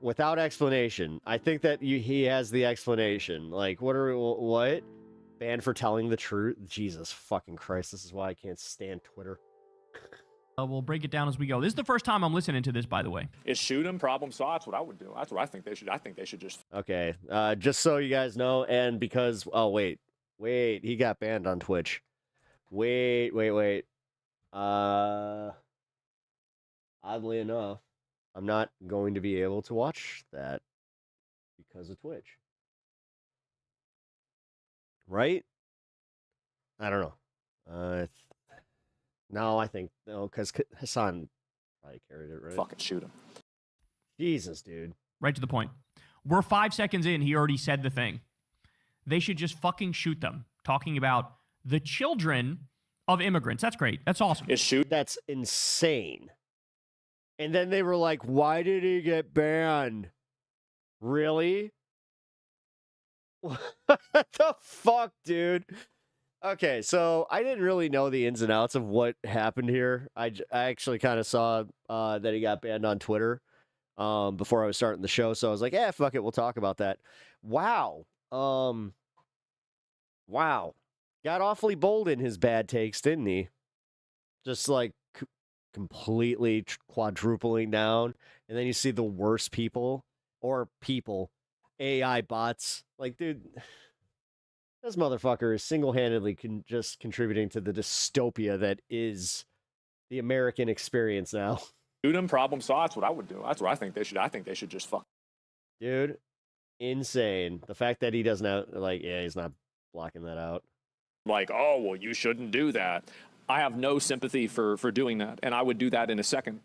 without explanation. I think that he has the explanation. Like, what? Banned for telling the truth? Jesus fucking Christ, this is why I can't stand Twitter. We'll break it down as we go. This is the first time I'm listening to this, by the way. Is shoot him, problem solved. That's what I would do. That's what I think they should. I think they should just. Okay, just so you guys know, and because wait, he got banned on Twitch. Wait. Oddly enough, I'm not going to be able to watch that because of Twitch. Right? I don't know. No, I think no, because Hassan probably carried it, right? Fucking shoot him. Jesus, dude. Right to the point. We're 5 seconds in. He already said the thing. They should just fucking shoot them. Talking about the children of immigrants. That's great. That's awesome. That's insane. And then they were like, why did he get banned? Really? What the fuck, dude? Okay, so I didn't really know the ins and outs of what happened here. I actually kind of saw that he got banned on Twitter before I was starting the show, so I was like, yeah, fuck it, we'll talk about that. Wow. Wow. Got awfully bold in his bad takes, didn't he? Just like completely quadrupling down, and then you see the worst people, AI bots. Like, dude, this motherfucker is single-handedly just contributing to the dystopia that is the American experience now. Shoot him, problem solved. That's what I would do. That's what I think they should. I think they should just fuck. Dude, insane. The fact that he doesn't have, he's not blocking that out. Like, oh, well, you shouldn't do that. I have no sympathy for doing that, and I would do that in a second.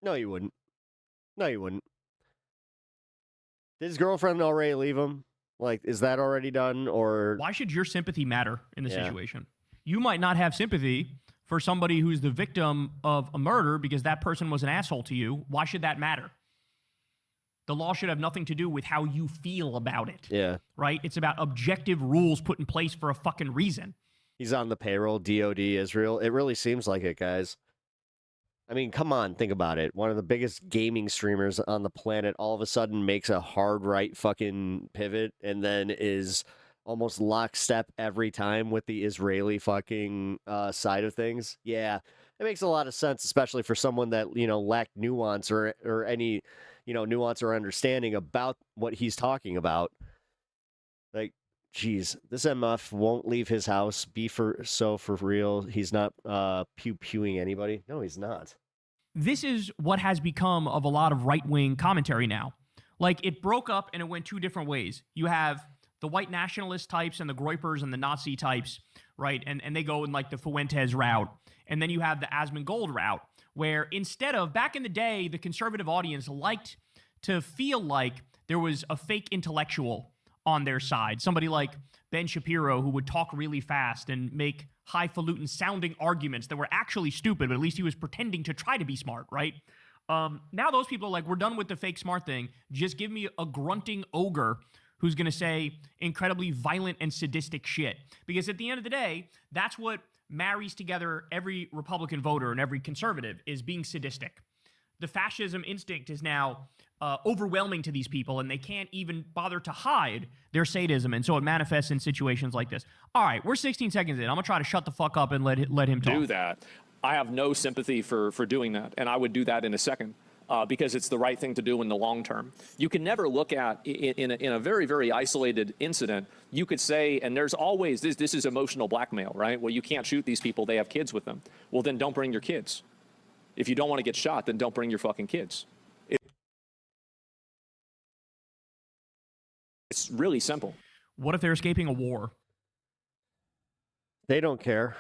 No, you wouldn't. No, you wouldn't. Did his girlfriend already leave him? Like, is that already done, or... Why should your sympathy matter in the situation? You might not have sympathy for somebody who's the victim of a murder because that person was an asshole to you. Why should that matter? The law should have nothing to do with how you feel about it. Yeah. Right? It's about objective rules put in place for a fucking reason. He's on the payroll, DOD Israel. It really seems like it, guys. I mean, come on, think about it. One of the biggest gaming streamers on the planet all of a sudden makes a hard right fucking pivot and then is almost lockstep every time with the Israeli fucking side of things. Yeah, it makes a lot of sense, especially for someone that, lacked nuance or any, nuance or understanding about what he's talking about. Like, geez, this MF won't leave his house. For real. He's not pew-pewing anybody. No, he's not. This is what has become of a lot of right-wing commentary now. Like, it broke up and it went two different ways. You have the white nationalist types and the Groypers and the Nazi types, right? And they go in like the Fuentes route. And then you have the Asmongold route, where instead of, back in the day, the conservative audience liked to feel like there was a fake intellectual on their side. Somebody like Ben Shapiro, who would talk really fast and make highfalutin sounding arguments that were actually stupid, but at least he was pretending to try to be smart, right? Now those people are like, we're done with the fake smart thing. Just give me a grunting ogre who's going to say incredibly violent and sadistic shit. Because at the end of the day, that's what marries together every Republican voter and every conservative, is being sadistic. The fascism instinct is now overwhelming to these people, and they can't even bother to hide their sadism, and so it manifests in situations like this. All right, we're 16 seconds in. I'm going to try to shut the fuck up and let him talk. Do that. I have no sympathy for doing that, and I would do that in a second because it's the right thing to do in the long term. You can never look at, in a very, very isolated incident, you could say, and there's always, this is emotional blackmail, right? Well, you can't shoot these people. They have kids with them. Well, then don't bring your kids. If you don't want to get shot, then don't bring your fucking kids. It's really simple. What if they're escaping a war? They don't care.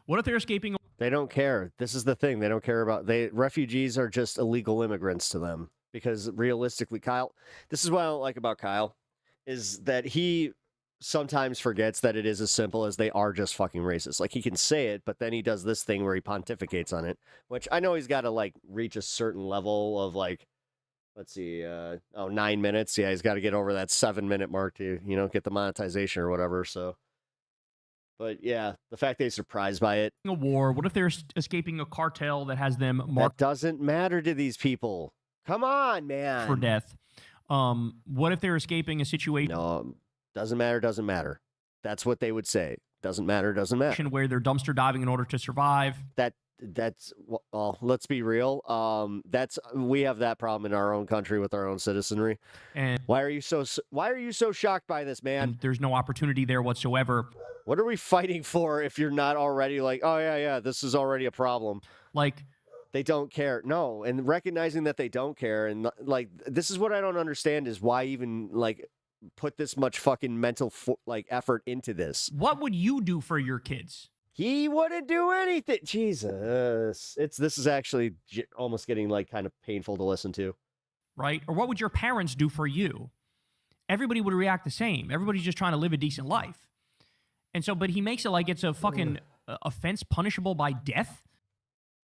What if they're escaping? They don't care. This is the thing. They don't care about. Refugees are just illegal immigrants to them. Because realistically, Kyle, this is what I don't like about Kyle, is that he sometimes forgets that it is as simple as they are just fucking racist. Like, he can say it, but then he does this thing where he pontificates on it, which I know he's got to, like, reach a certain level of, like, let's see, 9 minutes. Yeah, he's got to get over that 7-minute mark to, you know, get the monetization or whatever, so. But, yeah, the fact that he's surprised by it. A war. What if they're escaping a cartel that has them marked? That doesn't matter to these people. Come on, man. For death. What if they're escaping a situation? No, doesn't matter, doesn't matter. That's what they would say. Doesn't matter, doesn't matter. Where they're dumpster diving in order to survive. That's well, let's be real. We have that problem in our own country with our own citizenry. And why are you so shocked by this, man? There's no opportunity there whatsoever. What are we fighting for if you're not already like, oh yeah, this is already a problem? Like, they don't care. No, and recognizing that they don't care, and like, this is what I don't understand is why even like put this much fucking mental effort into this. What would you do for your kids? He wouldn't do anything. Jesus. This is actually almost getting like kind of painful to listen to. Right? Or what would your parents do for you? Everybody would react the same. Everybody's just trying to live a decent life. And so, but he makes it like it's a fucking offense punishable by death.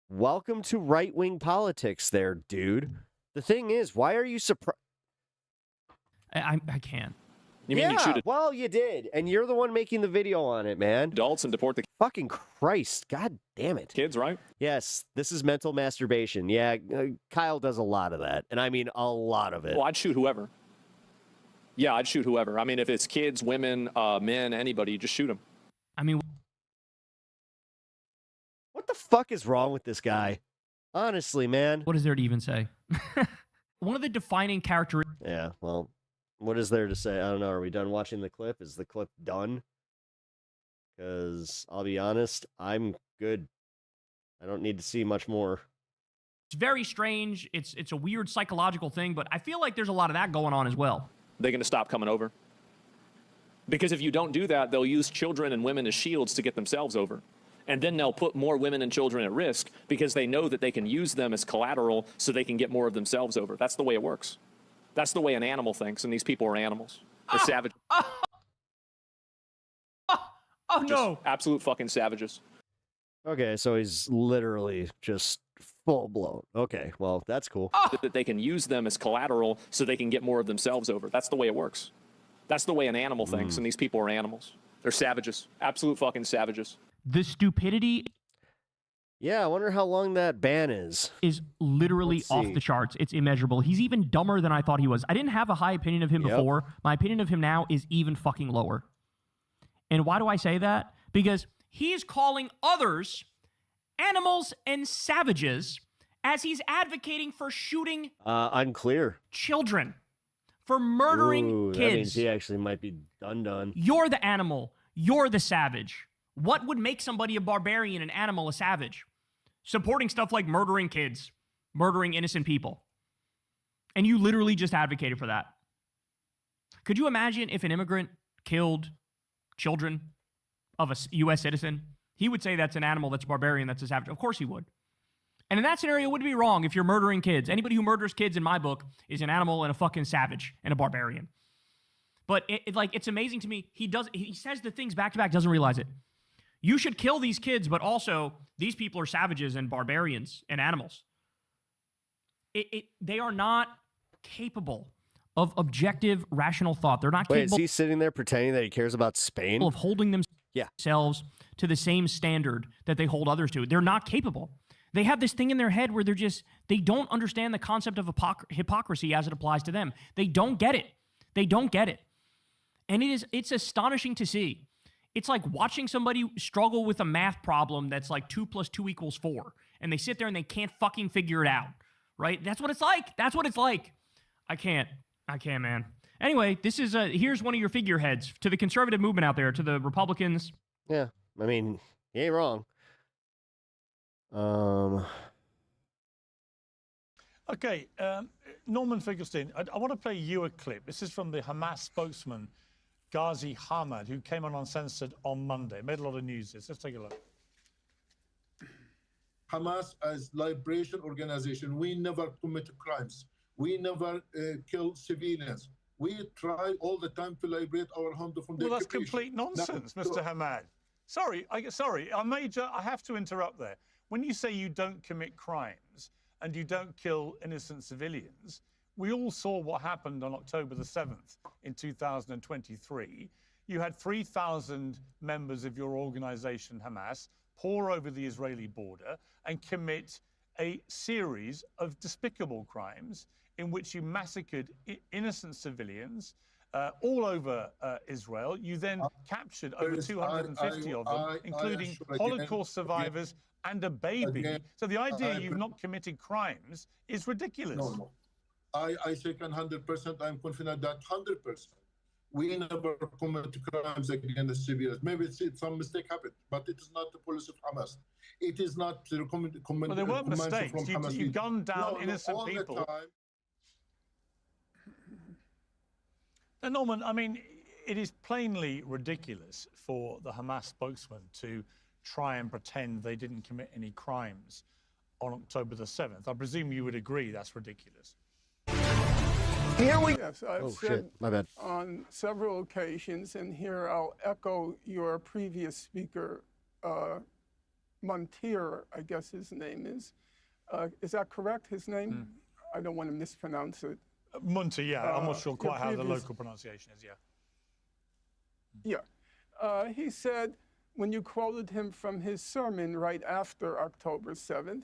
Welcome to right-wing politics there, dude. The thing is, why are you surprised? I can't. You mean you shoot it? Well, you did, and you're the one making the video on it, man. Adults and deport the fucking Christ, god damn it. Kids, right? Yes, this is mental masturbation. Yeah, Kyle does a lot of that, and I mean a lot of it. Well, I'd shoot whoever. Yeah, I'd shoot whoever. I mean, if it's kids, women, men, anybody, just shoot them. I mean, what the fuck is wrong with this guy? Honestly, man. What is there to even say? One of the defining characteristics. Yeah, well. What is there to say? I don't know. Are we done watching the clip? Is the clip done? Because I'll be honest, I'm good. I don't need to see much more. It's very strange. It's a weird psychological thing, but I feel like there's a lot of that going on as well. They're going to stop coming over. Because if you don't do that, they'll use children and women as shields to get themselves over. And then they'll put more women and children at risk because they know that they can use them as collateral so they can get more of themselves over. That's the way it works. That's the way an animal thinks, and these people are animals. They're savages. No. Absolute fucking savages. Okay, so he's literally just full blown. Okay, well, that's cool. That they can use them as collateral so they can get more of themselves over. That's the way it works. That's the way an animal thinks, and these people are animals. They're savages. Absolute fucking savages. The stupidity... Yeah, I wonder how long that ban is. Is literally off the charts. It's immeasurable. He's even dumber than I thought he was. I didn't have a high opinion of him before. My opinion of him now is even fucking lower. And why do I say that? Because he's calling others animals and savages as he's advocating for shooting unclear children, for murdering kids. That means he actually might be done. You're the animal. You're the savage. What would make somebody a barbarian, an animal, a savage? Supporting stuff like murdering kids, murdering innocent people. And you literally just advocated for that. Could you imagine if an immigrant killed children of a U.S. citizen? He would say that's an animal, that's a barbarian, that's a savage. Of course he would. And in that scenario, it would be wrong if you're murdering kids. Anybody who murders kids in my book is an animal and a fucking savage and a barbarian. But it's amazing to me. He says the things back to back, doesn't realize it. You should kill these kids, but also these people are savages and barbarians and animals. They are not capable of objective, rational thought. They're not capable. Wait, is he sitting there pretending that he cares about Spain? Of holding themselves to the same standard that they hold others to. They're not capable. They have this thing in their head where they don't understand the concept of hypocrisy as it applies to them. They don't get it. They don't get it. And it's astonishing to see. It's like watching somebody struggle with a math problem that's like 2 + 2 = 4. And they sit there and they can't fucking figure it out. Right? That's what it's like. That's what it's like. I can't, man. Anyway, this is here's one of your figureheads to the conservative movement out there, to the Republicans. Yeah, I mean, he ain't wrong. Okay, Norman Finkelstein, I want to play you a clip. This is from the Hamas spokesman, Ghazi Hamad, who came on Uncensored on Monday. It made a lot of news. Let's take a look. Hamas as liberation organization, we never commit crimes. We never kill civilians. We try all the time to liberate our home from the Well, that's occupation. complete nonsense, Now, Mr. Hamad. Sorry, I have to interrupt there. When you say you don't commit crimes and you don't kill innocent civilians, we all saw what happened on October the 7th in 2023. You had 3,000 members of your organization, Hamas, pour over the Israeli border and commit a series of despicable crimes in which you massacred innocent civilians all over Israel. You then captured over 250 of them, including Holocaust survivors and a baby. So the idea you've not committed crimes is ridiculous. No. I second 100%. I'm confident that 100%. We never commit crimes against civilians. Maybe some mistake happened, but it is not the policy of Hamas. It is not the Well, there weren't mistakes. You gunned down innocent all people. The time. And Norman, I mean, it is plainly ridiculous for the Hamas spokesman to try and pretend they didn't commit any crimes on October the 7th. I presume you would agree that's ridiculous. Yes, I've Oh, said shit. My bad. on several occasions, and here I'll echo your previous speaker, Montier, I guess his name is. Is that correct, his name? I don't want to mispronounce it. Munter, yeah. I'm not sure quite how the previous- local pronunciation is, yeah. Yeah. He said, when you quoted him from his sermon right after October 7th,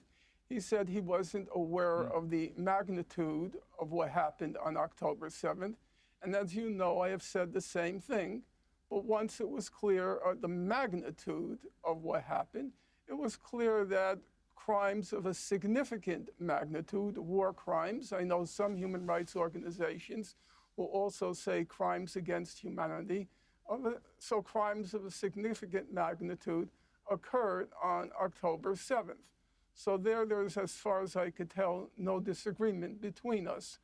he said he wasn't aware of the magnitude of what happened on October 7th. And as you know, I have said the same thing. But once it was clear the magnitude of what happened, it was clear that crimes of a significant magnitude, war crimes, I know some human rights organizations will also say crimes against humanity, so crimes of a significant magnitude occurred on October 7th. So there's, as far as I could tell, no disagreement between us.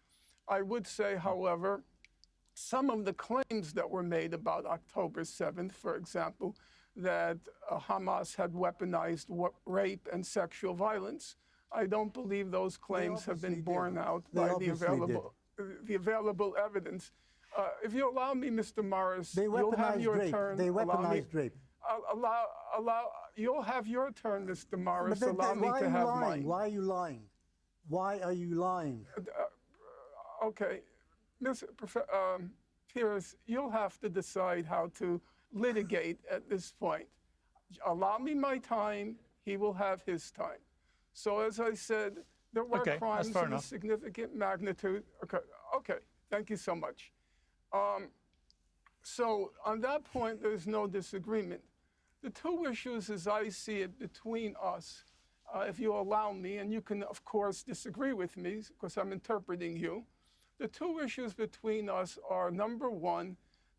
I would say, however, some of the claims that were made about October 7th, for example, that Hamas had weaponized rape and sexual violence, I don't believe those claims have been borne out by the available evidence. If you allow me, Mr. Morris, you'll have your turn. They weaponized rape. You'll have your turn, Mr. Morris. But Allow me to have mine. Why are you lying? Why are you lying? Okay, Mr. Pierce, you'll have to decide how to litigate at this point. Allow me my time. He will have his time. So as I said, there were crimes of a significant magnitude. Okay. Thank you so much. So on that point, there's no disagreement. The two issues, as I see it, between us, if you allow me, and you can, of course, disagree with me because I'm interpreting you, the two issues between us are, number one,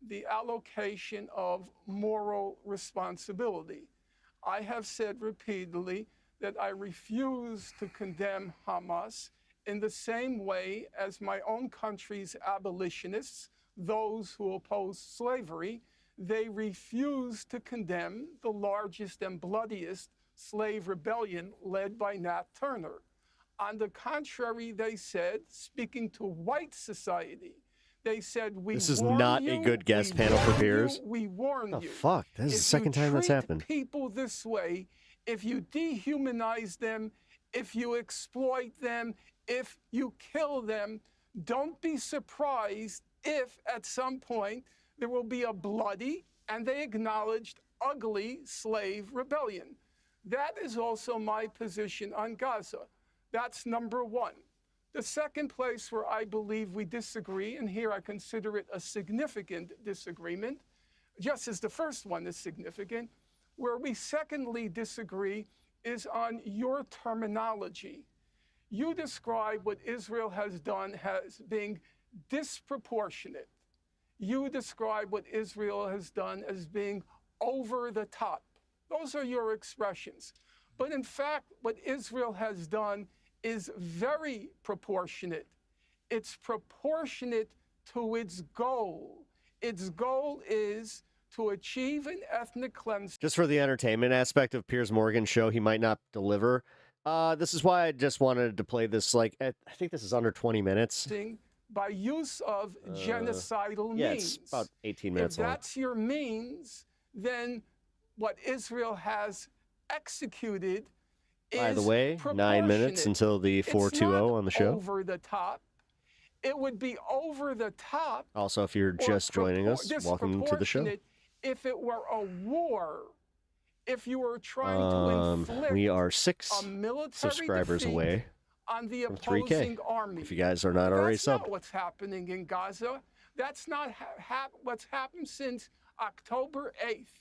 the allocation of moral responsibility. I have said repeatedly that I refuse to condemn Hamas in the same way as my own country's abolitionists, those who oppose slavery, they refuse to condemn the largest and bloodiest slave rebellion led by Nat Turner. On the contrary, they said, speaking to white society, they said, This is not a good guest panel for peers. We warn you. The fuck? This is the second time that's happened. People this way, if you dehumanize them, if you exploit them, if you kill them, don't be surprised if at some point there will be a bloody, and they acknowledged, ugly slave rebellion. That is also my position on Gaza. That's number one. The second place where I believe we disagree, and here I consider it a significant disagreement, just as the first one is significant, where we secondly disagree is on your terminology. You describe what Israel has done as being disproportionate. You describe what Israel has done as being over the top. Those are your expressions. But in fact, what Israel has done is very proportionate. It's proportionate to its goal. Its goal is to achieve an ethnic cleansing. Just for the entertainment aspect of Piers Morgan's show, he might not deliver. This is why I just wanted to play this, I think this is under 20 minutes. by use of genocidal means. Yeah, it's about 18 minutes If long. that's your means, then what Israel has executed is By the way, 9 minutes proportionate. until the It's 420 not on the show. over the top. It would be over the top. Also, if you're or just joining us, welcome to the show. disproportionate if it were a war. If you were trying to inflict We are 6 a military subscribers defeat away on the from 3K. opposing army. If you guys are not already That's not subbed. what's happening in Gaza. That's not what's happened since October 8th.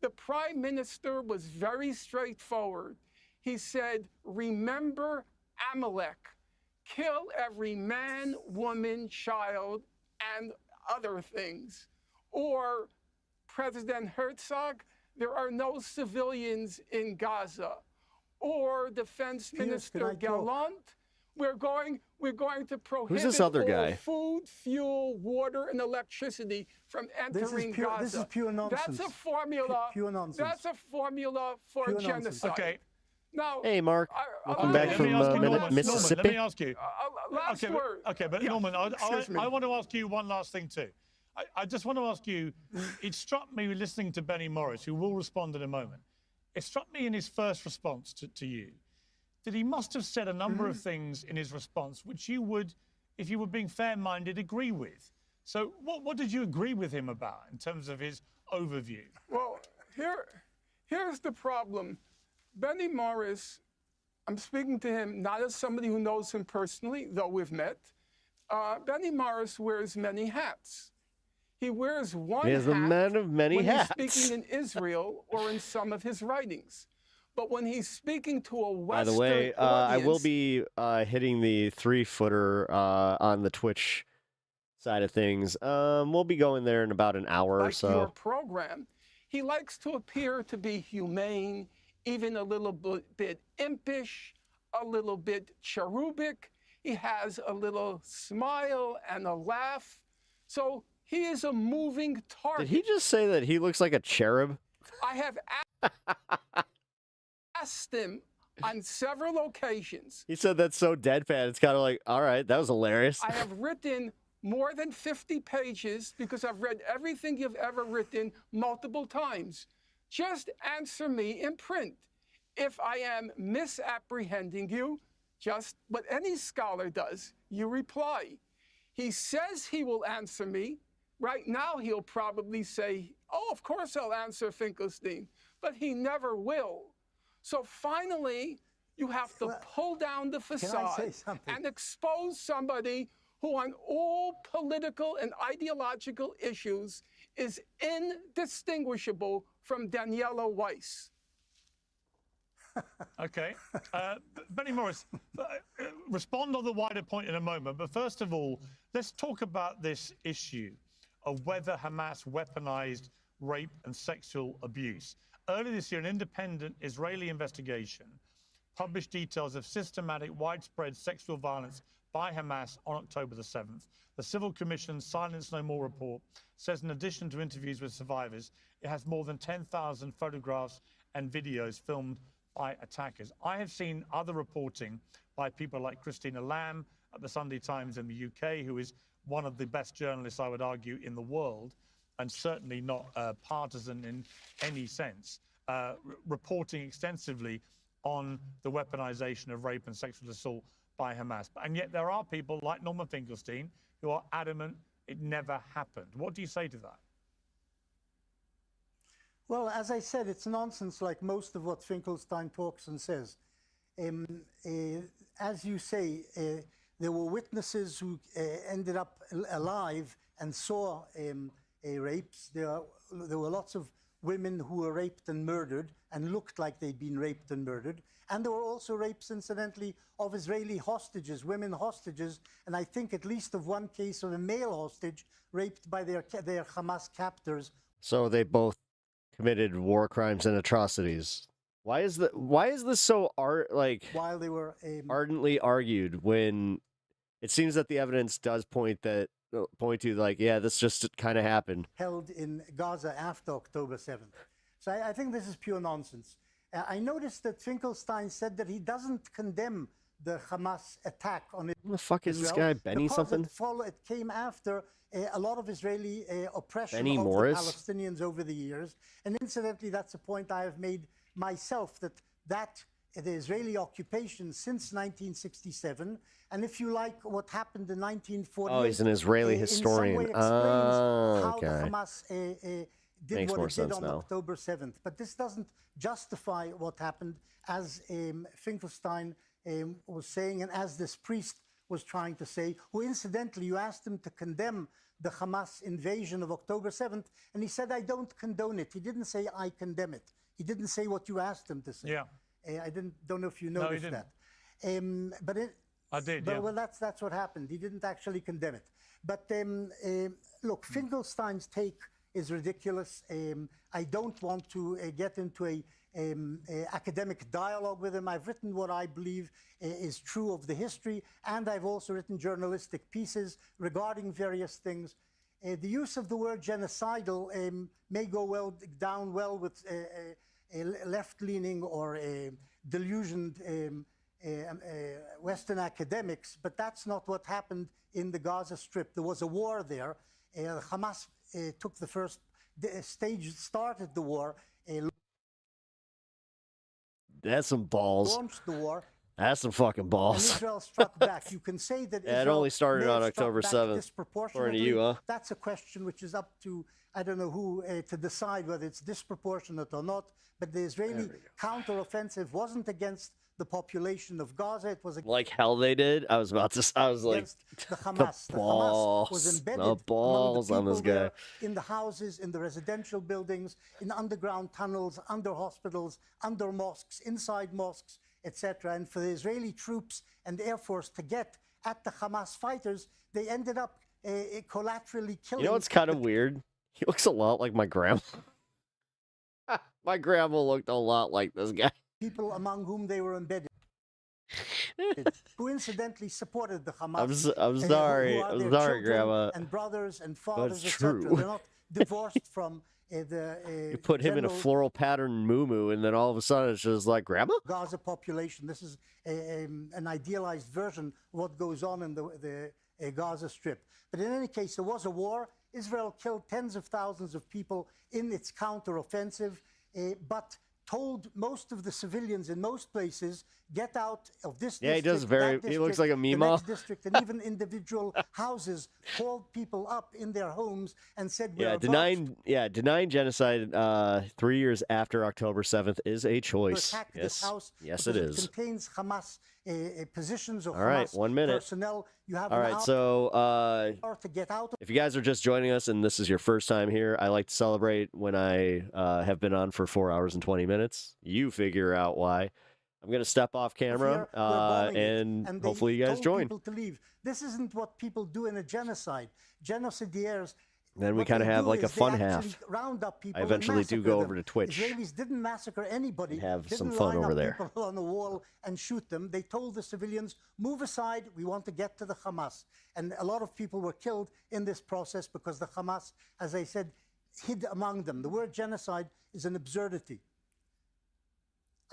The prime minister was very straightforward. He said, remember Amalek. Kill every man, woman, child, and other things. Or President Herzog, there are no civilians in Gaza. Or Defense Minister Gallant, we're going to prohibit this other all guy? food, fuel, water, and electricity from entering Gaza. This is pure nonsense. That's a formula. Pure nonsense. That's a formula for Pure genocide. nonsense. Okay. Now, Hey, Mark. Welcome back let from me ask you, Norman, Mississippi. let me ask you. last word. Okay, but Yeah, Norman, excuse me. I want to ask you one last thing too. I just want to ask you, it struck me listening to Benny Morris, who will respond in a moment. It struck me in his first response to you that he must have said a number of things in his response which you would, if you were being fair-minded, agree with. So what did you agree with him about in terms of his overview? Well, here's the problem. Benny Morris, I'm speaking to him not as somebody who knows him personally, though we've met. Benny Morris wears many hats. He wears one He is hat a man of many when hats. he's speaking in Israel or in some of his writings. But when he's speaking to a Western By the way, I will audience, be hitting the 3-footer on the Twitch side of things. We'll be going there in about an hour or like so. your program, he likes to appear to be humane, even a little bit impish, a little bit cherubic. He has a little smile and a laugh. So he is a moving target. Did he just say that he looks like a cherub? I have asked him on several occasions. He said that's so deadpan. It's kind of like, all right, that was hilarious. I have written more than 50 pages because I've read everything you've ever written multiple times. Just answer me in print. If I am misapprehending you, just what any scholar does, you reply. He says he will answer me. Right now, he'll probably say, oh, of course I'll answer Finkelstein, but he never will. So finally, you have to pull down the facade and expose somebody who on all political and ideological issues is indistinguishable from Daniela Weiss. Okay. Benny Morris, respond on the wider point in a moment. But first of all, let's talk about this issue of whether Hamas weaponized rape and sexual abuse. Earlier this year, an independent Israeli investigation published details of systematic, widespread sexual violence by Hamas on October the 7th. The Civil Commission's Silence No More report says in addition to interviews with survivors, it has more than 10,000 photographs and videos filmed by attackers. I have seen other reporting by people like Christina Lamb at the Sunday Times in the UK, who is one of the best journalists, I would argue, in the world, and certainly not partisan in any sense, reporting extensively on the weaponization of rape and sexual assault by Hamas. And yet there are people like Norman Finkelstein who are adamant it never happened. What do you say to that? Well, as I said, it's nonsense like most of what Finkelstein talks and says. As you say, there were witnesses who ended up alive and saw rapes. There were lots of women who were raped and murdered and looked like they'd been raped and murdered. And there were also rapes, incidentally, of Israeli hostages, women hostages, and I think at least of one case of a male hostage raped by their Hamas captors. So they both committed war crimes and atrocities. Why is this so while they were ardently argued when it seems that the evidence does point to like, yeah, this just kind of happened. Held in Gaza after October 7th. So I think this is pure nonsense. I noticed that Finkelstein said that he doesn't condemn the Hamas attack on Israel. Who the fuck is this guy? Benny something? It came after a lot of Israeli oppression Benny of Morris? the Palestinians over the years. And incidentally, that's a point I have made myself, that the Israeli occupation since 1967, and if you like, what happened in 1948. Oh, he's an Israeli historian. In some way explains how Okay. the Hamas did Makes what more it did sense on now. October 7th. But this doesn't justify what happened, as Finkelstein was saying, and as this priest was trying to say, who incidentally, you asked him to condemn the Hamas invasion of October 7th, and he said, I don't condone it. He didn't say, I condemn it. He didn't say what you asked him to say. Yeah. I don't know if you noticed that. But I did, but, yeah. Well, that's what happened. He didn't actually condemn it. But look, Finkelstein's take is ridiculous. I don't want to get into a academic dialogue with him. I've written what I believe is true of the history, and I've also written journalistic pieces regarding various things. The use of the word genocidal may go down well with left-leaning or delusioned Western academics, but that's not what happened in the Gaza Strip. There was a war there. Hamas took the first stage, started the war. That's some balls. Launched the war. That's some fucking And balls. Israel struck back. You can say that Yeah, it Israel only started may on have struck October back 7th, disproportionately. according to you, huh? That's a question which is up to, I don't know who, to decide whether it's disproportionate or not. But the Israeli counteroffensive wasn't against the population of Gaza. It was Like hell they did. I was like, against the Hamas. the balls, Hamas was embedded the balls among on the this people guy. there, in the houses, in the residential buildings, in underground tunnels, under hospitals, under mosques, inside mosques, etc. And for the Israeli troops and the Air Force to get at the Hamas fighters, they ended up collaterally killing. You know what's kind of weird? He looks a lot like my grandma. My grandma looked a lot like this guy. People among whom they were embedded, who incidentally supported the Hamas. I'm sorry. who are I'm their sorry, children Grandma. And brothers and fathers, That's etc. true. They're not divorced from the. You put him in a general floral pattern muumuu, and then all of a sudden it's just like, Grandma? Gaza population. This is an idealized version of what goes on in the Gaza Strip. But in any case, there was a war. Israel killed tens of thousands of people in its counteroffensive, but told most of the civilians in most places, get out of this district. Yeah, he does very. that He looks like a district, the Mimo. next district, and even individual houses called people up in their homes and said, Yeah, denying genocide 3 years after October 7th is a choice. attack this house Yes, it because is. It contains Hamas positions of All right, Hamas 1 minute. personnel. You have All an right, hour so to get out. if you guys are just joining us and this is your first time here, I like to celebrate when I have been on for 4 hours and 20 minutes. You figure out why. I'm going to step off camera and they hopefully you guys told join. People to leave. This isn't what people do in a genocide. Genocidaires. Then we what kind of they have do like a is they fun actually half. Round up people I and eventually do massacre go them. over to Twitch. Israelis didn't massacre anybody. Have didn't some fun line over up there. People on the wall and shoot them. They told the civilians, "Move aside. We want to get to the Hamas." And a lot of people were killed in this process because the Hamas, as I said, hid among them. The word genocide is an absurdity.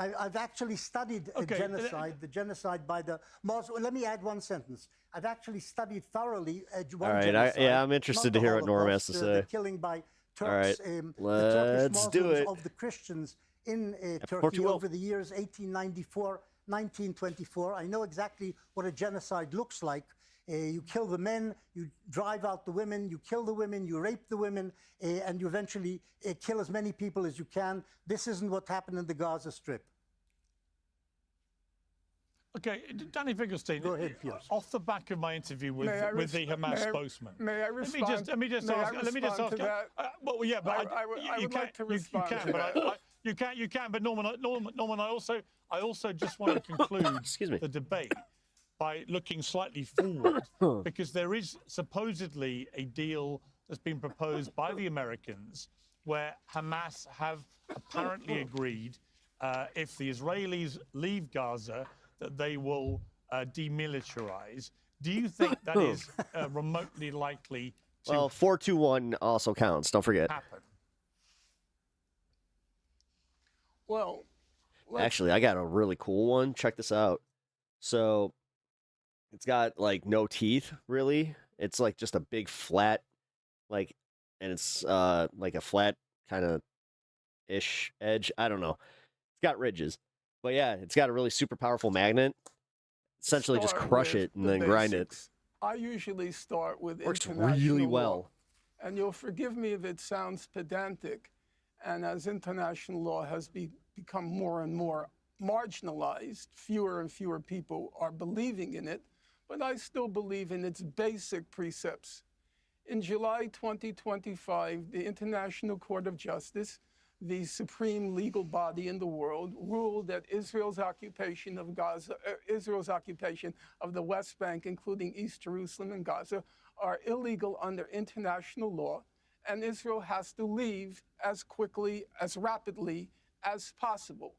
I've actually studied genocide, the genocide by the Muslims. Let me add one sentence. I've actually studied thoroughly one All right, genocide. I'm interested to not the hear what Norm has Holocaust, to say. The killing by Turks, All right, the let's Turkish do Muslims it. of the Christians in Turkey 421. over the years 1894, 1924. I know exactly what a genocide looks like. You kill the men, you drive out the women, you kill the women, you rape the women, and you eventually kill as many people as you can. This isn't what happened in the Gaza Strip. Okay, Danny Finkelstein, off the back of my interview with the Hamas spokesman. May I respond? Let me just ask. Well, yeah, but I would like to respond to that. You can. But Norman, I also just want to conclude the debate by looking slightly forward, because there is supposedly a deal that's been proposed by the Americans where Hamas have apparently agreed if the Israelis leave Gaza, that they will demilitarize. Do you think that is remotely likely to Well, 421 also counts. Don't forget. happen? Well, Actually, I got a really cool one. Check this out. So it's got like no teeth, really. It's like just a big flat, like, and it's like a flat kind of ish edge. I don't know. It's got ridges, but yeah, it's got a really super powerful magnet. Essentially, just crush it and then grind it. I usually start with Works international really law. well. And you'll forgive me if it sounds pedantic, and as international law has become more and more marginalized, fewer and fewer people are believing in it, but I still believe in its basic precepts. In July 2025, the International Court of Justice, the supreme legal body in the world, ruled that Israel's occupation of Gaza, Israel's occupation of the West Bank, including East Jerusalem and Gaza, are illegal under international law, and Israel has to leave as quickly, as rapidly as possible.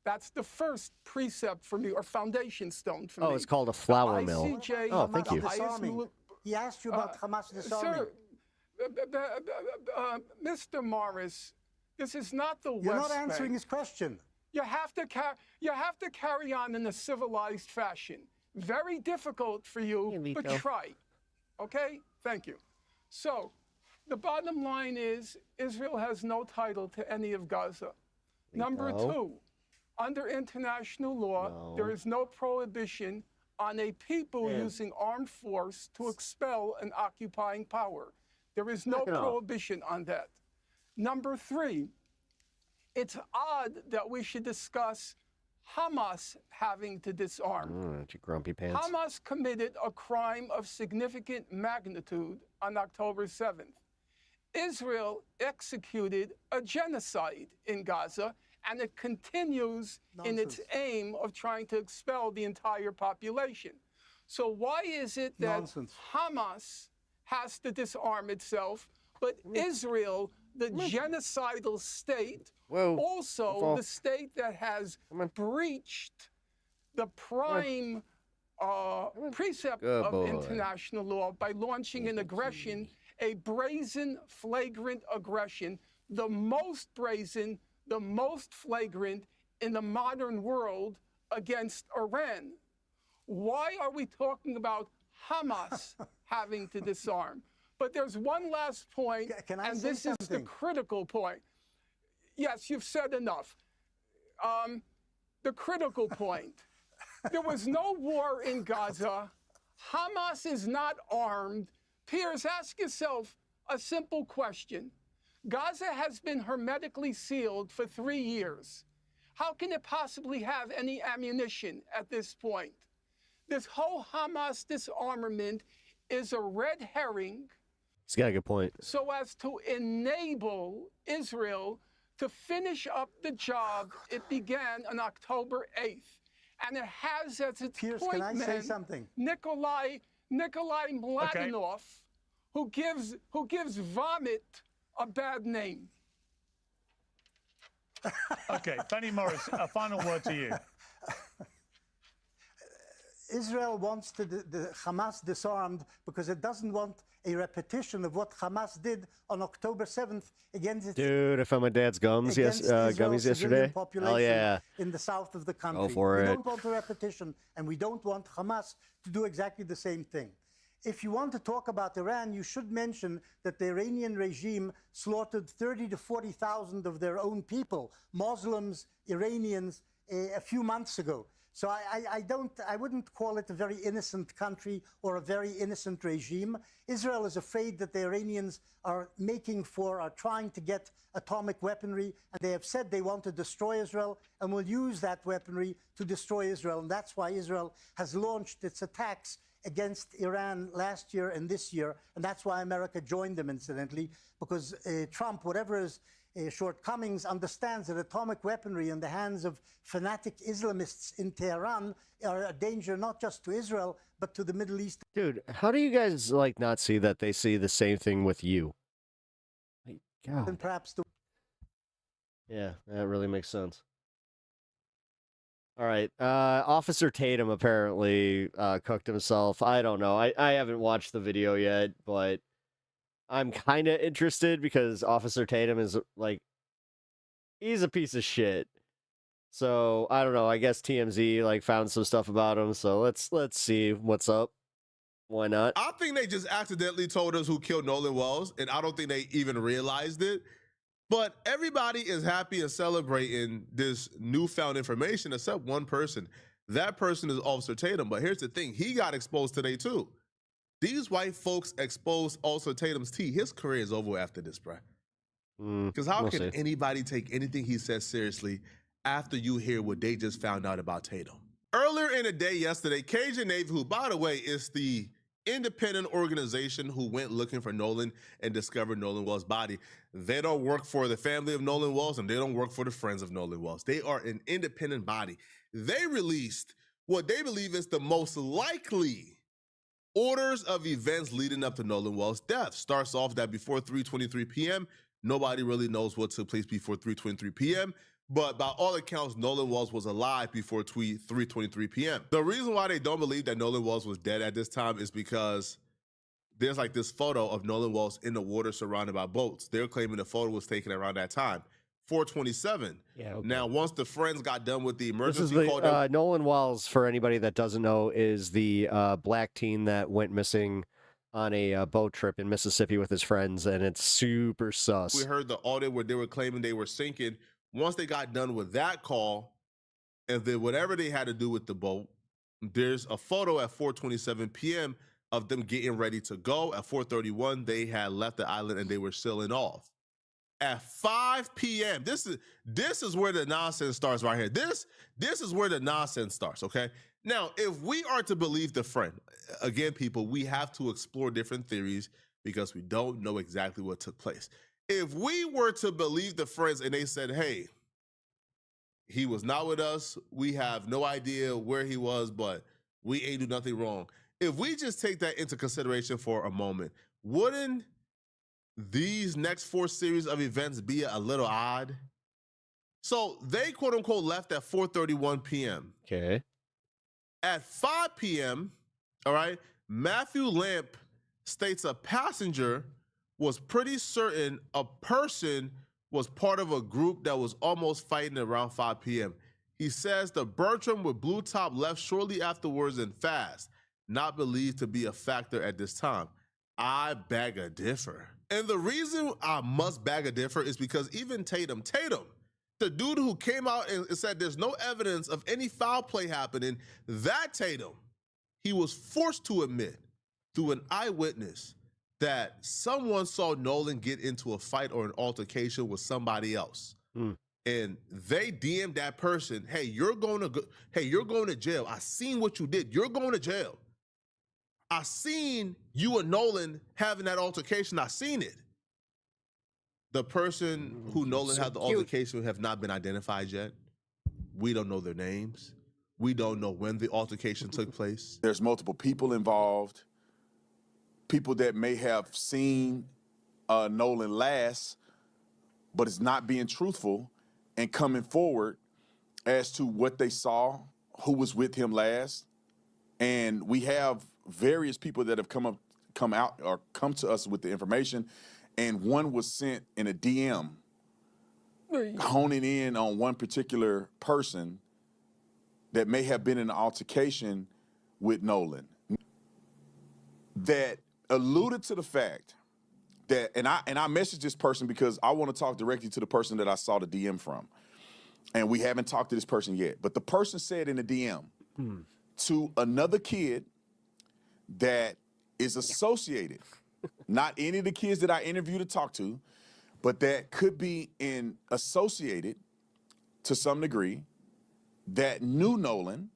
That's the first precept for me, or foundation stone for me. Oh, it's called a flour mill. ICJ, Oh, thank you. He asked you about Hamas disarming. Sir, Mr. Morris, this is not the West You're not Bank. answering his question. You have to carry on in a civilized fashion. Very difficult for you, but try. Okay? Thank you. So, the bottom line is Israel has no title to any of Gaza. Number two, under international law, there is no prohibition on a people using armed force to expel an occupying power. There is no prohibition on that. Number three, it's odd that we should discuss Hamas having to disarm. You grumpy pants. Hamas committed a crime of significant magnitude on October 7th. Israel executed a genocide in Gaza, and it continues in its aim of trying to expel the entire population. So why is it that Hamas has to disarm itself, but Israel, the genocidal state, also the state that has breached the prime precept of international law by launching an aggression, a brazen, flagrant aggression, the most brazen, the most flagrant in the modern world against Iran? Why are we talking about Hamas having to disarm? But there's one last point, and this is the critical point. Yes, you've said enough. The critical point. There was no war in Gaza. Hamas is not armed. Piers, ask yourself a simple question. Gaza has been hermetically sealed for 3 years. How can it possibly have any ammunition at this point? This whole Hamas disarmament is a red herring. He's got a good point. So as to enable Israel to finish up the job it began on October 8th. And it has as its point man, say something? Nikolai Mladenov, who gives vomit a bad name. Okay, Benny Morris, a final word to you. Israel wants the Hamas disarmed because it doesn't want a repetition of what Hamas did on October 7th against its Dude, I found my dad's gummies yesterday. Population Oh yeah. in the south of the country. Go for we it. don't want a repetition, and we don't want Hamas to do exactly the same thing. If you want to talk about Iran, you should mention that the Iranian regime slaughtered 30 to 40,000 of their own people, Muslims, Iranians, a few months ago. So I wouldn't call it a very innocent country or a very innocent regime. Israel is afraid that the Iranians are trying to get atomic weaponry, and they have said they want to destroy Israel and will use that weaponry to destroy Israel. And that's why Israel has launched its attacks against Iran last year and this year. And that's why America joined them, incidentally, because Trump, whatever his shortcomings, understands that atomic weaponry in the hands of fanatic Islamists in Tehran are a danger not just to Israel, but to the Middle East. Dude, how do you guys not see that they see the same thing with you? My God. And perhaps Yeah, that really makes sense. All right. Officer Tatum apparently cooked himself. I don't know. I haven't watched the video yet, but I'm kind of interested because Officer Tatum is he's a piece of shit. So I don't know. I guess TMZ like found some stuff about him. So let's see what's up. Why not? I think they just accidentally told us who killed Nolan Wells, and I don't think they even realized it. But everybody is happy and celebrating this newfound information except one person. That person is Officer Tatum. But here's the thing. He got exposed today, too. These white folks exposed Officer Tatum's tea. His career is over after this, bro. Because how can anybody take anything he says seriously after you hear what they just found out about Tatum? Earlier in the day yesterday, Cajun Navy, who, by the way, is the independent organization who went looking for Nolan and discovered Nolan Wells' body. They don't work for the family of Nolan Wells, and they don't work for the friends of Nolan Wells. They are an independent body. They released what they believe is the most likely orders of events leading up to Nolan Wells' death. Starts off that before 3:23 p.m., nobody really knows what took place before 3:23 p.m., but by all accounts, Nolan Wells was alive before 3:23 p.m. The reason why they don't believe that Nolan Wells was dead at this time is because there's like this photo of Nolan Wells in the water surrounded by boats. They're claiming the photo was taken around that time. 4:27. Yeah. Okay. Now, once the friends got done with the emergency call, Nolan Wells, for anybody that doesn't know, is the black teen that went missing on a boat trip in Mississippi with his friends, and it's super sus. We heard the audio where they were claiming they were sinking. Once they got done with that call, and then whatever they had to do with the boat, there's a photo at 4:27 p.m. of them getting ready to go. At 4:31, they had left the island and they were sailing off. At 5 p.m., this is where the nonsense starts right here. This is where the nonsense starts, okay? Now, if we are to believe the friend, again, people, we have to explore different theories because we don't know exactly what took place. If we were to believe the friends and they said, hey, he was not with us, we have no idea where he was, but we ain't do nothing wrong. If we just take that into consideration for a moment, wouldn't these next 4 series of events be a little odd? So they, quote unquote, left at 4:31 p.m. Okay. At 5 p.m., all right, Matthew Lamp states a passenger was pretty certain a person was part of a group that was almost fighting around 5 p.m. He says the Bertram with blue top left shortly afterwards and fast, not believed to be a factor at this time. I beg a differ. And the reason I must beg a differ is because even Tatum, the dude who came out and said there's no evidence of any foul play happening, that Tatum, he was forced to admit through an eyewitness that someone saw Nolan get into a fight or an altercation with somebody else. And they DM'd that person, hey, you're going to jail. I seen what you did. You're going to jail. I seen you and Nolan having that altercation. I seen it. The person who Nolan had the altercation with have not been identified yet. We don't know their names. We don't know when the altercation took place. There's multiple people involved. People that may have seen Nolan last, but is not being truthful and coming forward as to what they saw, who was with him last. And we have various people that have come out or come to us with the information, and one was sent in a DM honing in on one particular person that may have been in an altercation with Nolan that alluded to the fact that, and I messaged this person because I want to talk directly to the person that I saw the DM from, and we haven't talked to this person yet, but the person said in the DM to another kid that is associated, not any of the kids that I interviewed or talked to, but that could be associated to some degree, that knew Nolan,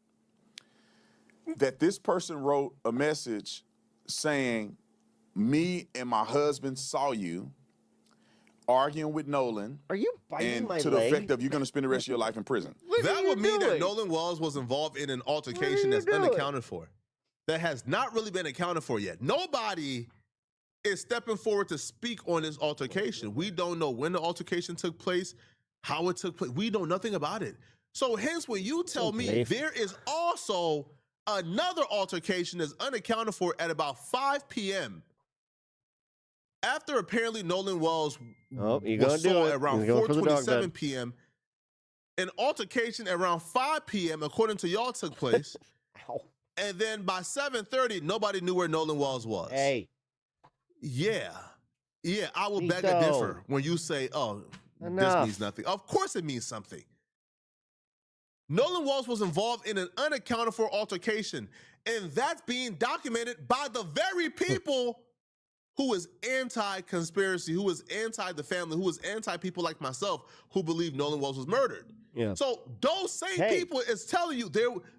that this person wrote a message saying, me and my husband saw you arguing with Nolan. Are you biting my leg? To the effect of you're going to spend the rest of your life in prison. That would mean that Nolan Wells was involved in an altercation that's unaccounted for. That has not really been accounted for yet. Nobody is stepping forward to speak on this altercation. We don't know when the altercation took place, how it took place. We know nothing about it. So hence, when you tell me there is also another altercation that's unaccounted for at about 5 p.m., after apparently Nolan Wells was saw around 4:27 p.m., an altercation around 5 p.m., according to y'all, took place. And then by 7:30, nobody knew where Nolan Wells was. Hey. Yeah, I will beg Nico. to differ when you say, oh, this Enough. means nothing. Of course it means something. Nolan Wells was involved in an unaccounted for altercation, and that's being documented by the very people who is anti-conspiracy, who is anti the family, who is anti-people like myself who believe Nolan Wells was murdered. Yeah. So those same people is telling you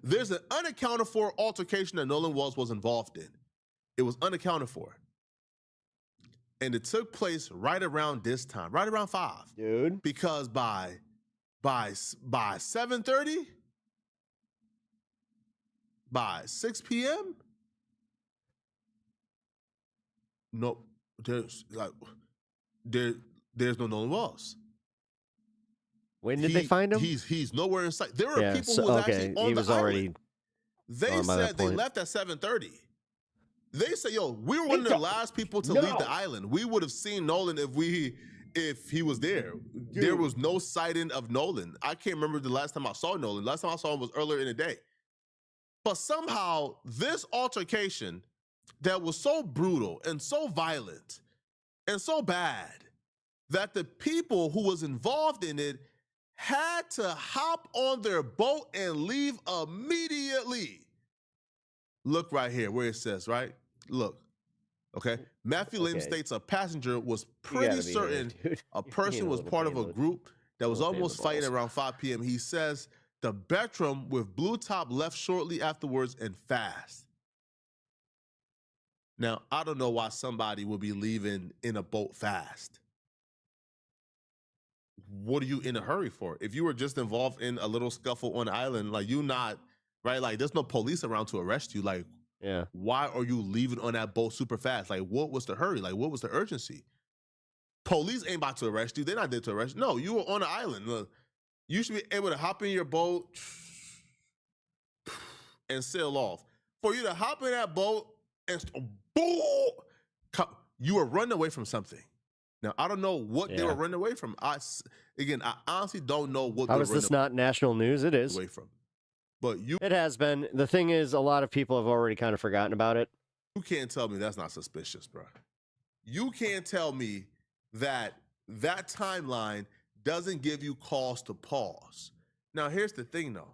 there's an unaccounted for altercation that Nolan Wells was involved in. It was unaccounted for. And it took place right around this time, right around 5. Dude. Because by 7:30, by 6 p.m., no, there's no Nolan Wells. When did they find him? He's nowhere in sight. There are people who was actually on he was the already island. They said they left at 7:30. They say, yo, we were one of the last people to leave the island. We would have seen Nolan if he was there. Dude. There was no sighting of Nolan. I can't remember the last time I saw Nolan. Last time I saw him was earlier in the day. But somehow this altercation that was so brutal and so violent and so bad that the people who was involved in it had to hop on their boat and leave immediately. Look right here where it says, right? Look, okay? Matthew Lim states a passenger was pretty certain a person was part of a group that was almost fighting around 5 p.m. He says the Bertram with blue top left shortly afterwards and fast. Now, I don't know why somebody would be leaving in a boat fast. What are you in a hurry for? If you were just involved in a little scuffle on the island, like you not, right? Like there's no police around to arrest you. Like, why are you leaving on that boat super fast? Like, what was the hurry? Like, what was the urgency? Police ain't about to arrest you. They're not there to arrest you. No, you were on the island. Look, you should be able to hop in your boat and sail off. For you to hop in that boat and boom, you were running away from something. Now, I don't know what they were running away from. I honestly don't know what. How is this not national news? It is. Away from. But it has been. The thing is, a lot of people have already kind of forgotten about it. You can't tell me that's not suspicious, bro. You can't tell me that timeline doesn't give you cause to pause. Now, here's the thing, though.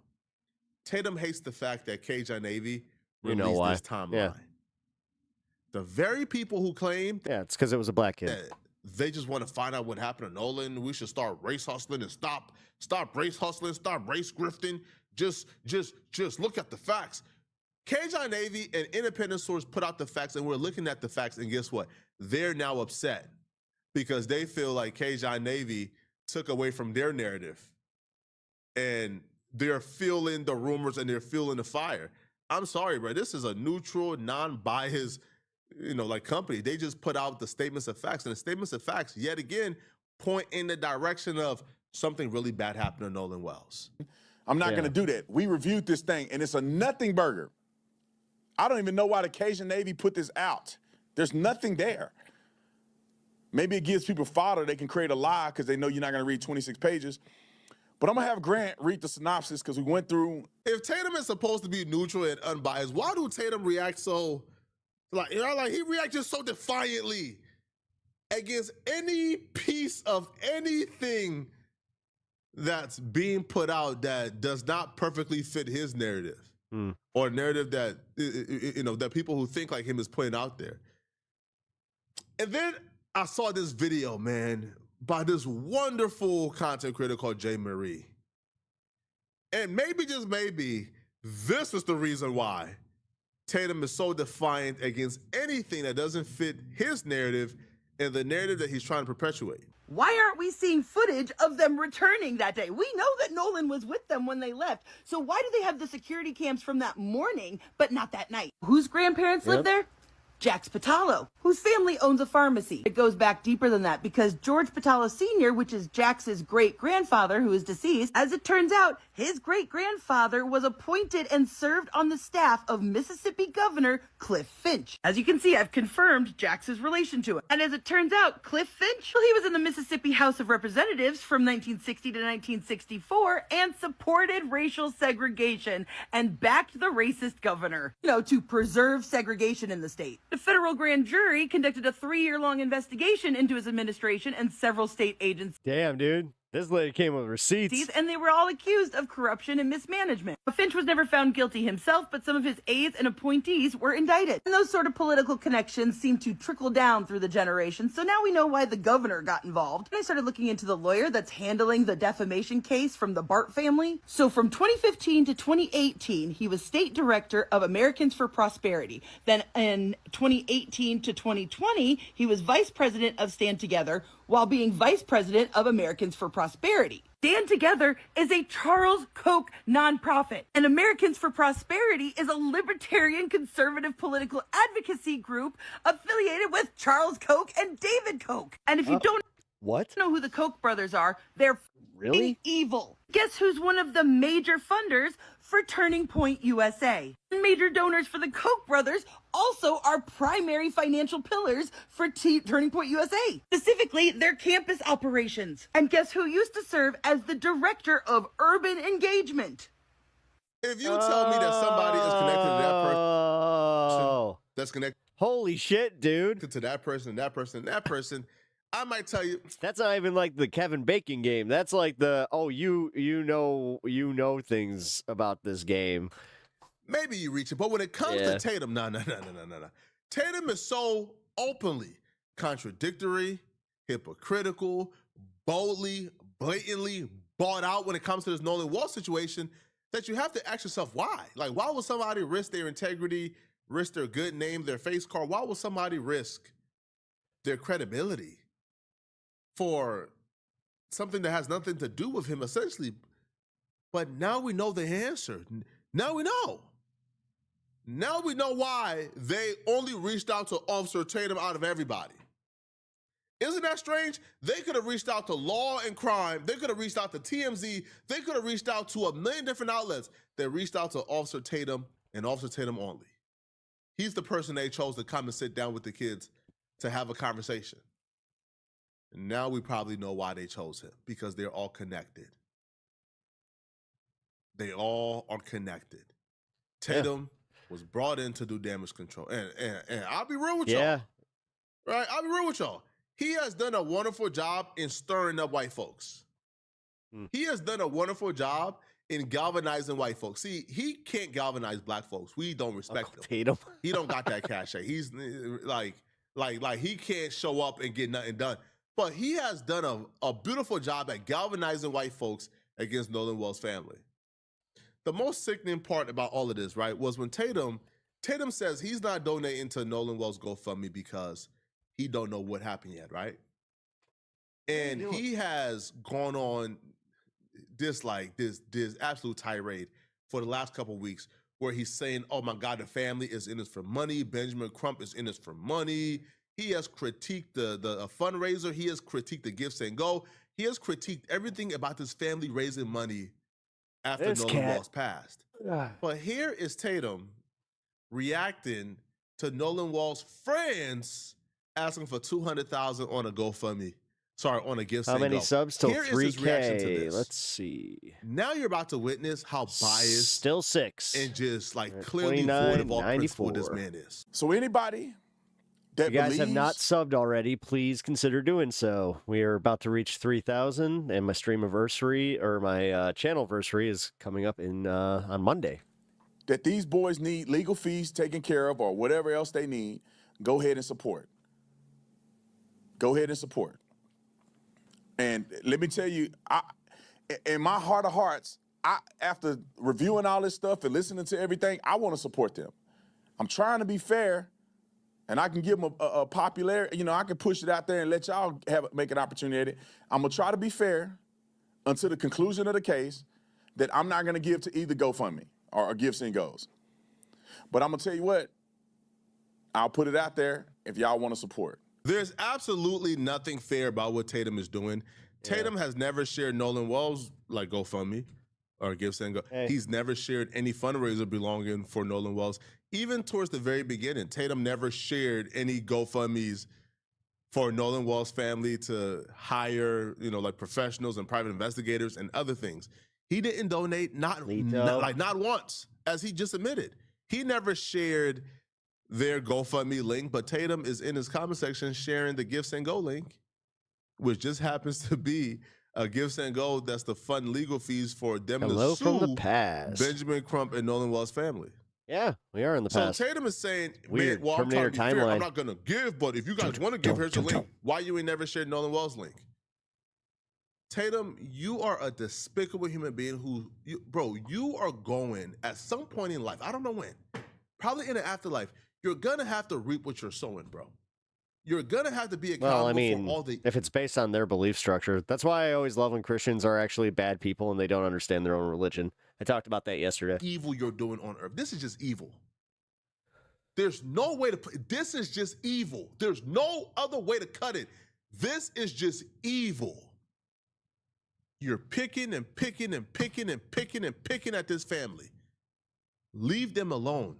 Tatum hates the fact that KJ Navy released this timeline. Yeah. The very people who claim it's because it was a black kid. They just want to find out what happened to Nolan. We should start race hustling and stop race hustling, stop race grifting. Just look at the facts. KJ Navy and independent source put out the facts, and we're looking at the facts, and guess what? They're now upset because they feel like KJ Navy took away from their narrative, and they're feeling the rumors and they're feeling the fire. I'm sorry, bro. This is a neutral, non-biased, company. They just put out the statements of facts, and the statements of facts, yet again, point in the direction of something really bad happened to Nolan Wells. I'm not going to do that. We reviewed this thing, and it's a nothing burger. I don't even know why the Cajun Navy put this out. There's nothing there. Maybe it gives people fodder. They can create a lie because they know you're not going to read 26 pages. But I'm going to have Grant read the synopsis because we went through. If Tatum is supposed to be neutral and unbiased, why do Tatum react so, he reacts just so defiantly against any piece of anything that's being put out that does not perfectly fit his narrative or narrative that, that people who think like him is putting out there. And then I saw this video, man, by this wonderful content creator called Jay Marie. And maybe, just maybe, this is the reason why Tatum is so defiant against anything that doesn't fit his narrative and the narrative that he's trying to perpetuate. Why aren't we seeing footage of them returning that day? We know that Nolan was with them when they left. So why do they have the security cams from that morning, but not that night? Whose grandparents live there? Jax Patalo, whose family owns a pharmacy. It goes back deeper than that because George Patalo Sr., which is Jax's great-grandfather who is deceased, as it turns out, His great-grandfather was appointed and served on the staff of Mississippi Governor Cliff Finch. As you can see, I've confirmed Jax's relation to him. And as it turns out, Cliff Finch, well, he was in the Mississippi House of Representatives from 1960 to 1964 and supported racial segregation and backed the racist governor, to preserve segregation in the state. The federal grand jury conducted a 3-year-long investigation into his administration and several state agencies. Damn, dude. This lady came with receipts. And they were all accused of corruption and mismanagement. Finch was never found guilty himself, but some of his aides and appointees were indicted. And those sort of political connections seem to trickle down through the generations, so now we know why the governor got involved. And I started looking into the lawyer that's handling the defamation case from the Bart family. So from 2015 to 2018, he was state director of Americans for Prosperity. Then in 2018 to 2020, he was vice president of Stand Together, while being vice president of Americans for Prosperity. Stand Together is a Charles Koch nonprofit, and Americans for Prosperity is a libertarian conservative political advocacy group affiliated with Charles Koch and David Koch. And if you don't know who the Koch brothers are, they're really evil. Guess who's one of the major funders for Turning Point USA? Major donors for the Koch brothers also are primary financial pillars for Turning Point USA, specifically their campus operations. And guess who used to serve as the director of urban engagement? If you tell me that somebody is connected to that person, that's connected. Holy shit, dude. To that person, that person, and that person, I might tell you. That's not even like the Kevin Bacon game. That's like the, you know things about this game. Maybe you reach it, but when it comes to Tatum, no. Tatum is so openly contradictory, hypocritical, boldly, blatantly bought out when it comes to this Nolan Wall situation that you have to ask yourself why. Like, why would somebody risk their integrity, risk their good name, their face card? Why would somebody risk their credibility for something that has nothing to do with him, essentially? But now we know the answer. Now we know. Now we know why they only reached out to Officer Tatum out of everybody. Isn't that strange? They could have reached out to Law and Crime. They could have reached out to TMZ. They could have reached out to a million different outlets. They reached out to Officer Tatum and Officer Tatum only. He's the person they chose to come and sit down with the kids to have a conversation. And now we probably know why they chose him, because they're all connected. They all are connected. Tatum was brought in to do damage control. And I'll be real with y'all. Right? I'll be real with y'all. He has done a wonderful job in stirring up white folks. He has done a wonderful job in galvanizing white folks. See, he can't galvanize black folks. We don't respect him. Tatum. He don't got that cachet. He's like he can't show up and get nothing done. But he has done a beautiful job at galvanizing white folks against Nolan Well's family. The most sickening part about all of this, right, was when Tatum says he's not donating to Nolan Well's GoFundMe because he don't know what happened yet, right? And he has gone on this absolute tirade for the last couple of weeks where he's saying, oh my God, the family is in this for money. Benjamin Crump is in this for money. He has critiqued the fundraiser. He has critiqued the Gifts and Go. He has critiqued everything about this family raising money after Nolan Wall's passed. But here is Tatum reacting to Nolan Wall's friends asking for $200,000 on a GoFundMe. Sorry, on a Gifts and Go. How many subs till Here is his reaction to 3K? this. Let's see. Now you're about to witness how biased, still 6, and just like clearly void of all principle this man is. So anybody if you guys have not subbed already, please consider doing so. We are about to reach 3,000, and my streamiversary or my channelversary is coming up on Monday. That these boys need legal fees taken care of or whatever else they need, go ahead and support. Go ahead and support. And let me tell you, in my heart of hearts, after reviewing all this stuff and listening to everything, I want to support them. I'm trying to be fair. And I can give them a popularity, I can push it out there and let y'all make an opportunity at it. I'm going to try to be fair until the conclusion of the case that I'm not going to give to either GoFundMe or Gifts and Goes. But I'm going to tell you what, I'll put it out there if y'all want to support. There's absolutely nothing fair about what Tatum is doing. Tatum has never shared Nolan Well's GoFundMe or Give, Send, Go. He's never shared any fundraiser belonging for Nolan Wells. Even towards the very beginning, Tatum never shared any GoFundMes for Nolan Wells' family to hire, like professionals and private investigators and other things. He didn't donate not once, as he just admitted. He never shared their GoFundMe link, but Tatum is in his comment section sharing the Give, Send, Go link, which just happens to be a Give, Send, Go that's to fund legal fees for them Hello to sue from the past. Benjamin Crump and Nolan Wells' family. Yeah, we are in the past. So Tatum is saying, Weird. man, well, Terminator I'm trying to be fair. timeline. I'm not going to give, but if you guys want to give, here's the link. Why you ain't never shared Nolan Wells' link? Tatum, you are a despicable human being who, you are going at some point in life, I don't know when, probably in the afterlife, you're going to have to reap what you're sowing, bro. You're going to have to be accountable for all the... if it's based on their belief structure, that's why I always love when Christians are actually bad people and they don't understand their own religion. I talked about that yesterday. Evil you're doing on earth. This is just evil. There's no way to put... This is just evil. There's no other way to cut it. This is just evil. You're picking and picking and picking and picking and picking at this family. Leave them alone.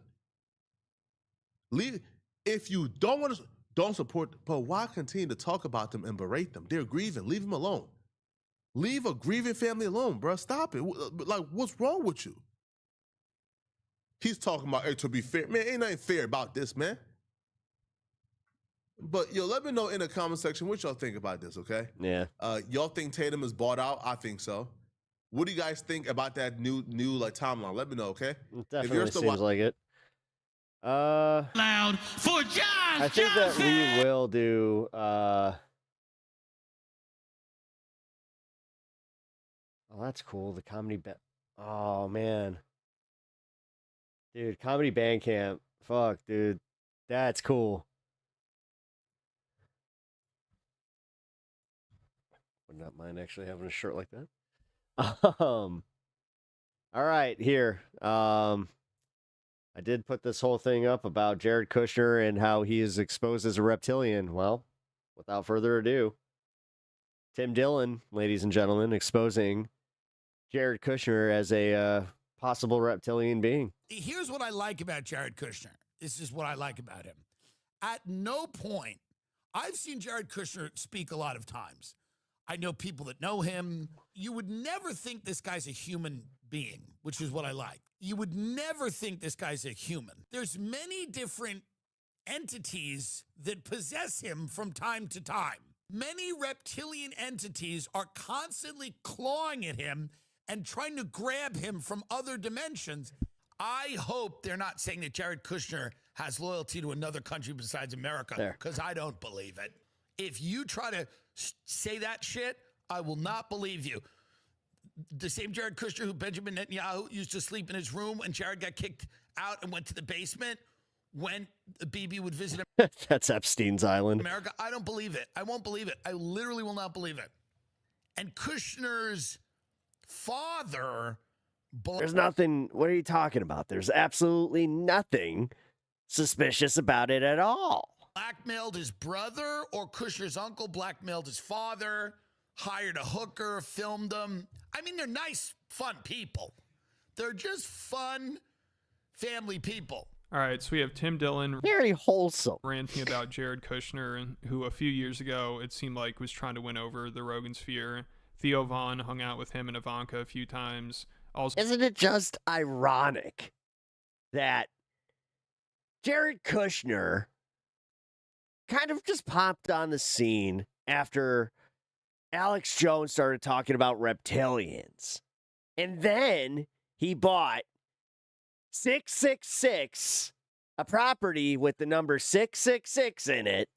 If you don't want to... Don't support, but why continue to talk about them and berate them? They're grieving. Leave them alone. Leave a grieving family alone, bro. Stop it. Like, what's wrong with you? He's talking about, hey, to be fair. Man, ain't nothing fair about this, man. But, let me know in the comment section what y'all think about this, okay? Yeah. Y'all think Tatum is bought out? I think so. What do you guys think about that new timeline? Let me know, okay? It definitely seems like it. Loud for Josh I think Johnson! That we will do oh, that's cool. The comedy oh man. Dude, comedy band camp. Fuck, dude. That's cool. Would not mind actually having a shirt like that. All right, here. I did put this whole thing up about Jared Kushner and how he is exposed as a reptilian. Well, without further ado, Tim Dillon, ladies and gentlemen, exposing Jared Kushner as a possible reptilian being. Here's what I like about Jared Kushner. This is what I like about him. At no point, I've seen Jared Kushner speak a lot of times. I know people that know him. You would never think this guy's a human being, which is what I like. You would never think this guy's a human. There's many different entities that possess him from time to time. Many reptilian entities are constantly clawing at him and trying to grab him from other dimensions. I hope they're not saying that Jared Kushner has loyalty to another country besides America, because I don't believe it. If you try to say that shit, I will not believe you. The same Jared Kushner who Benjamin Netanyahu used to sleep in his room and Jared got kicked out and went to the basement when Bibi would visit him. That's Epstein's Island. America, I don't believe it. I won't believe it. I literally will not believe it. And Kushner's father... There's nothing... What are you talking about? There's absolutely nothing suspicious about it at all. Blackmailed his brother, or Kushner's uncle blackmailed his father, hired a hooker, filmed them. I mean, they're nice, fun people. They're just fun family people. All right, so we have Tim Dillon. Very wholesome. Ranting about Jared Kushner, who a few years ago it seemed like was trying to win over the Rogan sphere. Theo Von hung out with him and Ivanka a few times. Also, isn't it just ironic that Jared Kushner kind of just popped on the scene after Alex Jones started talking about reptilians. And then he bought 666, a property with the number 666 in it.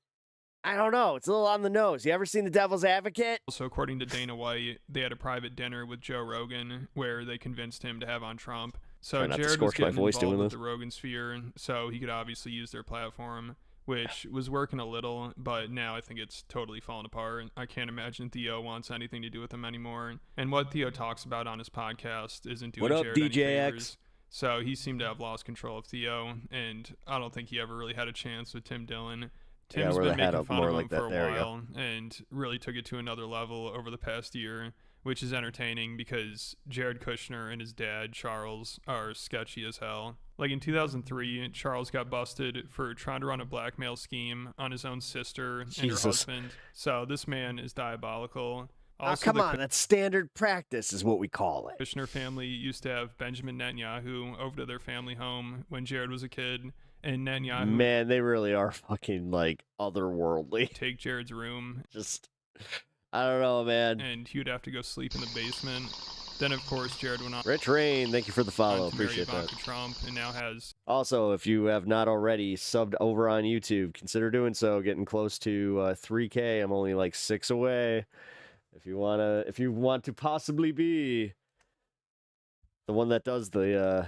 I don't know. It's a little on the nose. You ever seen The Devil's Advocate? Also, according to Dana White, they had a private dinner with Joe Rogan where they convinced him to have on Trump. So Jared was getting involved with the Rogan sphere, so he could obviously use their platform, which was working a little, but now I think it's totally fallen apart. I can't imagine Theo wants anything to do with him anymore. And what Theo talks about on his podcast isn't doing Jared any favors. So he seemed to have lost control of Theo, and I don't think he ever really had a chance with Tim Dillon. Tim's been making fun of him for a while and really took it to another level over the past year which is entertaining because Jared Kushner and his dad, Charles, are sketchy as hell. Like in 2003, Charles got busted for trying to run a blackmail scheme on his own sister and her husband. So this man is diabolical. Also, come on, that's standard practice is what we call it. Kushner family used to have Benjamin Netanyahu over to their family home when Jared was a kid. And Netanyahu, man, they really are fucking like otherworldly. Take Jared's room. Just, I don't know, man. And he would have to go sleep in the basement. Then, of course, Jared went on. Rich Rain, thank you for the follow. Appreciate that. Trump, and now has. Also, if you have not already subbed over on YouTube, consider doing so. Getting close to 3K. I'm only like 6 away. If you want to possibly be the one that does the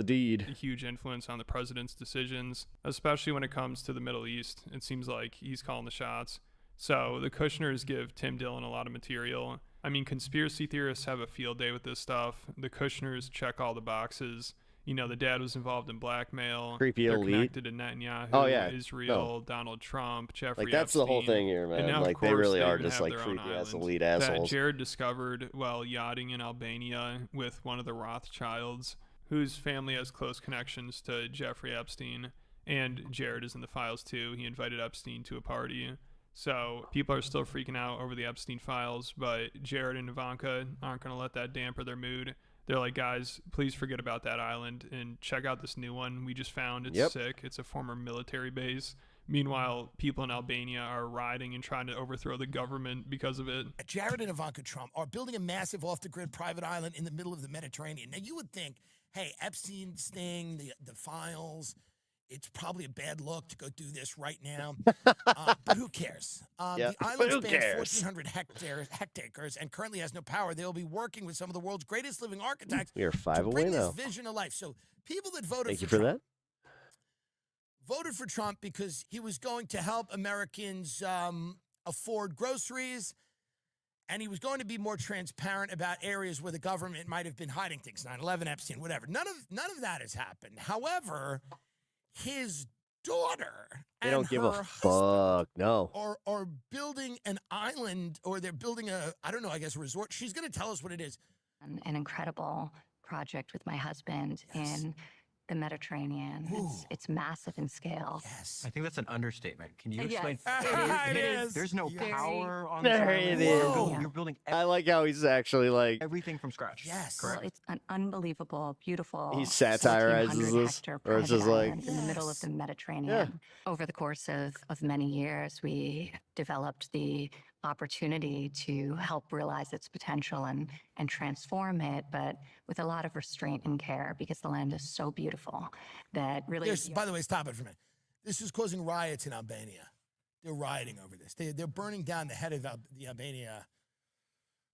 deed. A huge influence on the president's decisions, especially when it comes to the Middle East. It seems like he's calling the shots. So the Kushners give Tim Dillon a lot of material. I mean, conspiracy theorists have a field day with this stuff. The Kushners check all the boxes. You know, the dad was involved in blackmail. Creepy They're elite. Connected to Netanyahu, Oh, yeah. Israel, Donald Trump, Jeffrey Like, that's Epstein. the whole thing here, man. And now, Like, of they course, really are even just, have like, their own creepy-ass island elite that assholes. Jared discovered while yachting in Albania with one of the Rothschilds, whose family has close connections to Jeffrey Epstein. And Jared is in the files, too. He invited Epstein to a party. So people are still freaking out over the Epstein files, but Jared and Ivanka aren't going to let that damper their mood. They're like, guys, please forget about that island and check out this new one we just found. It's sick. It's a former military base. Meanwhile, people in Albania are rioting and trying to overthrow the government because of it. Jared and Ivanka Trump are building a massive off-the-grid private island in the middle of the Mediterranean. Now, you would think, hey, Epstein's thing, the files, it's probably a bad look to go do this right now. But who cares? The island spans 1,400 hectares and currently has no power. They'll be working with some of the world's greatest living architects We are 5 to away bring now. this vision to life. So people that voted Thank you for for Trump that. voted for Trump because he was going to help Americans afford groceries, and he was going to be more transparent about areas where the government might have been hiding things, 9/11, Epstein, whatever. None of that has happened. However, his daughter They don't give a fuck. No. are building an island, or they're building a resort. She's going to tell us what it is. An incredible project with my husband in the Mediterranean. It's massive in scale. Yes. I think that's an understatement. Can you Yes. explain? It is. There's no Very- power on this There island. it is. You're building I like how he's actually like everything from scratch. Yes. Well, it's an unbelievable, beautiful. He satirizes 1,400 this, hectare or it's private just like- island in the middle of the Mediterranean. Over the course of many years, we developed the opportunity to help realize its potential and transform it, but with a lot of restraint and care, because the land is so beautiful that really. By the way, stop it for a minute. This is causing riots in Albania. They're rioting over this. They're burning down the head of the Albania.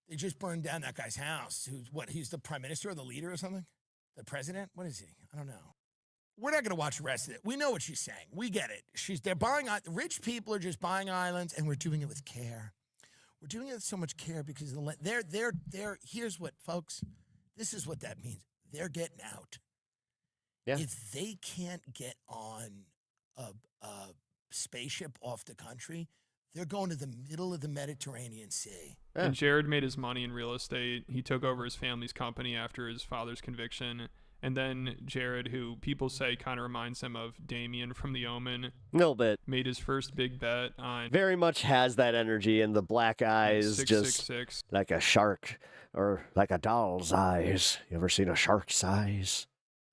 They just burned down that guy's house. He's the prime minister or the leader or something? The president? What is he? I don't know. We're not going to watch the rest of it. We know what she's saying. We get it. They're buying, rich people are just buying islands, and we're doing it with care. We're doing it with so much care because here's what, folks, this is what that means. They're getting out. Yeah. If they can't get on a spaceship off the country, they're going to the middle of the Mediterranean Sea. And Jared made his money in real estate. He took over his family's company after his father's conviction. And then Jared, who people say kind of reminds him of Damien from The Omen, a little bit, made his first big bet on. Very much has that energy, and the black eyes, just 666. like a shark or like a doll's eyes. You ever seen a shark's eyes?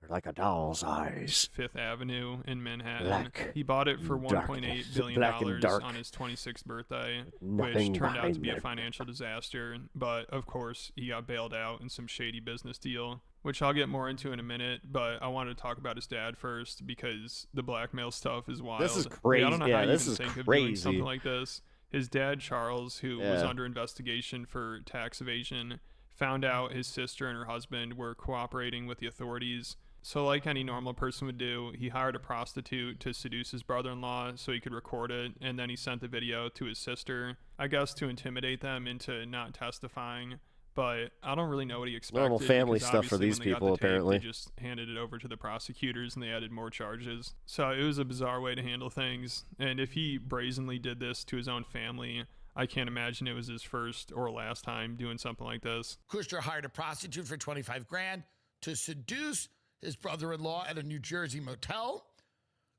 Or like a doll's eyes. Fifth Avenue in Manhattan. Black He bought it for darkness. $1.8 billion Black and dark. on his 26th birthday, Nothing which turned out to behind be a that. financial disaster. But of course, he got bailed out in some shady business deal, which I'll get more into in a minute. But I wanted to talk about his dad first because the blackmail stuff is wild. This is Like, crazy. I don't know Yeah, how this you is even think of doing crazy. something like this. His dad, Charles, who was Yeah. under investigation for tax evasion, found out his sister and her husband were cooperating with the authorities. So like any normal person would do, he hired a prostitute to seduce his brother-in-law so he could record it, and then he sent the video to his sister, I guess to intimidate them into not testifying. But I don't really know what he expected. Normal family because stuff for obviously these when they got people, the tape, apparently. They just handed it over to the prosecutors and they added more charges. So it was a bizarre way to handle things. And if he brazenly did this to his own family, I can't imagine it was his first or last time doing something like this. Kushner hired a prostitute for 25 grand to seduce his brother-in-law at a New Jersey motel.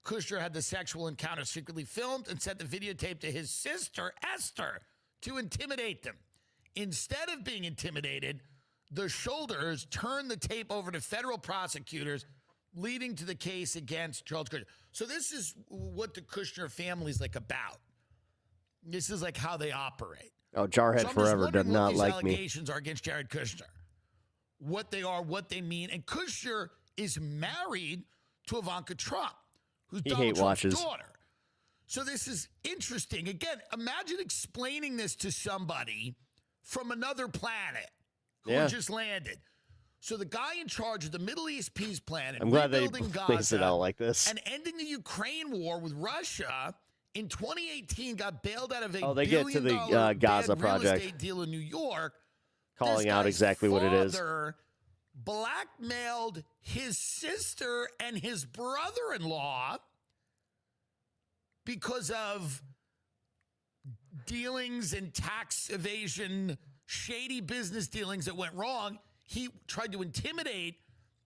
Kushner had the sexual encounter secretly filmed and sent the videotape to his sister, Esther, to intimidate them. Instead of being intimidated, the Shoulders turned the tape over to federal prosecutors, leading to the case against Charles Kushner. So this is what the Kushner family is like about. This is like how they operate. Oh, Jarhead Forever does not like me. Allegations are against Jared Kushner. What they are, what they mean. And Kushner is married to Ivanka Trump, who's Donald Trump's daughter. So this is interesting. Again, imagine explaining this to somebody from another planet who just landed. So the guy in charge of the Middle East peace plan and I'm glad they rebuilding placed it out like this. and ending the Ukraine war with Russia in 2018 got bailed out of a they get to the billion-dollar Gaza bad real project. estate deal in New York. Calling out exactly what it is. Father blackmailed his sister and his brother-in-law because of dealings and tax evasion, shady business dealings that went wrong. He tried to intimidate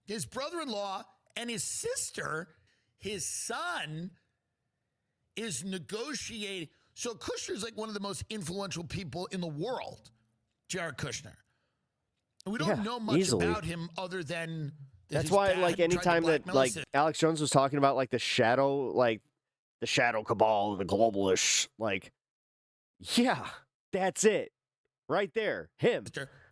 his brother-in-law and his sister. His son is negotiating. So Kushner is like one of the most influential people in the world, Jared Kushner. And we don't know much about him other than that's why, like, anytime that like Alex Jones was talking about like the shadow cabal, the globalists, like, yeah, that's it, right there, him.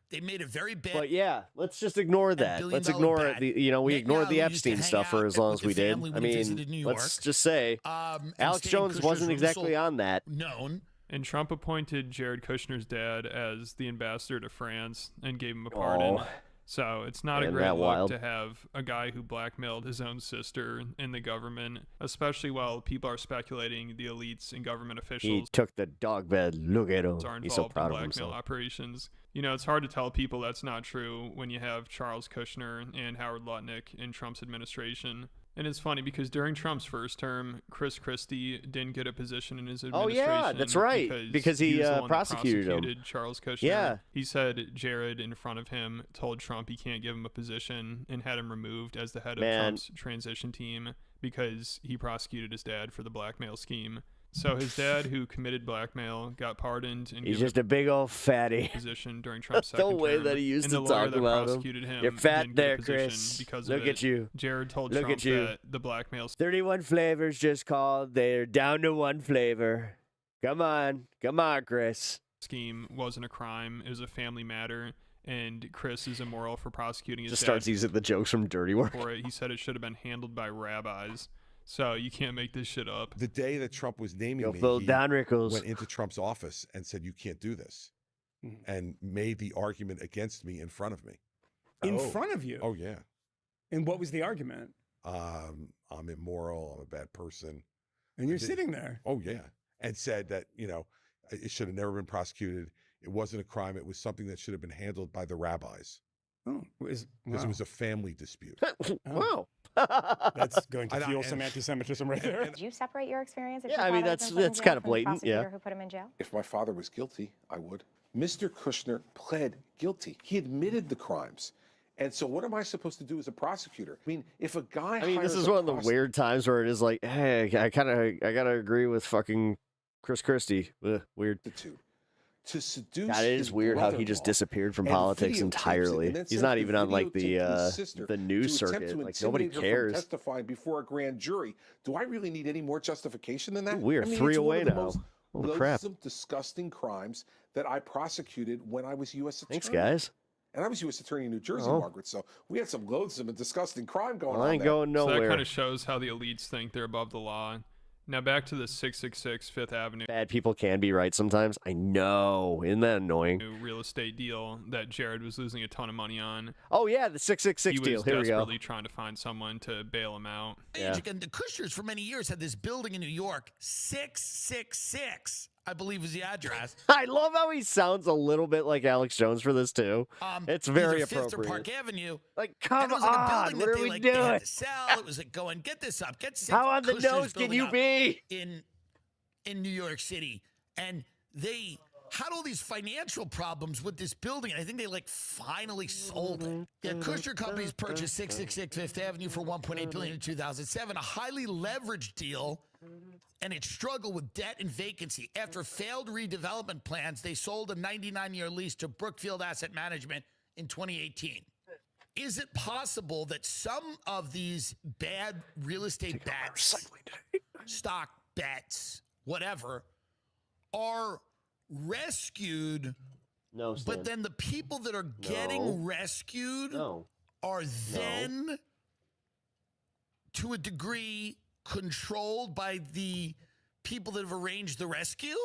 They made a very bad. But yeah, let's just ignore that. Let's ignore we ignored the Epstein stuff for as long as we did. I mean, let's just say Alex Jones wasn't exactly on that. Known. And Trump appointed Jared Kushner's dad as the ambassador to France and gave him a pardon. So it's not a great look to have a guy who blackmailed his own sister in the government, especially while people are speculating the elites and government officials. He took the dog bed. Look at him. Are He's so involved proud in of blackmail himself. operations. You know, it's hard to tell people that's not true when you have Charles Kushner and Howard Lutnick in Trump's administration. And it's funny because during Trump's first term, Chris Christie didn't get a position in his administration. Oh yeah, that's right. Because he was the one that prosecuted him. Charles Kushner. Yeah. He said Jared in front of him told Trump he can't give him a position and had him removed as the head of Trump's transition team because he prosecuted his dad for the blackmail scheme. So his dad, who committed blackmail, got pardoned and he's just a big old fatty. Position during Trump's second the way term. that he used and to the lawyer talk that about prosecuted him. him. You're fat didn't get there, a position Chris. because Look of at you. Jared told Look Trump at you. that the blackmail 31 flavors just called. They're down to one flavor. Come on, Chris. Scheme wasn't a crime. It was a family matter. And Chris is immoral for prosecuting his Just dad starts using the jokes from Dirty Work. for it. He said it should have been handled by rabbis. So you can't make this shit up. The day that Trump was naming me, Phil he Don Rickles went into Trump's office and said, "You can't do this," and made the argument against me in front of me. In front of you? Oh yeah. And what was the argument? I'm immoral. I'm a bad person. And you're sitting there. Oh yeah, and said that it should have never been prosecuted. It wasn't a crime. It was something that should have been handled by the rabbis. Oh, because it was a family dispute. Wow. That's going to fuel some anti-Semitism right there. Did you separate your experience? Yeah, I mean, that's kind of blatant. Yeah. Who put him in jail? If my father was guilty, I would. Mr. Kushner pled guilty. He admitted the crimes. And so what am I supposed to do as a prosecutor? I mean, if a guy this is one of the weird times where it is like, hey, I gotta agree with fucking Chris Christie. Ugh, weird. To seduce that is weird how he just disappeared from politics entirely. He's not even on like the news circuit. Like nobody cares. Testifying before a grand jury. Do I really need any more justification than that? Ooh, we are 3 away now. Holy crap! Disgusting crimes that I prosecuted when I was U.S. attorney. Thanks, guys. And I was U.S. attorney in New Jersey, Margaret. So we had some loathsome and disgusting crime going on. I ain't going nowhere. So that kind of shows how the elites think they're above the law. Now back to the 666 Fifth Avenue. Bad people can be right sometimes. I know. Isn't that annoying? Real estate deal that Jared was losing a ton of money on. Oh, yeah, the 666 deal. Here we go. He was desperately trying to find someone to bail him out. Yeah. And the Kushners for many years had this building in New York, 666, I believe was the address. I love how he sounds a little bit like Alex Jones for this, too. It's very appropriate. Fifth or Park Avenue. Like, come on, what are we doing? They had to sell. It was like going, get this up, get six How on the Kushners nose can you be? In New York City. And they had all these financial problems with this building, and I think they like finally sold it. Yeah, Kushner Companies purchased 666 Fifth Avenue for $1.8 billion in 2007, a highly leveraged deal, and it struggled with debt and vacancy. After failed redevelopment plans, they sold a 99-year lease to Brookfield Asset Management in 2018. Is it possible that some of these bad real estate bets, stock bets, whatever, are rescued, but then the people that are getting rescued are then, to a degree, controlled by the people that have arranged the rescue?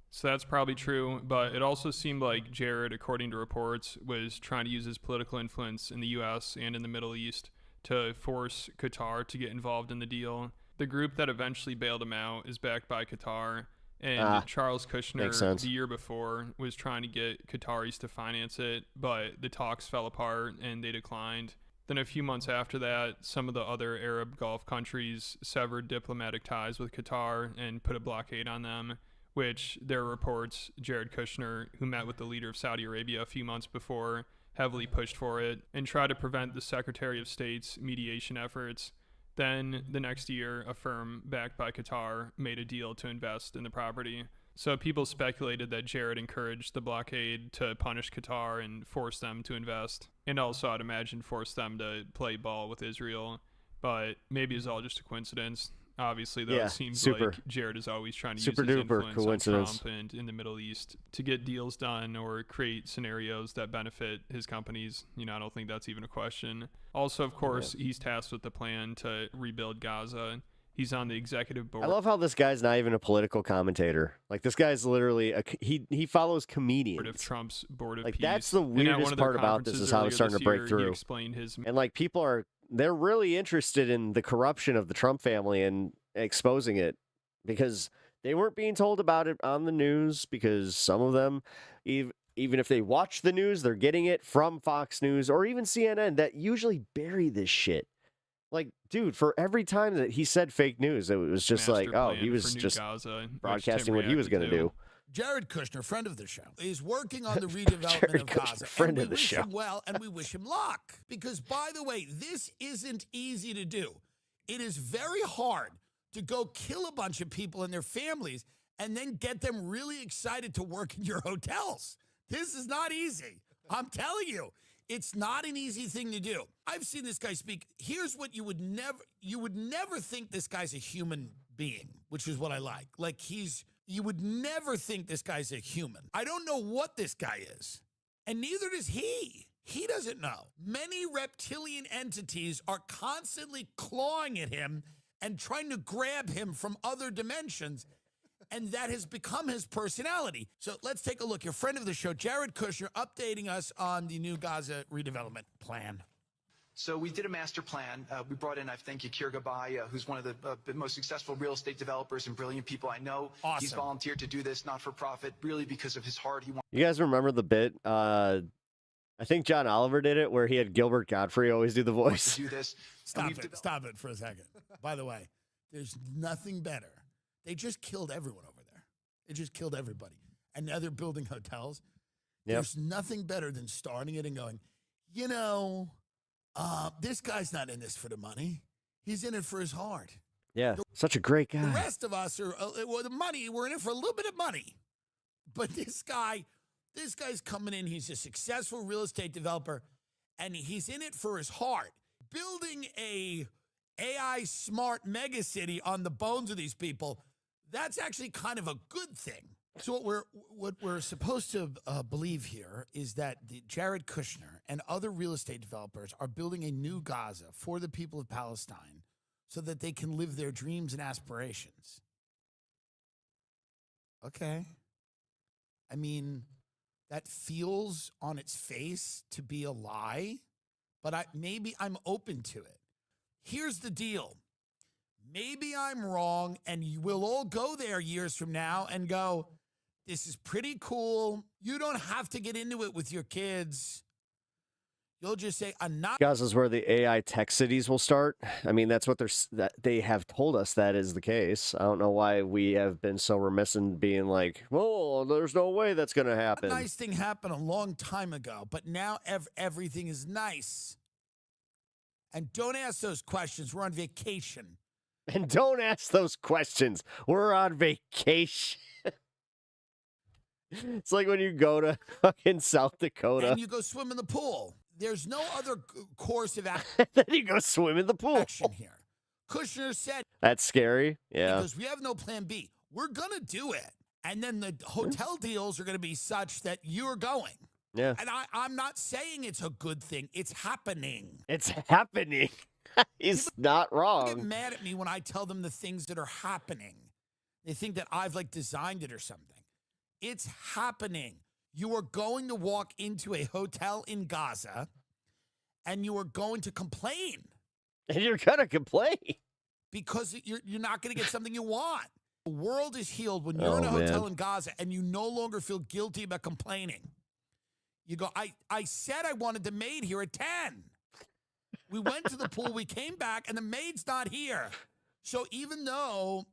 So that's probably true, but it also seemed like Jared, according to reports, was trying to use his political influence in the U.S. and in the Middle East to force Qatar to get involved in the deal. The group that eventually bailed him out is backed by Qatar, and Charles Kushner, the year before, was trying to get Qataris to finance it, but the talks fell apart and they declined. Then a few months after that, some of the other Arab Gulf countries severed diplomatic ties with Qatar and put a blockade on them, which there are reports Jared Kushner, who met with the leader of Saudi Arabia a few months before, heavily pushed for it and tried to prevent the Secretary of State's mediation efforts. Then the next year, a firm backed by Qatar made a deal to invest in the property. So people speculated that Jared encouraged the blockade to punish Qatar and force them to invest, and also I'd imagine force them to play ball with Israel. But maybe it's all just a coincidence. Obviously, though, it seems like Jared is always trying to use his influence on Trump and in the Middle East to get deals done or create scenarios that benefit his companies. You know, I don't think that's even a question. Also, of course, he's tasked with the plan to rebuild Gaza. He's on the executive board. I love how this guy's not even a political commentator. Like, this guy's literally he follows comedians. Of Trump's board of like peace. That's the weirdest part about this is how it's starting to break through. He explained his and like people they're really interested in the corruption of the Trump family and exposing it because they weren't being told about it on the news because some of them, even if they watch the news, they're getting it from Fox News or even CNN that usually bury this shit. Like, dude, for every time that he said fake news, it was just like, oh, he was just broadcasting what he was going to do. Jared Kushner, friend of the show, is working on the redevelopment of Gaza. Friend of the show. Him well, and we wish him luck. Because, by the way, this isn't easy to do. It is very hard to go kill a bunch of people and their families and then get them really excited to work in your hotels. This is not easy. I'm telling you. It's not an easy thing to do. I've seen this guy speak. Here's what you would never think this guy's a human being, which is what I like. Like you would never think this guy's a human. I don't know what this guy is, and neither does he. He doesn't know. Many reptilian entities are constantly clawing at him and trying to grab him from other dimensions. And that has become his personality. So let's take a look. Your friend of the show, Jared Kushner, updating us on the new Gaza redevelopment plan. So we did a master plan. We brought in, I think, Yakir Gabay, who's one of the most successful real estate developers and brilliant people I know. Awesome. He's volunteered to do this, not for profit, really because of his heart. You guys remember the bit? I think John Oliver did it where he had Gilbert Godfrey always do the voice. Do this. Stop it for a second. By the way, there's nothing better. They just killed everyone over there. They just killed everybody. And now they're building hotels. Yep. There's nothing better than starting it and going, this guy's not in this for the money. He's in it for his heart. Yeah, such a great guy. The rest of us are, the money, we're in it for a little bit of money. But this guy's coming in. He's a successful real estate developer, and he's in it for his heart. Building a AI smart mega city on the bones of these people, that's actually kind of a good thing. So what we're supposed to believe here is that Jared Kushner and other real estate developers are building a new Gaza for the people of Palestine so that they can live their dreams and aspirations. Okay. I mean, that feels on its face to be a lie, but maybe I'm open to it. Here's the deal. Maybe I'm wrong, and we'll all go there years from now and go, this is pretty cool. You don't have to get into it with your kids. You'll just say, I'm not. Gaza's where the AI tech cities will start. I mean, that's what they have told us that is the case. I don't know why we have been so remiss in being like, "Oh, there's no way that's going to happen." A nice thing happened a long time ago, but now everything is nice. And don't ask those questions. We're on vacation. And don't ask those questions. We're on vacation. It's like when you go to fucking South Dakota. And you go swim in the pool. There's no other course of action. Then you go swim in the pool. Here. Kushner said. That's scary. Yeah. Because we have no plan B. We're going to do it. And then the hotel deals are going to be such that you're going. Yeah. And I'm not saying it's a good thing. It's happening. It's happening. He's not wrong. They get mad at me when I tell them the things that are happening. They think that I've designed it or something. It's happening. You are going to walk into a hotel in Gaza and you are going to complain. And you're going to complain. Because you're not going to get something you want. The world is healed when you're in a hotel in Gaza and you no longer feel guilty about complaining. You go, I said I wanted the maid here at 10. We went to the pool, we came back, and the maid's not here. So even though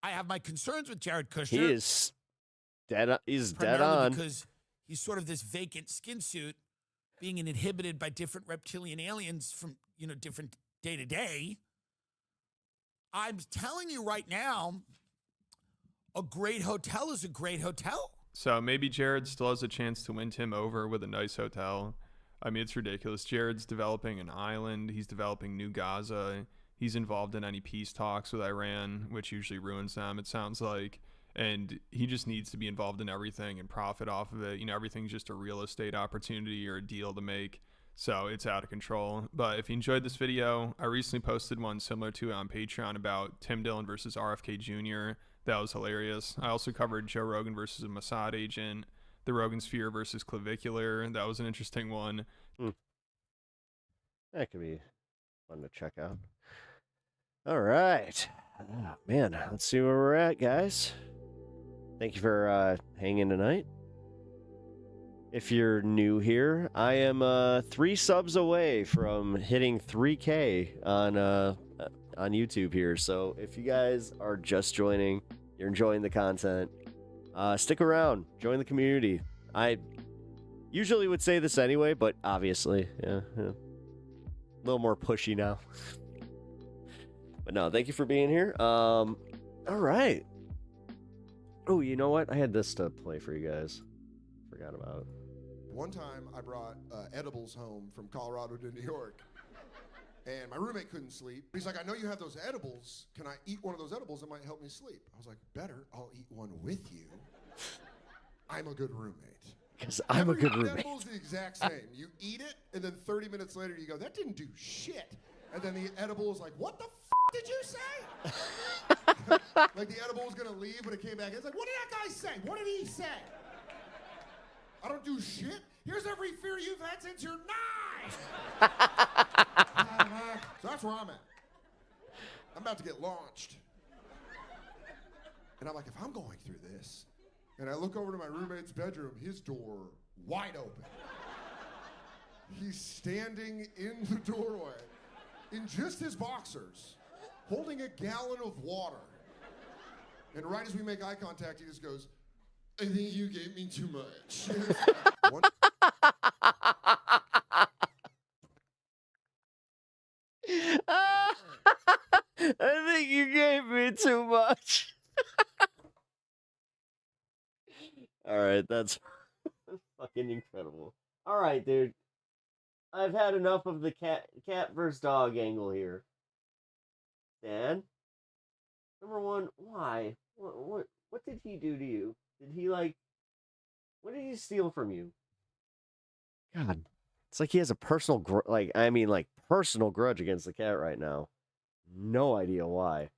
I have my concerns with Jared Kushner. He is dead. He's dead on. Because he's sort of this vacant skin suit being inhibited by different reptilian aliens from, different day to day. I'm telling you right now, a great hotel is a great hotel. So maybe Jared still has a chance to win Tim over with a nice hotel. I mean, it's ridiculous. Jared's developing an island. He's developing New Gaza. He's involved in any peace talks with Iran, which usually ruins them, it sounds like. And he just needs to be involved in everything and profit off of it. Everything's just a real estate opportunity or a deal to make. So it's out of control. But if you enjoyed this video, I recently posted one similar to it on Patreon about Tim Dillon versus RFK Jr. That was hilarious. I also covered Joe Rogan versus a Mossad agent, the Rogan Sphere versus Clavicular. That was an interesting one. That could be fun to check out. All right. Oh, man, let's see where we're at, guys. Thank you for hanging tonight. If you're new here, I am 3 subs away from hitting 3K on YouTube here. So if you guys are just joining, you're enjoying the content, stick around, join the community. I usually would say this anyway, but obviously, yeah. A little more pushy now. But no, thank you for being here. All right. Oh, you know what? I had this to play for you guys. Forgot about it. One time I brought edibles home from Colorado to New York. And my roommate couldn't sleep. He's like, I know you have those edibles. Can I eat one of those edibles? It might help me sleep. I was like, better. I'll eat one with you. I'm a good roommate. Because I'm a good roommate. Edibles the exact same. You eat it, and then 30 minutes later you go, that didn't do shit. And then the edible is like, what the f*** did you say? Like the edible was going to leave, but it came back. It's like, what did that guy say? What did he say? I don't do shit. Here's every fear you've had since you're 9. So that's where I'm at. I'm about to get launched. And I'm like, if I'm going through this, and I look over to my roommate's bedroom, his door wide open. He's standing in the doorway in just his boxers, holding a gallon of water. And right as we make eye contact, he just goes, I think you gave me too much. I think you gave me too much. All right, that's fucking incredible. All right, dude. I've had enough of the cat versus dog angle here. Dan, number one, why? What did he do to you? Did he what did he steal from you? God, it's like he has a personal personal grudge against the cat right now. No idea why.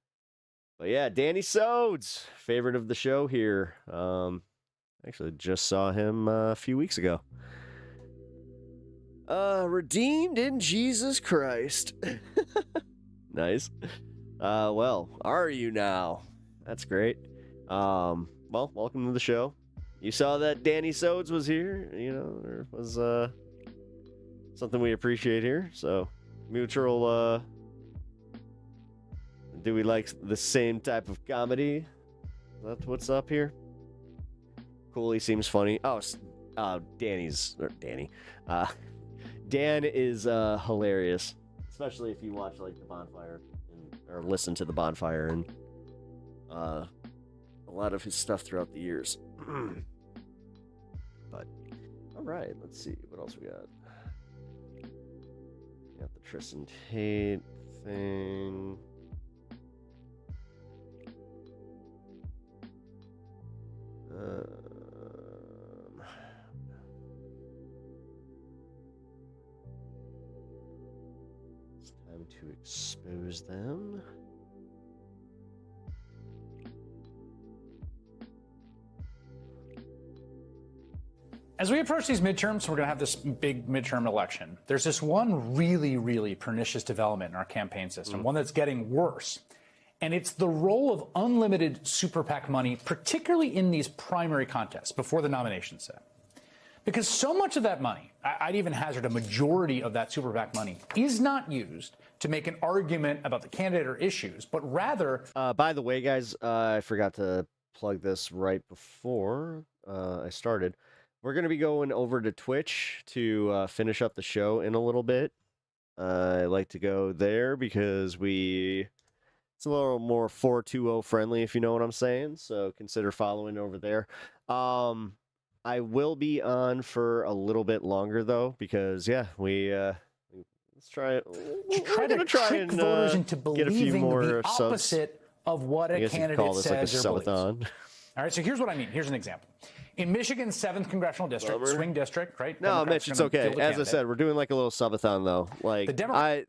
But yeah, Danny Sodes, favorite of the show here. Actually just saw him a few weeks ago. Redeemed in Jesus Christ. Nice. Well, are you now? That's great. Well, welcome to the show. You saw that Danny Sodes was here, or was something we appreciate here. So, mutual, do we like the same type of comedy? That's what's up here. Cooley seems funny. Oh, Dan is hilarious, especially if you watch like the bonfire or listen to the bonfire and a lot of his stuff throughout the years. But all right, let's see what else we got. We got the Tristan Tate thing. It's time to expose them. As we approach these midterms, we're going to have this big midterm election. There's this one really, really pernicious development in our campaign system, one that's getting worse. And it's the role of unlimited super PAC money, particularly in these primary contests before the nomination set. Because so much of that money, I'd even hazard a majority of that super PAC money, is not used to make an argument about the candidate or issues, but rather... By the way, guys, I forgot to plug this right before I started. We're going to be going over to Twitch to finish up the show in a little bit. I like to go there because it's a little more 420 friendly, if you know what I'm saying. So consider following over there. I will be on for a little bit longer though, because let's try it. To try and trick voters into believing the opposite of what a candidate says or believes. All right, so here's what I mean. Here's an example. In Michigan's 7th congressional district, swing district, right? No, Mitch, it's okay. As I said, we're doing like a little subathon though. Like tonight,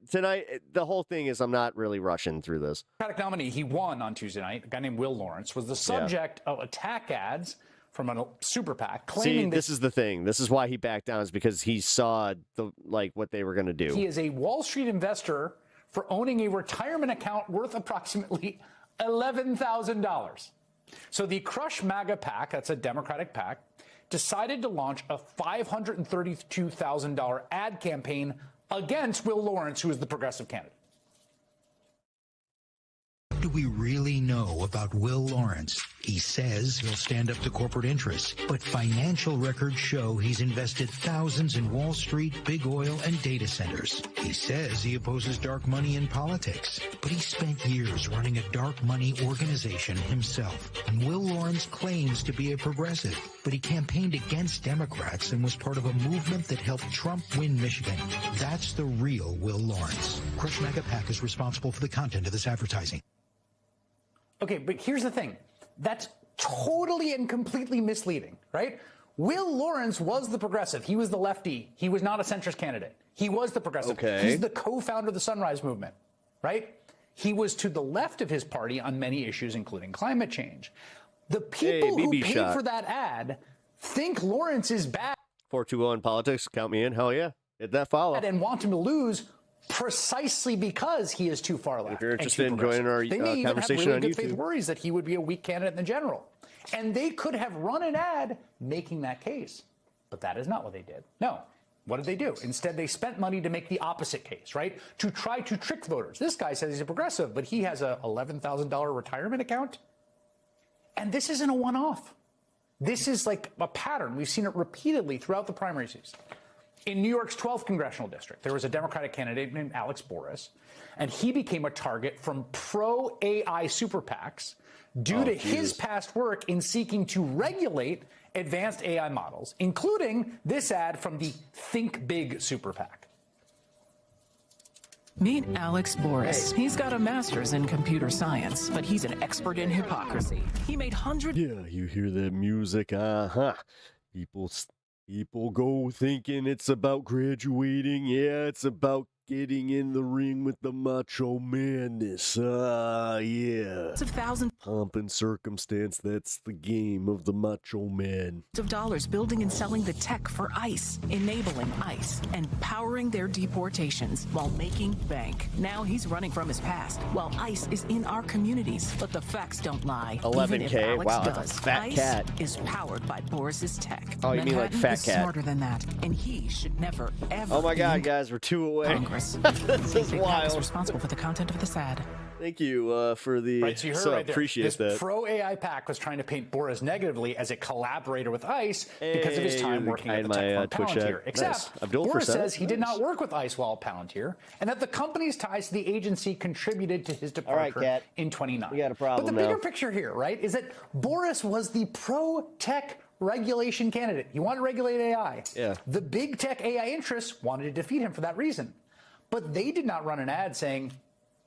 the whole thing is I'm not really rushing through this. Democratic nominee, he won on Tuesday night. A guy named Will Lawrence was the subject of attack ads from a super PAC claiming this is the thing. This is why he backed down, is because he saw what they were going to do. He is a Wall Street investor for owning a retirement account worth approximately $11,000. So the Crush MAGA PAC, that's a Democratic PAC, decided to launch a $532,000 ad campaign against Will Lawrence, who is the progressive candidate. What do we really know about Will Lawrence? He says he'll stand up to corporate interests, but financial records show he's invested thousands in Wall Street, big oil, and data centers. He says he opposes dark money in politics, but he spent years running a dark money organization himself. And Will Lawrence claims to be a progressive, but he campaigned against Democrats and was part of a movement that helped Trump win Michigan. That's the real Will Lawrence. Crush MAGA PAC is responsible for the content of this advertising. Okay, but here's the thing. That's totally and completely misleading, right? Will Lawrence was the progressive. He was the lefty. He was not a centrist candidate. He was the progressive. Okay. He's the co-founder of the Sunrise Movement, right? He was to the left of his party on many issues, including climate change. The people who paid for that ad think Lawrence is bad. 420 in politics, count me in. Hell yeah. Hit that follow. And want him to lose precisely because he is too far left. If you're interested in joining our they may even conversation have really on good YouTube, faith worries that he would be a weak candidate in the general. And they could have run an ad making that case. But that is not what they did. No. What did they do? Instead, they spent money to make the opposite case, right? To try to trick voters. This guy says he's a progressive, but he has a $11,000 retirement account. And this isn't a one-off. This is like a pattern. We've seen it repeatedly throughout the primary season. In New York's 12th congressional district, there was a Democratic candidate named Alex Boris, and he became a target from pro-AI super PACs due to his past work in seeking to regulate advanced AI models, including this ad from the Think Big super PAC. Meet Alex Boris. He's got a master's in computer science, but he's an expert in hypocrisy. He made hundreds... Yeah, you hear that music, People go thinking it's about graduating. Yeah, it's about Getting in the ring with the macho madness. Yeah. Of thousands Pomp and circumstance, that's the game of the macho man. of dollars building and selling the tech for ICE, enabling ICE, and powering their deportations while making bank. Now he's running from his past, while ICE is in our communities. But the facts don't lie. 11K? Even if Alex Wow, that's a does, fat ICE cat. is powered by Boris's tech. Oh, you mean like Manhattan fat is cat. smarter than that, and he should never, ever Oh my be God, in guys, we're 2 away. Congress. This is Big Cat is wild. responsible for the content of this ad. Thank you for the. Right, so you heard right there. appreciate This that. pro-AI PAC was trying to paint Boris negatively as a collaborator with ICE because of his time working at the tech firm Palantir. Except Boris says he did not work with ICE while at Palantir, and that the company's ties to the agency contributed to his departure in 2009. We got a problem But the bigger now. picture here, right, is that Boris was the pro-tech regulation candidate. He wanted to regulate AI. Yeah. The big tech AI interests wanted to defeat him for that reason. But they did not run an ad saying,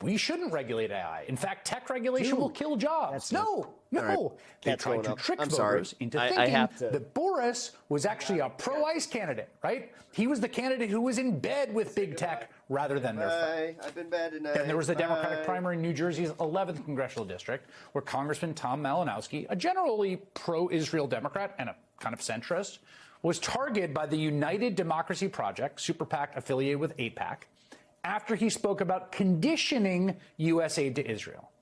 we shouldn't regulate AI. In fact, tech regulation will kill jobs. No. All right. They That's tried going to up. trick I'm sorry. voters into I thinking have to. that Boris was actually a pro-ICE candidate, right? He was the candidate who was in bed with big tech rather than their friend. I've been bad tonight. Then there was the Democratic primary in New Jersey's 11th congressional district, where Congressman Tom Malinowski, a generally pro-Israel Democrat and a kind of centrist, was targeted by the United Democracy Project, super PAC affiliated with AIPAC, after he spoke about conditioning U.S. aid to Israel.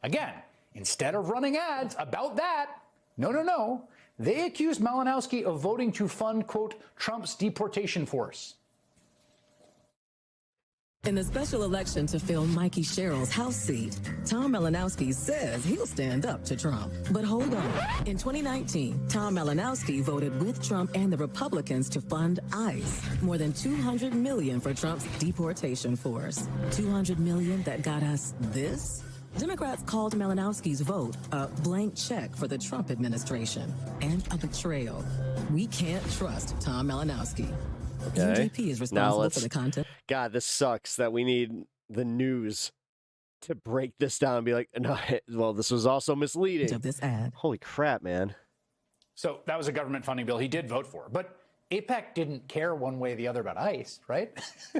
Again, instead of running ads about that, no, they accused Malinowski of voting to fund, quote, Trump's deportation force. In the special election to fill Mikey Sherrill's House seat, Tom Malinowski says he'll stand up to Trump. But hold on. In 2019, Tom Malinowski voted with Trump and the Republicans to fund ICE. More than $200 million for Trump's deportation force. $200 million that got us this? Democrats called Malinowski's vote a blank check for the Trump administration and a betrayal. We can't trust Tom Malinowski. Okay. UDP is Now responsible let's. for the content. God, this sucks that we need the news to break this down and be like, no, well, this was also misleading. Of this ad. Holy crap, man. So that was a government funding bill he did vote for. But AIPAC didn't care one way or the other about ICE, right?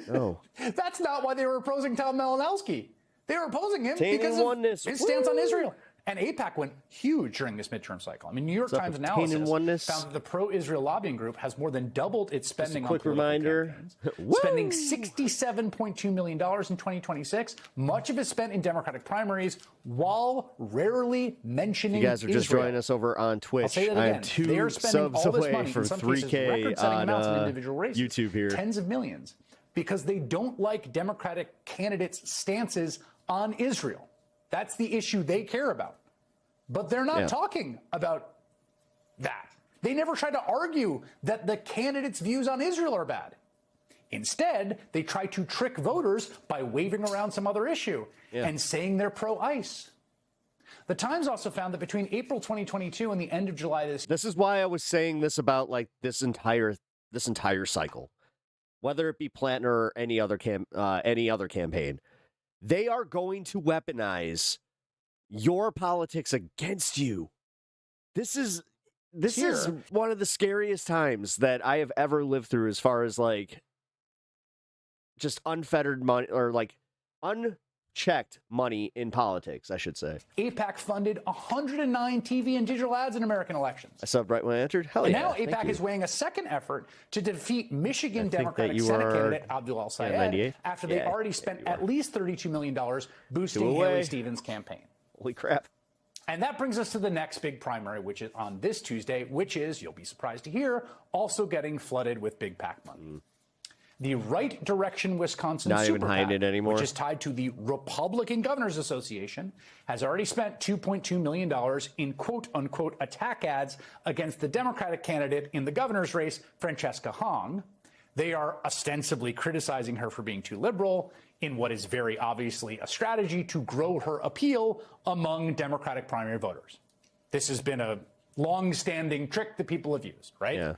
No. That's not why they were opposing Tom Malinowski. They were opposing him Obtaining because of oneness. his stance on Woo! Israel. And AIPAC went huge during this midterm cycle. I mean, New York What's up, Times obtaining analysis oneness? found that the pro-Israel lobbying group has more than doubled its spending quick on political reminder. campaigns, spending $67.2 million in 2026. Much of it spent in Democratic primaries, while rarely mentioning You guys are just Israel. joining us over on Twitch. I'll say that I again. am 2 They are spending subs all this away money, from in some cases, 3K record-setting on amounts in individual races, YouTube here. tens of millions, because they don't like Democratic candidates' stances on Israel. That's the issue they care about. But they're not talking about that. They never tried to argue that the candidates' views on Israel are bad. Instead, they try to trick voters by waving around some other issue and saying they're pro-ICE. The Times also found that between April 2022 and the end of July This is why I was saying this about like this entire cycle, whether it be Plantner or any other campaign, they are going to weaponize your politics against you. This is one of the scariest times that I have ever lived through, as far as like just unfettered money, or like unchecked money in politics, I should say. AIPAC funded 109 TV and digital ads in American elections. I subbed right when I entered. Hell And yeah! now thank AIPAC you. is weighing a second effort to defeat Michigan that Democratic you Senate are- candidate Abdul Al-Sayed 98? after they Yeah, already spent at least $32 million boosting 2 away. Haley Stevens' campaign. Holy crap. And that brings us to the next big primary, which is on this Tuesday, which is, you'll be surprised to hear, also getting flooded with big PAC money. The Right Direction Wisconsin Not even Super hiding PAC, it anymore. which is tied to the Republican Governors Association, has already spent $2.2 million in quote-unquote attack ads against the Democratic candidate in the governor's race, Francesca Hong. They are ostensibly criticizing her for being too liberal in what is very obviously a strategy to grow her appeal among Democratic primary voters. This has been a long-standing trick that people have used, right? Yeah.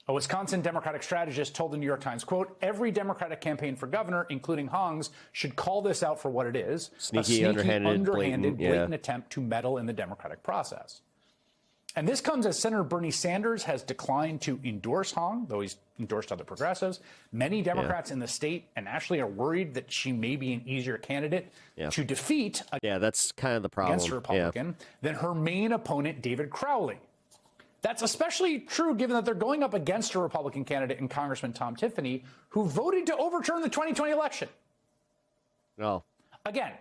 A Wisconsin Democratic strategist told the New York Times, quote, every Democratic campaign for governor, including Hong's, should call this out for what it is, Sneaky, underhanded, blatant, blatant attempt to meddle in the democratic process. And this comes as Senator Bernie Sanders has declined to endorse Hong, though he's endorsed other progressives. Many Democrats in the state and nationally are worried that she may be an easier candidate to defeat that's kind of the problem against a Republican than her main opponent, David Crowley. That's especially true given that they're going up against a Republican candidate in Congressman Tom Tiffany, who voted to overturn the 2020 election. No. Again,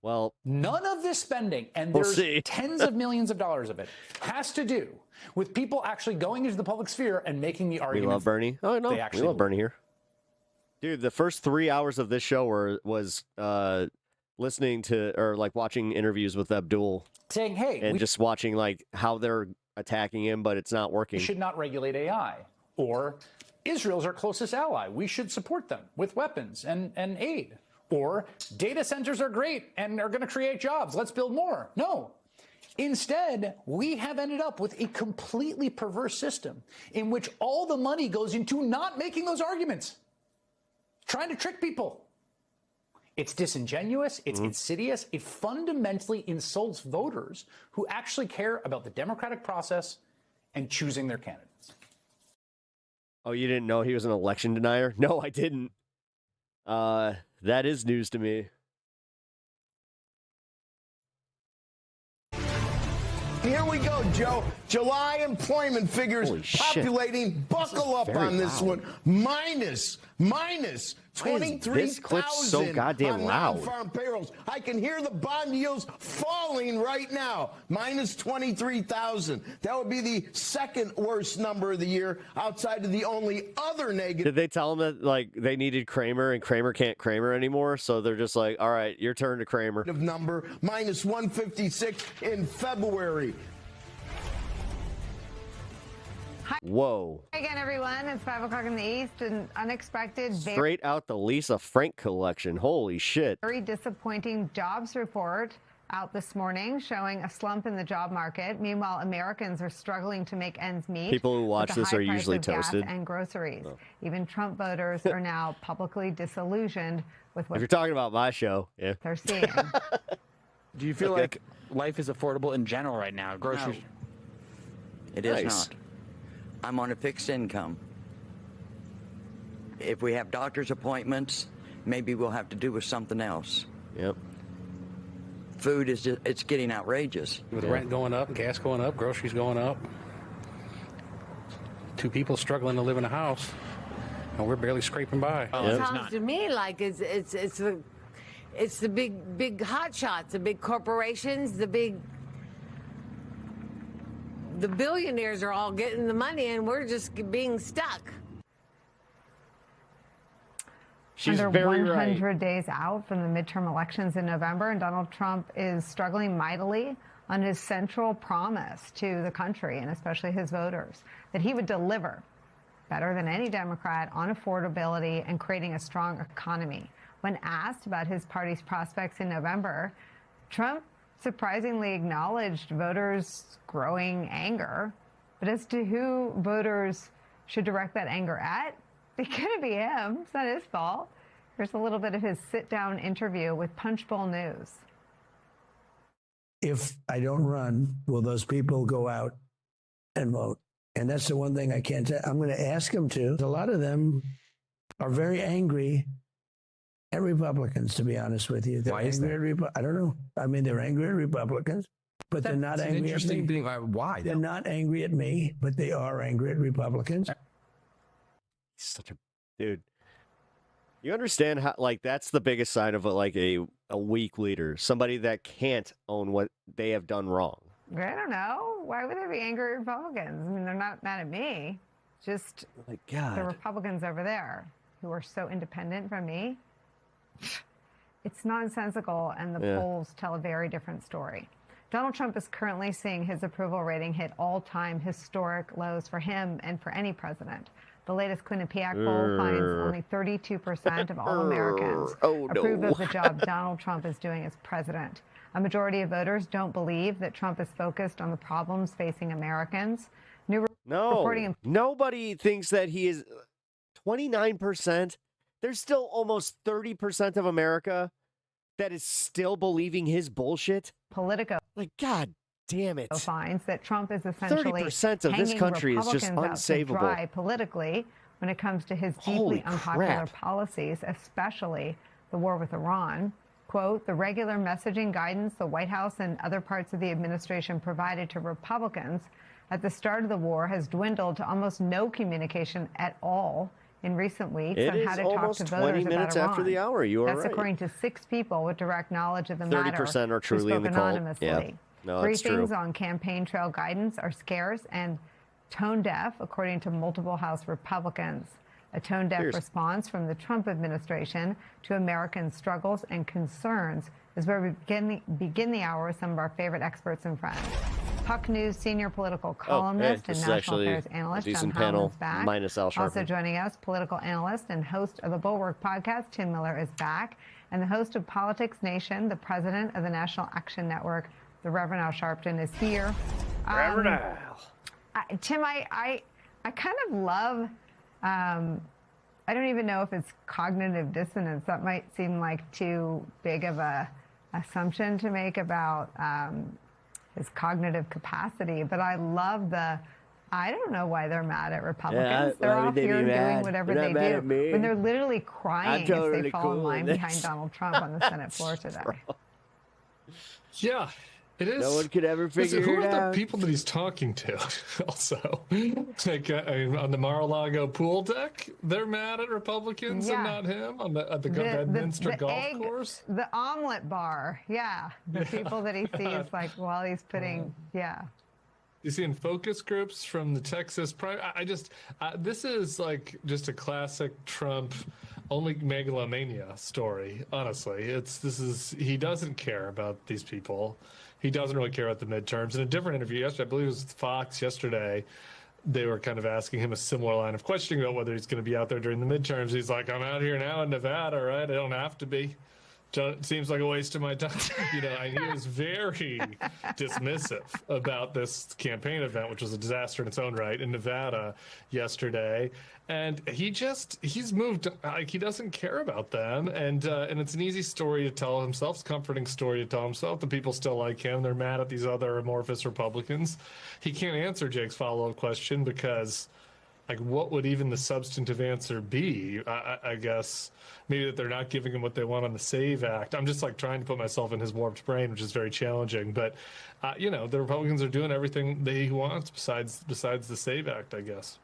well, none of this spending, and there's tens of millions of dollars of it, has to do with people actually going into the public sphere and making the argument. We love Bernie. Oh, no. We love Bernie here. Dude, the first 3 hours of this show was listening to or like watching interviews with Abdul. Saying, hey. And just watching like how they're attacking him, but it's not working. We should not regulate AI. Or Israel's our closest ally. We should support them with weapons and aid. Or data centers are great and are going to create jobs. Let's build more. No. Instead, we have ended up with a completely perverse system in which all the money goes into not making those arguments, trying to trick people. It's disingenuous. It's insidious. It fundamentally insults voters who actually care about the democratic process and choosing their candidates. Oh, you didn't know he was an election denier? No, I didn't. That is news to me. Here we go, Joe. July employment figures populating. Buckle up on this one. Minus 23,000 so goddamn on loud. non-farm payrolls. I can hear the bond yields falling right now. Minus 23,000. That would be the second worst number of the year, outside of the only other negative. Did they tell him that like they needed Kramer and Kramer can't Kramer anymore? So they're just like, all right, your turn to Kramer. Number minus 156 in February. Whoa. Hi again, everyone. It's 5 o'clock in the East. An unexpected, Straight out the Lisa Frank collection. Holy shit. very disappointing jobs report out this morning showing a slump in the job market. Meanwhile, Americans are struggling to make ends meet. People who watch with the this high are price usually of gas toasted. and groceries. Even Trump voters are now publicly disillusioned with what If you're talking about my show, yeah. they're seeing. Do you feel like life is affordable in general right now? Groceries. It is Nice. not. I'm on a fixed income. If we have doctor's appointments, maybe we'll have to do with something else. Yep. Food is just, it's getting outrageous. With rent going up, gas going up, groceries going up. Two people struggling to live in a house, and we're barely scraping by. It sounds to me like it's the big hot shots, the big corporations, the billionaires are all getting the money, and we're just being stuck. She's Under very 100 right. days out from the midterm elections in November, and Donald Trump is struggling mightily on his central promise to the country and especially his voters, that he would deliver better than any Democrat on affordability and creating a strong economy. When asked about his party's prospects in November, Trump surprisingly acknowledged voters' growing anger. But as to who voters should direct that anger at, it couldn't be him. It's not his fault. Here's a little bit of his sit-down interview with Punchbowl News. If I don't run, will those people go out and vote? And that's the one thing I can't tell. I'm going to ask them to. A lot of them are very angry at Republicans, to be honest with you. Why is that? I don't know. I mean, they're angry at Republicans, but they're not angry at me. Interesting thing. Why? They're not angry at me, but they are angry at Republicans. He's such a dude. You understand how like that's the biggest sign of a weak leader, somebody that can't own what they have done wrong. I don't know. Why would they be angry at Republicans? I mean, they're not mad at me. Just my God. The Republicans over there who are so independent from me. It's nonsensical, and the polls tell a very different story. Donald Trump is currently seeing his approval rating hit all-time historic lows for him and for any president. The latest Quinnipiac poll finds only 32% of all Americans approve of the job Donald Trump is doing as president. A majority of voters don't believe that Trump is focused on the problems facing Americans. Reporting Nobody thinks that he is 29%. There's still almost 30% of America that is still believing his bullshit. Politico. Like, God damn it. Finds that Trump is essentially 30% of this country is just unsavable. Dry politically when it comes to his deeply unpopular policies, especially the war with Iran. Quote, the regular messaging guidance the White House and other parts of the administration provided to Republicans at the start of the war has dwindled to almost no communication at all in recent weeks on how to talk to voters 20 minutes about after Iran. the hour. You are That's right. according to 6 people with direct knowledge of the matter. 30% are truly in the cult. Anonymously. Yeah. No, that's true. Briefings on campaign trail guidance are scarce and tone deaf, according to multiple House Republicans. A tone deaf response from the Trump administration to American struggles and concerns is where we begin the hour with some of our favorite experts and friends. Puck News senior political columnist and national affairs analyst John Howland's back. Minus Al Sharpton. Also joining us, political analyst and host of the Bulwark podcast, Tim Miller is back, and the host of Politics Nation, the president of the National Action Network, the Reverend Al Sharpton, is here. Reverend Al. Tim, I kind of love. I don't even know if it's cognitive dissonance. That might seem like too big of a assumption to make about his cognitive capacity, but I love I don't know why they're mad at Republicans. They're off here doing whatever they do. When they're literally crying as they fall in line behind Donald Trump on the Senate floor today. Yeah. It is. No one could ever figure it out. Who are the people that he's talking to? Also, like on the Mar-a-Lago pool deck, they're mad at Republicans and not him. At the Bedminster golf course, the omelet bar. Yeah, the people that he sees like while he's putting. You see in focus groups from the Texas. This is like just a classic Trump. Only megalomania story. Honestly, he doesn't care about these people. He doesn't really care about the midterms. In a different interview yesterday, I believe it was Fox yesterday, they were kind of asking him a similar line of questioning about whether he's going to be out there during the midterms. He's like, I'm out here now in Nevada, right? I don't have to be. It seems like a waste of my time. He was very dismissive about this campaign event, which was a disaster in its own right in Nevada yesterday. And he's moved, like he doesn't care about them. And it's an easy story to tell himself, it's a comforting story to tell himself. The people still like him. They're mad at these other amorphous Republicans. He can't answer Jake's follow-up question because, like, what would even the substantive answer be? I guess maybe that they're not giving him what they want on the SAVE Act. I'm just like trying to put myself in his warped brain, which is very challenging. But, the Republicans are doing everything he wants besides the SAVE Act, I guess.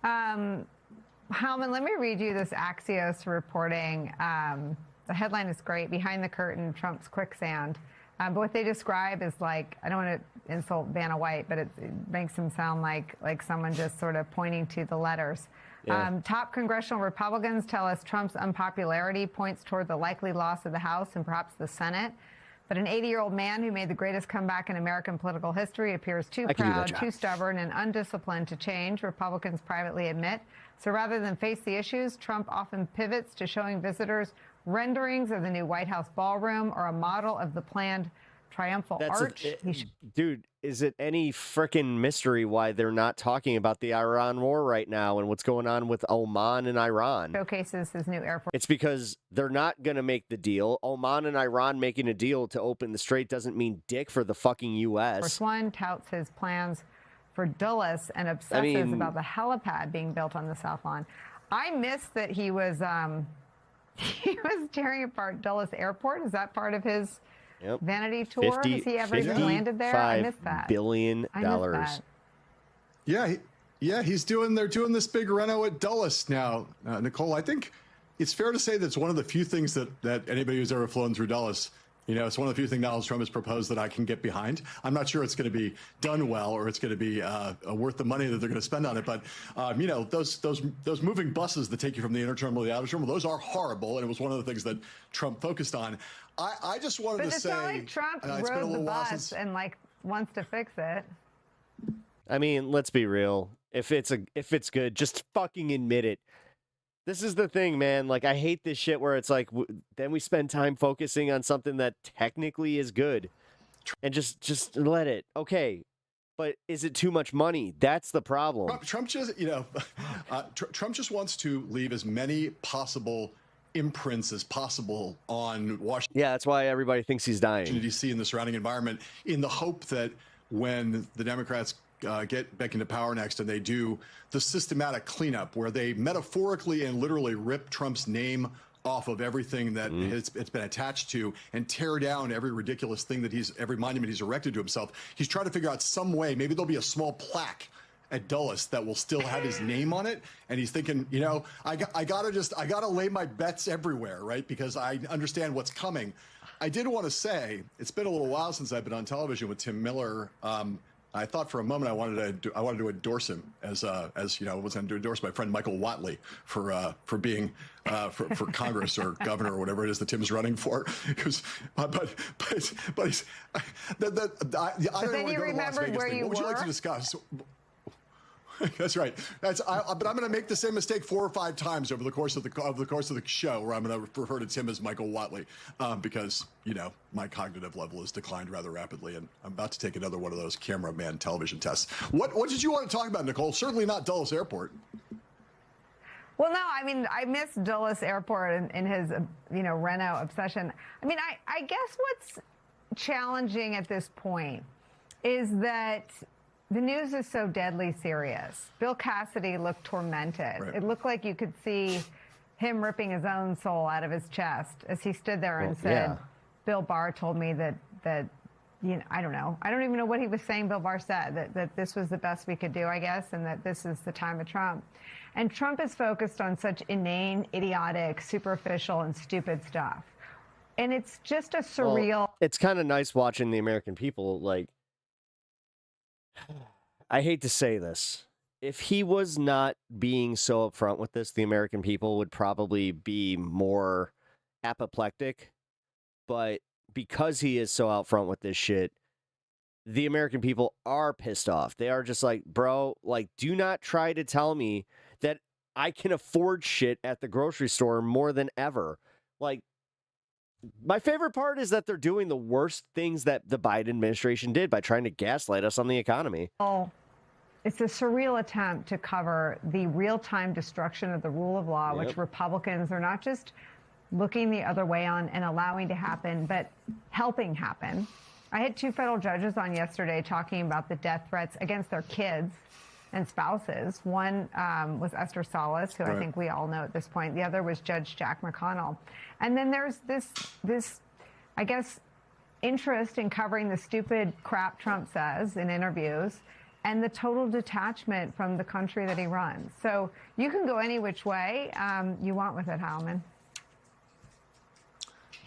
Howman, let me read you this Axios reporting. The headline is great, Behind the Curtain, Trump's Quicksand. But what they describe is like, I don't want to insult Vanna White, but it makes him sound like someone just sort of pointing to the letters. Yeah. Top congressional Republicans tell us Trump's unpopularity points toward the likely loss of the House and perhaps the Senate. But an 80-year-old man who made the greatest comeback in American political history appears too proud, too stubborn, and undisciplined to change, Republicans privately admit. So rather than face the issues, Trump often pivots to showing visitors renderings of the new White House ballroom or a model of the planned triumphal arch. Dude, is it any frickin' mystery why they're not talking about the Iran war right now and what's going on with Oman and Iran? Showcases his new Air Force. It's because they're not going to make the deal. Oman and Iran making a deal to open the strait doesn't mean dick for the fucking U.S. Force One touts his plans for Dulles and obsesses about the helipad being built on the South Lawn. I missed that he was tearing apart Dulles Airport. Is that part of his vanity tour? Has he ever even landed there? I missed that. $55 billion. Yeah, they're doing this big reno at Dulles now, Nicole. I think it's fair to say that it's one of the few things that anybody who's ever flown through Dulles, it's one of the few things Donald Trump has proposed that I can get behind. I'm not sure it's going to be done well or it's going to be worth the money that they're going to spend on it. But, those moving buses that take you from the inner terminal to the outer terminal, those are horrible. And it was one of the things that Trump focused on. I just wanted to say. But it's not like Trump rode the bus and wants to fix it. I mean, let's be real. If it's good, just fucking admit it. This is the thing, man. Like, I hate this shit where it's like, then we spend time focusing on something that technically is good, and just let it. Okay, but is it too much money? That's the problem. Trump just, Trump just wants to leave as many possible imprints as possible on Washington. Yeah, that's why everybody thinks he's dying. D.C. and the surrounding environment, in the hope that when the Democrats get back into power next and they do the systematic cleanup where they metaphorically and literally rip Trump's name off of everything that it's been attached to and tear down every ridiculous thing that every monument he's erected to himself. He's trying to figure out some way, maybe there'll be a small plaque at Dulles that will still have his name on it. And he's thinking, you know, I gotta lay my bets everywhere, right? Because I understand what's coming. I did want to say, it's been a little while since I've been on television with Tim Miller. I thought for a moment I wanted to endorse him as you know, was going to endorse my friend Michael Whatley for being for Congress or governor or whatever it is that Tim's running for. But he's, I don't want to go to Las Vegas thing. What would you like to discuss? That's right. But I'm going to make the same mistake 4 or 5 times over the course of the show, where I'm going to refer to Tim as Michael Whatley, because you know my cognitive level has declined rather rapidly, and I'm about to take another one of those cameraman television tests. What did you want to talk about, Nicole? Certainly not Dulles Airport. Well, no, I mean, I miss Dulles Airport in his, Reno obsession. I mean, I guess what's challenging at this point is that the news is so deadly serious. Bill Cassidy looked tormented. Right. It looked like you could see him ripping his own soul out of his chest as he stood there and said, Bill Barr told me that I don't know. I don't even know what he was saying Bill Barr said, that this was the best we could do, I guess, and that this is the time of Trump. And Trump is focused on such inane, idiotic, superficial, and stupid stuff. And it's just a surreal... Well, it's kind of nice watching the American people, like, I hate to say this. If he was not being so upfront with this, the American people would probably be more apoplectic. But because he is so out front with this shit, the American people are pissed off. They are just like, bro, like, do not try to tell me that I can afford shit at the grocery store more than ever. Like, my favorite part is that they're doing the worst things that the Biden administration did by trying to gaslight us on the economy. Oh, it's a surreal attempt to cover the real-time destruction of the rule of law, which Republicans are not just looking the other way on and allowing to happen, but helping happen. I had 2 federal judges on yesterday talking about the death threats against their kids and spouses. One was Esther Salas, who I think we all know at this point. The other was Judge Jack McConnell. And then there's this, I guess, interest in covering the stupid crap Trump says in interviews and the total detachment from the country that he runs. So you can go any which way you want with it, Howman.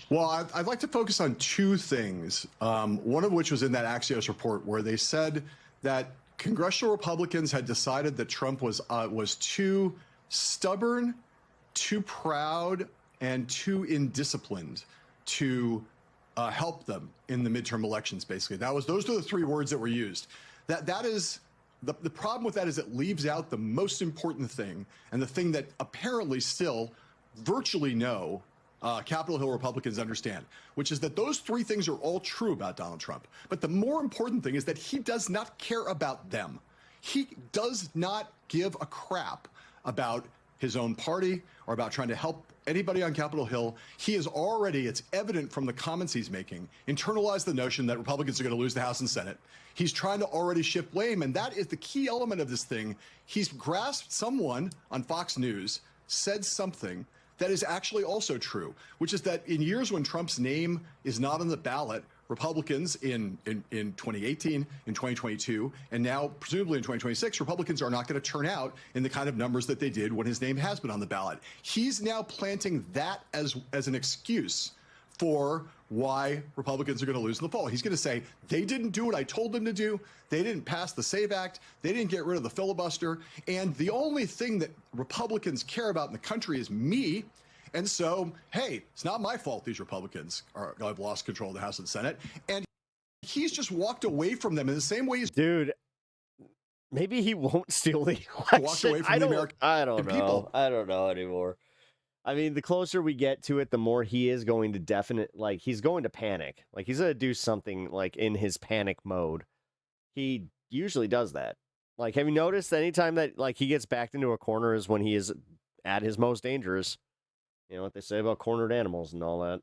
Well, I'd like to focus on 2 things, one of which was in that Axios report where they said that congressional Republicans had decided that Trump was too stubborn, too proud, and too indisciplined to help them in the midterm elections. Basically, those are the 3 words that were used. That is the problem with that is it leaves out the most important thing, and the thing that apparently still virtually no Capitol Hill Republicans understand, which is that those 3 things are all true about Donald Trump. But the more important thing is that he does not care about them. He does not give a crap about his own party or about trying to help anybody on Capitol Hill. He is already, it's evident from the comments he's making, internalized the notion that Republicans are going to lose the House and Senate. He's trying to already shift blame, and that is the key element of this thing. He's grasped someone on Fox News, said something that is actually also true, which is that in years when Trump's name is not on the ballot, Republicans in 2018, in 2022, and now presumably in 2026, Republicans are not going to turn out in the kind of numbers that they did when his name has been on the ballot. He's now planting that as an excuse for why Republicans are going to lose in the fall. He's going to say, they didn't do what I told them to do. They didn't pass the SAVE Act. They didn't get rid of the filibuster. And the only thing that Republicans care about in the country is me. And so, hey, it's not my fault these Republicans have lost control of the House and Senate. And he's just walked away from them in the same way he's... Dude, maybe he won't steal the election. Walked away from the American people. I don't know anymore. I mean, the closer we get to it, the more he is going to he's going to panic. Like, he's going to do something, like, in his panic mode. He usually does that. Like, have you noticed anytime that, like, he gets backed into a corner is when he is at his most dangerous? You know what they say about cornered animals and all that.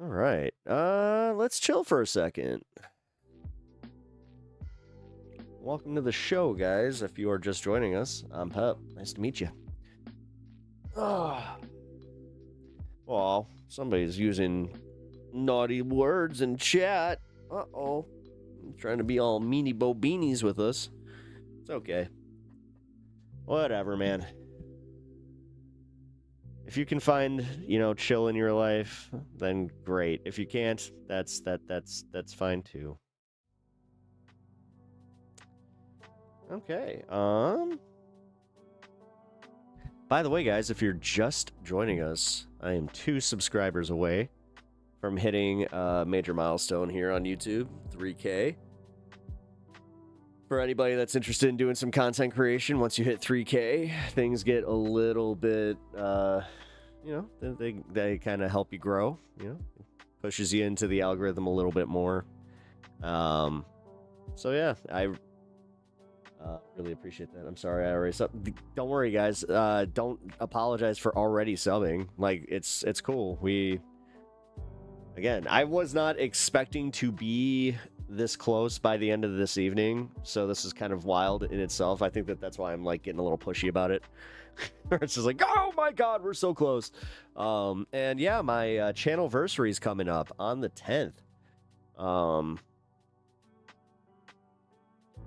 All right. Let's chill for a second. Welcome to the show, guys. If you are just joining us, I'm Pep. Nice to meet you. Well, somebody's using naughty words in chat. Uh-oh. Trying to be all meanie bo beanies with us. It's okay. Whatever, man. If you can find, chill in your life, then great. If you can't, that's fine too. Okay. By the way, guys, if you're just joining us, I am 2 subscribers away from hitting a major milestone here on YouTube, 3K. For anybody that's interested in doing some content creation, once you hit 3K, things get a little bit, they kind of help you grow, pushes you into the algorithm a little bit more. So yeah, I really appreciate that. I'm sorry I already subbed. Don't worry, guys. Don't apologize for already subbing. Like, it's cool. Again, I was not expecting to be this close by the end of this evening, so this is kind of wild in itself. I think that's why I'm like getting a little pushy about it. It's just like, oh my god, we're so close. And yeah, my channelversary is coming up on the 10th.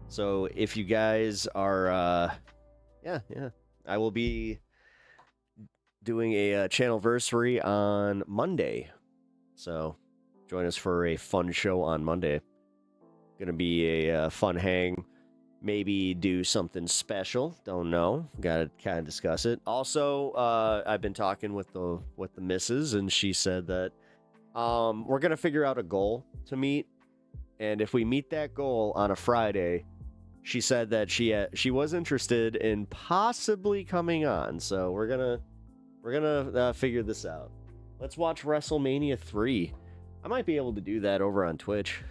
So if you guys are I will be doing a channelversary on Monday, so join us for a fun show on Monday. Gonna be a fun hang. Maybe do something special. Don't know. Gotta kind of discuss it. Also, I've been talking with the missus, and she said that we're gonna figure out a goal to meet. And if we meet that goal on a Friday, she said that she was interested in possibly coming on. So we're gonna figure this out. Let's watch WrestleMania 3. I might be able to do that over on Twitch.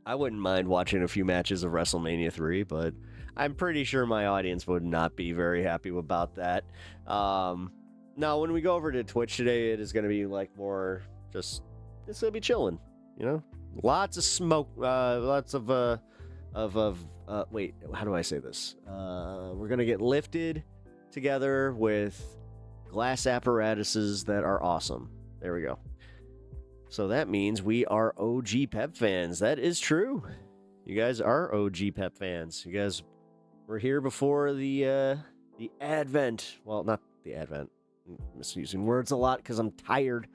I wouldn't mind watching a few matches of WrestleMania 3, but I'm pretty sure my audience would not be very happy about that. Now, when we go over to Twitch today, it is going to be like more just, it's going to be chilling, Lots of smoke, lots of, wait, how do I say this? We're going to get lifted together with glass apparatuses that are awesome. There we go. So that means we are OG Pep fans. That is true. You guys are OG Pep fans. You guys were here before the advent. Well, not the advent. I'm misusing words a lot because I'm tired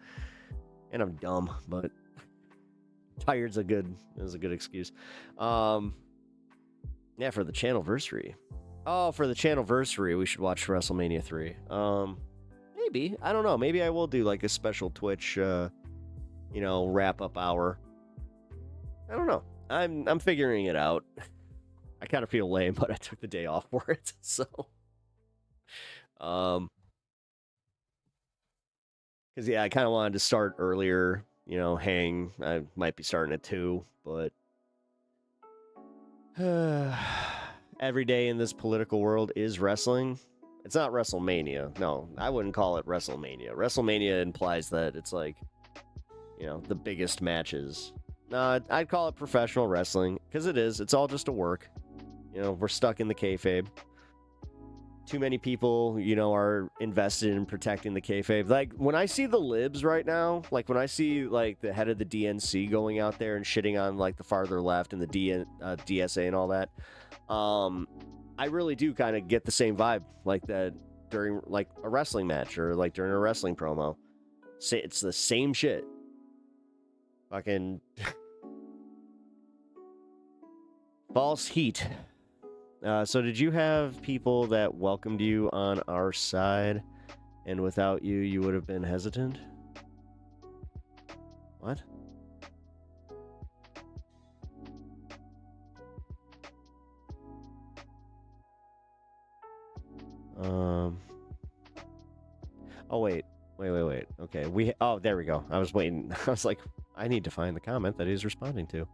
and I'm dumb, but tired's a good excuse. Yeah, for the channelversary. Oh, for the channelversary, we should watch WrestleMania 3. Maybe. I don't know. Maybe I will do like a special Twitch wrap up hour. I don't know. I'm figuring it out. I kind of feel lame, but I took the day off for it. So, because yeah, I kind of wanted to start earlier. Hang. I might be starting at 2, but every day in this political world is wrestling. It's not WrestleMania. No, I wouldn't call it WrestleMania. WrestleMania implies that it's like, the biggest matches. No, I'd call it professional wrestling, because it is. It's all just a work. We're stuck in the kayfabe. Too many people, are invested in protecting the kayfabe. Like, when I see the libs right now, like, when I see, like, the head of the DNC going out there and shitting on, like, the farther left and the DSA and all that, I really do kind of get the same vibe, like, that during, like, a wrestling match or, like, during a wrestling promo. It's the same shit. Fucking false heat. So did you have people that welcomed you on our side, and without you, you would have been hesitant? What? Oh, wait. Okay, oh, there we go. I was waiting. I was like, I need to find the comment that he's responding to.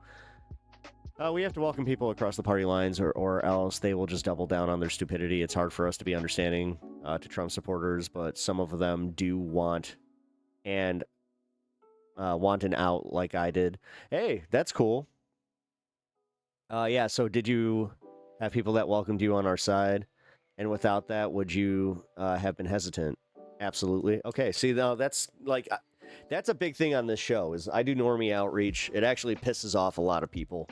We have to welcome people across the party lines, or else they will just double down on their stupidity. It's hard for us to be understanding to Trump supporters, but some of them do want an out like I did. Hey, that's cool. Yeah, so did you have people that welcomed you on our side? And without that, would you have been hesitant? Absolutely. Okay, see, now that's like... That's a big thing on this show, is I do normie outreach. It actually pisses off a lot of people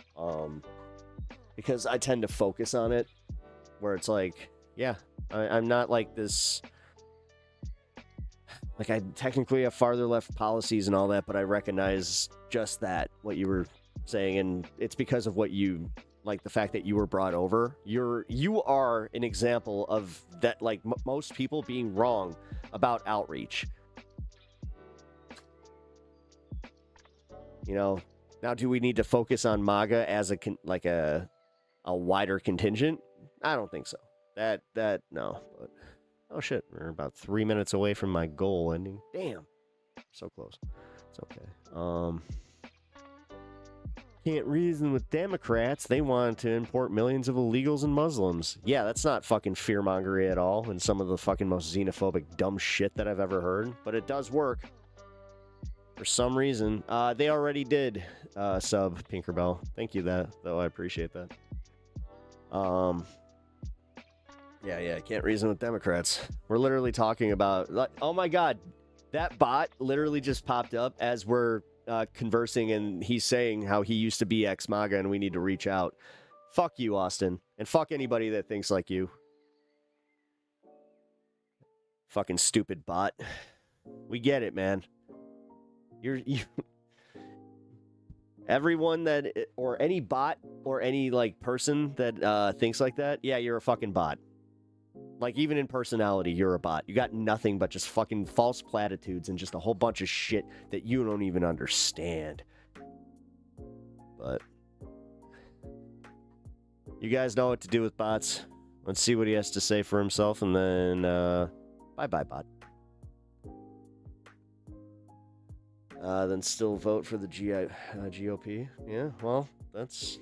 because I tend to focus on it, where it's like, yeah, I'm not like this... Like, I technically have farther left policies and all that, but I recognize just that, what you were saying, and it's because of what you... Like, the fact that you were brought over. You are an example of that, like, most people being wrong about outreach. You know, now do we need to focus on MAGA as a wider contingent? I don't think so. That no. But, oh shit, we're about 3 minutes away from my goal ending. Damn, so close. It's okay. Can't reason with Democrats. They want to import millions of illegals and Muslims. Yeah, that's not fucking fearmongery at all, and some of the fucking most xenophobic dumb shit that I've ever heard. But it does work. For some reason, they already did sub Pinkerbell. Thank you, though. I appreciate that. Yeah. Can't reason with Democrats. We're literally talking about. Oh my God, that bot literally just popped up as we're conversing, and he's saying how he used to be ex-MAGA, and we need to reach out. Fuck you, Austin, and fuck anybody that thinks like you. Fucking stupid bot. We get it, man. You everyone that, or any bot or any like person that thinks like that, yeah, you're a fucking bot. Like, even in personality, you're a bot. You got nothing but just fucking false platitudes and just a whole bunch of shit that you don't even understand. But you guys know what to do with bots. Let's see what he has to say for himself, and then bye-bye, bot. Then still vote for the GOP. Yeah, well, that's...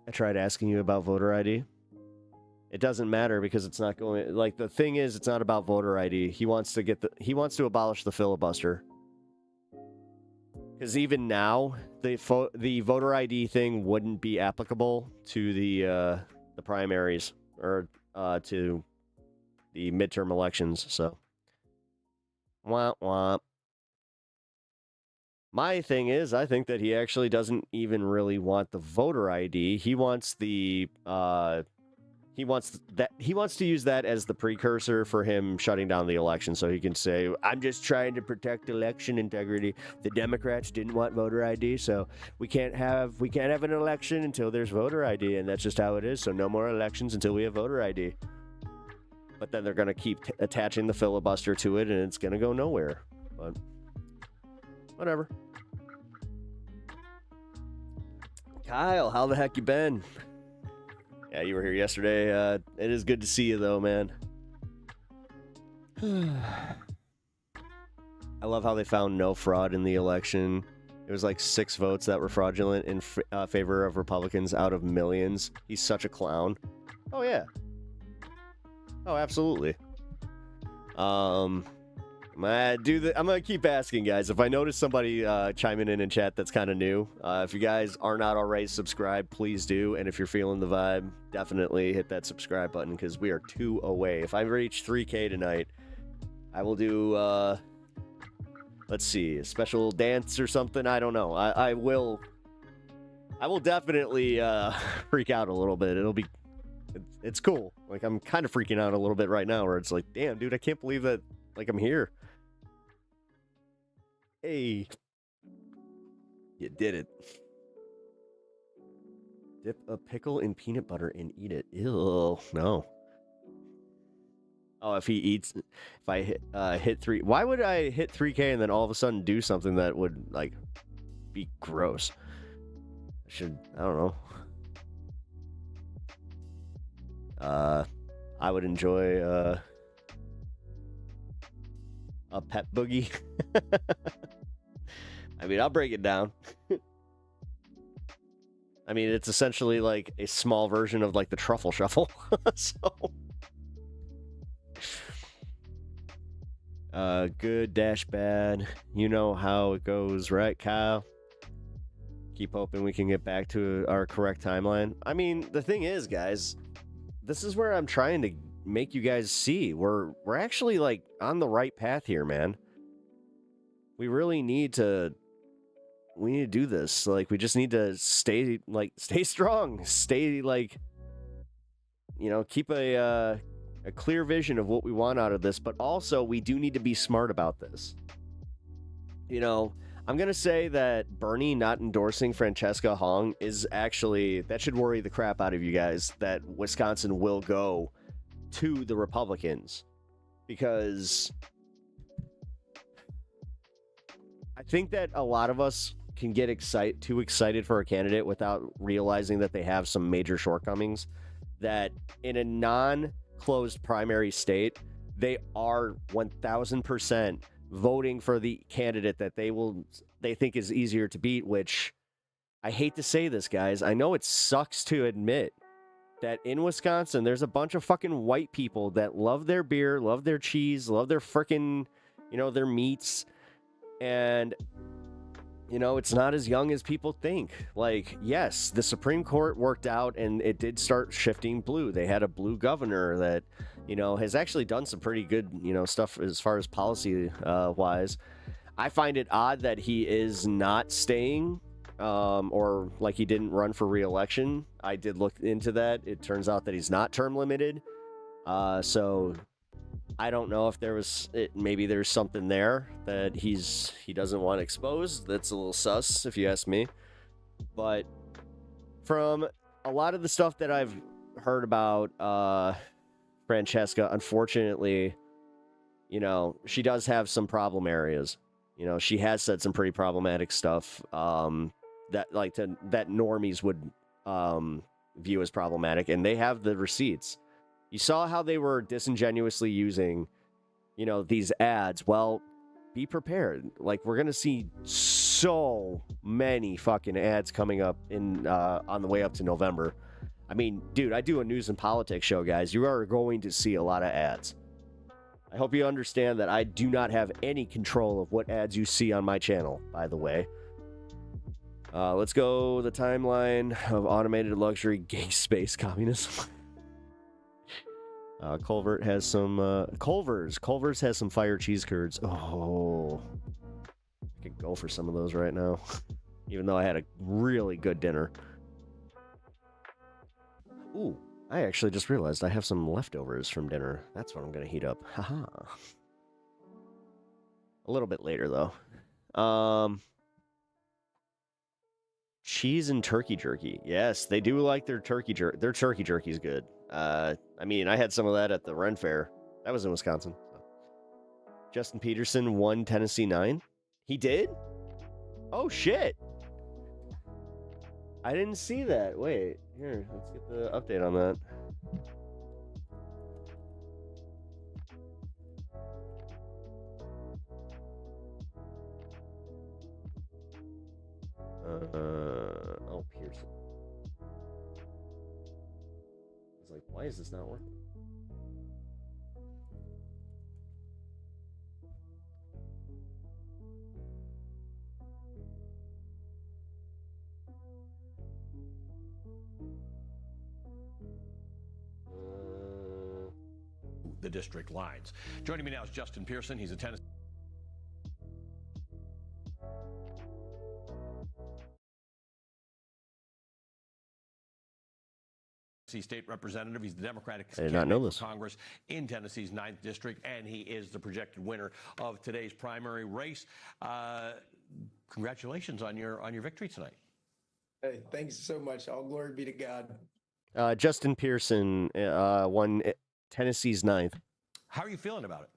I tried asking you about voter ID. It doesn't matter because it's not going... Like, the thing is, it's not about voter ID. He wants to abolish the filibuster. Because even now, the voter ID thing wouldn't be applicable to the primaries or to the midterm elections, so. Womp womp. My thing is, I think that he actually doesn't even really want the voter ID. He wants the he wants to use that as the precursor for him shutting down the election, so he can say, I'm just trying to protect election integrity. The Democrats didn't want voter ID, so we can't have an election until there's voter ID, and that's just how it is. So no more elections until we have voter ID. But then they're going to keep attaching the filibuster to it, and it's going to go nowhere. But whatever. Kyle, how the heck you been? Yeah, you were here yesterday. It is good to see you, though, man. I love how they found no fraud in the election. It was like 6 votes that were fraudulent in favor of Republicans out of millions. He's such a clown. Oh, yeah. Oh, absolutely. I'm gonna keep asking, guys. If I notice somebody chiming in chat that's kind of new, if you guys are not already subscribed, please do. And if you're feeling the vibe, definitely hit that subscribe button, because we are 2 away. If I reach 3K tonight, I will do, let's see, a special dance or something. I don't know. I will definitely freak out a little bit. It's cool. Like, I'm kind of freaking out a little bit right now, where it's like, damn, dude, I can't believe that, like, I'm here. Hey. You did it. Dip a pickle in peanut butter and eat it. Ew, no. Oh, if I hit 3, why would I hit 3K and then all of a sudden do something that would, like, be gross? I don't know. I would enjoy a pet boogie. I mean, I'll break it down. I mean, it's essentially like a small version of like the truffle shuffle. So, good dash bad. You know how it goes, right, Kyle? Keep hoping we can get back to our correct timeline. I mean, the thing is, guys, this is where I'm trying to make you guys see we're actually like on the right path here, man. We really need to do this. Like, we just need to stay strong, stay like, keep a clear vision of what we want out of this, but also we do need to be smart about this. I'm going to say that Bernie not endorsing Francesca Hong is actually, that should worry the crap out of you guys, that Wisconsin will go to the Republicans, because I think that a lot of us can get too excited for a candidate without realizing that they have some major shortcomings, that in a non-closed primary state, they are 1000% voting for the candidate that they think is easier to beat, which I hate to say this, guys. I know it sucks to admit that in Wisconsin, there's a bunch of fucking white people that love their beer, love their cheese, love their frickin', their meats. And, it's not as young as people think. Like, yes, the Supreme Court worked out and it did start shifting blue. They had a blue governor that, has actually done some pretty good, stuff as far as policy wise. I find it odd that he is not staying, or like he didn't run for re-election. I did look into that. It turns out that he's not term limited. So I don't know if maybe there's something there that he doesn't want exposed. That's a little sus, if you ask me. But from a lot of the stuff that I've heard about Francesca, unfortunately, she does have some problem areas. She has said some pretty problematic stuff that normies would view as problematic, and they have the receipts. You saw how they were disingenuously using, these ads. Well, be prepared. Like, we're going to see so many fucking ads coming up on the way up to November. I mean, dude, I do a news and politics show, guys. You are going to see a lot of ads. I hope you understand that I do not have any control of what ads you see on my channel, by the way. Let's go the timeline of automated luxury gay space communism. Culver's has some fire cheese curds. Oh, I could go for some of those right now, even though I had a really good dinner. Ooh, I actually just realized I have some leftovers from dinner. That's what I'm going to heat up. Haha. A little bit later, though. Cheese and turkey jerky. Yes, they do like their turkey jerky. Their turkey jerky is good. I mean, I had some of that at the Ren Fair. That was in Wisconsin. Justin Peterson won Tennessee 9. He did? Oh, shit. I didn't see that. Wait, here, let's get the update on that. Oh, Pearson. I was like, why is this not working? The district lines. Joining me now is Justin Pearson. He's a Tennessee state representative. He's the Democratic candidate for Congress in Tennessee's 9th district, and he is the projected winner of today's primary race. Congratulations on your victory tonight. Hey, thanks so much. All glory be to God. Justin Pearson won Tennessee's 9th. How are you feeling about it?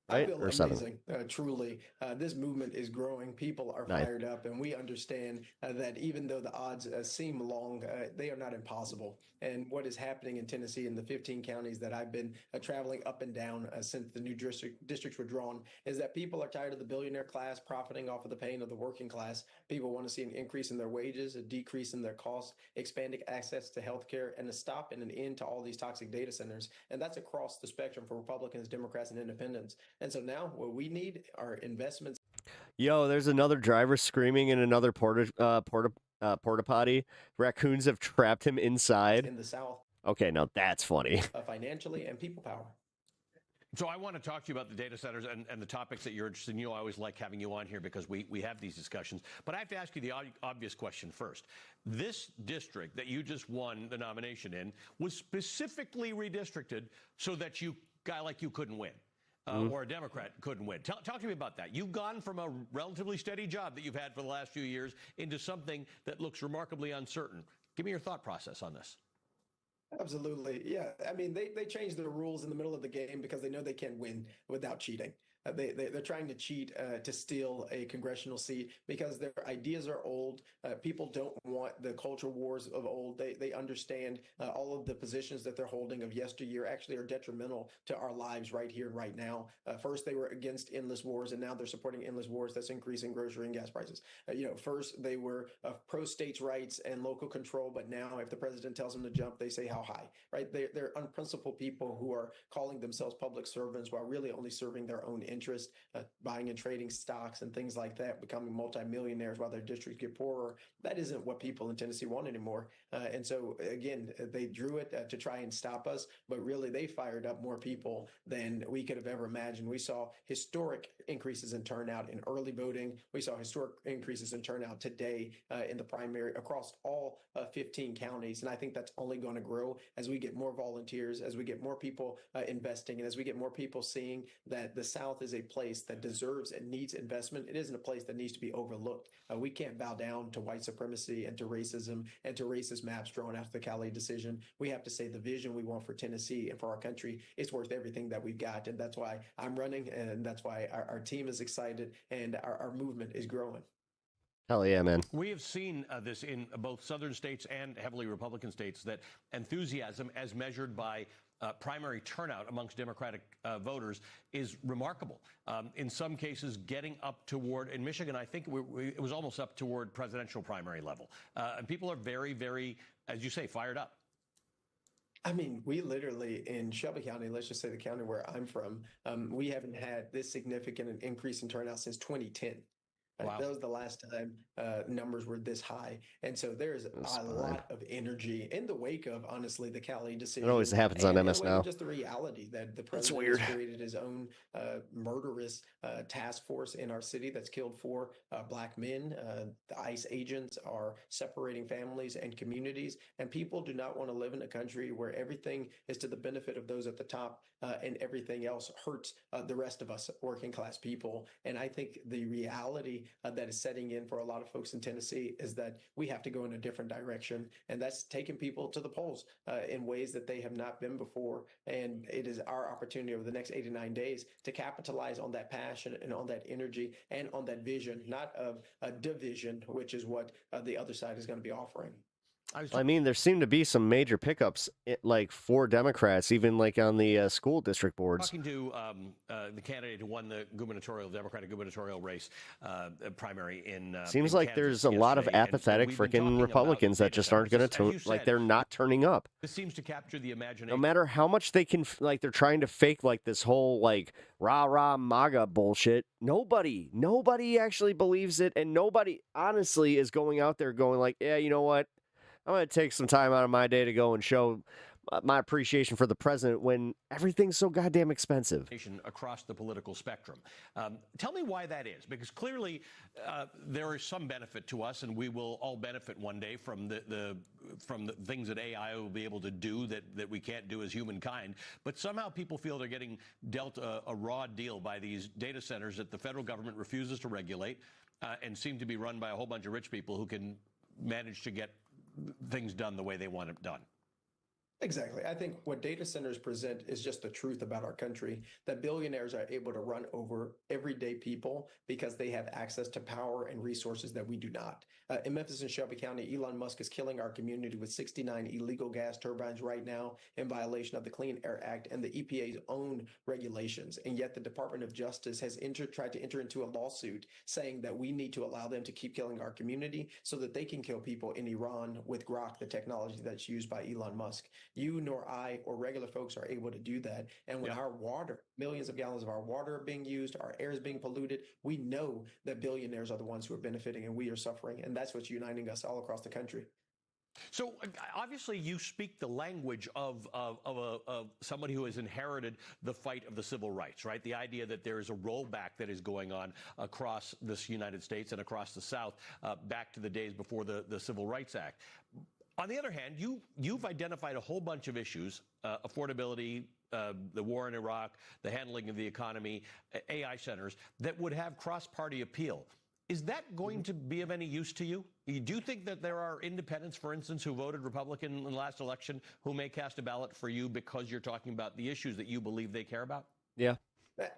right? I feel Or 7th? amazing, truly. This movement is growing. People are 9th. fired up, and we understand that even though the odds seem long, they are not impossible. And what is happening in Tennessee in the 15 counties that I've been traveling up and down since the new districts were drawn is that people are tired of the billionaire class profiting off of the pain of the working class. People want to see an increase in their wages, a decrease in their costs, expanding access to healthcare, and a stop and an end to all these toxic data centers. And that's across the spectrum for Republicans, Democrats, and independents. And so now what we need are investments. Yo, there's another driver screaming in another porta potty. Raccoons have trapped him inside. In the South. Okay, now that's funny. Financially and people power. So I want to talk to you about the data centers and the topics that you're interested in. You know, I always like having you on here because we have these discussions. But I have to ask you the obvious question first. This district that you just won the nomination in was specifically redistricted so that a guy like you couldn't win. Or a Democrat couldn't win. Talk to me about that. You've gone from a relatively steady job that you've had for the last few years into something that looks remarkably uncertain. Give me your thought process on this. Absolutely. Yeah. I mean, they changed the rules in the middle of the game because they know they can't win without cheating. They're trying to cheat to steal a congressional seat because their ideas are old. People don't want the culture wars of old. They understand all of the positions that they're holding of yesteryear actually are detrimental to our lives right here and right now. First, they were against endless wars, and now they're supporting endless wars that's increasing grocery and gas prices. First, they were pro states' rights and local control, but now if the president tells them to jump, they say how high, right? They're unprincipled people who are calling themselves public servants while really only serving their own interest, buying and trading stocks and things like that, becoming multimillionaires while their districts get poorer. That isn't what people in Tennessee want anymore. And so, again, they drew it to try and stop us, but really they fired up more people than we could have ever imagined. We saw historic increases in turnout in early voting. We saw historic increases in turnout today in the primary across all 15 counties. And I think that's only going to grow as we get more volunteers, as we get more people investing, and as we get more people seeing that the South is a place that deserves and needs investment. It isn't a place that needs to be overlooked. We can't bow down to white supremacy and to racism and to racist maps drawn after the Cali decision. We have to say the vision we want for Tennessee and for our country is worth everything that we've got. And that's why I'm running, and that's why our team is excited and our movement is growing. Hell yeah, man. We have seen this in both southern states and heavily Republican states, that enthusiasm as measured by primary turnout amongst Democratic voters is remarkable. In some cases, getting up toward, in Michigan, I think it was almost up toward presidential primary level. And people are very, very, as you say, fired up. I mean, we literally in Shelby County, let's just say the county where I'm from, we haven't had this significant an increase in turnout since 2010. Wow. That was the last time numbers were this high. And so there's a lot of energy in the wake of, honestly, the Cali decision. It always happens on MS now. Just the reality that the president has created his own murderous task force in our city that's killed 4 black men. The ICE agents are separating families and communities. And people do not want to live in a country where everything is to the benefit of those at the top and everything else hurts the rest of us working class people. And I think the reality that is setting in for a lot of folks in Tennessee is that we have to go in a different direction. And that's taking people to the polls in ways that they have not been before. And it is our opportunity over the next 89 days to capitalize on that passion and on that energy and on that vision, not of a division, which is what the other side is going to be offering. I mean, there seem to be some major pickups, like for Democrats, even like on the school district boards. Talking to the candidate who won the Democratic gubernatorial race primary in seems in like Kansas there's a lot of apathetic freaking Republicans that just aren't going to turn, like they're not turning up. This seems to capture the imagination. No matter how much they can, like they're trying to fake like this whole like rah-rah MAGA bullshit. Nobody actually believes it, and nobody honestly is going out there going like, yeah, you know what? I'm going to take some time out of my day to go and show my appreciation for the president when everything's so goddamn expensive. Across the political spectrum. Tell me why that is, because clearly there is some benefit to us, and we will all benefit one day from the things that AI will be able to do that we can't do as humankind. But somehow people feel they're getting dealt a raw deal by these data centers that the federal government refuses to regulate and seem to be run by a whole bunch of rich people who can manage to get things done the way they want it done. Exactly. I think what data centers present is just the truth about our country, that billionaires are able to run over everyday people because they have access to power and resources that we do not. In Memphis and Shelby County, Elon Musk is killing our community with 69 illegal gas turbines right now in violation of the Clean Air Act and the EPA's own regulations. And yet the Department of Justice has tried to enter into a lawsuit saying that we need to allow them to keep killing our community so that they can kill people in Iran with Grok, the technology that's used by Elon Musk. You nor I or regular folks are able to do that. And when our water, millions of gallons of our water are being used, our air is being polluted, we know that billionaires are the ones who are benefiting and we are suffering. And that's what's uniting us all across the country. So obviously you speak the language of somebody who has inherited the fight of the civil rights, right? The idea that there is a rollback that is going on across this United States and across the South back to the days before the Civil Rights Act. On the other hand, you've identified a whole bunch of issues, affordability, the war in Iraq, the handling of the economy, AI centers, that would have cross-party appeal. Is that going to be of any use to you? Do you think that there are independents, for instance, who voted Republican in the last election who may cast a ballot for you because you're talking about the issues that you believe they care about? Yeah.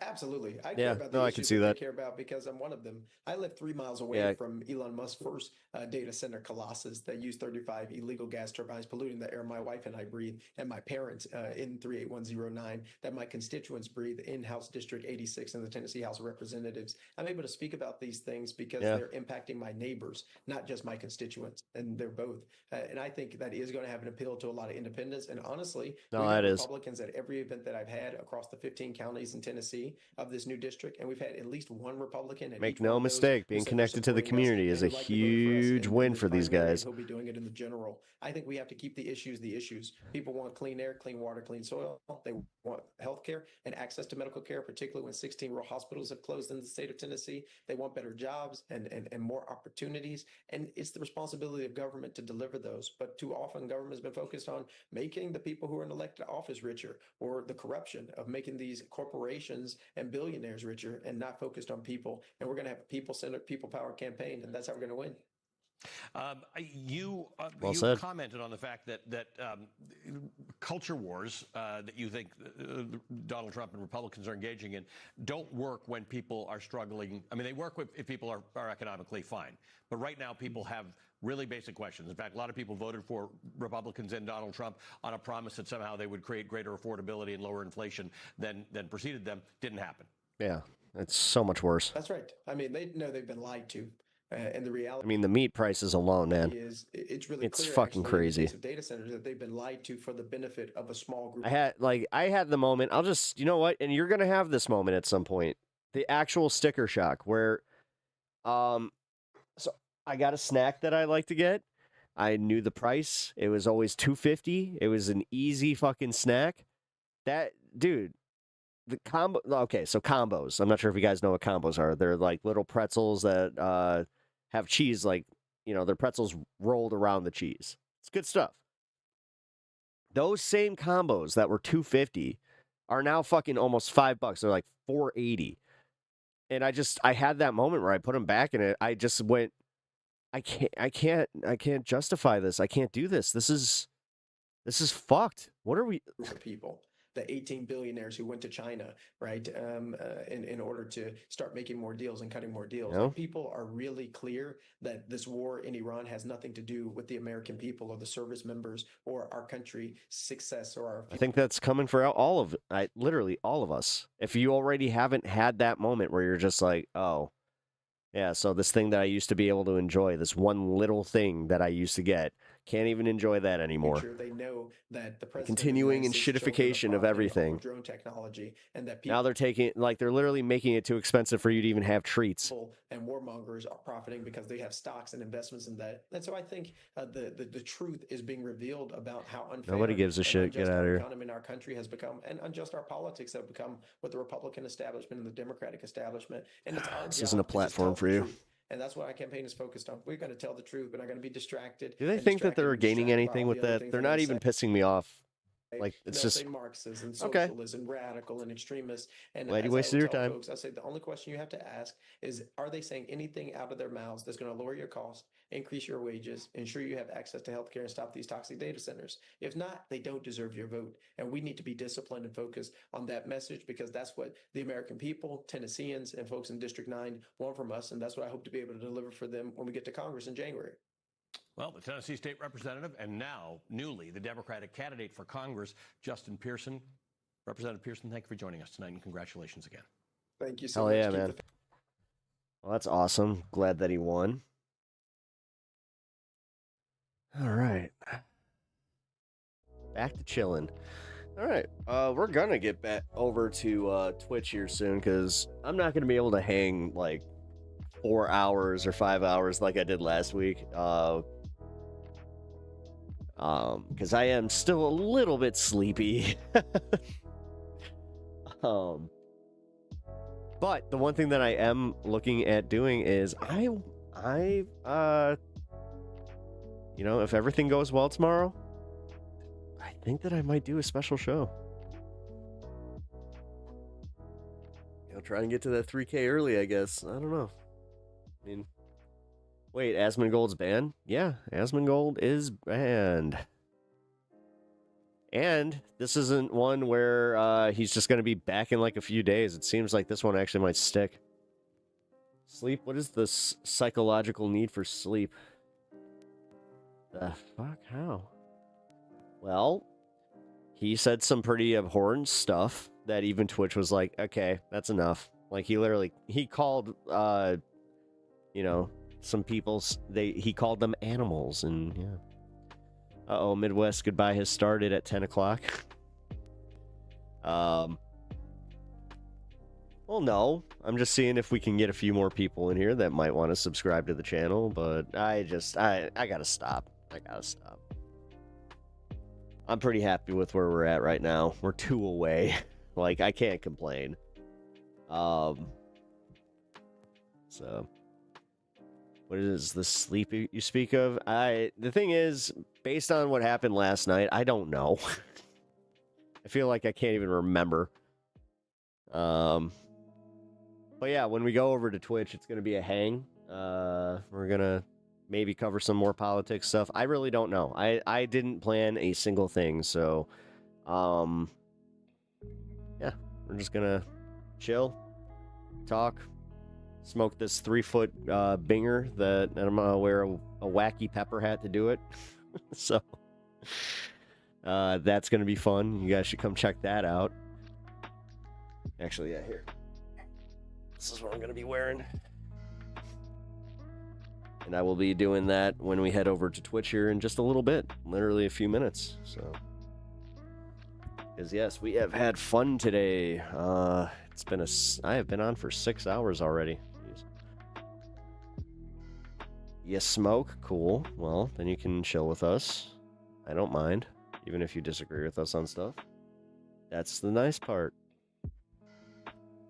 Absolutely. I care about the issues that they care about because I'm one of them. I live 3 miles away from Elon Musk's first data center colossus that used 35 illegal gas turbines polluting the air my wife and I breathe, and my parents in 38109, that my constituents breathe in House District 86 in the Tennessee House of Representatives. I'm able to speak about these things because they're impacting my neighbors, not just my constituents, and they're both. And I think that is going to have an appeal to a lot of independents. And honestly, we have Republicans at every event that I've had across the 15 counties in Tennessee of this new district, and we've had at least one Republican. Make no mistake, being connected to the community is a huge win for these guys. He'll be doing it in the general. I think we have to keep the issues the issues. People want clean air, clean water, clean soil. They want health care and access to medical care, particularly when 16 rural hospitals have closed in the state of Tennessee. They want better jobs and more opportunities. And it's the responsibility of government to deliver those. But too often, government has been focused on making the people who are in elected office richer, or the corruption of making these corporations and billionaires richer, and not focused on people. And we're going to have a people-centered, people-powered campaign, and that's how we're going to win. You commented on the fact that culture wars that you think Donald Trump and Republicans are engaging in don't work when people are struggling. I mean, they work if people are economically fine. But right now, people have really basic questions. In fact, a lot of people voted for Republicans and Donald Trump on a promise that somehow they would create greater affordability and lower inflation than preceded them. Didn't happen. Yeah, it's so much worse. That's right. I mean, they know they've been lied to. And the reality, I mean, the meat prices alone, man, it's really it's clear, fucking crazy. Data centers that they've been lied to for the benefit of a small group. I had the moment. I'll just, you know what? And you're gonna have this moment at some point. The actual sticker shock, where, so I got a snack that I like to get. I knew the price. It was always $2.50. It was an easy fucking snack. That dude. The combo. Okay, so combos. I'm not sure if you guys know what combos are. They're like little pretzels that have cheese, like, you know, they're pretzels rolled around the cheese. It's good stuff. Those same combos that were $2.50 are now fucking almost $5. They're like $4.80. And I had that moment where I put them back, and I just went, I can't justify this. I can't do this. This is fucked. What are we? People. The 18 billionaires who went to China, right, in order to start making more deals and cutting more deals. No. People are really clear that this war in Iran has nothing to do with the American people or the service members or our country's success or our. I think that's coming for literally all of us. If you already haven't had that moment where you're just like, oh, yeah, so this thing that I used to be able to enjoy, this one little thing that I used to get, can't even enjoy that anymore. They know that the continuing and shitification of everything. Drone technology, and that now they're literally making it too expensive for you to even have treats. And warmongers are profiting because they have stocks and investments in that. And so I think the truth is being revealed about how unfair. Nobody gives a shit. Get out of here. The economy in our country has become, and unjust our politics have become, with the Republican establishment and the Democratic establishment. And it's our this isn't a platform for you. And that's what our campaign is focused on. We're going to tell the truth. We're not going to be distracted. Do they think that they're gaining anything with that? They're not even pissing me off Like, it's they'll just say Marxist and okay. socialist and radical and extremist. And Glad you as I wasted would your tell time. folks, I say the only question you have to ask is, are they saying anything out of their mouths that's going to lower your costs, increase your wages, ensure you have access to healthcare, and stop these toxic data centers? If not, they don't deserve your vote. And we need to be disciplined and focused on that message, because that's what the American people, Tennesseans, and folks in District 9 want from us. And that's what I hope to be able to deliver for them when we get to Congress in January. Well, the Tennessee State Representative and now, newly, the Democratic candidate for Congress, Justin Pearson. Representative Pearson, thank you for joining us tonight, and congratulations again. Thank you so much. much. Hell yeah, man. Well, that's awesome. Glad that he won. All right. Back to chilling. All right. We're going to get back over to Twitch here soon, because I'm not going to be able to hang, like, 4 hours or 5 hours like I did last week. Because I am still a little bit sleepy. But the one thing that I am looking at doing is you know, if everything goes well tomorrow, I think that I might do a special show. You know, try and get to that 3K early, I guess. I don't know. I mean, wait, Asmogold's banned? Yeah, Asmogold is banned. And this isn't one where he's just going to be back in like a few days. It seems like this one actually might stick. Sleep? What is the psychological need for sleep? The fuck? How? Well, he said some pretty abhorrent stuff that even Twitch was like, okay, that's enough. Like, he called, you know, some people, he called them animals, and yeah. Uh-oh, Midwest Goodbye has started at 10 o'clock. Well, no. I'm just seeing if we can get a few more people in here that might want to subscribe to the channel, but I gotta stop. I gotta stop. I'm pretty happy with where we're at right now. We're 2 away. Like, I can't complain. So... What is the sleep you speak of? The thing is, based on what happened last night, I don't know. I feel like I can't even remember. But yeah, when we go over to Twitch, it's going to be a hang. We're going to maybe cover some more politics stuff. I really don't know. I didn't plan a single thing, so yeah, we're just going to chill, talk, smoke this 3-foot binger and I'm gonna wear a wacky pepper hat to do it. So that's gonna be fun. You guys should come check that out. Actually, yeah, here. This is what I'm gonna be wearing. And I will be doing that when we head over to Twitch here in just a little bit. Literally a few minutes. So, because yes, we have had fun today. I have been on for 6 hours already. You smoke? Cool. Well, then you can chill with us. I don't mind, even if you disagree with us on stuff. That's the nice part.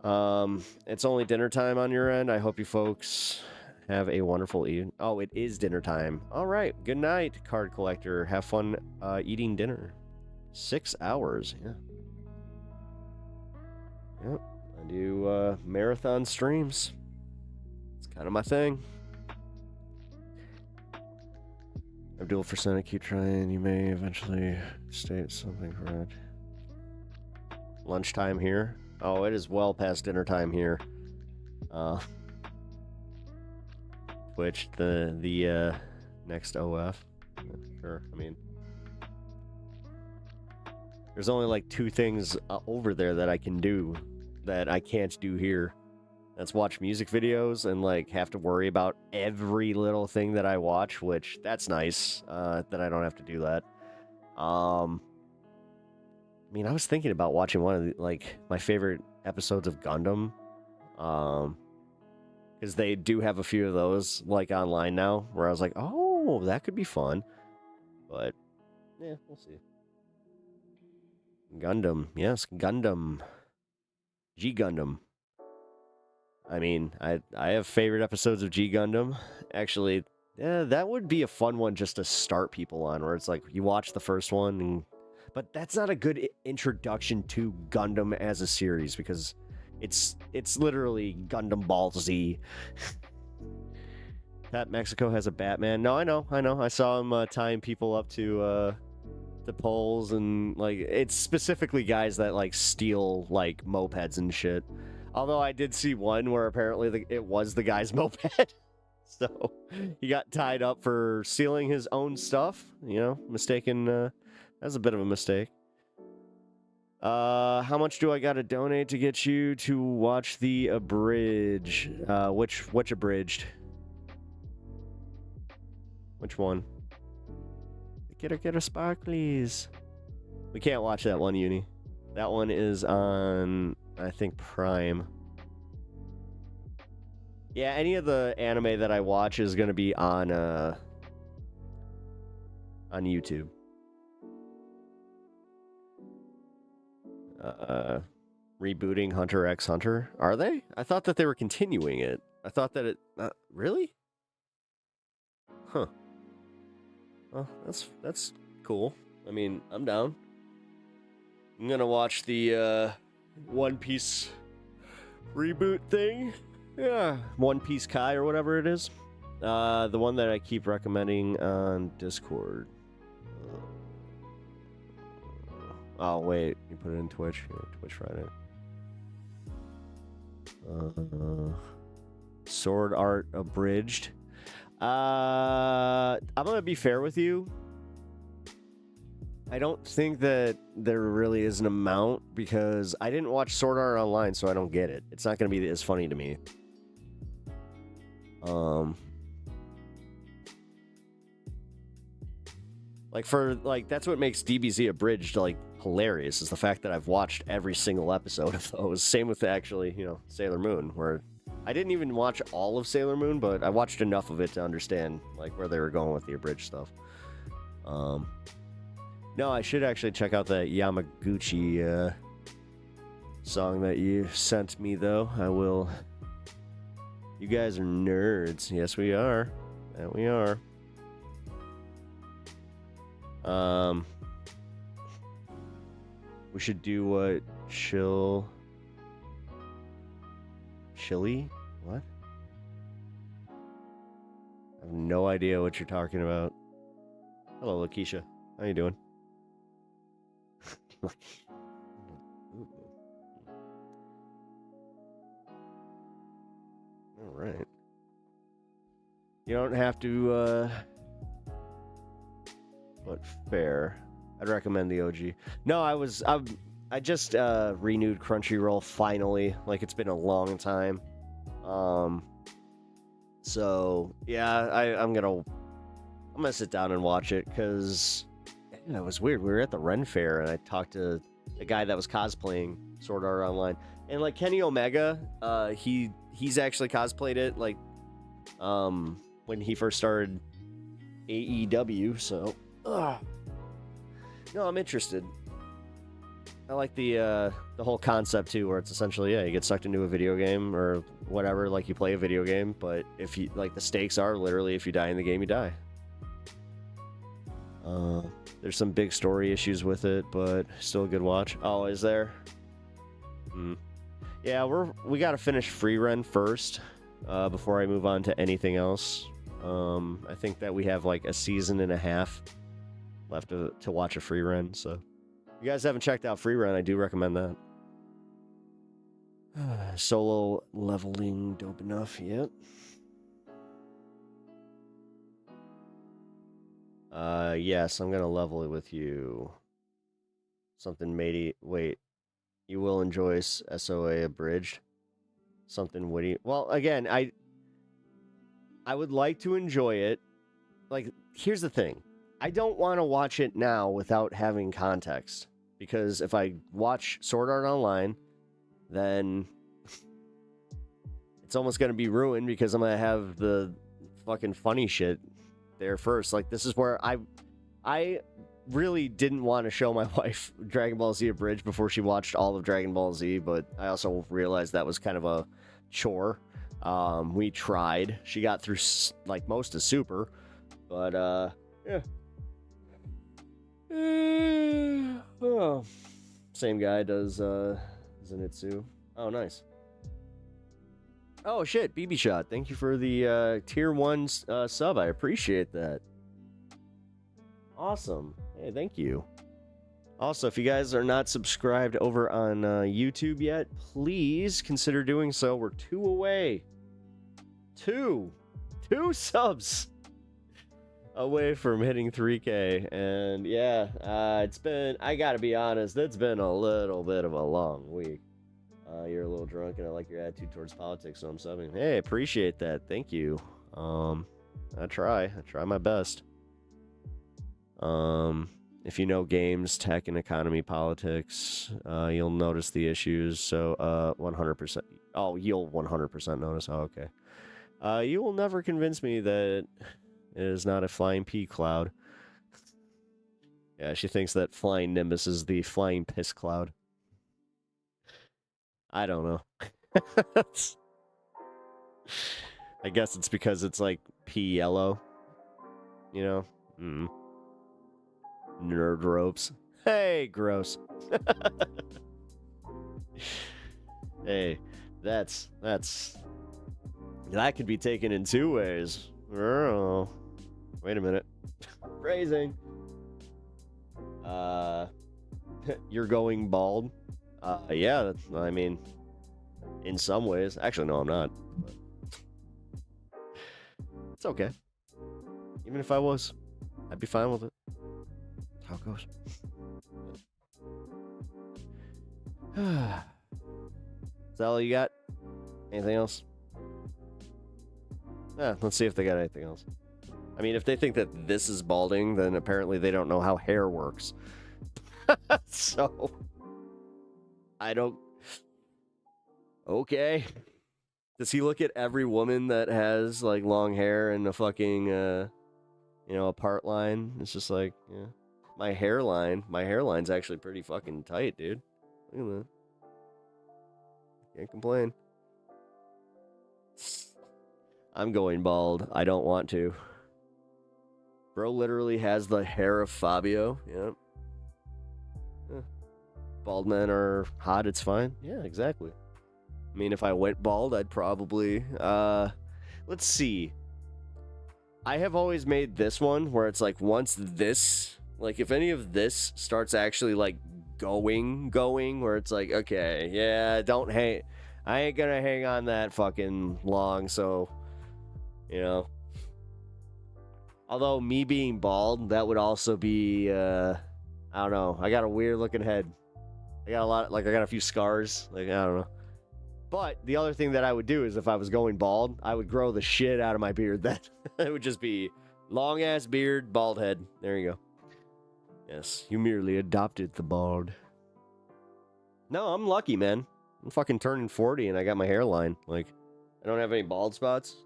It's only dinner time on your end. I hope you folks have a wonderful evening. Oh, it is dinner time. All right. Good night, card collector. Have fun eating dinner. 6 hours. Yeah. Yep. I do marathon streams. It's kind of my thing. Abdul for Senate, keep trying. You may eventually state something correct. Lunchtime here. Oh, it is well past dinner time here. Twitch, the next OF. Sure. I mean, there's only like 2 things over there that I can do that I can't do here. That's watch music videos and like have to worry about every little thing that I watch, which that's nice that I don't have to do that. I mean, I was thinking about watching one of my favorite episodes of Gundam, because they do have a few of those like online now, where I was like, oh, that could be fun. But yeah, we'll see. Gundam, yes, Gundam, G Gundam. I mean, I have favorite episodes of G Gundam. Actually, that would be a fun one just to start people on, where it's like you watch the first one and But that's not a good introduction to Gundam as a series because it's literally Gundam Ball Z. That Mexico has a Batman. No, I know. I saw him tying people up to poles, and like it's specifically guys that like steal like mopeds and shit. Although I did see one where apparently it was the guy's moped. So he got tied up for stealing his own stuff, mistaken. That's a bit of a mistake. How much do I got to donate to get you to watch the abridge? Which abridged? Which one? Get a sparklies. We can't watch that one, Uni. That one is on, I think, Prime. Yeah, any of the anime that I watch is going to be on YouTube. Rebooting Hunter x Hunter. Are they? I thought that they were continuing it. I thought that it... really? Huh. Well, that's cool. I mean, I'm down. I'm gonna watch the One Piece reboot thing. Yeah, One Piece Kai or whatever it is. The one that I keep recommending on Discord. Oh wait, you put it in Twitch. Twitch Friday. Sword Art Abridged. I'm gonna be fair with you. I don't think that there really is an amount because I didn't watch Sword Art Online, so I don't get it. It's not gonna be as funny to me. That's what makes DBZ Abridged hilarious is the fact that I've watched every single episode of those. Same with actually, Sailor Moon, where I didn't even watch all of Sailor Moon, but I watched enough of it to understand where they were going with the abridged stuff. No, I should actually check out that Yamaguchi song that you sent me, though. I will. You guys are nerds. Yes, we are. That we are. We should do what? Chili? What? I have no idea what you're talking about. Hello, Lakeisha. How you doing? All right. You don't have to, but fair. I'd recommend the OG. No, I just renewed Crunchyroll finally. It's been a long time. So yeah, I'm gonna sit down and watch it because it was weird. We were at the Ren Fair and I talked to a guy that was cosplaying Sword Art Online, and Kenny Omega, he's actually cosplayed it when he first started AEW. So no, I'm interested. I like the whole concept too, where it's essentially you get sucked into a video game or whatever, you play a video game, but if you the stakes are literally if you die in the game, you die. There's some big story issues with it, but still a good watch. Oh, is there? Yeah, we got to finish Free Ren first before I move on to anything else. I think that we have a season and a half left to watch a Free Ren, so if you guys haven't checked out Free Ren, I do recommend that. Solo leveling dope enough, yep. Yes, I'm gonna level it with you. Something matey. Wait, you will enjoy SOA Abridged. Something witty. Well, again, I would like to enjoy it. Here's the thing. I don't want to watch it now without having context. Because if I watch Sword Art Online, then it's almost gonna be ruined because I'm gonna have the fucking funny shit there first. This is where I really didn't want to show my wife Dragon Ball Z Abridged before she watched all of Dragon Ball Z, but I also realized that was kind of a chore. We tried. She got through most of Super, but yeah. Oh, same guy does Zenitsu. Oh, nice. Oh shit, BB Shot. Thank you for the tier 1 sub. I appreciate that. Awesome. Hey, thank you. Also, if you guys are not subscribed over on YouTube yet, please consider doing so. We're 2 away. 2 subs away from hitting 3K. And yeah, it's been, I gotta be honest, it's been a little bit of a long week. You're a little drunk and I like your attitude towards politics, so I'm subbing. Hey, appreciate that. Thank you. I try my best. If you know games, tech, and economy politics, you'll notice the issues. So, 100%. Oh, you'll 100% notice. Oh, okay. You will never convince me that it is not a flying pea cloud. Yeah, she thinks that flying Nimbus is the flying piss cloud. I don't know. I guess it's because it's like pea yellow. You know? Nerd ropes. Hey, gross. Hey, that could be taken in 2 ways. Oh, wait a minute. Phrasing. You're going bald. Yeah, I mean, in some ways. Actually, no, I'm not. But it's okay. Even if I was, I'd be fine with it. That's how it goes. Is that all you got? Anything else? Let's see if they got anything else. I mean, if they think that this is balding, then apparently they don't know how hair works. So, I don't... Okay. Does he look at every woman that has, like, long hair and a fucking, you know, a part line? It's just like, yeah. My hairline's actually pretty fucking tight, dude. Look at that. Can't complain. I'm going bald. I don't want to. Bro literally has the hair of Fabio. Yep. Yeah. Bald men are hot, it's fine. Yeah, exactly. I mean, if I went bald, I'd probably... let's see. I have always made this one where it's like, once this... Like, if any of this starts actually, like, going, where it's like, okay, yeah, don't hang... I ain't gonna hang on that fucking long, so... You know... Although, me being bald, that would also be, I don't know. I got a weird-looking head. I got a lot... Like, I got a few scars. Like, I don't know. But, the other thing that I would do is, if I was going bald, I would grow the shit out of my beard. That it would just be long-ass beard, bald head. There you go. Yes, you merely adopted the bald. No, I'm lucky, man. I'm fucking turning 40 and I got my hairline. Like, I don't have any bald spots.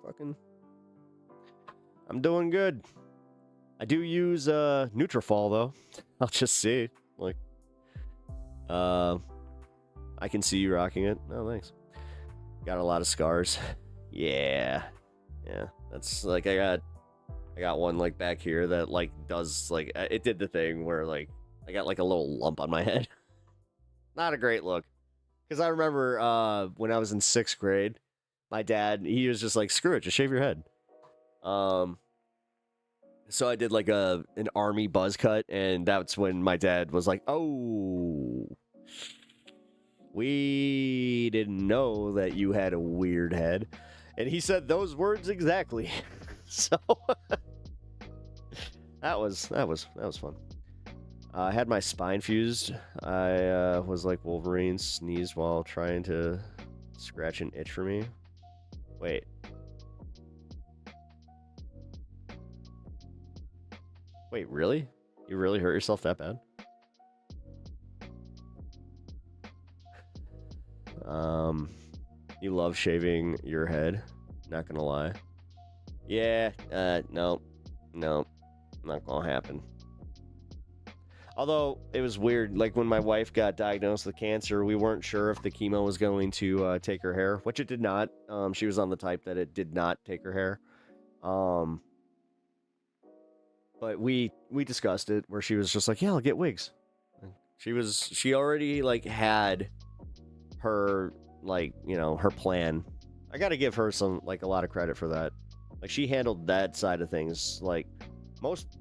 Like, I'm doing good. I do use Nutrafol though. I'll just see. Like, I can see you rocking it. Oh, thanks. Got a lot of scars. Yeah. That's like I got one like back here that like does like it did the thing where like I got like a little lump on my head. Not a great look. Because I remember when I was in 6th grade, my dad, he was just like, screw it, just shave your head. So I did like an army buzz cut, and that's when my dad was like, oh, we didn't know that you had a weird head. And he said those words exactly. So that was fun. I had my spine fused. I was like Wolverine, sneezed while trying to scratch an itch for me. Wait. Wait, really? You really hurt yourself that bad? You love shaving your head? Not gonna lie. Yeah, no, not gonna happen. Although, it was weird, like when my wife got diagnosed with cancer, we weren't sure if the chemo was going to take her hair, which it did not. She was on the type that it did not take her hair. But we discussed it where she was just like, yeah, I'll get wigs. She already like had her like, you know, her plan. I got to give her some like a lot of credit for that. Like she handled that side of things like most,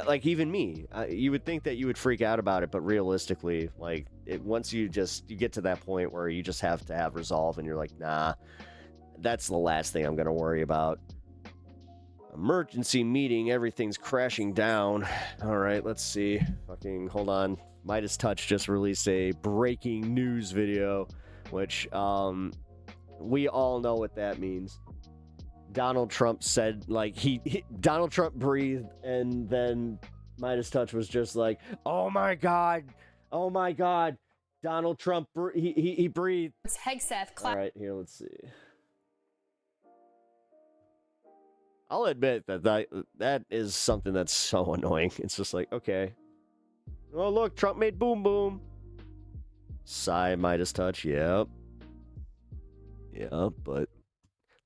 like even me. You would think that you would freak out about it, but realistically, like once you get to that point where you just have to have resolve and you're like, nah, that's the last thing I'm going to worry about. Emergency meeting, everything's crashing down. All right, let's see. Fucking hold on. Midas Touch just released a breaking news video, which we all know what that means. Donald Trump said, like, Donald Trump breathed, and then Midas Touch was just like, oh my God. Donald Trump, he breathed. It's Hegseth. All right, here, let's see. I'll admit that is something that's so annoying. It's just like, okay. Oh, look, Trump made boom boom. Sigh, Midas Touch, yep. Yeah, but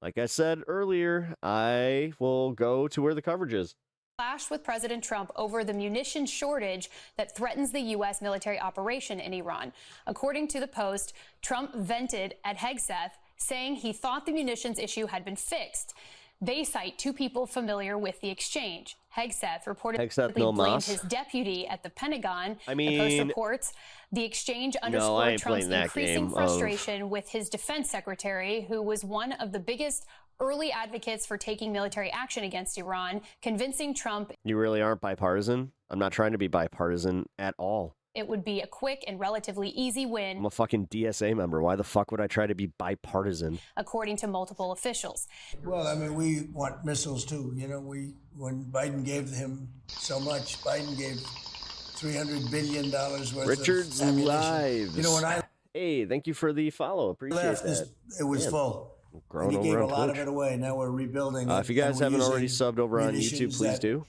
like I said earlier, I will go to where the coverage is. Clashed with President Trump over the munitions shortage that threatens the U.S. military operation in Iran. According to the Post, Trump vented at Hegseth, saying he thought the munitions issue had been fixed. They cite two people familiar with the exchange. Hegseth reportedly blamed his deputy at the Pentagon. The Post reports the exchange underscored Trump's increasing frustration with his defense secretary, who was one of the biggest early advocates for taking military action against Iran, convincing Trump. You really aren't bipartisan? I'm not trying to be bipartisan at all. It would be a quick and relatively easy win. I'm a fucking DSA member. Why the fuck would I try to be bipartisan? According to multiple officials. Well, I mean, we want missiles too. You know, when Biden gave him so much, Biden gave $300 billion worth Richard's of ammunition. Lives. You know, when I hey, thank you for the follow. Appreciate that. It was full. And he gave a lot of it away. Now we're rebuilding. If you guys haven't already subbed over on YouTube, please do.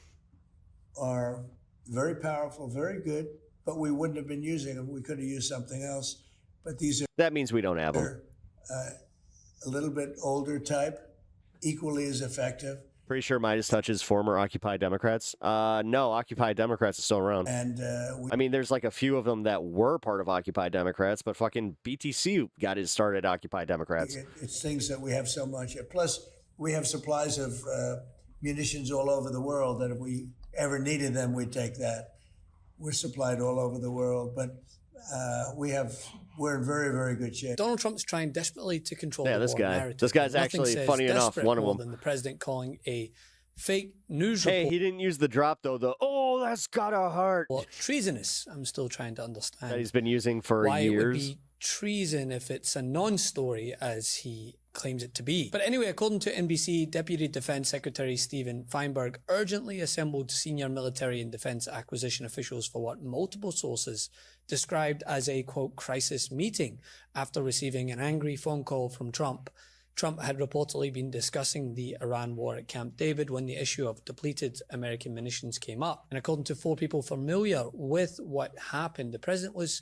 Are very powerful, very good. But we wouldn't have been using them. We could have used something else. But these are... That means we don't have them. A little bit older type, equally as effective. Pretty sure Midas touches former Occupy Democrats. No, Occupy Democrats is still around. And I mean, there's like a few of them that were part of Occupy Democrats, but fucking BTC got his start at Occupy Democrats. It's things that we have so much. Plus, we have supplies of munitions all over the world that if we ever needed them, we'd take that. We're supplied all over the world, but we're in very, very good shape. Donald Trump's trying desperately to control the this war guy. narrative. This guy's Nothing actually says funny enough. desperate One of more them. than the president calling a fake news report. Hey, he didn't use the drop though. Oh, that's gotta hurt. What treasonous? I'm still trying to understand. That he's been using for why years. It would be treason if it's a non-story as he claims it to be. But anyway, according to NBC, Deputy Defense Secretary Stephen Feinberg urgently assembled senior military and defense acquisition officials for what multiple sources described as a, quote, crisis meeting after receiving an angry phone call from Trump. Trump had reportedly been discussing the Iran war at Camp David when the issue of depleted American munitions came up. And according to 4 people familiar with what happened, the president was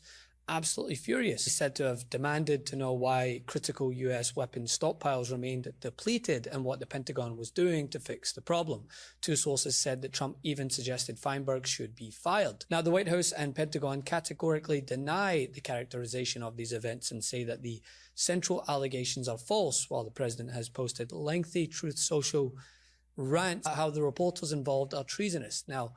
absolutely furious. He's said to have demanded to know why critical US weapons stockpiles remained depleted and what the Pentagon was doing to fix the problem. 2 sources said that Trump even suggested Feinberg should be fired. Now, the White House and Pentagon categorically deny the characterization of these events and say that the central allegations are false, while the president has posted lengthy Truth Social rants about how the reporters involved are treasonous. Now,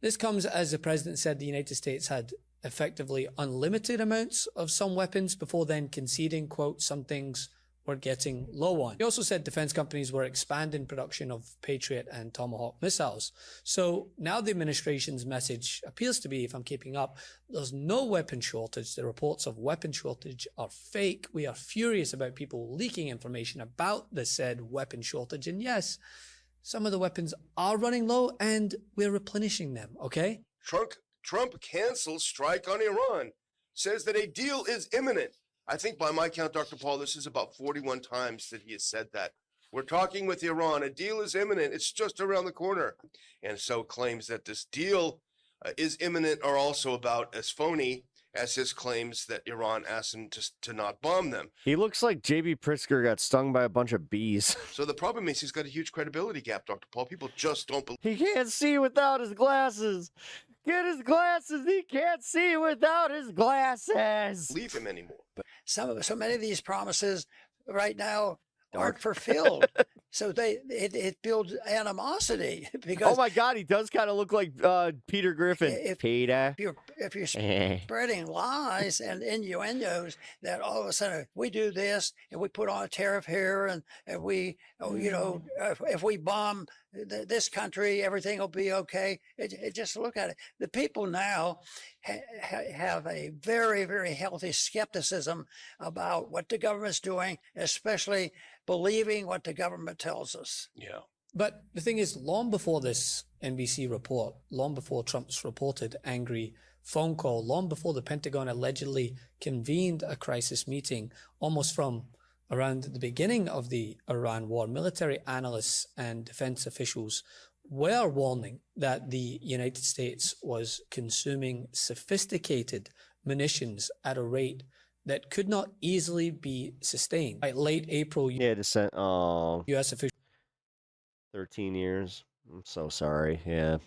this comes as the president said the United States had effectively unlimited amounts of some weapons before then conceding, quote, some things were getting low on. He also said defense companies were expanding production of Patriot and Tomahawk missiles. So now the administration's message appears to be, if I'm keeping up, there's no weapon shortage. The reports of weapon shortage are fake. We are furious about people leaking information about the said weapon shortage. And yes, some of the weapons are running low and we're replenishing them, okay? Trump cancels strike on Iran, says that a deal is imminent. I think by my count, Dr. Paul, this is about 41 times that he has said that. We're talking with Iran. A deal is imminent. It's just around the corner. And so claims that this deal is imminent are also about as phony as his claims that Iran asked him to not bomb them. He looks like J.B. Pritzker got stung by a bunch of bees. So the problem is he's got a huge credibility gap, Dr. Paul. People just don't believe. He can't see without his glasses. Get his glasses. He can't see without his glasses. Believe him anymore. So many of these promises right now aren't fulfilled. So it builds animosity because. Oh my God, he does kind of look like Peter Griffin. If you're spreading lies and innuendos that all of a sudden we do this and we put on a tariff here and we if we bomb this country everything will be okay. Just look at it. The people now have a very, very healthy skepticism about what the government's doing, especially believing what the government tells us. Yeah. But the thing is, long before this NBC report, long before Trump's reported angry phone call, long before the Pentagon allegedly convened a crisis meeting, almost from around the beginning of the Iran war, military analysts and defense officials were warning that the United States was consuming sophisticated munitions at a rate that could not easily be sustained. By late April, U.S. officials 13 years. I'm so sorry. Yeah,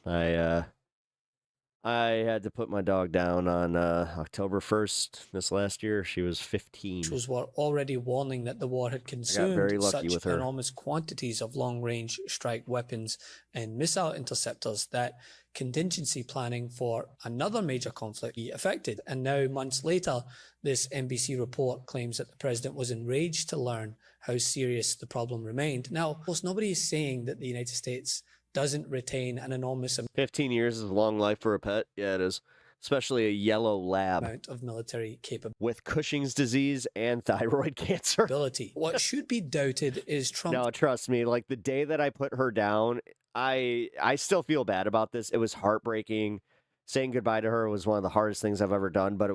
I had to put my dog down on October 1st this last year. She was 15. were already warning that the war had consumed very lucky such with her. enormous quantities of long-range strike weapons and missile interceptors that contingency planning for another major conflict be affected. And now, months later, this NBC report claims that the president was enraged to learn how serious the problem remained. Now, of course, nobody is saying that the United States doesn't retain an enormous 15 years is a long life for a pet. Yeah, it is. Especially a yellow lab. Amount of military capability. With Cushing's disease and thyroid cancer. What should be doubted is Trump. No, trust me. Like the day that I put her down, I still feel bad about this. It was heartbreaking. Saying goodbye to her was one of the hardest things I've ever done, but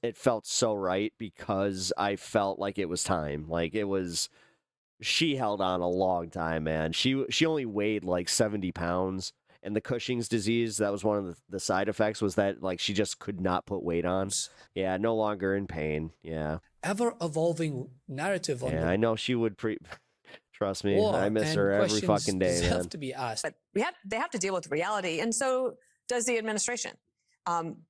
it felt so right because I felt like it was time. Like it was. She held on a long time, man. She only weighed like 70 pounds. And the Cushing's disease, that was one of the side effects, was that like she just could not put weight on. Yeah, no longer in pain. Yeah. Ever-evolving narrative on I know she would trust me. I miss her every fucking day, man. Have to be asked. But they have to deal with reality, and so does the administration.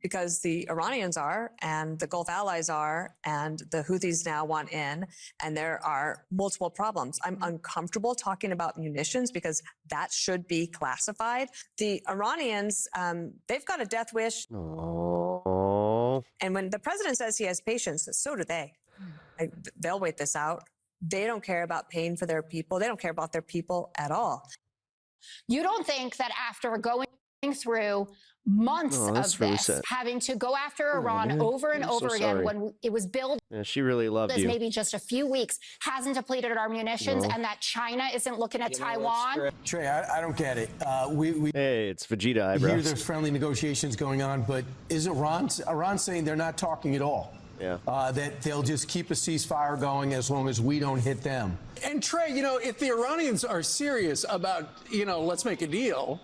Because the Iranians are, and the Gulf allies are, and the Houthis now want in, and there are multiple problems. I'm uncomfortable talking about munitions because that should be classified. The Iranians, they've got a death wish. Oh. And when the president says he has patience, so do they. They'll wait this out. They don't care about pain for their people. They don't care about their people at all. You don't think that after going through months of this, having to go after Iran over and over again when it was billed she really loved you. maybe just a few weeks, hasn't depleted our munitions, and that China isn't looking at Taiwan. Trey, I don't get it. Hey, it's Vegeta eyebrows. Hear there's friendly negotiations going on, but is Iran saying they're not talking at all? Yeah. That they'll just keep a ceasefire going as long as we don't hit them. And Trey, if the Iranians are serious about, let's make a deal,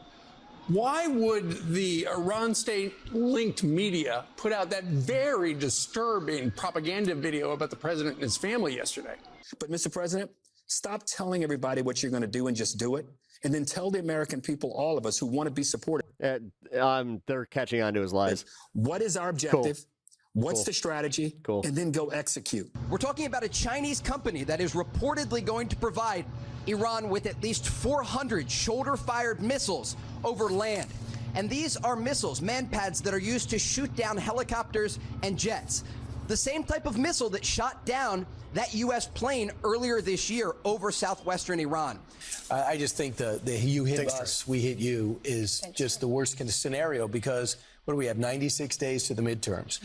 why would the Iran state-linked media put out that very disturbing propaganda video about the president and his family yesterday? But, Mr. President, stop telling everybody what you're going to do and just do it. And then tell the American people, all of us who want to be supported. They're catching on to his lies. What is our objective? Cool. What's the strategy? And then go execute. We're talking about a Chinese company that is reportedly going to provide Iran with at least 400 shoulder-fired missiles over land. And these are missiles, man-pads that are used to shoot down helicopters and jets. The same type of missile that shot down that U.S. plane earlier this year over southwestern Iran. I just think the you hit us, we hit you is just the worst kind of scenario because what do we have, 96 days to the midterms.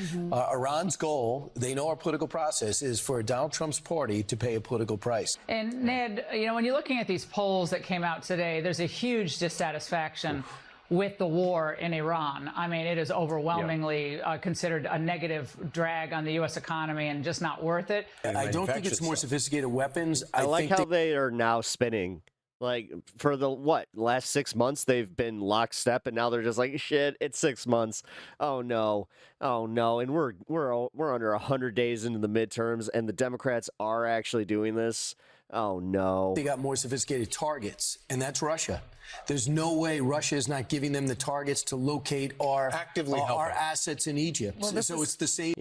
Iran's goal, they know our political process, is for Donald Trump's party to pay a political price. And Ned, when you're looking at these polls that came out today, there's a huge dissatisfaction with the war in Iran. I mean, it is overwhelmingly considered a negative drag on the U.S. economy and just not worth it. I don't think it's more sophisticated weapons. I like how they are now spinning Like, for the last 6 months, they've been lockstep, and now they're just like, shit, it's 6 months. Oh no, and we're under 100 days into the midterms, and the Democrats are actually doing this. Oh no. They got more sophisticated targets, and that's Russia. There's no way Russia is not giving them the targets to locate our assets in Egypt. Well, so it's the same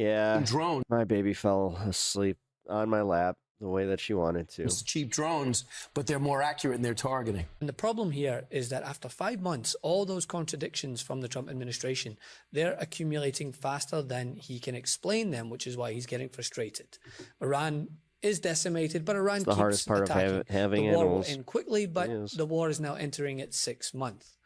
drone. My baby fell asleep on my lap the way that she wanted to. It's cheap drones, but they're more accurate in their targeting. And the problem here is that after 5 months, all those contradictions from the Trump administration, they're accumulating faster than he can explain them, which is why he's getting frustrated. Iran is decimated, but Iran It's the keeps hardest part attacking. of having the war animals. will end quickly, but the war is now entering its 6th month.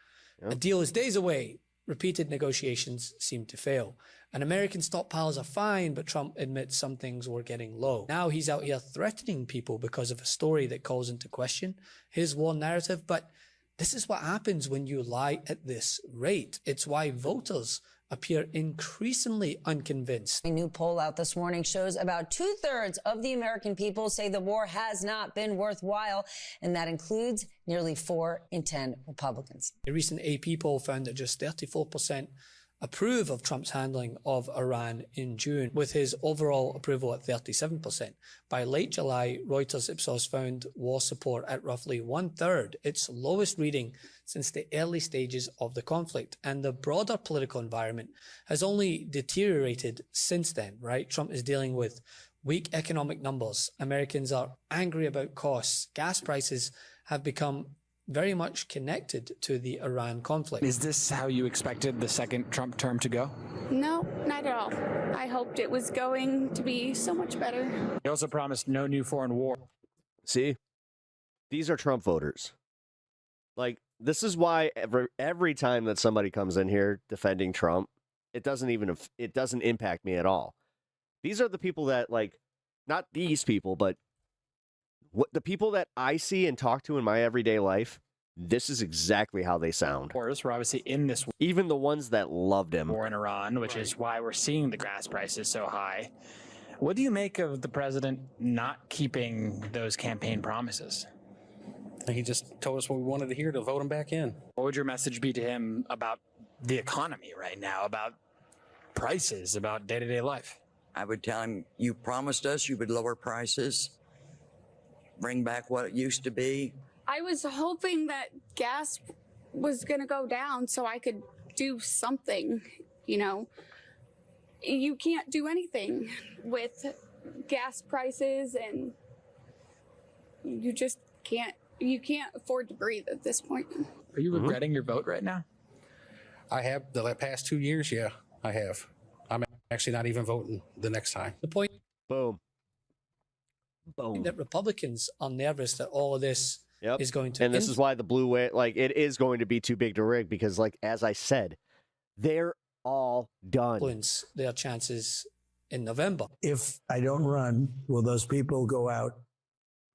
A deal is days away. Repeated negotiations seem to fail. And American stockpiles are fine, but Trump admits some things were getting low. Now he's out here threatening people because of a story that calls into question his war narrative. But this is what happens when you lie at this rate. It's why voters appear increasingly unconvinced. A new poll out this morning shows about 2/3 of the American people say the war has not been worthwhile, and that includes nearly 4 in 10 Republicans. A recent AP poll found that just 34% approve of Trump's handling of Iran in June, with his overall approval at 37%. By late July, Reuters Ipsos found war support at roughly 1/3, its lowest reading since the early stages of the conflict. And the broader political environment has only deteriorated since then, right? Trump is dealing with weak economic numbers. Americans are angry about costs. Gas prices have become very much connected to the Iran conflict. Is this how you expected the second Trump term to go? No, not at all. I hoped it was going to be so much better. He also promised no new foreign war. See, these are Trump voters. Like, this is why every time that somebody comes in here defending Trump, it doesn't impact me at all. These are the people that, like, not these people, but the people that I see and talk to in my everyday life, this is exactly how they sound. We're obviously in this even the ones that loved him. War in Iran, which is why we're seeing the gas prices so high. What do you make of the president not keeping those campaign promises? He just told us what we wanted to hear to vote him back in. What would your message be to him about the economy right now, about prices, about day-to-day life? I would tell him, you promised us you would lower prices, bring back what it used to be. I was hoping that gas was going to go down so I could do something, you know. You can't do anything with gas prices, and you just can't afford to breathe at this point. Are you regretting your vote right now? I have the past 2 years, yeah, I have. I'm actually not even voting the next time. The point Boom. that Republicans are nervous that all of this is going to and this is why the blue wave, like, it is going to be too big to rig, because, like, as I said, they're all done. Influence their chances in November. If I don't run, will those people go out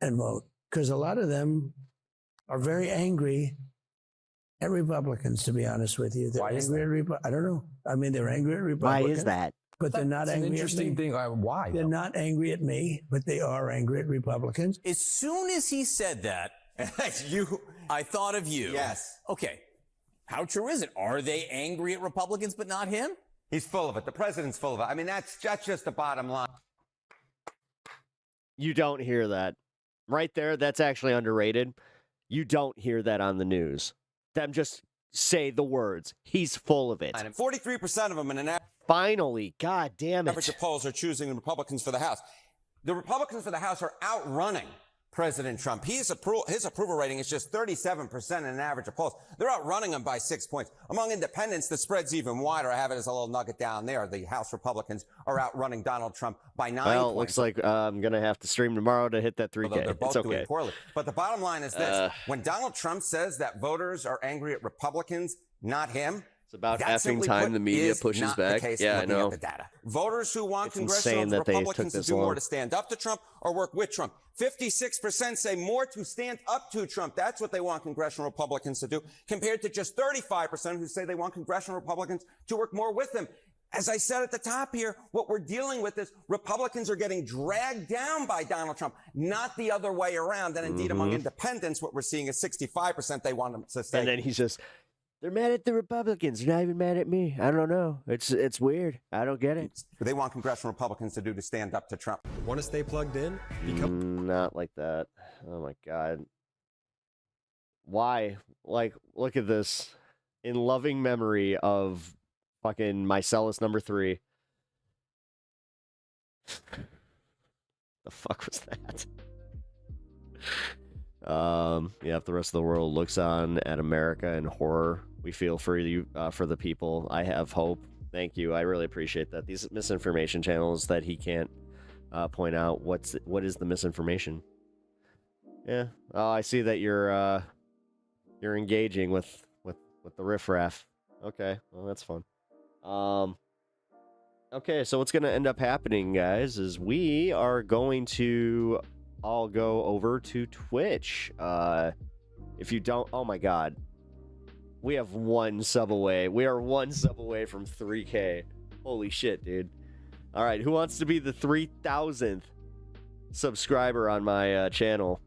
and vote? Because a lot of them are very angry at Republicans, to be honest with you. They're angry at I don't know. I mean, they're angry at Republicans. Why is that? But they're not That's angry an interesting at me. thing. Why? They're not angry at me, but they are angry at Republicans. As soon as he said that, I thought of you. Yes. Okay. How true is it? Are they angry at Republicans, but not him? He's full of it. The president's full of it. I mean, that's just the bottom line. You don't hear that. Right there, that's actually underrated. You don't hear that on the news. Them just say the words. He's full of it. 43% of them in an Finally, God damn it. average of polls are choosing Republicans for the House. The Republicans for the House are outrunning President Trump. His approval rating is just 37% in an average of polls. They're outrunning him by 6 points. Among independents, the spread's even wider. I have it as a little nugget down there. The House Republicans are outrunning Donald Trump by 9 Well, points. it looks like I'm going to have to stream tomorrow to hit that 3K. Although they're both It's okay. doing poorly. But the bottom line is this. When Donald Trump says that voters are angry at Republicans, not him, it's about that effing simply time put the media is pushes not back. the case Yeah, I looking know. at the data. Voters who want It's insane congressional that they took Republicans to this do more long. to stand up to Trump or work with Trump. 56% say more to stand up to Trump. That's what they want congressional Republicans to do, compared to just 35% who say they want congressional Republicans to work more with him. As I said at the top here, what we're dealing with is Republicans are getting dragged down by Donald Trump, not the other way around. And indeed, among independents, what we're seeing is 65% they want him to stay. And then he's just, they're mad at the Republicans. They're not even mad at me. I don't know. It's weird. I don't get it. They want congressional Republicans to do to stand up to Trump. Want to stay plugged in? Not like that. Oh, my God. Why? Like, look at this. In loving memory of fucking Mycellus number 3. The fuck was that? Yeah, if the rest of the world looks on at America in horror, we feel for you, for the people. I have hope. Thank you. I really appreciate that. These misinformation channels that he can't point out what is the misinformation. Yeah. Oh, I see that you're engaging with the riffraff. Okay, well that's fun. Okay, so what's going to end up happening, guys, is we are going to all go over to Twitch. If you don't, oh my God, we have 1 sub away. We are 1 sub away from 3K. Holy shit, dude. All right, who wants to be the 3,000th subscriber on my channel?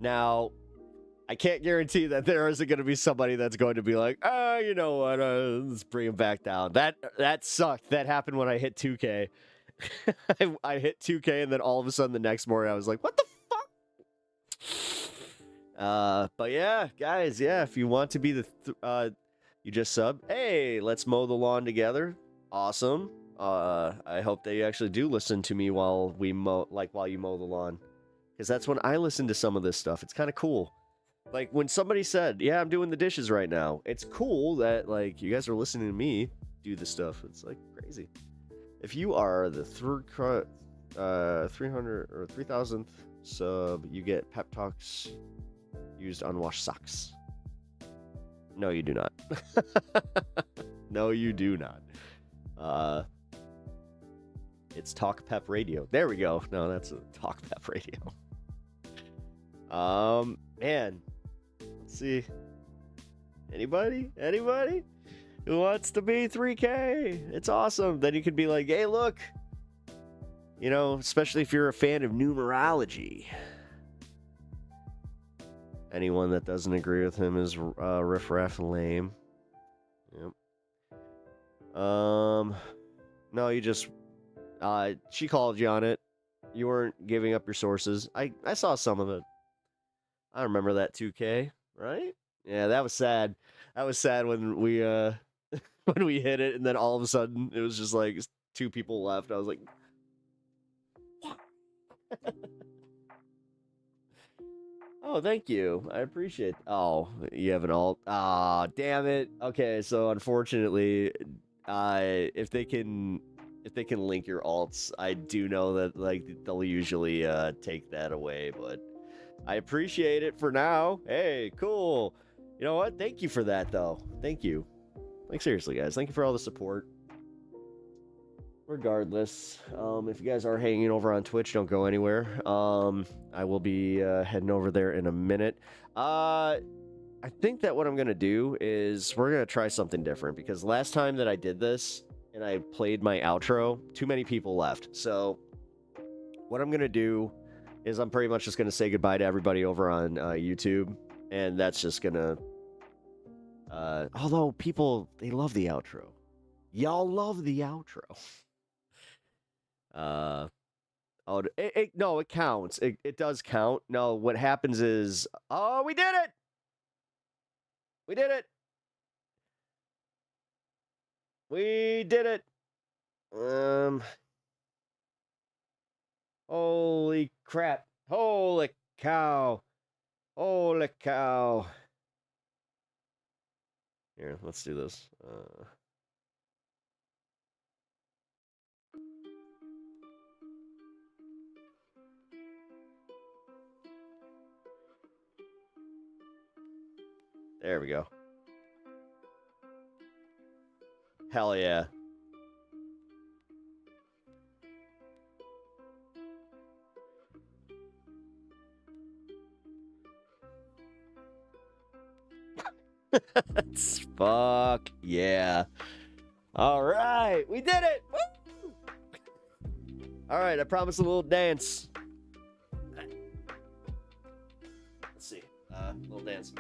Now, I can't guarantee that there isn't going to be somebody that's going to be like, oh, you know what, let's bring him back down. That sucked. That happened when I hit 2K. I hit 2K, and then all of a sudden the next morning I was like, what the fuck? But yeah, guys, yeah, if you want to be the, you just sub. Hey, let's mow the lawn together. Awesome. I hope that you actually do listen to me while you mow the lawn. Because that's when I listen to some of this stuff. It's kind of cool. Like, when somebody said, yeah, I'm doing the dishes right now, it's cool that, like, you guys are listening to me do this stuff. It's, like, crazy. If you are the 300 or 3,000th sub, you get Pep Talks used unwashed socks. No, you do not. No, you do not. It's Talk Pep Radio. There we go. No, that's a Talk Pep Radio. Man. Let's see. Anybody who wants to be 3K? It's awesome. Then you could be like, hey, look. You know, especially if you're a fan of numerology. Anyone that doesn't agree with him is riffraff and lame. Yep. No, you just she called you on it. You weren't giving up your sources. I saw some of it. I remember that 2K, right? Yeah, that was sad. That was sad when we when we hit it, and then all of a sudden it was just like 2 people left. I was like, oh, thank you. I appreciate it. Oh, you have an alt. Ah, damn it. Okay, so unfortunately, if they can link your alts, I do know that like they'll usually take that away, but I appreciate it for now. Hey, cool. You know what? Thank you for that, though. Thank you. Like, seriously, guys. Thank you for all the support. Regardless, if you guys are hanging over on Twitch, don't go anywhere. I will be heading over there in a minute. I think that what I'm going to do is we're going to try something different, because last time that I did this and I played my outro, too many people left. So what I'm going to do is I'm pretty much just going to say goodbye to everybody over on YouTube. And that's just going to... although people, they love the outro. Y'all love the outro. No, it counts. It does count. No, what happens is... Oh, we did it! We did it! We did it! Holy crap. Holy cow. Holy cow. Here, let's do this. There we go. Hell yeah. Fuck yeah. All right, we did it. Woo! All right, I promised a little dance. Let's see, little dance.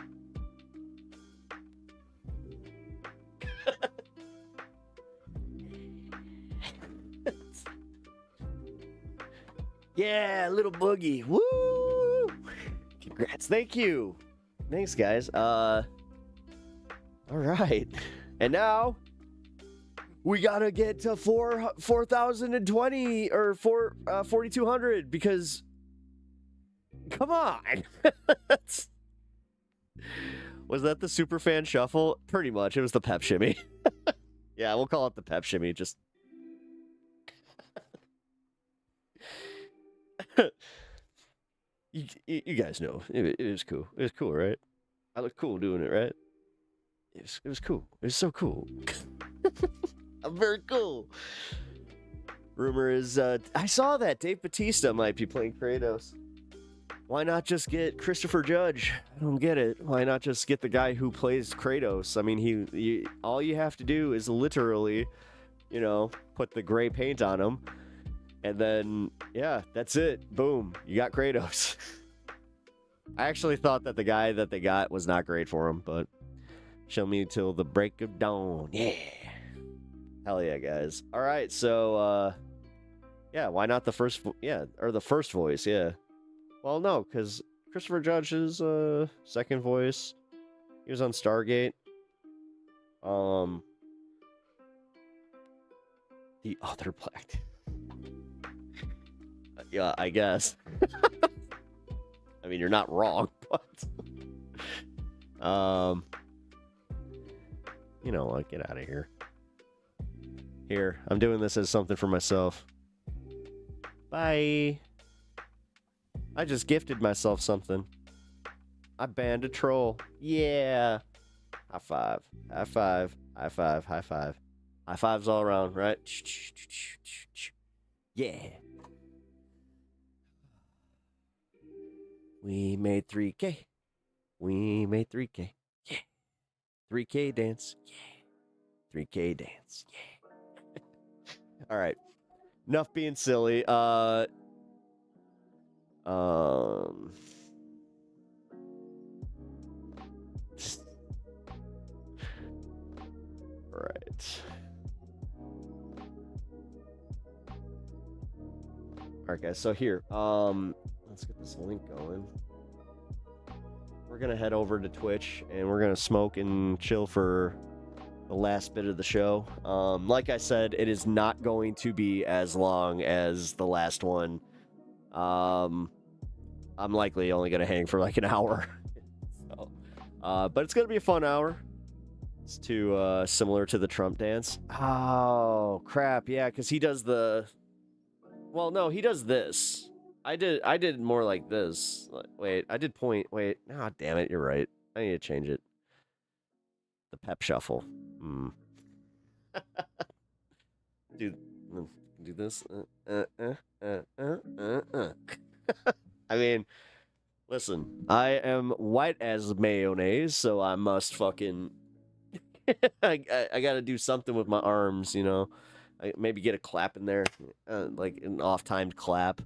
Yeah, little boogie. Woo! Congrats. Thank you. Thanks, guys. All right. And now we gotta get to 4,020 or 4,200 because come on. Was that the Superfan Shuffle? Pretty much. It was the Pep Shimmy. Yeah, we'll call it the Pep Shimmy. Just you guys know it was cool. It was cool, right? I looked cool doing it, right? It was cool. It was so cool. I'm very cool. Rumor is I saw that Dave Bautista might be playing Kratos. Why not just get Christopher Judge? I don't get it. Why not just get the guy who plays Kratos? I mean, all you have to do is literally, put the gray paint on him. And then, yeah, that's it. Boom. You got Kratos. I actually thought that the guy that they got was not great for him, but show me till the break of dawn. Yeah. Hell yeah, guys. All right, so, yeah, why not the first voice, yeah. Well, no, because Christopher Judge's second voice, he was on Stargate. The other black dude. Yeah, I guess. I mean, you're not wrong, but you know what? Get out of here. Here, I'm doing this as something for myself. Bye. I just gifted myself something. I banned a troll. Yeah. High five. High five. High five. High five. High fives all around, right? Yeah. We made 3K. We made 3K. Yeah. 3K dance. Yeah. 3K dance. Yeah. All right. Enough being silly. Right. All right, guys. So here, let's get this link going. We're gonna head over to Twitch and we're gonna smoke and chill for the last bit of the show. Like I said, it is not going to be as long as the last one. I'm likely only gonna hang for like an hour. So, but it's gonna be a fun hour. It's too similar to the Trump dance. Oh crap! Yeah, because he does the. Well, no, he does this. I did more like this. Wait, I did point. Wait, ah, damn it, you're right. I need to change it. The Pep Shuffle. Do this. I mean, listen, I am white as mayonnaise, so I must fucking. I gotta do something with my arms, you know. Maybe get a clap in there, like an off-timed clap.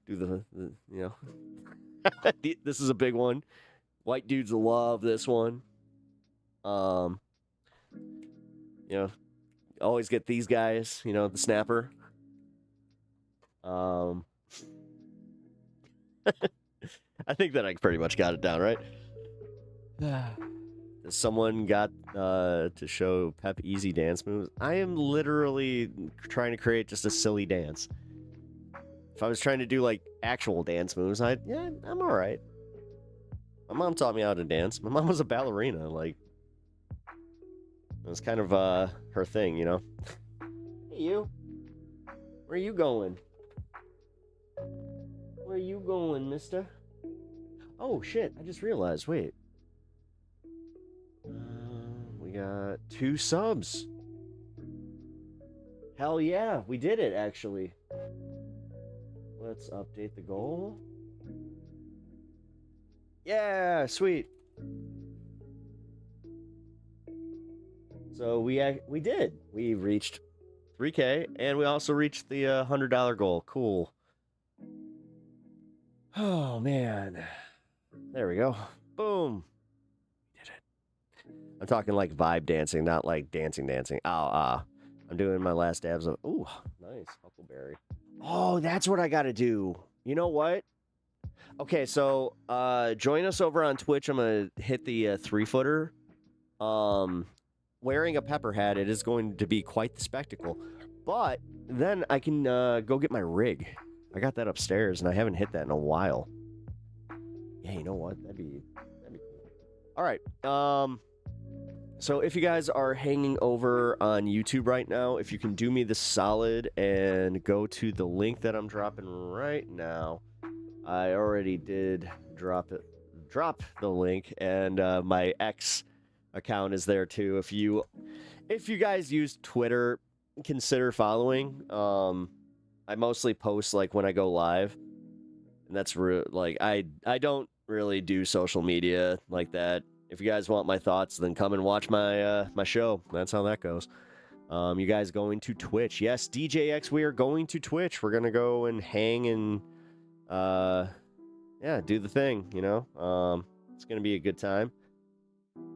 Do the you know. This is a big one. White dudes love this one. You know, always get these guys. You know, the snapper. I think that I pretty much got it down, right? Someone got to show Pep easy dance moves. I am literally trying to create just a silly dance. If I was trying to do like actual dance moves, I'm all right. My mom taught me how to dance. My mom was a ballerina. Like, it was kind of her thing, you know. Hey, you. Where you going? Where you going, mister? Oh shit! I just realized. Wait. We got 2 subs. Hell yeah, we did it actually. Let's update the goal. Yeah, sweet. So we did. We reached 3K, and we also reached the $100 goal. Cool. Oh, man. There we go. Boom. Did it. I'm talking like vibe dancing, not like dancing. I'm doing my last dabs of... Ooh, nice. Huckleberry. Oh, that's what I got to do. You know what? Okay, so join us over on Twitch. I'm going to hit the 3-footer. Wearing a pepper hat, it is going to be quite the spectacle. But then I can go get my rig. I got that upstairs, and I haven't hit that in a while. Yeah, you know what? That'd be cool. All right. So if you guys are hanging over on YouTube right now, if you can do me the solid and go to the link that I'm dropping right now. I already did drop the link, and my X account is there too. If you guys use Twitter, consider following. I mostly post like when I go live, and that's like I don't really do social media like that. If you guys want my thoughts, then come and watch my my show. That's how that goes. You guys going to Twitch? Yes, DJX, we are going to Twitch. We're gonna go and hang and yeah, do the thing. You know, it's gonna be a good time.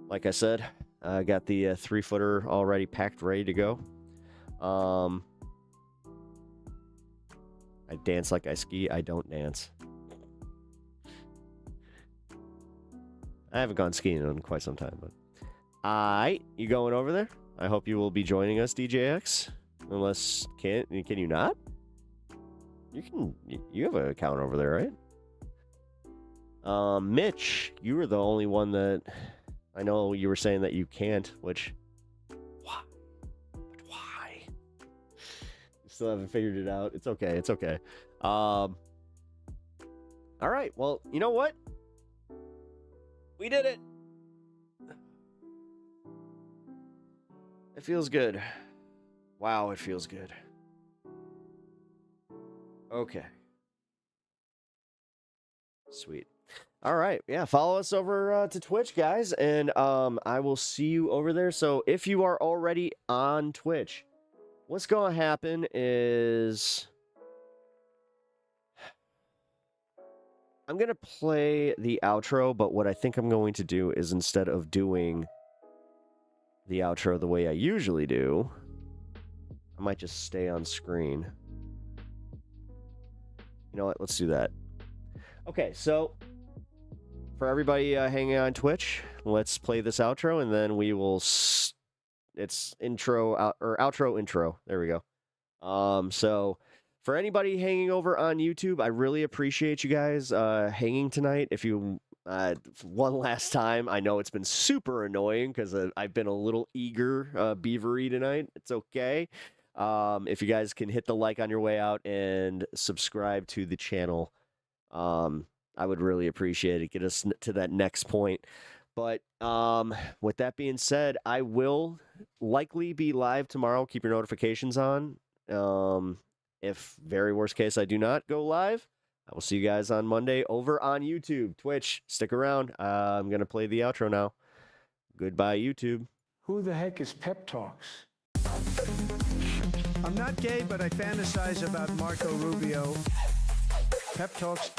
Like I said, I got the 3-footer already packed, ready to go. I dance like I ski. I don't dance. I haven't gone skiing in quite some time, but you going over there? I hope you will be joining us, DJX. Unless can you not? You have an account over there, right? Mitch, you were the only one that I know you were saying that you can't, which why? But why? You still haven't figured it out. It's okay. It's okay. All right. Well, you know what? We did it. It feels good. Wow, it feels good. Okay. Sweet. All right. Yeah, follow us over to Twitch, guys, and I will see you over there. So if you are already on Twitch, what's going to happen is I'm going to play the outro, but what I think I'm going to do is instead of doing the outro the way I usually do, I might just stay on screen. You know what? Let's do that. Okay, so for everybody hanging on Twitch, let's play this outro, and then we will... It's intro, or outro intro. There we go. So for anybody hanging over on YouTube, I really appreciate you guys hanging tonight. If you... one last time, I know it's been super annoying because I've been a little eager beavery tonight. It's okay. If you guys can hit the like on your way out and subscribe to the channel, I would really appreciate it. Get us to that next point. But with that being said, I will likely be live tomorrow. Keep your notifications on. If very worst case I do not go live, I will see you guys on Monday over on YouTube, Twitch. Stick around. I'm going to play the outro now. Goodbye, YouTube. Who the heck is Pep Talks? I'm not gay, but I fantasize about Marco Rubio. Pep Talks.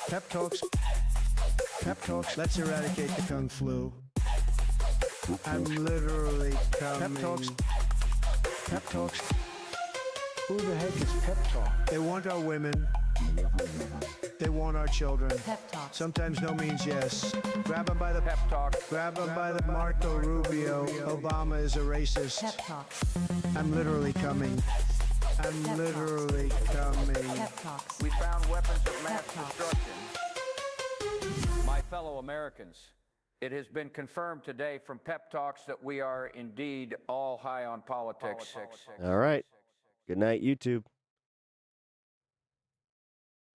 Pep Talks. Pep Talks. Let's eradicate the Kung Flu. I'm literally coming. Pep Talks. Pep Talks. Who the heck is Pep Talk? They want our women. They want our children. Pep Talk. Sometimes no means yes. Grab them by the pep talk. Grab them by the Marco Rubio. Obama is a racist. Pep Talk. I'm literally coming. I'm Pep literally coming. Pep Talks. We found weapons of mass destruction. My fellow Americans, it has been confirmed today from Pep Talks that we are indeed all high on politics. All right. Good night, YouTube.